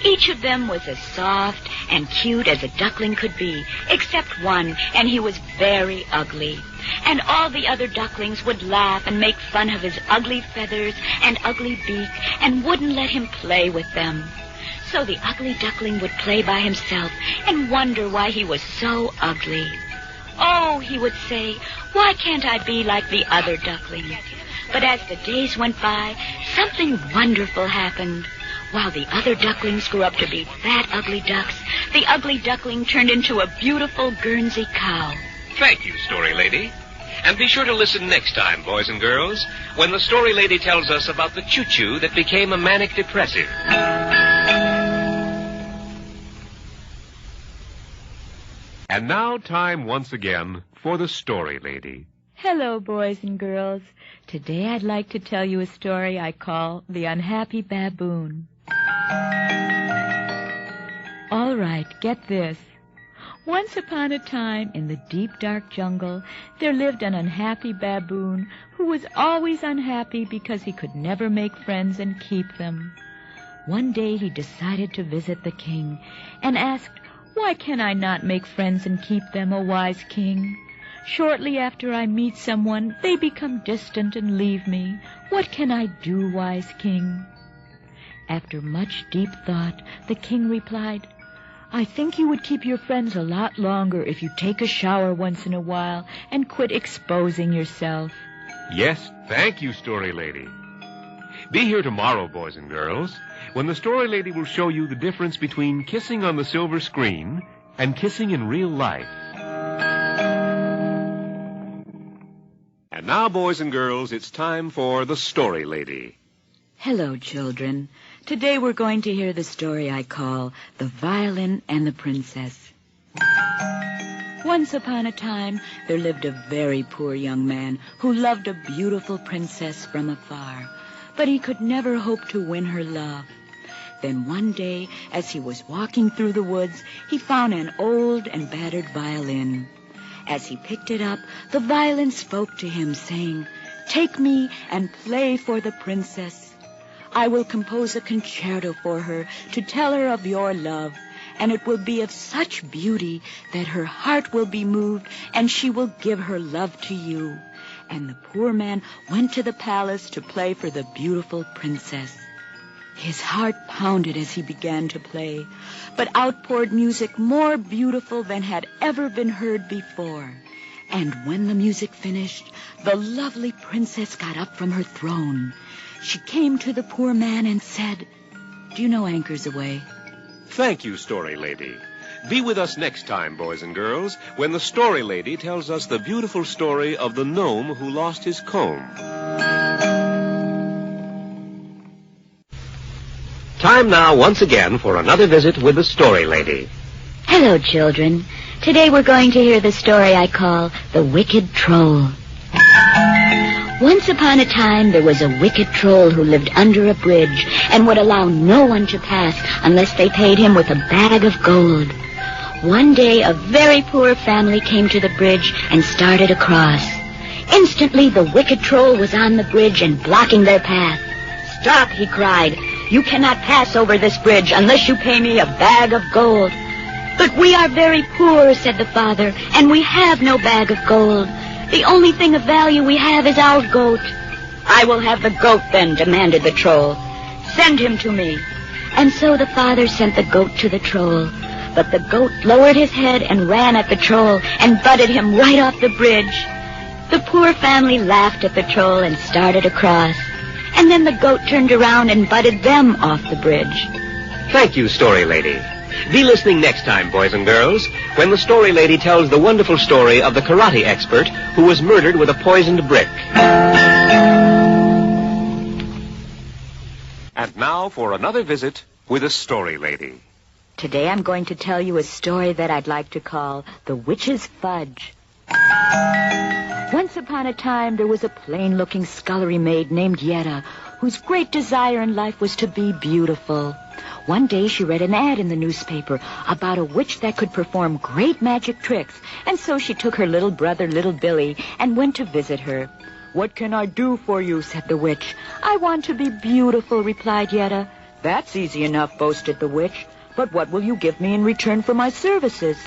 B: Each of them was as soft and cute as a duckling could be, except one, and he was very ugly. And all the other ducklings would laugh and make fun of his ugly feathers and ugly beak, and wouldn't let him play with them. So the ugly duckling would play by himself and wonder why he was so ugly. "Oh," he would say, "why can't I be like the other ducklings?" But as the days went by, something wonderful happened. While the other ducklings grew up to be fat, ugly ducks, the ugly duckling turned into a beautiful Guernsey cow.
A: Thank you, Story Lady. And be sure to listen next time, boys and girls, when the Story Lady tells us about the choo-choo that became a manic depressive. And now time once again for the Story Lady.
D: Hello, boys and girls. Today I'd like to tell you a story I call The Unhappy Baboon. All right, get this. Once upon a time, in the deep, dark jungle, there lived an unhappy baboon who was always unhappy because he could never make friends and keep them. One day he decided to visit the king and asked, "Why can I not make friends and keep them, O wise king? Shortly after I meet someone, they become distant and leave me. What can I do, wise king?" After much deep thought, the king replied, I think you would keep your friends a lot longer if you take a shower once in a while and quit exposing yourself.
A: Yes, thank you, Story Lady. Be here tomorrow, boys and girls, when the Story Lady will show you the difference between kissing on the silver screen and kissing in real life. And now, boys and girls, it's time for the Story Lady.
D: Hello, children. Today we're going to hear the story I call The Violin and the Princess. Once upon a time, there lived a very poor young man who loved a beautiful princess from afar, but he could never hope to win her love. Then one day, as he was walking through the woods, he found an old and battered violin. As he picked it up, the violin spoke to him, saying, "Take me and play for the princess. I will compose a concerto for her to tell her of your love, and it will be of such beauty that her heart will be moved and she will give her love to you." And the poor man went to the palace to play for the beautiful princess. His heart pounded as he began to play, but out poured music more beautiful than had ever been heard before. And when the music finished, the lovely princess got up from her throne. She came to the poor man and said, "Do you know Anchor's Away?"
A: Thank you, Story Lady. Be with us next time, boys and girls, when the Story Lady tells us the beautiful story of the gnome who lost his comb. Time now once again for another visit with the Story Lady.
B: Hello, children. Today we're going to hear the story I call The Wicked Troll. Once upon a time, there was a wicked troll who lived under a bridge and would allow no one to pass unless they paid him with a bag of gold. One day, a very poor family came to the bridge and started across. Instantly, the wicked troll was on the bridge and blocking their path. "Stop," he cried. "You cannot pass over this bridge unless you pay me a bag of gold." "But we are very poor," said the father, "and we have no bag of gold. The only thing of value we have is our goat." "I will have the goat then," demanded the troll. "Send him to me." And so the father sent the goat to the troll. But the goat lowered his head and ran at the troll and butted him right off the bridge. The poor family laughed at the troll and started across. And then the goat turned around and butted them off the bridge.
A: Thank you, Story Lady. Be listening next time, boys and girls, when the Story Lady tells the wonderful story of the karate expert who was murdered with a poisoned brick. And now for another visit with the Story Lady.
D: Today I'm going to tell you a story that I'd like to call The Witch's Fudge. Once upon a time, there was a plain-looking scullery maid named Yetta, whose great desire in life was to be beautiful. One day she read an ad in the newspaper about a witch that could perform great magic tricks, and so she took her little brother, little Billy, and went to visit her. "What can I do for you?" said the witch. "I want to be beautiful," replied Yetta. "That's easy enough," boasted the witch. "But what will you give me in return for my services?"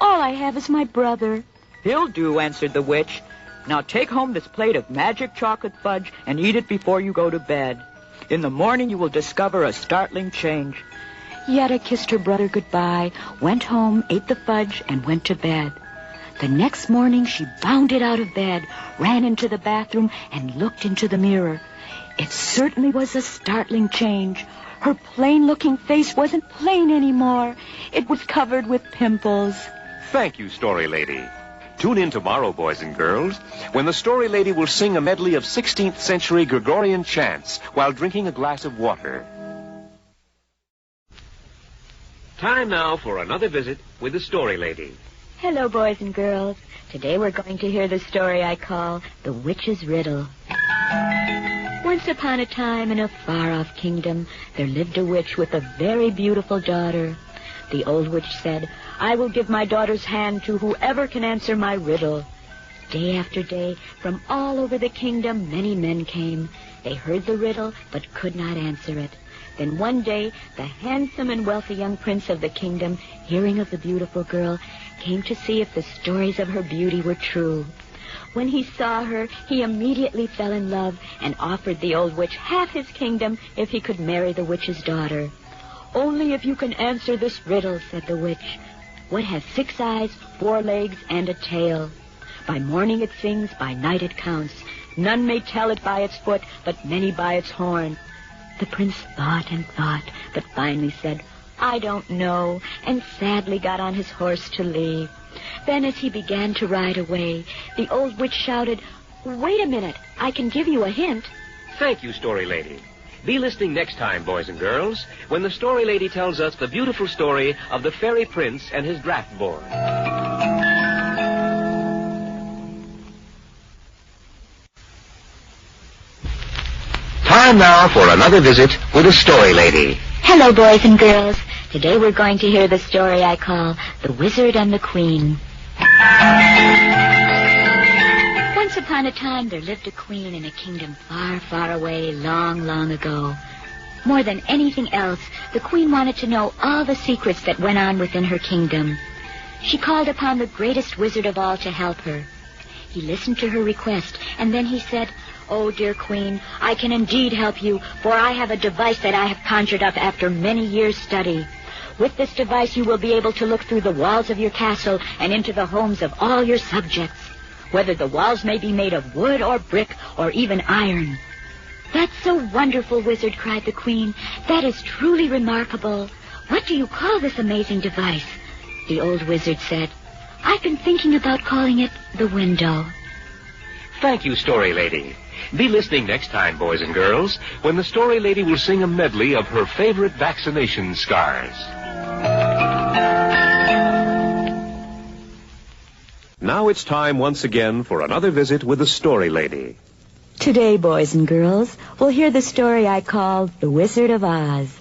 D: "All I have is my brother." "He'll do," answered the witch. "Now take home this plate of magic chocolate fudge and eat it before you go to bed. In the morning you will discover a startling change." Yetta kissed her brother goodbye, went home, ate the fudge, and went to bed. The next morning she bounded out of bed, ran into the bathroom, and looked into the mirror. It certainly was a startling change. Her plain-looking face wasn't plain anymore. It was covered with pimples.
A: Thank you, Story Lady. Tune in tomorrow, boys and girls, when the Story Lady will sing a medley of 16th century Gregorian chants while drinking a glass of water. Time now for another visit with the Story Lady.
B: Hello, boys and girls. Today we're going to hear the story I call The Witch's Riddle. Once upon a time, in a far-off kingdom, there lived a witch with a very beautiful daughter. The old witch said, "I will give my daughter's hand to whoever can answer my riddle." Day after day, from all over the kingdom, many men came. They heard the riddle, but could not answer it. Then one day, the handsome and wealthy young prince of the kingdom, hearing of the beautiful girl, came to see if the stories of her beauty were true. When he saw her, he immediately fell in love and offered the old witch half his kingdom if he could marry the witch's daughter. Only if you can answer this riddle, said the witch. What has 6 eyes, 4 legs, and a tail? By morning it sings, by night it counts. None may tell it by its foot, but many by its horn. The prince thought and thought, but finally said, I don't know, and sadly got on his horse to leave. Then as he began to ride away, the old witch shouted, Wait a minute, I can give you a hint.
C: Thank you, Story Lady. Be listening next time, boys and girls, when the Story Lady tells us the beautiful story of the fairy prince and his draft board.
A: Time now for another visit with the Story Lady.
B: Hello, boys and girls. Today we're going to hear the story I call The Wizard and the Queen. Once upon a time, there lived a queen in a kingdom far, far away, long, long ago. More than anything else, the queen wanted to know all the secrets that went on within her kingdom. She called upon the greatest wizard of all to help her. He listened to her request, and then he said, Oh, dear queen, I can indeed help you, for I have a device that I have conjured up after many years' study. With this device, you will be able to look through the walls of your castle and into the homes of all your subjects, whether the walls may be made of wood or brick or even iron. That's so wonderful, wizard, cried the queen. That is truly remarkable. What do you call this amazing device? The old wizard said, I've been thinking about calling it the window.
C: Thank you, Story Lady. Be listening next time, boys and girls, when the Story Lady will sing a medley of her favorite vaccination scars. Now it's time once again for another visit with the Story Lady.
D: Today, boys and girls, we'll hear the story I call The Wizard of Oz.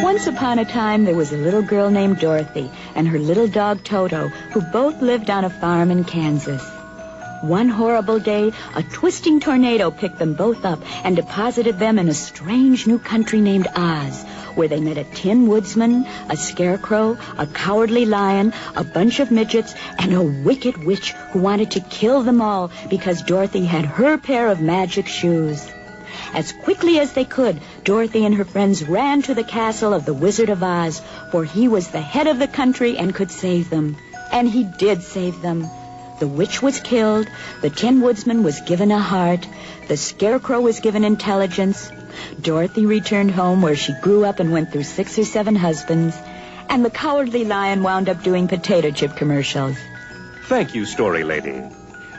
D: Once upon a time, there was a little girl named Dorothy and her little dog Toto, who both lived on a farm in Kansas. One horrible day, a twisting tornado picked them both up and deposited them in a strange new country named Oz, where they met a tin woodsman, a scarecrow, a cowardly lion, a bunch of midgets, and a wicked witch who wanted to kill them all because Dorothy had her pair of magic shoes. As quickly as they could, Dorothy and her friends ran to the castle of the Wizard of Oz, for he was the head of the country and could save them. And he did save them. The witch was killed, the Tin Woodsman was given a heart, the Scarecrow was given intelligence, Dorothy returned home where she grew up and went through 6 or 7 husbands, and the Cowardly Lion wound up doing potato chip commercials.
A: Thank you, Story Lady.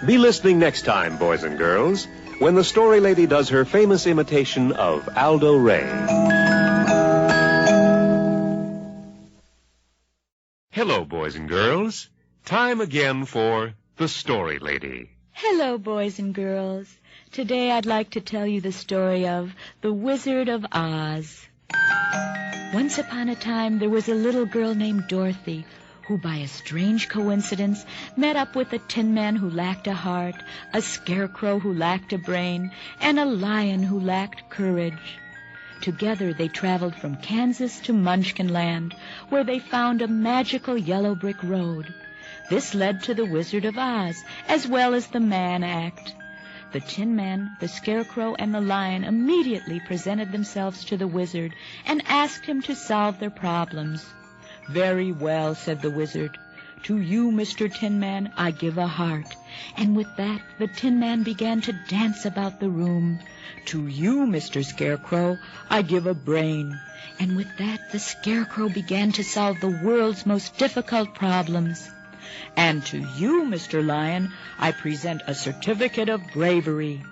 A: Be listening next time, boys and girls, when the Story Lady does her famous imitation of Aldo Ray. Hello, boys and girls. Time again for the Story Lady.
D: Hello, boys and girls. Today I'd like to tell you the story of The Wizard of Oz. Once upon a time, there was a little girl named Dorothy, who by a strange coincidence met up with a tin man who lacked a heart, a scarecrow who lacked a brain, and a lion who lacked courage. Together they traveled from Kansas to Munchkinland, where they found a magical yellow brick road. This led to the Wizard of Oz, as well as the Man Act. The Tin Man, the Scarecrow, and the Lion immediately presented themselves to the wizard and asked him to solve their problems. Very well, said the wizard. To you, Mr. Tin Man, I give a heart. And with that, the Tin Man began to dance about the room. To you, Mr. Scarecrow, I give a brain. And with that, the Scarecrow began to solve the world's most difficult problems. And to you, Mr. Lion, I present a certificate of bravery.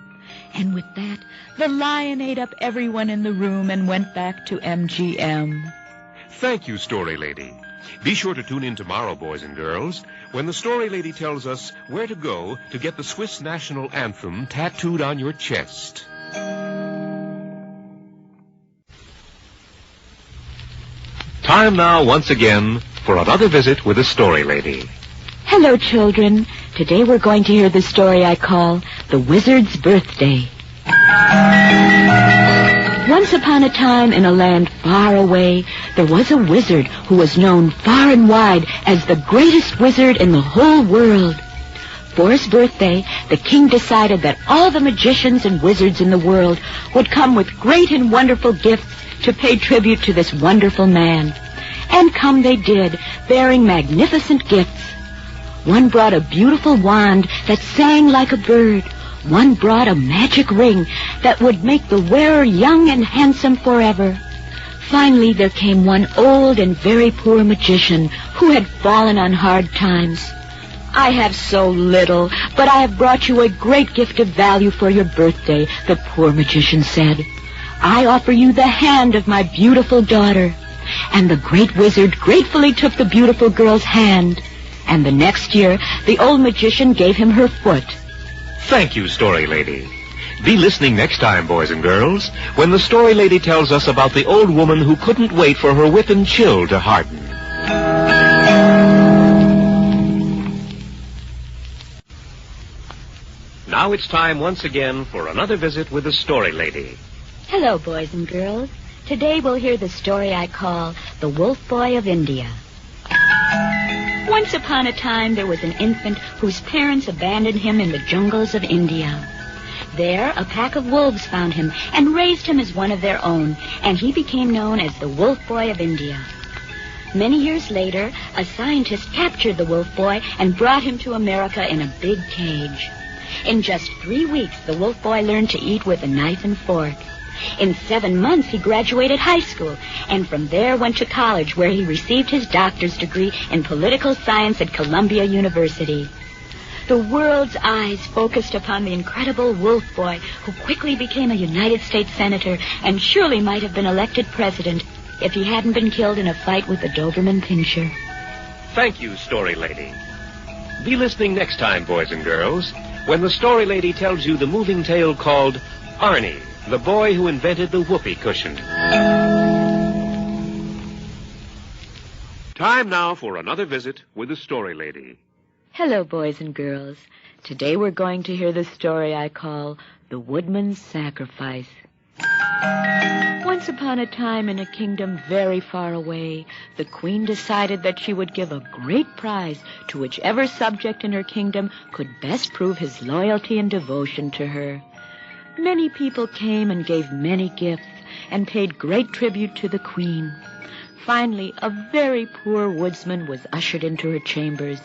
D: And with that, the lion ate up everyone in the room and went back to MGM.
A: Thank you, Story Lady. Be sure to tune in tomorrow, boys and girls, when the Story Lady tells us where to go to get the Swiss national anthem tattooed on your chest. Time now, once again, for another visit with the Story Lady.
B: Hello, children. Today we're going to hear the story I call The Wizard's Birthday. Once upon a time in a land far away, there was a wizard who was known far and wide as the greatest wizard in the whole world. For his birthday, the king decided that all the magicians and wizards in the world would come with great and wonderful gifts to pay tribute to this wonderful man. And come they did, bearing magnificent gifts. One brought a beautiful wand that sang like a bird. One brought a magic ring that would make the wearer young and handsome forever. Finally, there came one old and very poor magician who had fallen on hard times. "I have so little, but I have brought you a great gift of value for your birthday," the poor magician said. "I offer you the hand of my beautiful daughter." And the great wizard gratefully took the beautiful girl's hand. And the next year, the old magician gave him her foot.
A: Thank you, Story Lady. Be listening next time, boys and girls, when the Story Lady tells us about the old woman who couldn't wait for her whip and chill to harden. Now it's time once again for another visit with the Story Lady.
B: Hello, boys and girls. Today we'll hear the story I call The Wolf Boy of India. Once upon a time, there was an infant whose parents abandoned him in the jungles of India. There, a pack of wolves found him and raised him as one of their own, and he became known as the Wolf Boy of India. Many years later, a scientist captured the Wolf Boy and brought him to America in a big cage. In just 3 weeks, the Wolf Boy learned to eat with a knife and fork. In 7 months, he graduated high school, and from there went to college, where he received his doctor's degree in political science at Columbia University. The world's eyes focused upon the incredible Wolf Boy, who quickly became a United States Senator and surely might have been elected president if he hadn't been killed in a fight with the Doberman Pinscher.
A: Thank you, Story Lady. Be listening next time, boys and girls, when the Story Lady tells you the moving tale called Arnie, the boy who invented the whoopee cushion. Time now for another visit with the Story Lady.
D: Hello, boys and girls. Today we're going to hear the story I call The Woodman's Sacrifice. Once upon a time, in a kingdom very far away, the queen decided that she would give a great prize to whichever subject in her kingdom could best prove his loyalty and devotion to her. Many people came and gave many gifts and paid great tribute to the queen. Finally, a very poor woodsman was ushered into her chambers,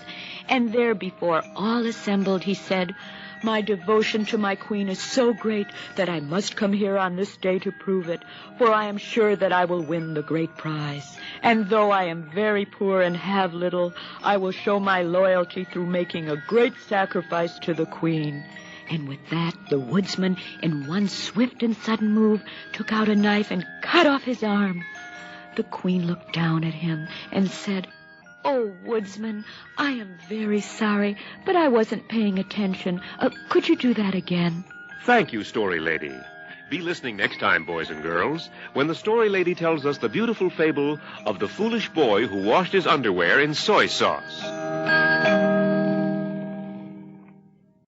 D: and there before all assembled he said, "My devotion to my queen is so great that I must come here on this day to prove it, for I am sure that I will win the great prize. And though I am very poor and have little, I will show my loyalty through making a great sacrifice to the queen." And with that, the woodsman, in one swift and sudden move, took out a knife and cut off his arm. The queen looked down at him and said, "Oh, woodsman, I am very sorry, but I wasn't paying attention. Could you do that again?"
A: Thank you, Story Lady. Be listening next time, boys and girls, when the Story Lady tells us the beautiful fable of the foolish boy who washed his underwear in soy sauce.